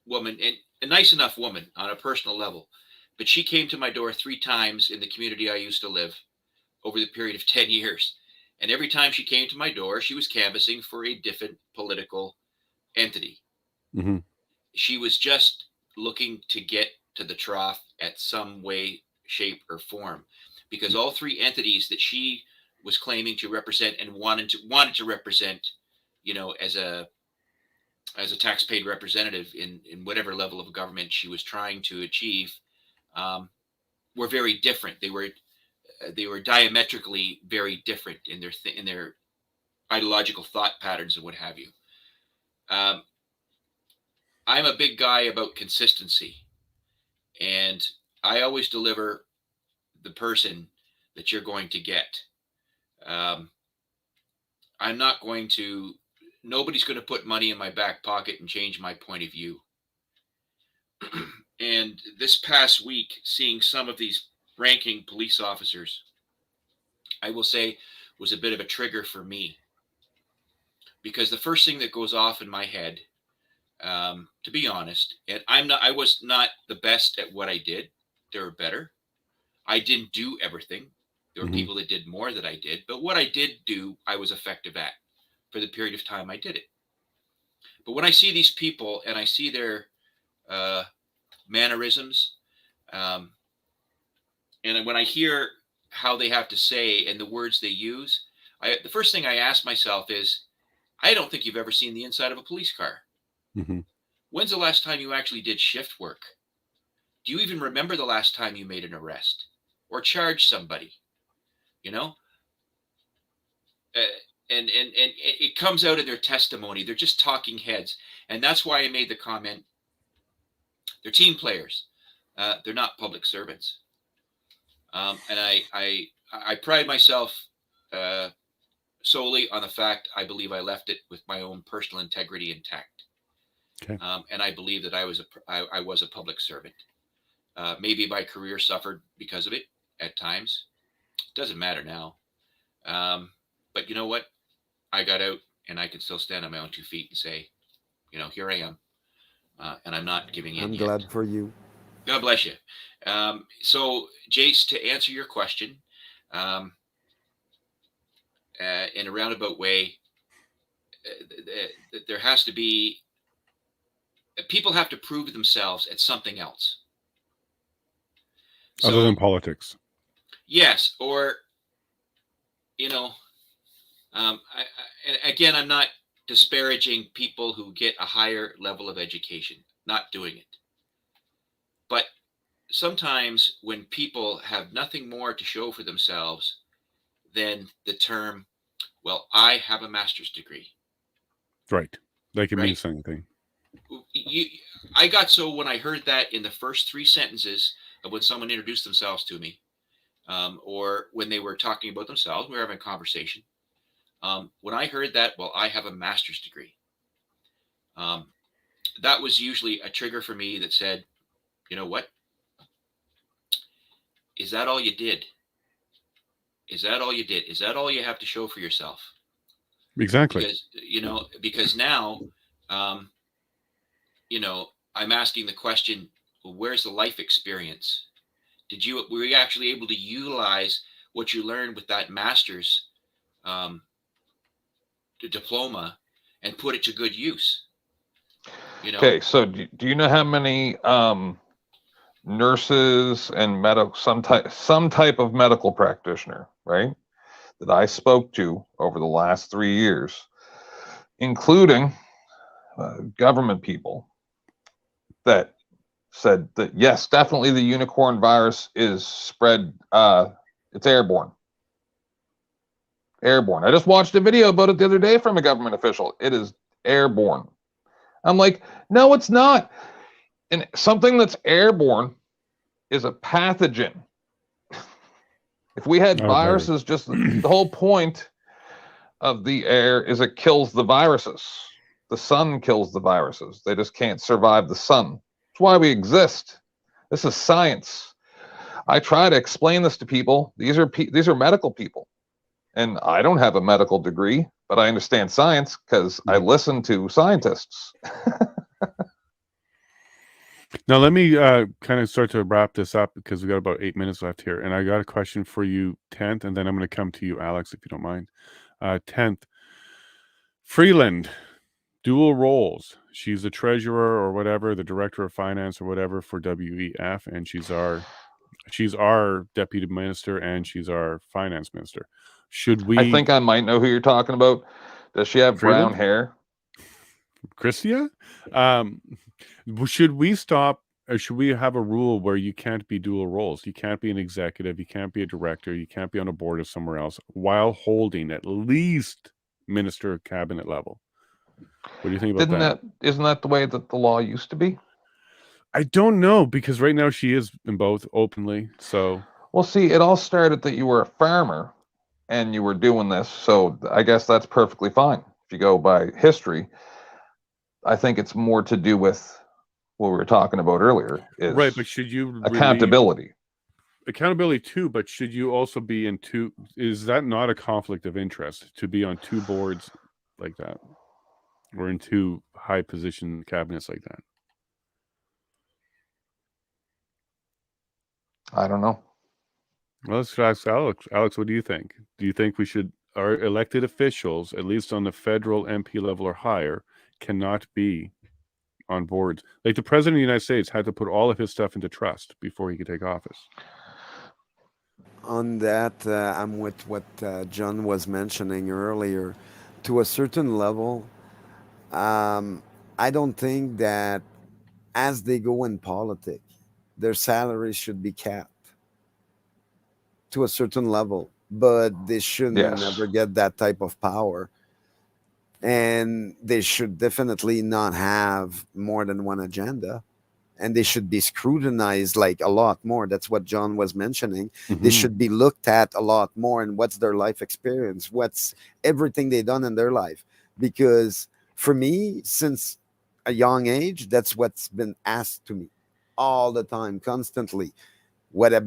woman, and a nice enough woman on a personal level, but she came to my door 3 times in the community I used to live over the period of 10 years. And every time she came to my door, she was canvassing for a different political entity. Mm-hmm. She was just looking to get to the trough at some way, shape, or form, because all 3 entities that she was claiming to represent and wanted to represent, as a tax-paid representative in whatever level of government she was trying to achieve, were very different. They were diametrically very different in their ideological thought patterns and what have you. I'm a big guy about consistency, and I always deliver the person that you're going to get. I'm not going to. Nobody's going to put money in my back pocket and change my point of view. And this past week, seeing some of these ranking police officers, I will say was a bit of a trigger for me, because the first thing that goes off in my head, to be honest, and I was not the best at what I did. There were better. I didn't do everything. There were Mhm. people that did more than I did, but what I did do, I was effective at for the period of time I did it. But when I see these people and I see their mannerisms, um, and when I hear how they have to say and the words they use, the first thing I ask myself is, I don't think you've ever seen the inside of a police car. Mhm. When's the last time you actually did shift work? Do you even remember the last time you made an arrest or charged somebody? You know, uh, and it comes out in their testimony. They're just talking heads, and that's why I made the comment. They're team players. They're not public servants. And I pride myself solely on the fact I believe I left it with my own personal integrity intact. Okay. And I believe that I was a public servant. Maybe my career suffered because of it at times. Doesn't matter now. But you know what? I got out, and I can still stand on my own 2 feet and say, here I am, and I'm not giving in I'm yet. glad for you. God bless you. So, Jace, to answer your question, in a roundabout way, there has to be, people have to prove themselves at something else. Other than politics. Yes, or, again, I'm not disparaging people who get a higher level of education, not doing it. But sometimes when people have nothing more to show for themselves than the term, well, I have a master's degree. Right. Like it Right. means something. I got so when I heard that in the first 3 sentences of when someone introduced themselves to me, or when they were talking about themselves, we were having a conversation. When I heard that, well, I have a master's degree, that was usually a trigger for me that said, you know what? Is that all you did? Is that all you did? Is that all you have to show for yourself? Exactly. Because now, I'm asking the question, well, where's the life experience? Were you actually able to utilize what you learned with that master's diploma and put it to good use? Okay, so do you know how many nurses and some type of medical practitioner, right, that I spoke to over the last 3 years, including government people, that said that yes, definitely the unicorn virus is spread. It's airborne. Airborne. I just watched a video about it the other day from a government official. It is airborne. I'm like, no, it's not. And something that's airborne is a pathogen. If we had viruses, just the whole point of the air is it kills the viruses. The sun kills the viruses. They just can't survive the sun. That's why we exist. This is science. I try to explain this to people. These are medical people. And I don't have a medical degree, but I understand science because I listen to scientists. Now, let me kind of start to wrap this up because we got about 8 minutes left here. And I got a question for you, 10th, and then I'm going to come to you, Alex, if you don't mind. 10th, Freeland, dual roles. She's the treasurer or whatever, the director of finance or whatever for WEF, and she's our deputy minister and she's our finance minister. Should we? I think I might know who you're talking about. Does she have Freeland? brown hair? Christia? Should we stop, or should we have a rule where you can't be dual roles? You can't be an executive, you can't be a director, you can't be on a board of somewhere else while holding at least minister cabinet level. What do you think about that? Isn't that the way that the law used to be? I don't know, because right now she is in both openly. So, well, see, it all started that you were a farmer and you were doing this. So I guess that's perfectly fine. If you go by history, I think it's more to do with what we were talking about earlier, is right. But should you accountability? accountability too, but should you also be in two? Is that not a conflict of interest to be on two boards like that, or in two high position cabinets like that? I don't know. Well, let's ask Alex. Alex, what do you think? Do you think we should, our elected officials, at least on the federal MP level or higher, cannot be on boards? Like the president of the United States had to put all of his stuff into trust before he could take office. On that, I'm with what John was mentioning earlier. To a certain level, I don't think that as they go in politics, their salaries should be capped to a certain level, but they should Yes. never get that type of power. And they should definitely not have more than one agenda. And they should be scrutinized like a lot more. That's what John was mentioning. They should be looked at a lot more and what's their life experience, what's everything they've done in their life. Because for me, since a young age, that's what's been asked to me all the time, constantly. What I've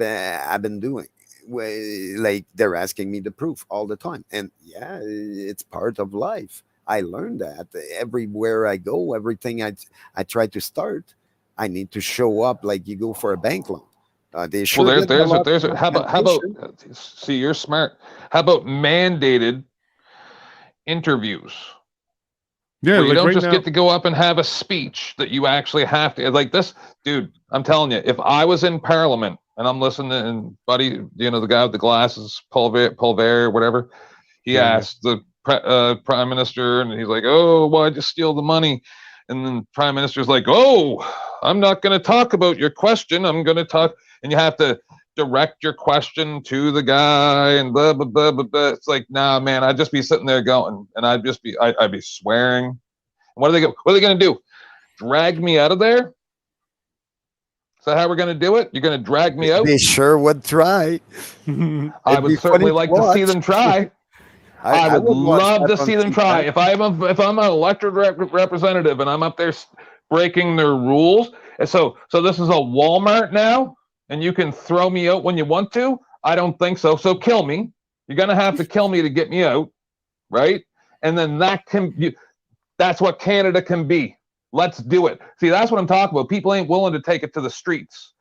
been doing. Like they're asking me the proof all the time. And yeah, it's part of life. I learned that everywhere I go, everything I try to start, I need to show up like you go for a bank loan. They Well, sure get a lot there's of a, how about documentation. see, you're smart. How about mandated interviews Yeah, where you like don't right just now. get to go up and have a speech, that you actually have to, like this dude? I'm telling you, if I was in Parliament and I'm listening, and buddy, the guy with the glasses, Pulver, whatever, he Yeah, yeah. asked the prime minister, and he's like, "Oh, why'd you steal the money?" And then prime minister's like, "Oh, I'm not going to talk about your question. I'm going to talk," and you have to direct your question to the guy, and blah blah blah blah blah. It's like, nah, man, I'd just be sitting there going, and I'd be swearing. What are they going to do? Drag me out of there? Is that how we're going to do it? You're going to drag me out? They sure would try. I It'd would be funny certainly to like to see watch. them try. I I would would watch love that to on see them try. CPAC. If I'm an elected representative and I'm up there breaking their rules, and so this is a Walmart now, and you can throw me out when you want to. I don't think so. So kill me. You're gonna have to kill me to get me out, right? And then that's what Canada can be. Let's do it. See, that's what I'm talking about. People ain't willing to take it to the streets.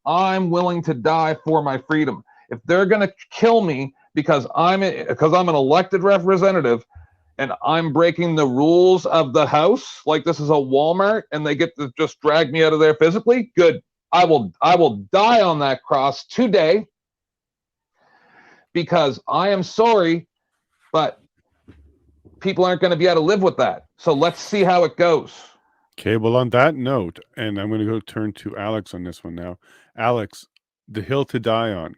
I'm willing to die for my freedom. If they're going to kill me because I'm an elected representative and I'm breaking the rules of the House, like this is a Walmart, and they get to just drag me out of there physically, good. I will die on that cross today, because I am sorry, but people aren't going to be able to live with that. So let's see how it goes. Okay, well, on that note, and I'm going to go turn to Alex on this one now. Alex, the hill to die on,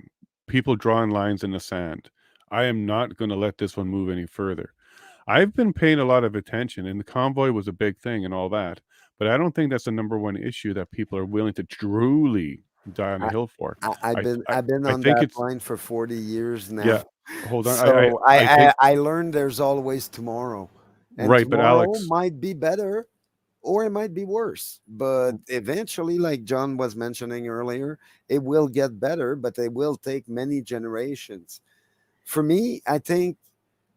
people drawing lines in the sand. I am not going to let this one move any further. I've been paying a lot of attention, and the convoy was a big thing and all that, but I don't think that's the number one issue that people are willing to truly die on the I, hill for. I've been I on think that it's, line for 40 years yeah, now. hold on. So I think, I learned there's always tomorrow. And right, but tomorrow Alex, might be better or it might be worse. But eventually, like John was mentioning earlier, it will get better, but it will take many generations. For me, I think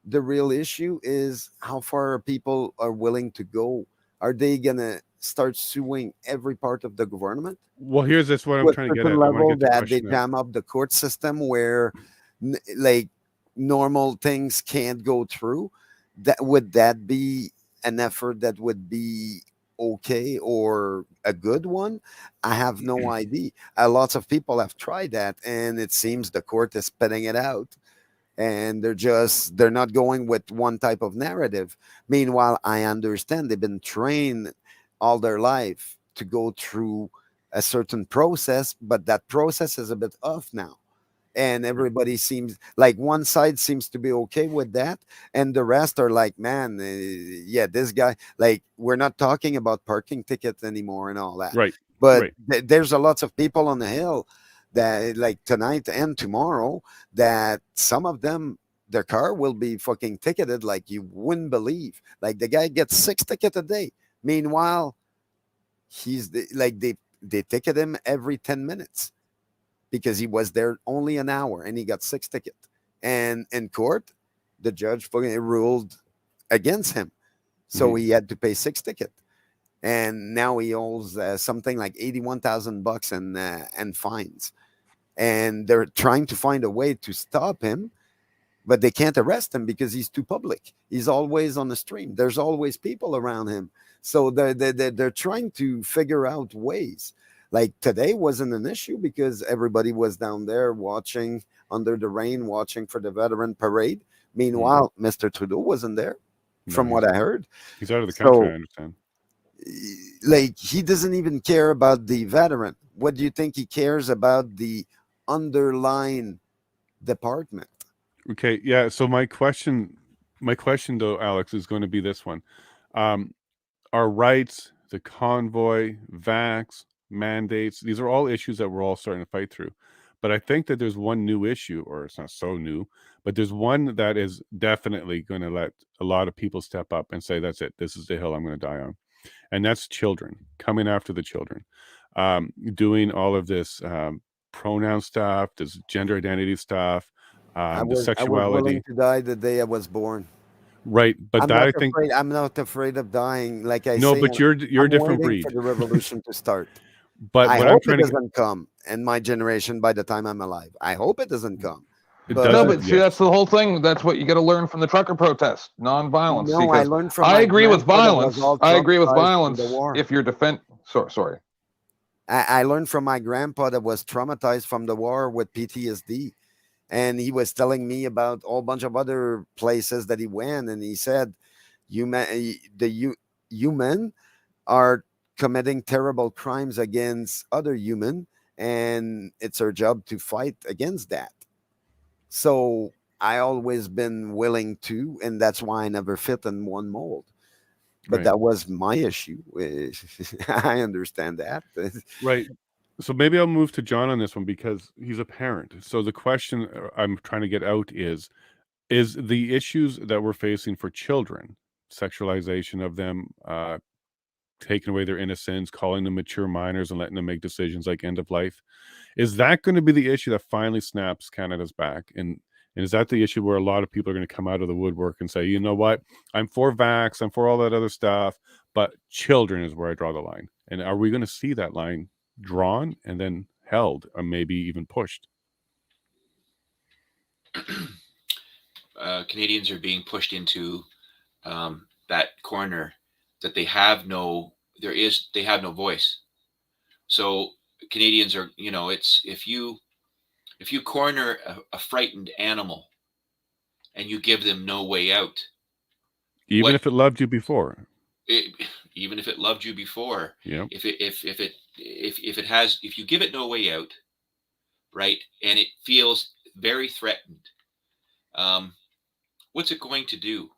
the real issue is how far people are willing to go. Are they gonna start suing every part of the government well, here's this what to I'm a trying to get certain at. I want to level get the that they question out. jam up the court system where like normal things can't go through? That would that be an effort that would be okay or a good one? I have no idea. Lots of people have tried that, and it seems the court is spitting it out, and they're not going with one type of narrative. Meanwhile, I understand they've been trained all their life to go through a certain process, but that process is a bit off now, and everybody seems like one side seems to be okay with that, and the rest are like, man, yeah, this guy, like, we're not talking about parking tickets anymore and all that. Right, But right. there's a lots of people on the hill that, like, tonight and tomorrow, that some of them, their car will be fucking ticketed like you wouldn't believe. Like, the guy gets 6 tickets a day. Meanwhile, like they ticket him every 10 minutes. because he was there only an hour and he got 6 tickets. And in court, the judge fucking ruled against him, so he had to pay 6 tickets. And now he owes something like $81,000 and fines. And they're trying to find a way to stop him, but they can't arrest him because he's too public. He's always on the stream. There's always people around him. So they're trying to figure out ways. Like today wasn't an issue because everybody was down there watching under the rain, watching for the veteran parade. Meanwhile, Mr. Trudeau wasn't there, from what I heard. He's out of the country, So, I understand. like, he doesn't even care about the veteran. What do you think he cares about? The underlying department. Okay, yeah. So my question though, Alex, is going to be this one. Our rights, the convoy, vax, mandates, these are all issues that we're all starting to fight through. But I think that there's one new issue, or it's not so new, but there's one that is definitely going to let a lot of people step up and say, that's it. This is the hill I'm going to die on. And that's children, coming after the children, doing all of this pronoun stuff, this gender identity stuff, I the was sexuality. willing to die the day I was born. Right. But I'm that not I think, afraid. I'm not afraid of dying. Like I no, say, but you're a I'm different waiting for breed. the revolution to start. But I what I'm hope it trying to, doesn't come in my generation by the time I'm alive. I hope it doesn't come. it But No, doesn't but see, yet. that's the whole thing. That's what you got to learn from the trucker protest, nonviolence. no, I Because learned from I my agree with grandpa that was violence. all I agree with traumatized from the violence war. if you're sorry. I learned from my grandpa that was traumatized from the war with PTSD. And he was telling me about a whole bunch of other places that he went. And he said, human are committing terrible crimes against other human. And it's our job to fight against that. So I always been willing to, and that's why I never fit in one mold. But Right. that was my issue. I understand that. Right. So maybe I'll move to John on this one because he's a parent. So the question I'm trying to get out is the issues that we're facing for children, sexualization of them, taking away their innocence, calling them mature minors and letting them make decisions like end of life, is that going to be the issue that finally snaps Canada's back? And is that the issue where a lot of people are going to come out of the woodwork and say, you know what, I'm for vax, I'm for all that other stuff, but children is where I draw the line? And are we going to see that line drawn and then held, or maybe even pushed? Canadians are being pushed into that corner that they have no voice. So Canadians are, it's if you corner a frightened animal and you give them no way out, Even what if it loved you before. even if it loved you before, Yeah. if you give it no way out, right, and it feels very threatened, what's it going to do?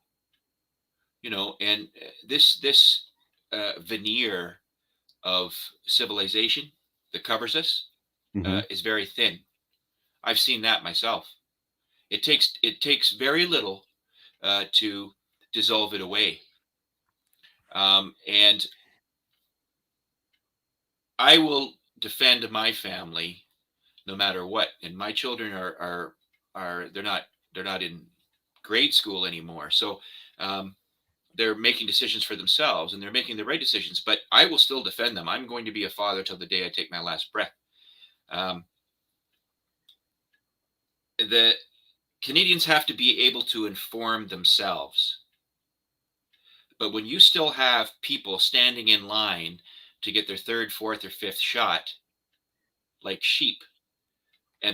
And this veneer of civilization that covers us is very thin. I've seen that myself. It takes very little to dissolve it away. And I will defend my family no matter what. And my children are they're not in grade school anymore, so they're making decisions for themselves and they're making the right decisions. But I will still defend them. I'm going to be a father till the day I take my last breath. The Canadians have to be able to inform themselves. But when you still have people standing in line to get their third, fourth, or fifth shot, like sheep,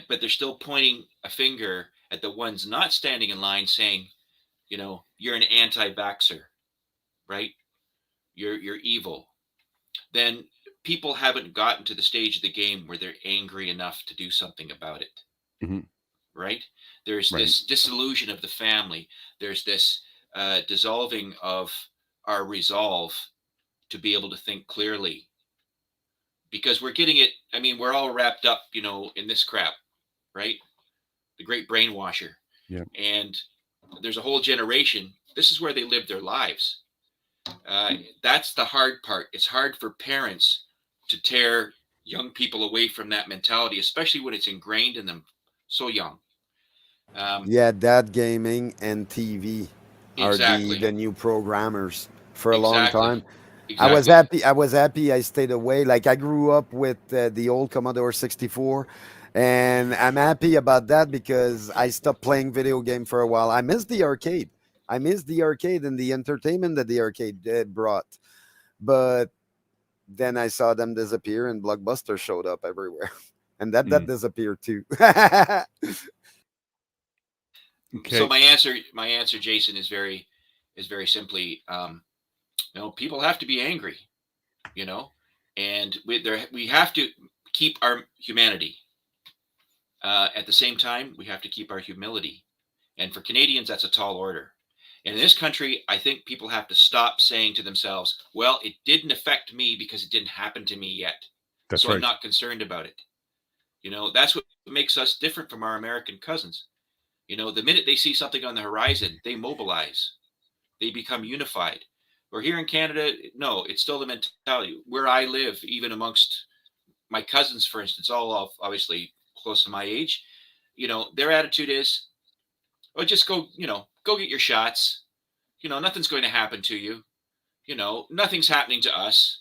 but they're still pointing a finger at the ones not standing in line, saying, you're an anti-vaxxer, right? You're evil. Then people haven't gotten to the stage of the game where they're angry enough to do something about it, right? There's this disillusion of the family. There's this dissolving of our resolve to be able to think clearly, because we're getting it. I mean, we're all wrapped up, in this crap, right? The great brainwasher. Yeah. And there's a whole generation. This is where they live their lives. That's the hard part. It's hard for parents to tear young people away from that mentality, especially when it's ingrained in them so young. Yeah, that gaming and TV are Exactly. the new programmers for a long Exactly. time. I was Exactly. happy. I was happy. I stayed away. Like I grew up with the old Commodore 64, and I'm happy about that because I stopped playing video game for a while. I miss the arcade. I miss the arcade and the entertainment that the arcade brought. But then I saw them disappear, and Blockbuster showed up everywhere, and that Mm. disappeared too. So Okay. my answer, Jason, is very simply, people have to be angry, you know, and we have to keep our humanity. At the same time, we have to keep our humility. And for Canadians, that's a tall order. And in this country, I think people have to stop saying to themselves, well, it didn't affect me because it didn't happen to me yet. That's So I'm right. not concerned about it. That's what makes us different from our American cousins. The minute they see something on the horizon, they mobilize, they become unified. Or here in Canada, no, it's still the mentality. Where I live, even amongst my cousins, for instance, all obviously close to my age, their attitude is, oh, just go, go get your shots. Nothing's going to happen to you. Nothing's happening to us.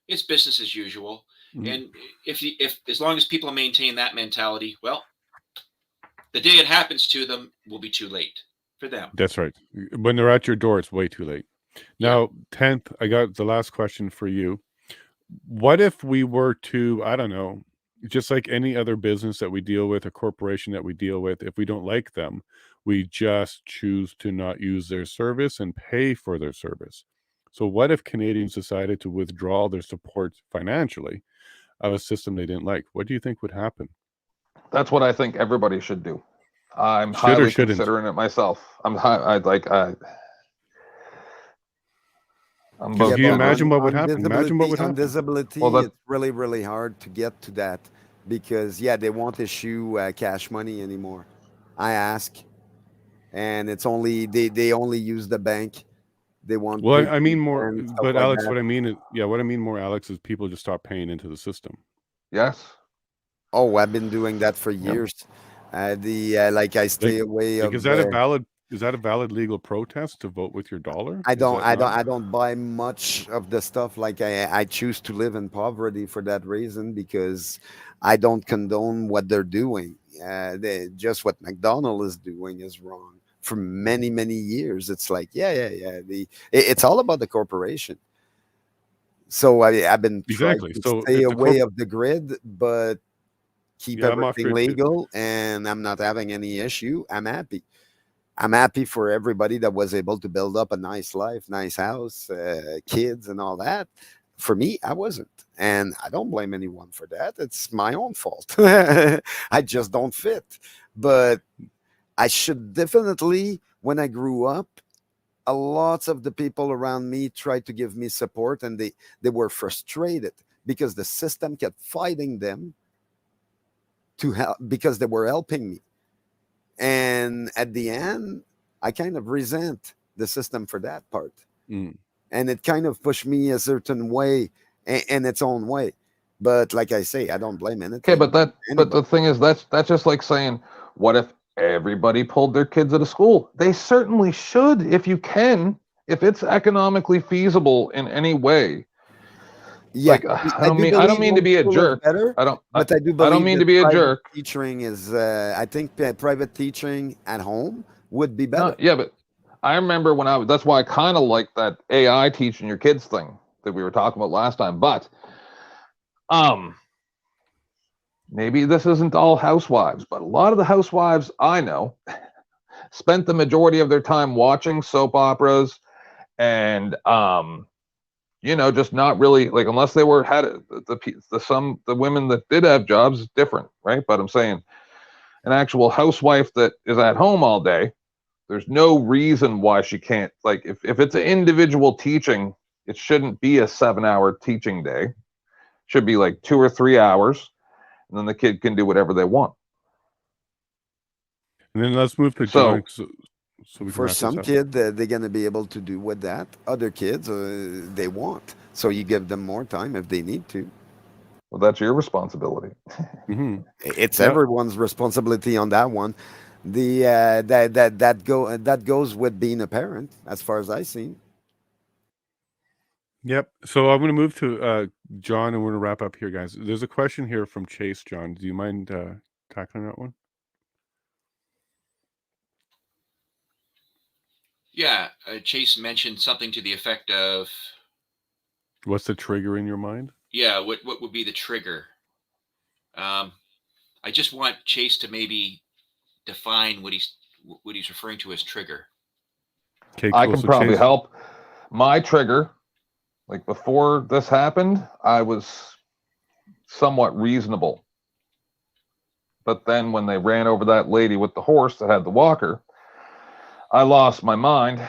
It's business as usual. Mm. And if as long as people maintain that mentality, well, the day it happens to them will be too late for them. That's right. When they're at your door, it's way too late. Yeah. Now, 10th, I got the last question for you. What if we were to, I don't know, just like any other business that we deal with, a corporation that we deal with, if we don't like them, we just choose to not use their service and pay for their service. So, what if Canadians decided to withdraw their support financially of a system they didn't like? What do you think would happen? That's what I think everybody should do. I'm Should or highly shouldn't? considering it myself. I'd like I'm Because Yeah, both you but imagine what would on happen? Imagine what visibility, would happen. well that it's really, really hard to get to that because yeah, they won't issue cash money anymore. I ask, and it's only they only use the bank. They want Well, I paper mean more, and stuff but like Alex, that. what I mean is, yeah, what I mean more, Alex, is people just stop paying into the system. yes. Oh, I've been doing that for Yep. years. The like I Like, stay away like, of. is that a valid legal protest to vote with your dollar? I Is don't, that I don't, not? I don't buy much of the stuff. Like I choose to live in poverty for that reason because I don't condone what they're doing. Just what McDonald is doing is wrong for many, many years. It's like, yeah. It's all about the corporation. So I've been trying Exactly. to So stay if the away corp, of the grid, but keep yeah, I'm off everything grid too. legal, and I'm not having any issue. I'm happy. I'm happy for everybody that was able to build up a nice life, nice house, kids, and all that. For me, I wasn't. And I don't blame anyone for that. It's my own fault. I just don't fit. But I should definitely, when I grew up, a lots of the people around me tried to give me support and they were frustrated because the system kept fighting them to help because they were helping me. And at the end, I kind of resent the system for that part. Mm. And it kind of pushed me a certain way in its own way. But like I say, I don't blame Okay, anything, but the anybody. thing is that's just like saying, what if everybody pulled their kids out of school? They certainly should if you can, if it's economically feasible in any way. Yeah, Like I do I don't believe mean to be a homeschool is jerk. better, but I do I don't believe mean that to be a private jerk. teaching is, I think private teaching at home would be No, better. yeah, but I remember when that's why I kind of like that AI teaching your kids thing that we were talking about last time. But um maybe this isn't all housewives, but a lot of the housewives I know spent the majority of their time watching soap operas and just not really like unless they were had the women that did have jobs different, right? But I'm saying an actual housewife that is at home all day, there's no reason why she can't, like, if it's an individual teaching, it shouldn't be a 7-hour teaching day. It should be like 2 or 3 hours, and then the kid can do whatever they want. And then let's move to John So so we can For wrap this some up. kid, they're going to be able to do with that. Other kids, they won't. So you give them more time if they need to. Well, that's your responsibility. Hmm. It's Yeah. everyone's responsibility on that one. The that goes with being a parent, as far as I see. Yep. So I'm going to move to John, and we're going to wrap up here, guys. There's a question here from Chase. John, do you mind tackling that one? Yeah, Chase mentioned something to the effect of, What's the trigger in your mind? yeah, what would be the trigger? I just want Chase to maybe define what he's referring to as trigger. Okay, I cool. can So probably Chase, help. My trigger, like before this happened, I was somewhat reasonable. But then when they ran over that lady with the horse that had the walker, I lost my mind,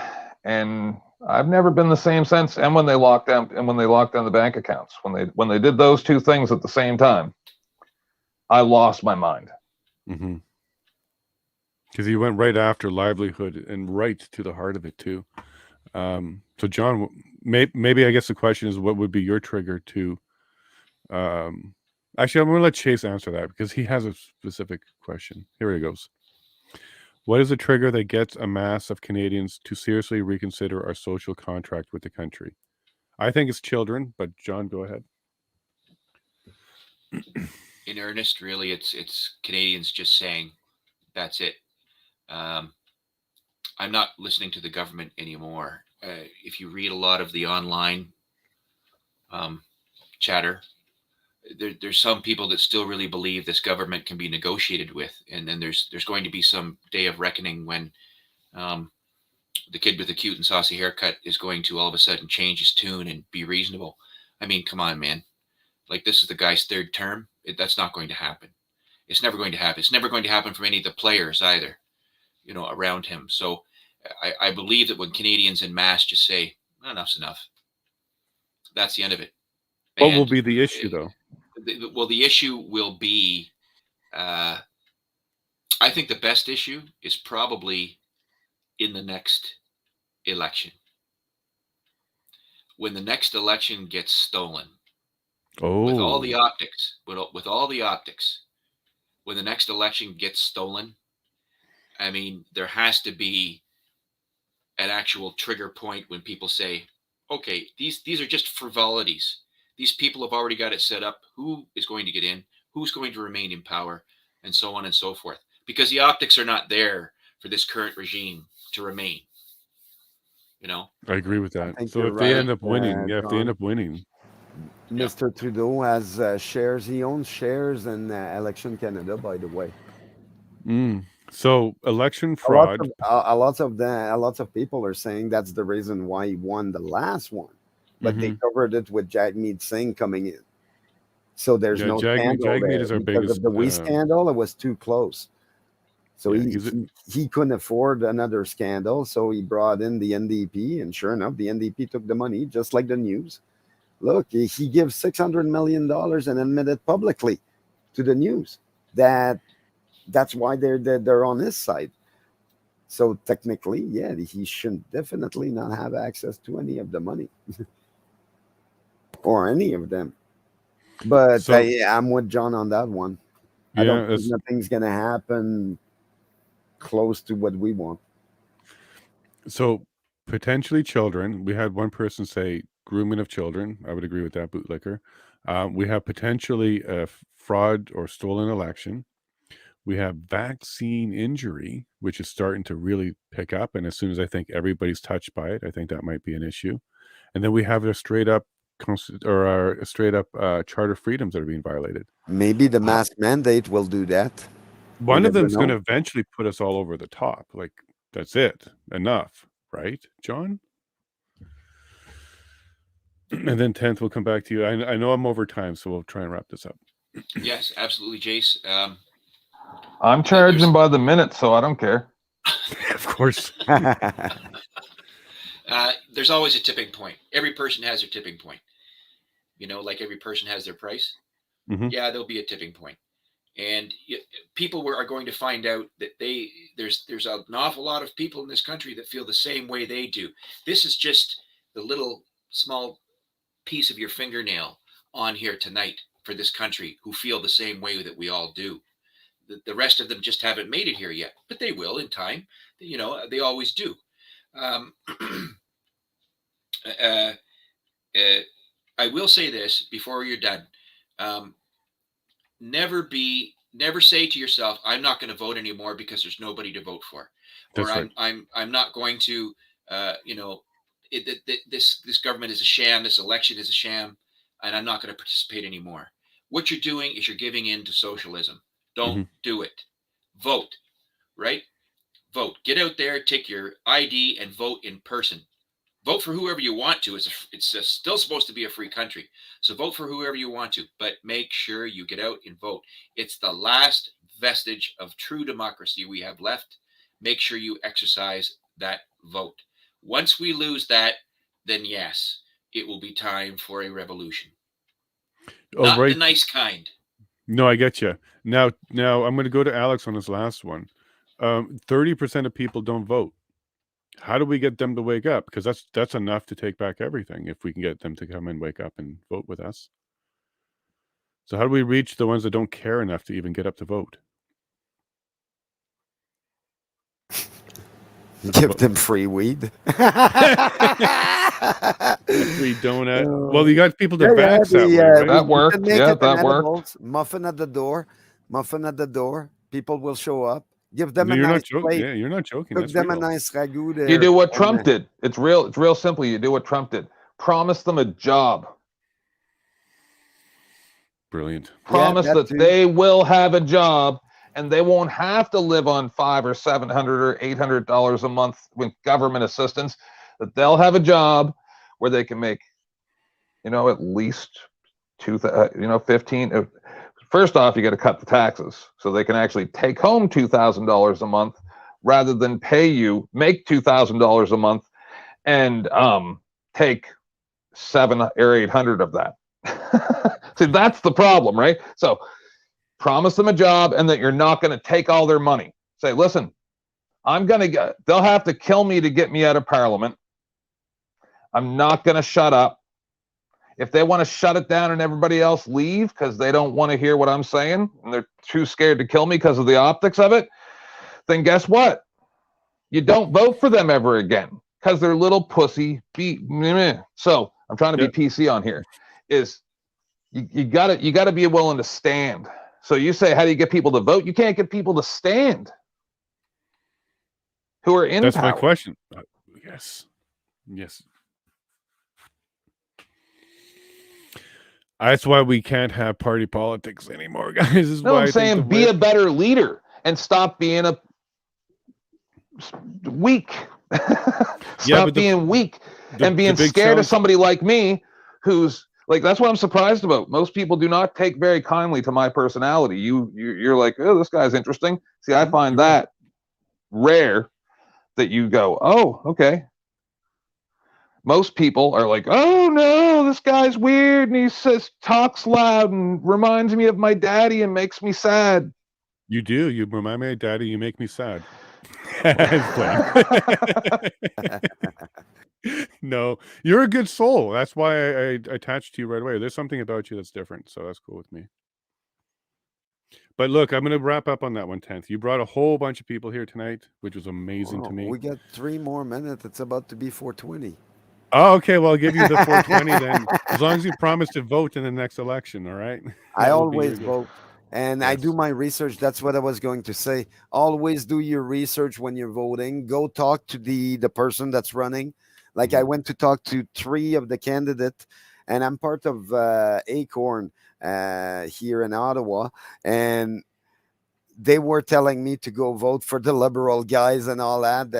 and I've never been the same since. And when they locked down the bank accounts, when they did those two things at the same time, I lost my mind. because he went right after livelihood and right to the heart of it too. So John, maybe I guess the question is, what would be your trigger to? Actually, I'm going to let Chase answer that because he has a specific question. Here it goes. What is the trigger that gets a mass of Canadians to seriously reconsider our social contract with the country? I think it's children, but John, go ahead. In earnest, really, it's Canadians just saying, "That's it. I'm not listening to the government anymore." If you read a lot of the online chatter, there's some people that still really believe this government can be negotiated with, and then there's going to be some day of reckoning when the kid with the cute and saucy haircut is going to all of a sudden change his tune and be reasonable. I mean, come on, man. Like, this is the guy's third term. That's not going to happen. It's never going to happen. It's never going to happen from any of the players either, around him. So I believe that when Canadians in mass just say, enough's enough, that's the end of it. What will And be the issue, though? the issue will be, I think the best issue is probably in the next election. When the next election gets stolen, with all the Oh, optics, with all the optics, when the next election gets stolen, I mean, there has to be an actual trigger point when people say, okay, these are just frivolities. These people have already got it set up. Who is going to get in? Who's going to remain in power? And so on and so forth. Because the optics are not there for this current regime to remain. I agree with I that. think So you're if they right, end up winning, if they end John. up winning, Yeah. Mr. Trudeau has shares. He owns shares in Election Canada, by the way. So election A lot fraud. of a lot of people are saying that's the reason why he won the last one, but they covered it with Jagmeet Singh coming in. So there's Yeah, no scandal Jagmeet there is our because biggest. of the we scandal. It was too close. So Yeah, he couldn't afford another scandal, so he brought in the NDP, and sure enough, the NDP took the money, just like the news. Look, he gives $600 million and admitted publicly to the news that that's why they're on his side. So technically, yeah, he should definitely not have access to any of the money or any of them. But so I'm with John on that one. I don't yeah, think nothing's gonna happen close to what we want. so potentially children. We had one person say grooming of children. I would agree with that, bootlicker. We have potentially a fraud or stolen election. We have vaccine injury, which is starting to really pick up. And as soon as I think everybody's touched by it, I think that might be an issue. And then we have a straight up charter freedoms that are being violated. Maybe the mask mandate will do that. We One of never them's going to know. eventually put us all over the top. Like, that's it. Enough. Right, John? And then 10th, we'll come back to you. I know I'm over time, so we'll try and wrap this up. Yes, absolutely, Jace. I'm charging by the minute, so I don't care. Of course. There's always a tipping point. Every person has their tipping point. Like every person has their price. Mhm. Yeah, there'll be a tipping point. And people are going to find out that there's an awful lot of people in this country that feel the same way they do. This is just the little small piece of your fingernail on here tonight. for this country who feel the same way that we all do. The rest of them just haven't made it here yet, but they will in time. You know, they always do. Um, uh, I will say this before you're done. Um, never say to yourself, I'm not going to vote anymore because there's nobody to vote for, or That's right. I'm not going to, you know, this government is a sham, this election is a sham, and I'm not going to participate anymore. What you're doing is you're giving in to socialism. Don't do it. Vote, right? Vote. Get out there, take your ID, and vote in person. Vote for whoever you want to. It's still supposed to be a free country. So vote for whoever you want to, but make sure you get out and vote. It's the last vestige of true democracy we have left. Make sure you exercise that vote. Once we lose that, then yes, it will be time for a revolution. Oh, Not right. the nice kind. No, I get you. Now I'm going to go to Alex on this last one. 30% of people don't vote. How do we get them to wake up? Because that's enough to take back everything if we can get them to come and wake up and vote with us. So how do we reach the ones that don't care enough to even get up to vote? Give them free weed. A free donut. Well, you got people to vax that way, right? That worked. Make Yeah, it that an worked. edibles, muffin at the door. Muffin at the door. People will show up. Give them No, a you're nice not joking. plate. Yeah, you're not joking. Cook That's them a real. nice ragu there. You do what and Trump did. It's real simple. You do what Trump did. Promise them a job. Brilliant. Promise that that too. they will have a job and they won't have to live on $500 or $700 or $800 a month with government assistance. That they'll have a job where they can make, at least 15. First off, you got to cut the taxes so they can actually take home $2,000 a month rather than make $2,000 a month and take 700 or 800 of that. See, that's the problem, right? So promise them a job and that you're not going to take all their money. Say, listen, they'll have to kill me to get me out of Parliament. I'm not going to shut up. If they want to shut it down and everybody else leave because they don't want to hear what I'm saying and they're too scared to kill me because of the optics of it, then guess what? You don't vote for them ever again because they're little pussy beat. So I'm trying to be PC on here. Is you gotta be willing to stand. So you say, how do you get people to vote? You can't get people to stand who are in That's power. my question. Yes. That's why we can't have party politics anymore, guys. This is No, why I'm saying be a better leader and stop being a weak. Stop being weak and being scared of somebody like me who's like, that's what I'm surprised about. Most people do not take very kindly to my personality. You're like, oh, this guy's interesting. See, I find that rare that you go, oh, okay. Most people are like, oh no, this guy's weird and he talks loud and reminds me of my daddy and makes me sad. You do. You remind me of daddy. You make me sad. No, you're a good soul. That's why I attached to you right away. There's something about you that's different, so that's cool with me. But look, I'm going to wrap up on that 1/10. You brought a whole bunch of people here tonight, which was amazing to me. We got 3 more minutes. It's about to be 4:20. Oh, okay. Well, I'll give you the 420 then, as long as you promise to vote in the next election. All right. I always vote. And Yes. I do my research. That's what I was going to say. Always do your research when you're voting. Go talk to the person that's running. Like I went to talk to 3 of the candidates, and I'm part of Acorn here in Ottawa, and they were telling me to go vote for the liberal guys and all that.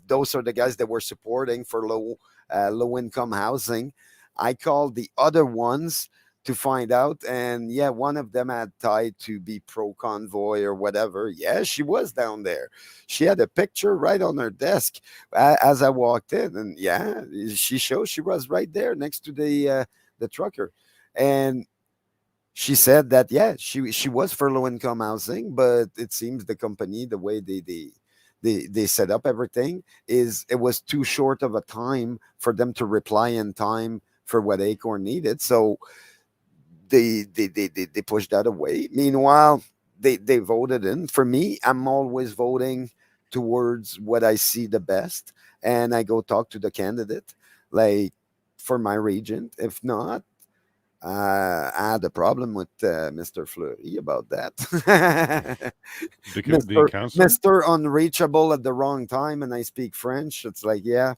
Those are the guys that were supporting for low income housing. I called the other ones to find out, and yeah, one of them had tied to be pro convoy or whatever. Yeah, she was down there. She had a picture right on her desk as I walked in, and yeah, she was right there next to the trucker, and she said that yeah, she was for low income housing, but it seems the company, the way they set up everything, it was too short of a time for them to reply in time for what Acorn needed. So they pushed that away. Meanwhile, they voted in. For me, I'm always voting towards what I see the best, and I go talk to the candidate, like for my region. If not, I had a problem with Mr. Fleury about that. The counselor. Mr. Unreachable at the wrong time, and I speak French. It's like, yeah,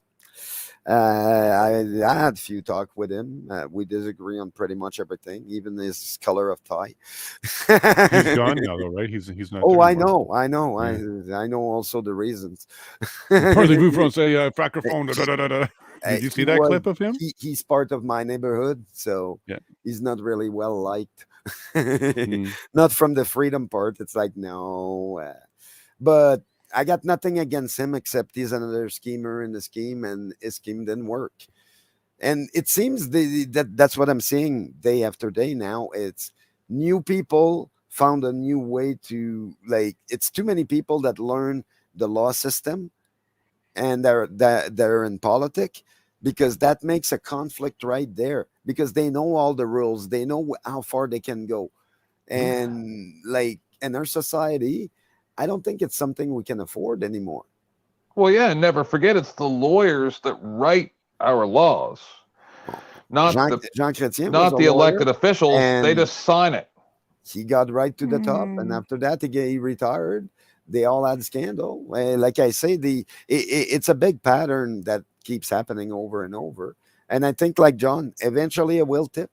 I had a few talk with him. We disagree on pretty much everything, even his color of tie. He's gone now, though, right? He's not Oh, there I anymore. know, I know, Yeah. I know also the reasons. Parlez-vous français, francophone. Da, da, da, da. Did you see He that was clip of him? he's part of my neighborhood, so Yeah. he's not really well liked. Mm. Not from the freedom part. It's like no, but I got nothing against him except he's another schemer in the scheme, and his scheme didn't work. And it seems that's what I'm seeing day after day now. It's new people found a new way to, like, it's too many people that learn the law system and they're in politics, because that makes a conflict right there, because they know all the rules, they know how far they can go. And like in our society, I don't think it's something we can afford anymore. Well, yeah, and never forget it's the lawyers that write our laws, not Jean, the Jean Chrétien was not a the lawyer, elected officials. They and just sign it. he got right to the top, and Mm. after that he retired. They all had scandal. Like I say, it's a big pattern that keeps happening over and over. And I think, like John, eventually it will tip,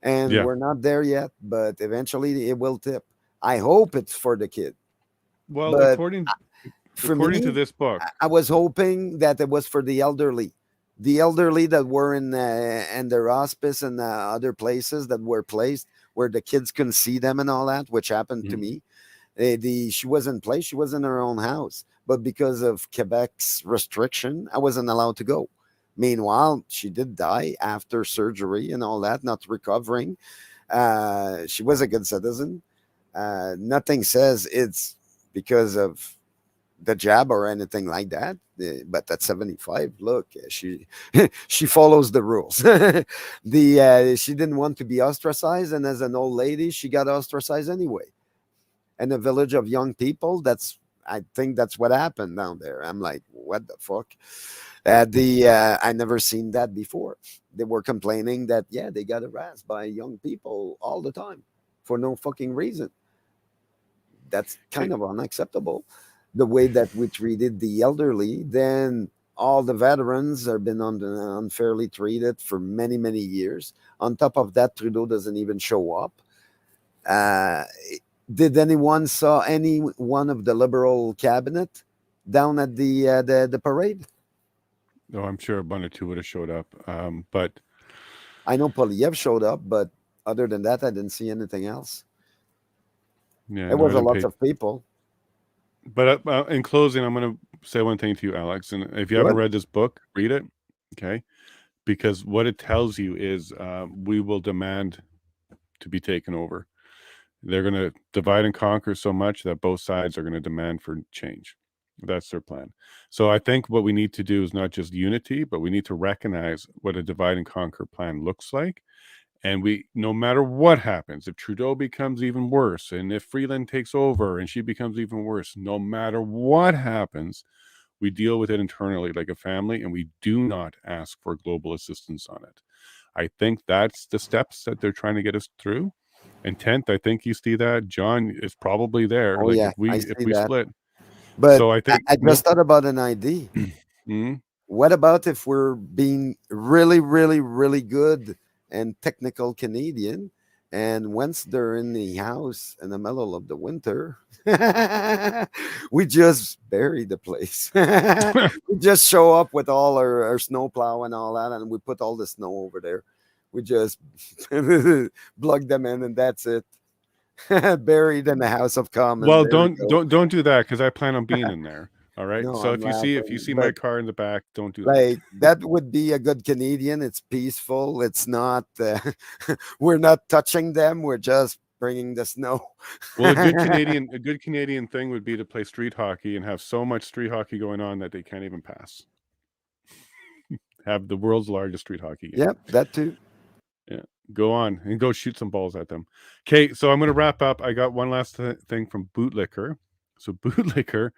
and Yeah. we're not there yet, but eventually it will tip. I hope it's for the kid, Well, but for according to me, this book, I was hoping that it was for the elderly that were in their hospice and other places that were placed where the kids couldn't see them and all that, which happened to Mhm. me. She was in place, she was in her own house, but because of Quebec's restriction, I wasn't allowed to go. Meanwhile, she did die after surgery and all that, not recovering. She was a good citizen. Nothing says it's because of the jab or anything like that. But at 75, look, she she follows the rules. She didn't want to be ostracized, and as an old lady, she got ostracized anyway. And a village of young people, I think that's what happened down there. I'm like, what the fuck? The I never seen that before. They were complaining that, yeah, they got harassed by young people all the time for no fucking reason. That's kind of unacceptable. The way that we treated the elderly, then all the veterans have been unfairly treated for many, many years. On top of that, Trudeau doesn't even show up. Uh, did anyone saw any one of the Liberal cabinet down at the parade? oh, I'm sure one or two would have showed up. But I know Polyev showed up, but other than that, I didn't see anything else. yeah, It no, I was a didn't lot pay. of people. But in closing, I'm going to say one thing to you, Alex. And if you Good. haven't read this book, read it. Okay. Because what it tells you is we will demand to be taken over. They're going to divide and conquer so much that both sides are going to demand for change. That's their plan. So I think what we need to do is not just unity, but we need to recognize what a divide and conquer plan looks like. And we, no matter what happens, if Trudeau becomes even worse, and if Freeland takes over and she becomes even worse, no matter what happens, we deal with it internally like a family, and we do not ask for global assistance on it. I think that's the steps that they're trying to get us through. And 10th, I think you see that John is probably there. Oh Like yeah, if I we see that. split, But so I think I just thought about an idea. Mhm. What about if we're being really, really, really good and technical Canadian, and once they're in the house in the middle of the winter, we just bury the place. We just show up with all our snowplow and all that, and we put all the snow over there. We just plug them in, and that's it. Buried in the House of Commons. Well, There we go. don't do that because I plan on being in there. All right. No, So I'm if you laughing, see my but car in the back, don't do that. like that would be a good Canadian. It's peaceful. It's not. We're not touching them. We're just bringing the snow. Well, a good Canadian thing would be to play street hockey and have so much street hockey going on that they can't even pass. Have the world's largest street hockey game. Yep, that too. Yeah. Go on and go shoot some balls at them. Okay, so I'm going to wrap up. I got one last thing from Bootlicker. So Bootlicker,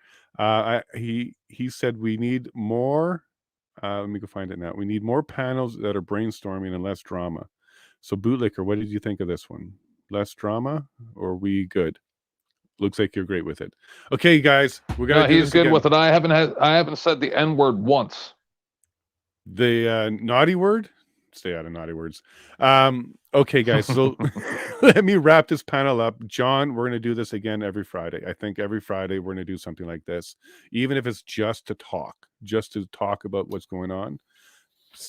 he said we need more. Let me go find it now. We need more panels that are brainstorming and less drama. So Bootlicker, what did you think of this one? Less drama, or are we good? Looks like you're great with it. Okay, guys, we're gonna No, do he's this good again. with it. I haven't said the N word once. The naughty word. Stay out of naughty words. Okay, guys. So let me wrap this panel up. John, we're going to do this again every Friday. I think every Friday we're going to do something like this, even if it's just to talk about what's going on.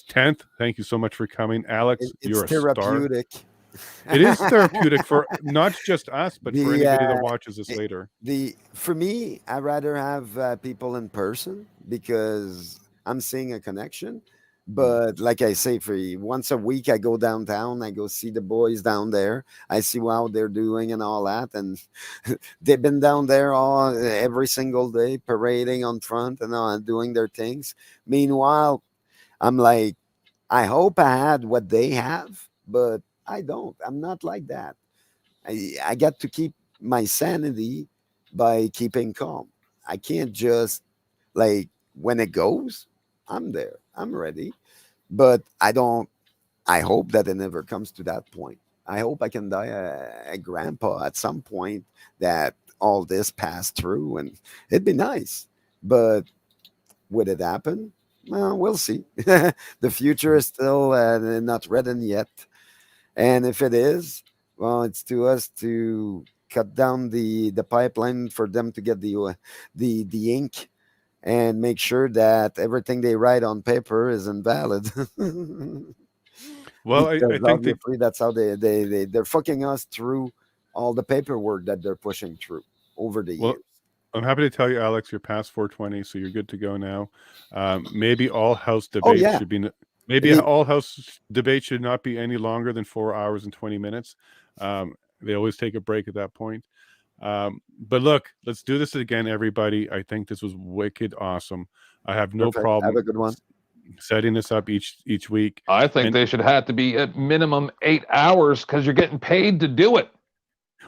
10th, thank you so much for coming. Alex, It's you're a star. therapeutic. It is therapeutic for not just us, but for anybody that watches this it- later. For me, I rather have people in person because I'm seeing a connection. But like I say, for once a week, I go downtown. I go see the boys down there. I see how they're doing and all that. And they've been down there every single day, parading on front and doing their things. Meanwhile, I'm like, I hope I had what they have, but I don't. I'm not like that. I got to keep my sanity by keeping calm. I can't just like when it goes, I'm there. I'm ready. But I don't I hope that it never comes to that point. I hope I can die a grandpa at some point that all this passed through and it'd be nice. But would it happen? Well, we'll see. The future is still not written yet. And if it is, well, it's to us to cut down the pipeline for them to get the ink and make sure that everything they write on paper is invalid. Well, I Because think that obviously that's how they're fucking us through all the paperwork that they're pushing through over the well, years. I'm happy to tell you, Alex, you're past 420, so you're good to go now. Maybe all house Oh debates yeah. should be. Maybe The- all house debates should not be any longer than 4 hours and 20 minutes. They always take a break at that point. But look, let's do this again, everybody. I think this was wicked awesome. I have no Perfect. Have problem a good one. setting this up each week. I think And they should have to be at minimum 8 hours because you're getting paid to do it.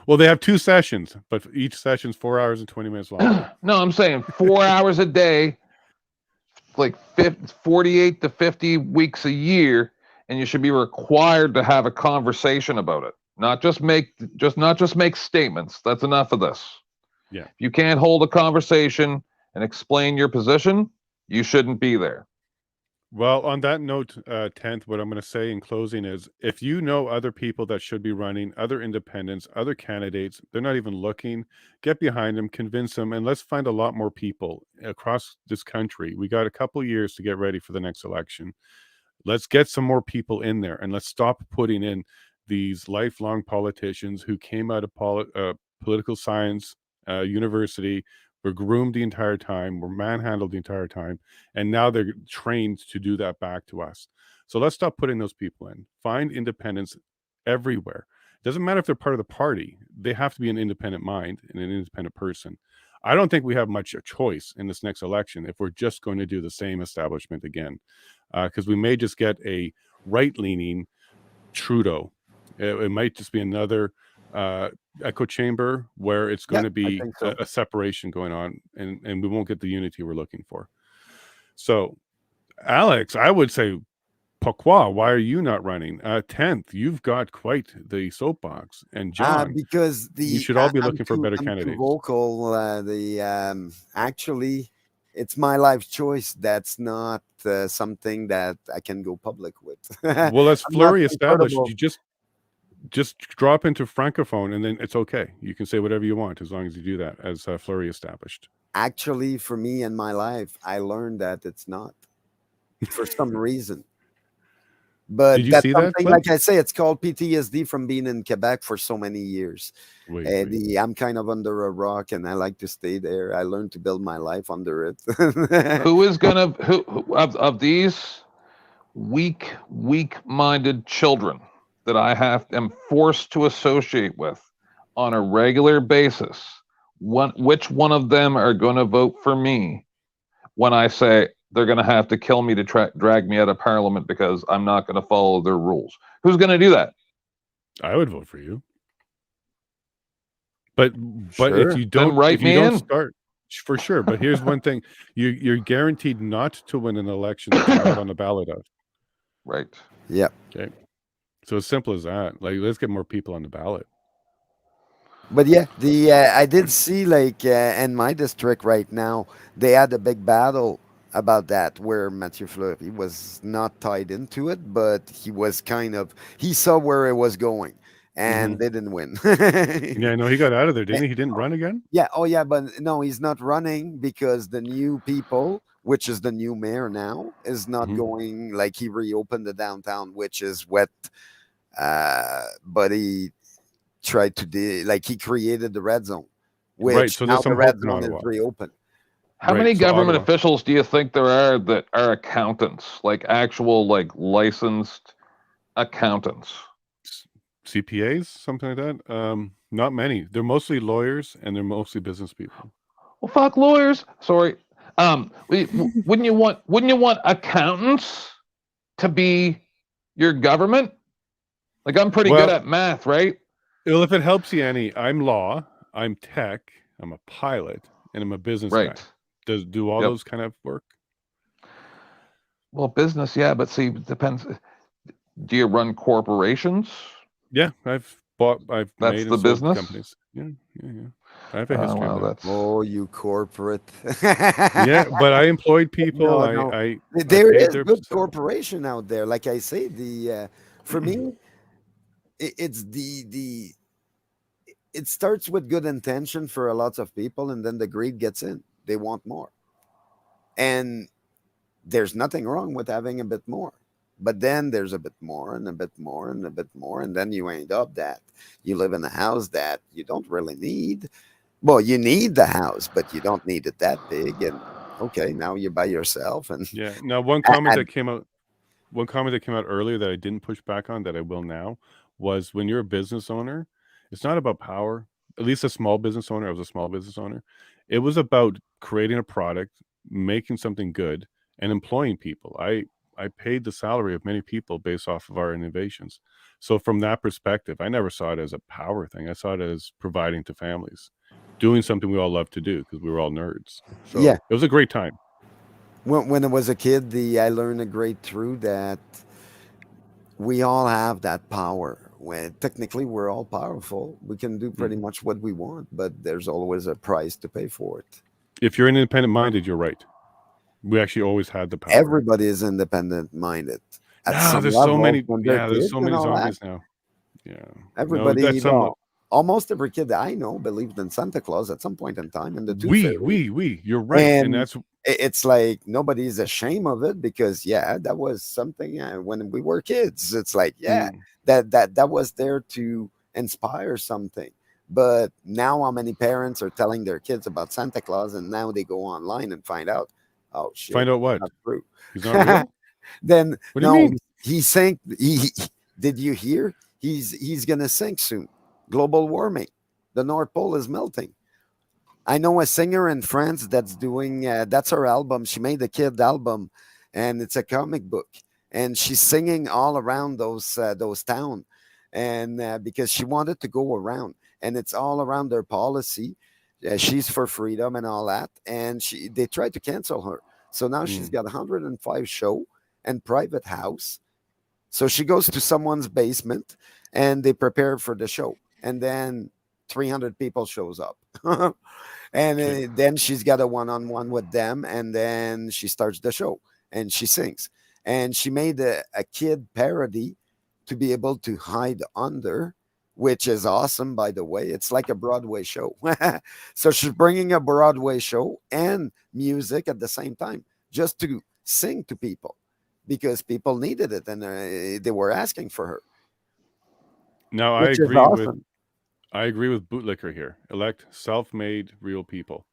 well, they have 2 sessions, but each session's 4 hours and 20 minutes long. No, I'm saying 4 hours a day, like 48 to 50 weeks a year, and you should be required to have a conversation about it. Not just make statements. That's enough of this. Yeah. If you can't hold a conversation and explain your position, you shouldn't be there. Well, on that note, 10th, what I'm going to say in closing is if you know other people that should be running, other independents, other candidates, they're not even looking, get behind them, convince them, and let's find a lot more people across this country. We got a couple years to get ready for the next election. Let's get some more people in there and let's stop putting in these lifelong politicians who came out of political science university, were groomed the entire time, were manhandled the entire time, and now they're trained to do that back to us. So let's stop putting those people in. Find independence everywhere. Doesn't matter if they're part of the party, they have to be an independent mind and an independent person. I don't think we have much a choice in this next election if we're just going to do the same establishment again, because we may just get a right-leaning Trudeau. It might just be another echo chamber where it's going to I be think so. a separation going on, and we won't get the unity we're looking for. So, Alex, I would say, pourquoi? Why are you not running? 10th, you've got quite the soapbox, and John, Because you should all be I'm looking for better I'm too candidates. vocal. Actually, it's my life choice. That's not something that I can go public with. Well, as I'm not Fleury established, comfortable. you just drop into francophone, and then it's okay. You can say whatever you want as long as you do that, as Fleury established. Actually, for me in my life, I learned that it's not for some reason. But Did you that's see that something, clip? like I say, it's called PTSD from being in Quebec for so many years. Wait. I'm kind of under a rock and I like to stay there. I learned to build my life under it. Who is gonna who of these weak-minded children that I am forced to associate with on a regular basis? Which one of them are going to vote for me when I say they're going to have to kill me to drag me out of parliament because I'm not going to follow their rules? Who's going to do that? I would vote for you. But if Sure. you Then don't write if you me don't in. start for sure. But here's one thing: you're guaranteed not to win an election that you're not on the ballot of. Right. Yeah. Okay, so as simple as that. Like, let's get more people on the ballot. But yeah, the I did see like in my district right now they had a big battle about that where Mathieu Fleury was not tied into it, but he was kind of he saw where it was going, and they didn't win. Yeah, no, he got out of there, didn't he? He didn't run again. Yeah, oh yeah, but no, he's not running because the new people, which is the new mayor now, is not Mhm. going. Like he reopened the downtown, which is what but he tried to like he created the red zone, Right. which So now there's the some hope red in zone is Ottawa. reopened. How Right. many So government Ottawa. officials do you think there are that are accountants, like actual, like licensed accountants? CPAs, something like that. Not many. They're mostly lawyers and they're mostly business people. Well, fuck lawyers. Sorry. Wouldn't you want accountants to be your government? Like I'm pretty good Well, at math, right? well, if it helps you any, I'm law, I'm tech, I'm a pilot, and I'm a business guy. Right. Do all Yep. those kind of work? Well, business, yeah, but see, it depends. Do you run corporations? Yeah, I've That's made the and sold business. companies. Yeah. I have a history Well, of that. that's Oh, you corporate. Yeah, but I employed people. No, no. I There paid is their good salary. corporation out there. Like I say, the for me, it's it starts with good intention for a lot of people, and then the greed gets in. They want more, and there's nothing wrong with having a bit more. But then there's a bit more and a bit more and a bit more, and then you end up that you live in a house that you don't really need. Well, you need the house, but you don't need it that big. And okay, now you're by yourself, and Yeah. Now, and one comment that came out earlier that I didn't push back on that I will now was when you're a business owner, it's not about power. At least a small business owner, I was a small business owner. It was about creating a product, making something good, and employing people. I paid the salary of many people based off of our innovations. So from that perspective, I never saw it as a power thing. I saw it as providing to families, doing something we all love to do because we were all nerds. So yeah, it was a great time. when I was a kid, the I learned a great truth that we all have that power. When technically we're all powerful, we can do pretty Mhm. much what we want, but there's always a price to pay for it. If you're independent minded, you're right. We actually always had the power. Everybody is independent minded at No, some there's so level many. when they're Yeah, there's kids so and many all that. zombies now. Yeah, no, Everybody, at some level. well, almost every kid that I know believed in Santa Claus at some point in time and the tooth fairy. You're right, and And that's it's like nobody's ashamed of it because yeah, that was something when we were kids. It's like yeah, mm, that was there to inspire something. But now, how many parents are telling their kids about Santa Claus, and now they go online and find out, oh shit, find out it's what not true. he's not real. Then What do you no, mean? he sank. Did you hear? He's gonna sink soon. Global warming. The North Pole is melting. I know a singer in France that's doing that's her album. She made a kid album, and it's a comic book, and she's singing all around those town, and because she wanted to go around, and it's all around their policy. She's for freedom and all that, and they tried to cancel her, so now she's Mm. got 105 show and private house. So she goes to someone's basement, and they prepare for the show, and then 300 people shows up. And Okay. then she's got a one-on-one with them, and then she starts the show and she sings, and she made a kid parody to be able to hide under, which is awesome, by the way. It's like a Broadway show. So she's bringing a Broadway show and music at the same time just to sing to people because people needed it, and they were asking for her, Now which is awesome. I agree with bootlicker here. Elect self-made real people,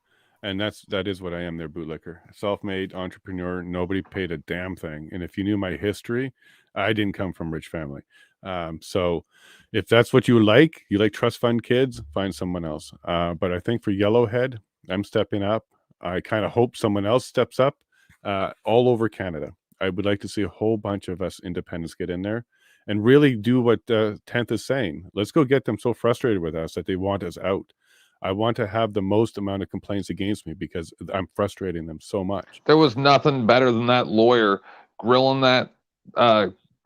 and that is what I am. They're bootlicker, self-made entrepreneur. Nobody paid a damn thing. And if you knew my history, I didn't come from rich family. So if that's what you like trust fund kids, find someone else. But I think for Yellowhead, I'm stepping up. I kind of hope someone else steps up all over Canada. I would like to see a whole bunch of us independents get in there and really do what 10th is saying. Let's go get them so frustrated with us that they want us out. I want to have the most amount of complaints against me because I'm frustrating them so much. There was nothing better than that lawyer grilling that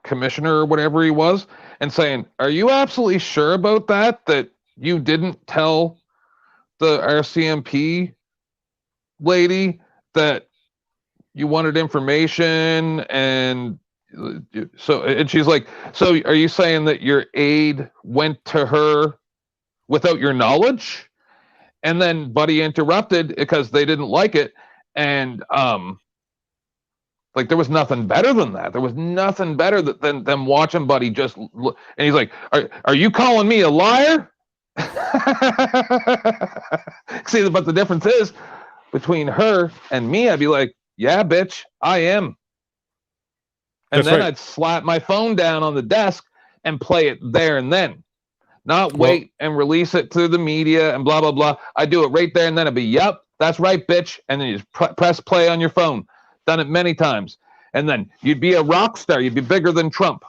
commissioner or whatever he was and saying, "Are you absolutely sure about that? That you didn't tell the RCMP lady that you wanted information?" And she's like, "So are you saying that your aide went to her without your knowledge?" And then Buddy interrupted because they didn't like it. And like there was nothing better than that. There was nothing better than them watching Buddy just look, and he's like, are you calling me a liar?" See, but the difference is between her and me, I'd be like, "Yeah, bitch, I am." And That's then right. I'd slap my phone down on the desk and play it there and then. Not Well, wait and release it to the media and blah, blah, blah. I do it right there and then. It'd be, "Yep, that's right, bitch." And then you just press play on your phone. Done it many times. And then you'd be a rock star. You'd be bigger than Trump.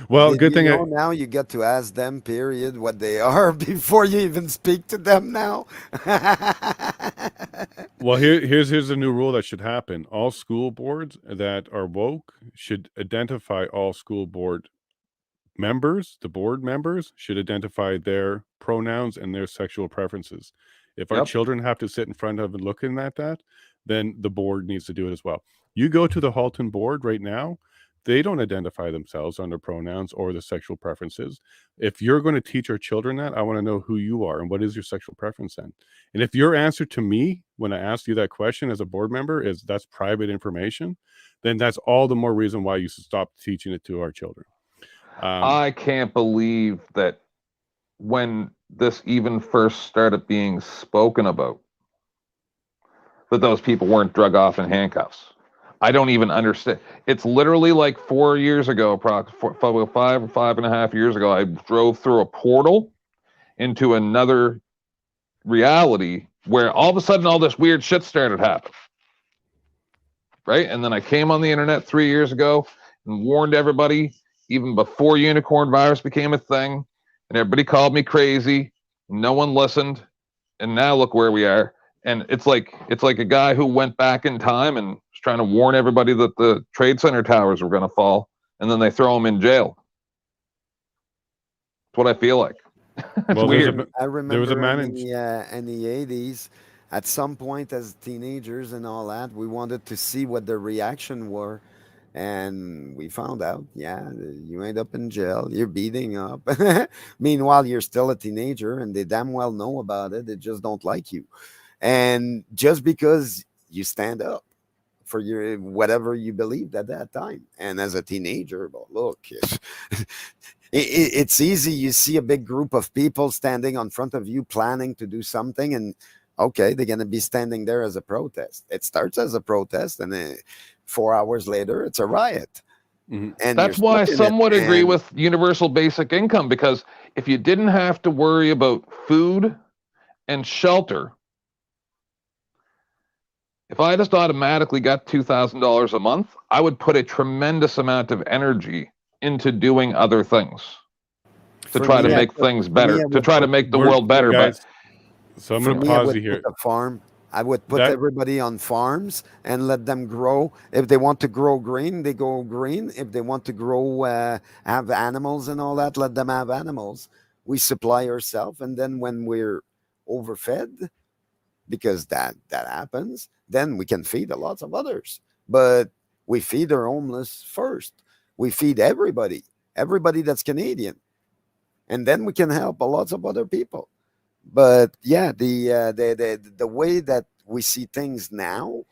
well, Did good you thing know now you get to ask them, period, what they are before you even speak to them now? well, here's a new rule that should happen. All school boards that are woke should identify all school board members. The board members should identify their pronouns and their sexual preferences. If our Yep. children have to sit in front of and looking at that, then the board needs to do it as well. You go to the Halton board right now, they don't identify themselves on their pronouns or the sexual preferences. If you're going to teach our children that, I want to know who you are and what is your sexual preference then. And if your answer to me when I asked you that question as a board member is that's private information, then that's all the more reason why you should stop teaching it to our children. I can't believe that when this even first started being spoken about, that those people weren't drug off in handcuffs. I don't even understand. It's literally like 4 years ago, probably 5.5 years ago, I drove through a portal into another reality where all of a sudden all this weird shit started happening. Right? And then I came on the internet 3 years ago and warned everybody, even before unicorn virus became a thing, and everybody called me crazy. No one listened, and now look where we are. And it's like a guy who went back in time and was trying to warn everybody that the Trade Center towers were going to fall, and then they throw him in jail. That's what I feel like. It's Well, weird. I there was a remember man in in the 80s, at some point as teenagers and all that, we wanted to see what the reaction were. And we found out, yeah, you end up in jail, you're beating up. Meanwhile, you're still a teenager and they damn well know about it. They just don't like you. And just because you stand up for your whatever you believed at that time. And as a teenager, well, look, it's easy. You see a big group of people standing on front of you planning to do something, and okay, they're going to be standing there as a protest. It starts as a protest, and 4 hours later, it's a riot. Mhm. And you're That's why I stuck in it. somewhat agree And with universal basic income, because if you didn't have to worry about food and shelter, if I just automatically got $2,000 a month, I would put a tremendous amount of energy into doing other things to for try me, to Okay, make things for me, better, I to would try to put make the we're world better. But guys. So I'm for going to me, I pause you would put here. a farm. I would put That everybody on farms and let them grow. If they want to grow green, they go green. If they want to grow, have animals and all that, let them have animals. We supply ourselves, and then when we're overfed, because that happens, then we can feed a lots of others. But we feed our homeless first. We feed everybody that's Canadian, and then we can help a lots of other people. But yeah, the way that we see things now,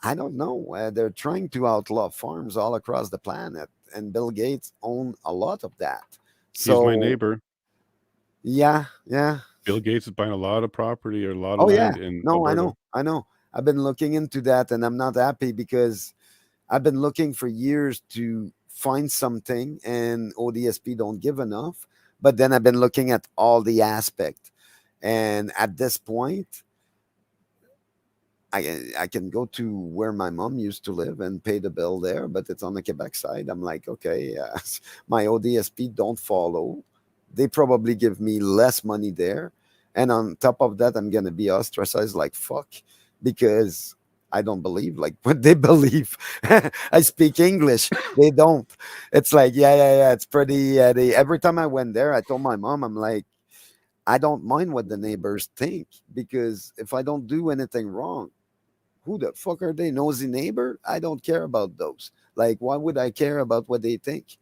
I don't know. They're trying to outlaw farms all across the planet, and Bill Gates own a lot of that. he's my So neighbor. yeah, yeah. Bill Gates is buying a lot of property or a lot of Oh yeah. land in No, I Alberta. know. I know. I've been looking into that, and I'm not happy because I've been looking for years to find something, and ODSP don't give enough. But then I've been looking at all the aspect, and at this point, I can go to where my mom used to live and pay the bill there, but it's on the Quebec side. I'm like, okay, my ODSP don't follow. They probably give me less money there, and on top of that, I'm gonna be ostracized like fuck because I don't believe like what they believe. I speak English, they don't. It's like yeah. It's pretty. Every time I went there, I told my mom, I'm like, I don't mind what the neighbors think because if I don't do anything wrong, who the fuck are they? Nosy neighbor? I don't care about those. Like, why would I care about what they think?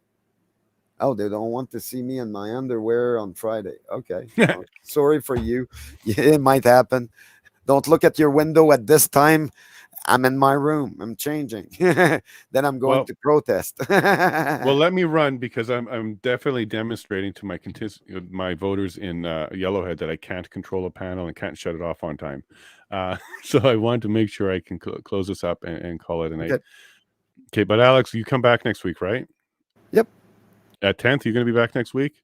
Oh, they don't want to see me in my underwear on Friday. Okay. Well, sorry for you. Yeah, it might happen. Don't look at your window at this time. I'm in my room. I'm changing. Then I'm going Well, to protest. well, let me run because I'm definitely demonstrating to my voters in Yellowhead that I can't control a panel and can't shut it off on time. So I want to make sure I can close this up and call it a night. Okay. Okay, but Alex, you come back next week, right? Yep. At 10th, you're going to be back next week?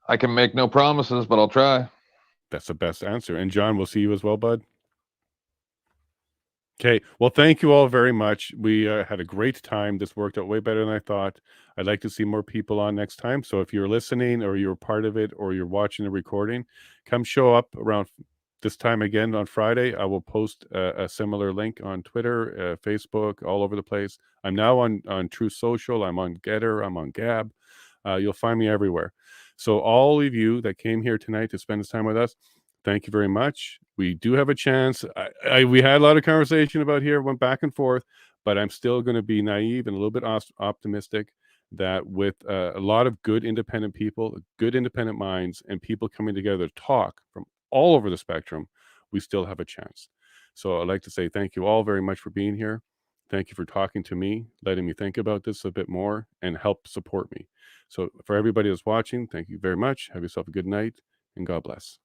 I can make no promises, but I'll try. That's the best answer. And John, we'll see you as well, bud. Okay. Well, thank you all very much. We had a great time. This worked out way better than I thought. I'd like to see more people on next time. So if you're listening or you're part of it or you're watching the recording, come show up around this time again on Friday. I will post a similar link on Twitter, Facebook, all over the place. I'm now on Truth Social. I'm on Getter. I'm on Gab. You'll find me everywhere. So all of you that came here tonight to spend this time with us, thank you very much. We do have a chance. We had a lot of conversation about here, went back and forth, but I'm still going to be naive and a little bit optimistic that with a lot of good independent people, good independent minds, and people coming together to talk from all over the spectrum, we still have a chance. So I'd like to say thank you all very much for being here. Thank you for talking to me, letting me think about this a bit more, and help support me. So for everybody that's watching, thank you very much. Have yourself a good night, and God bless.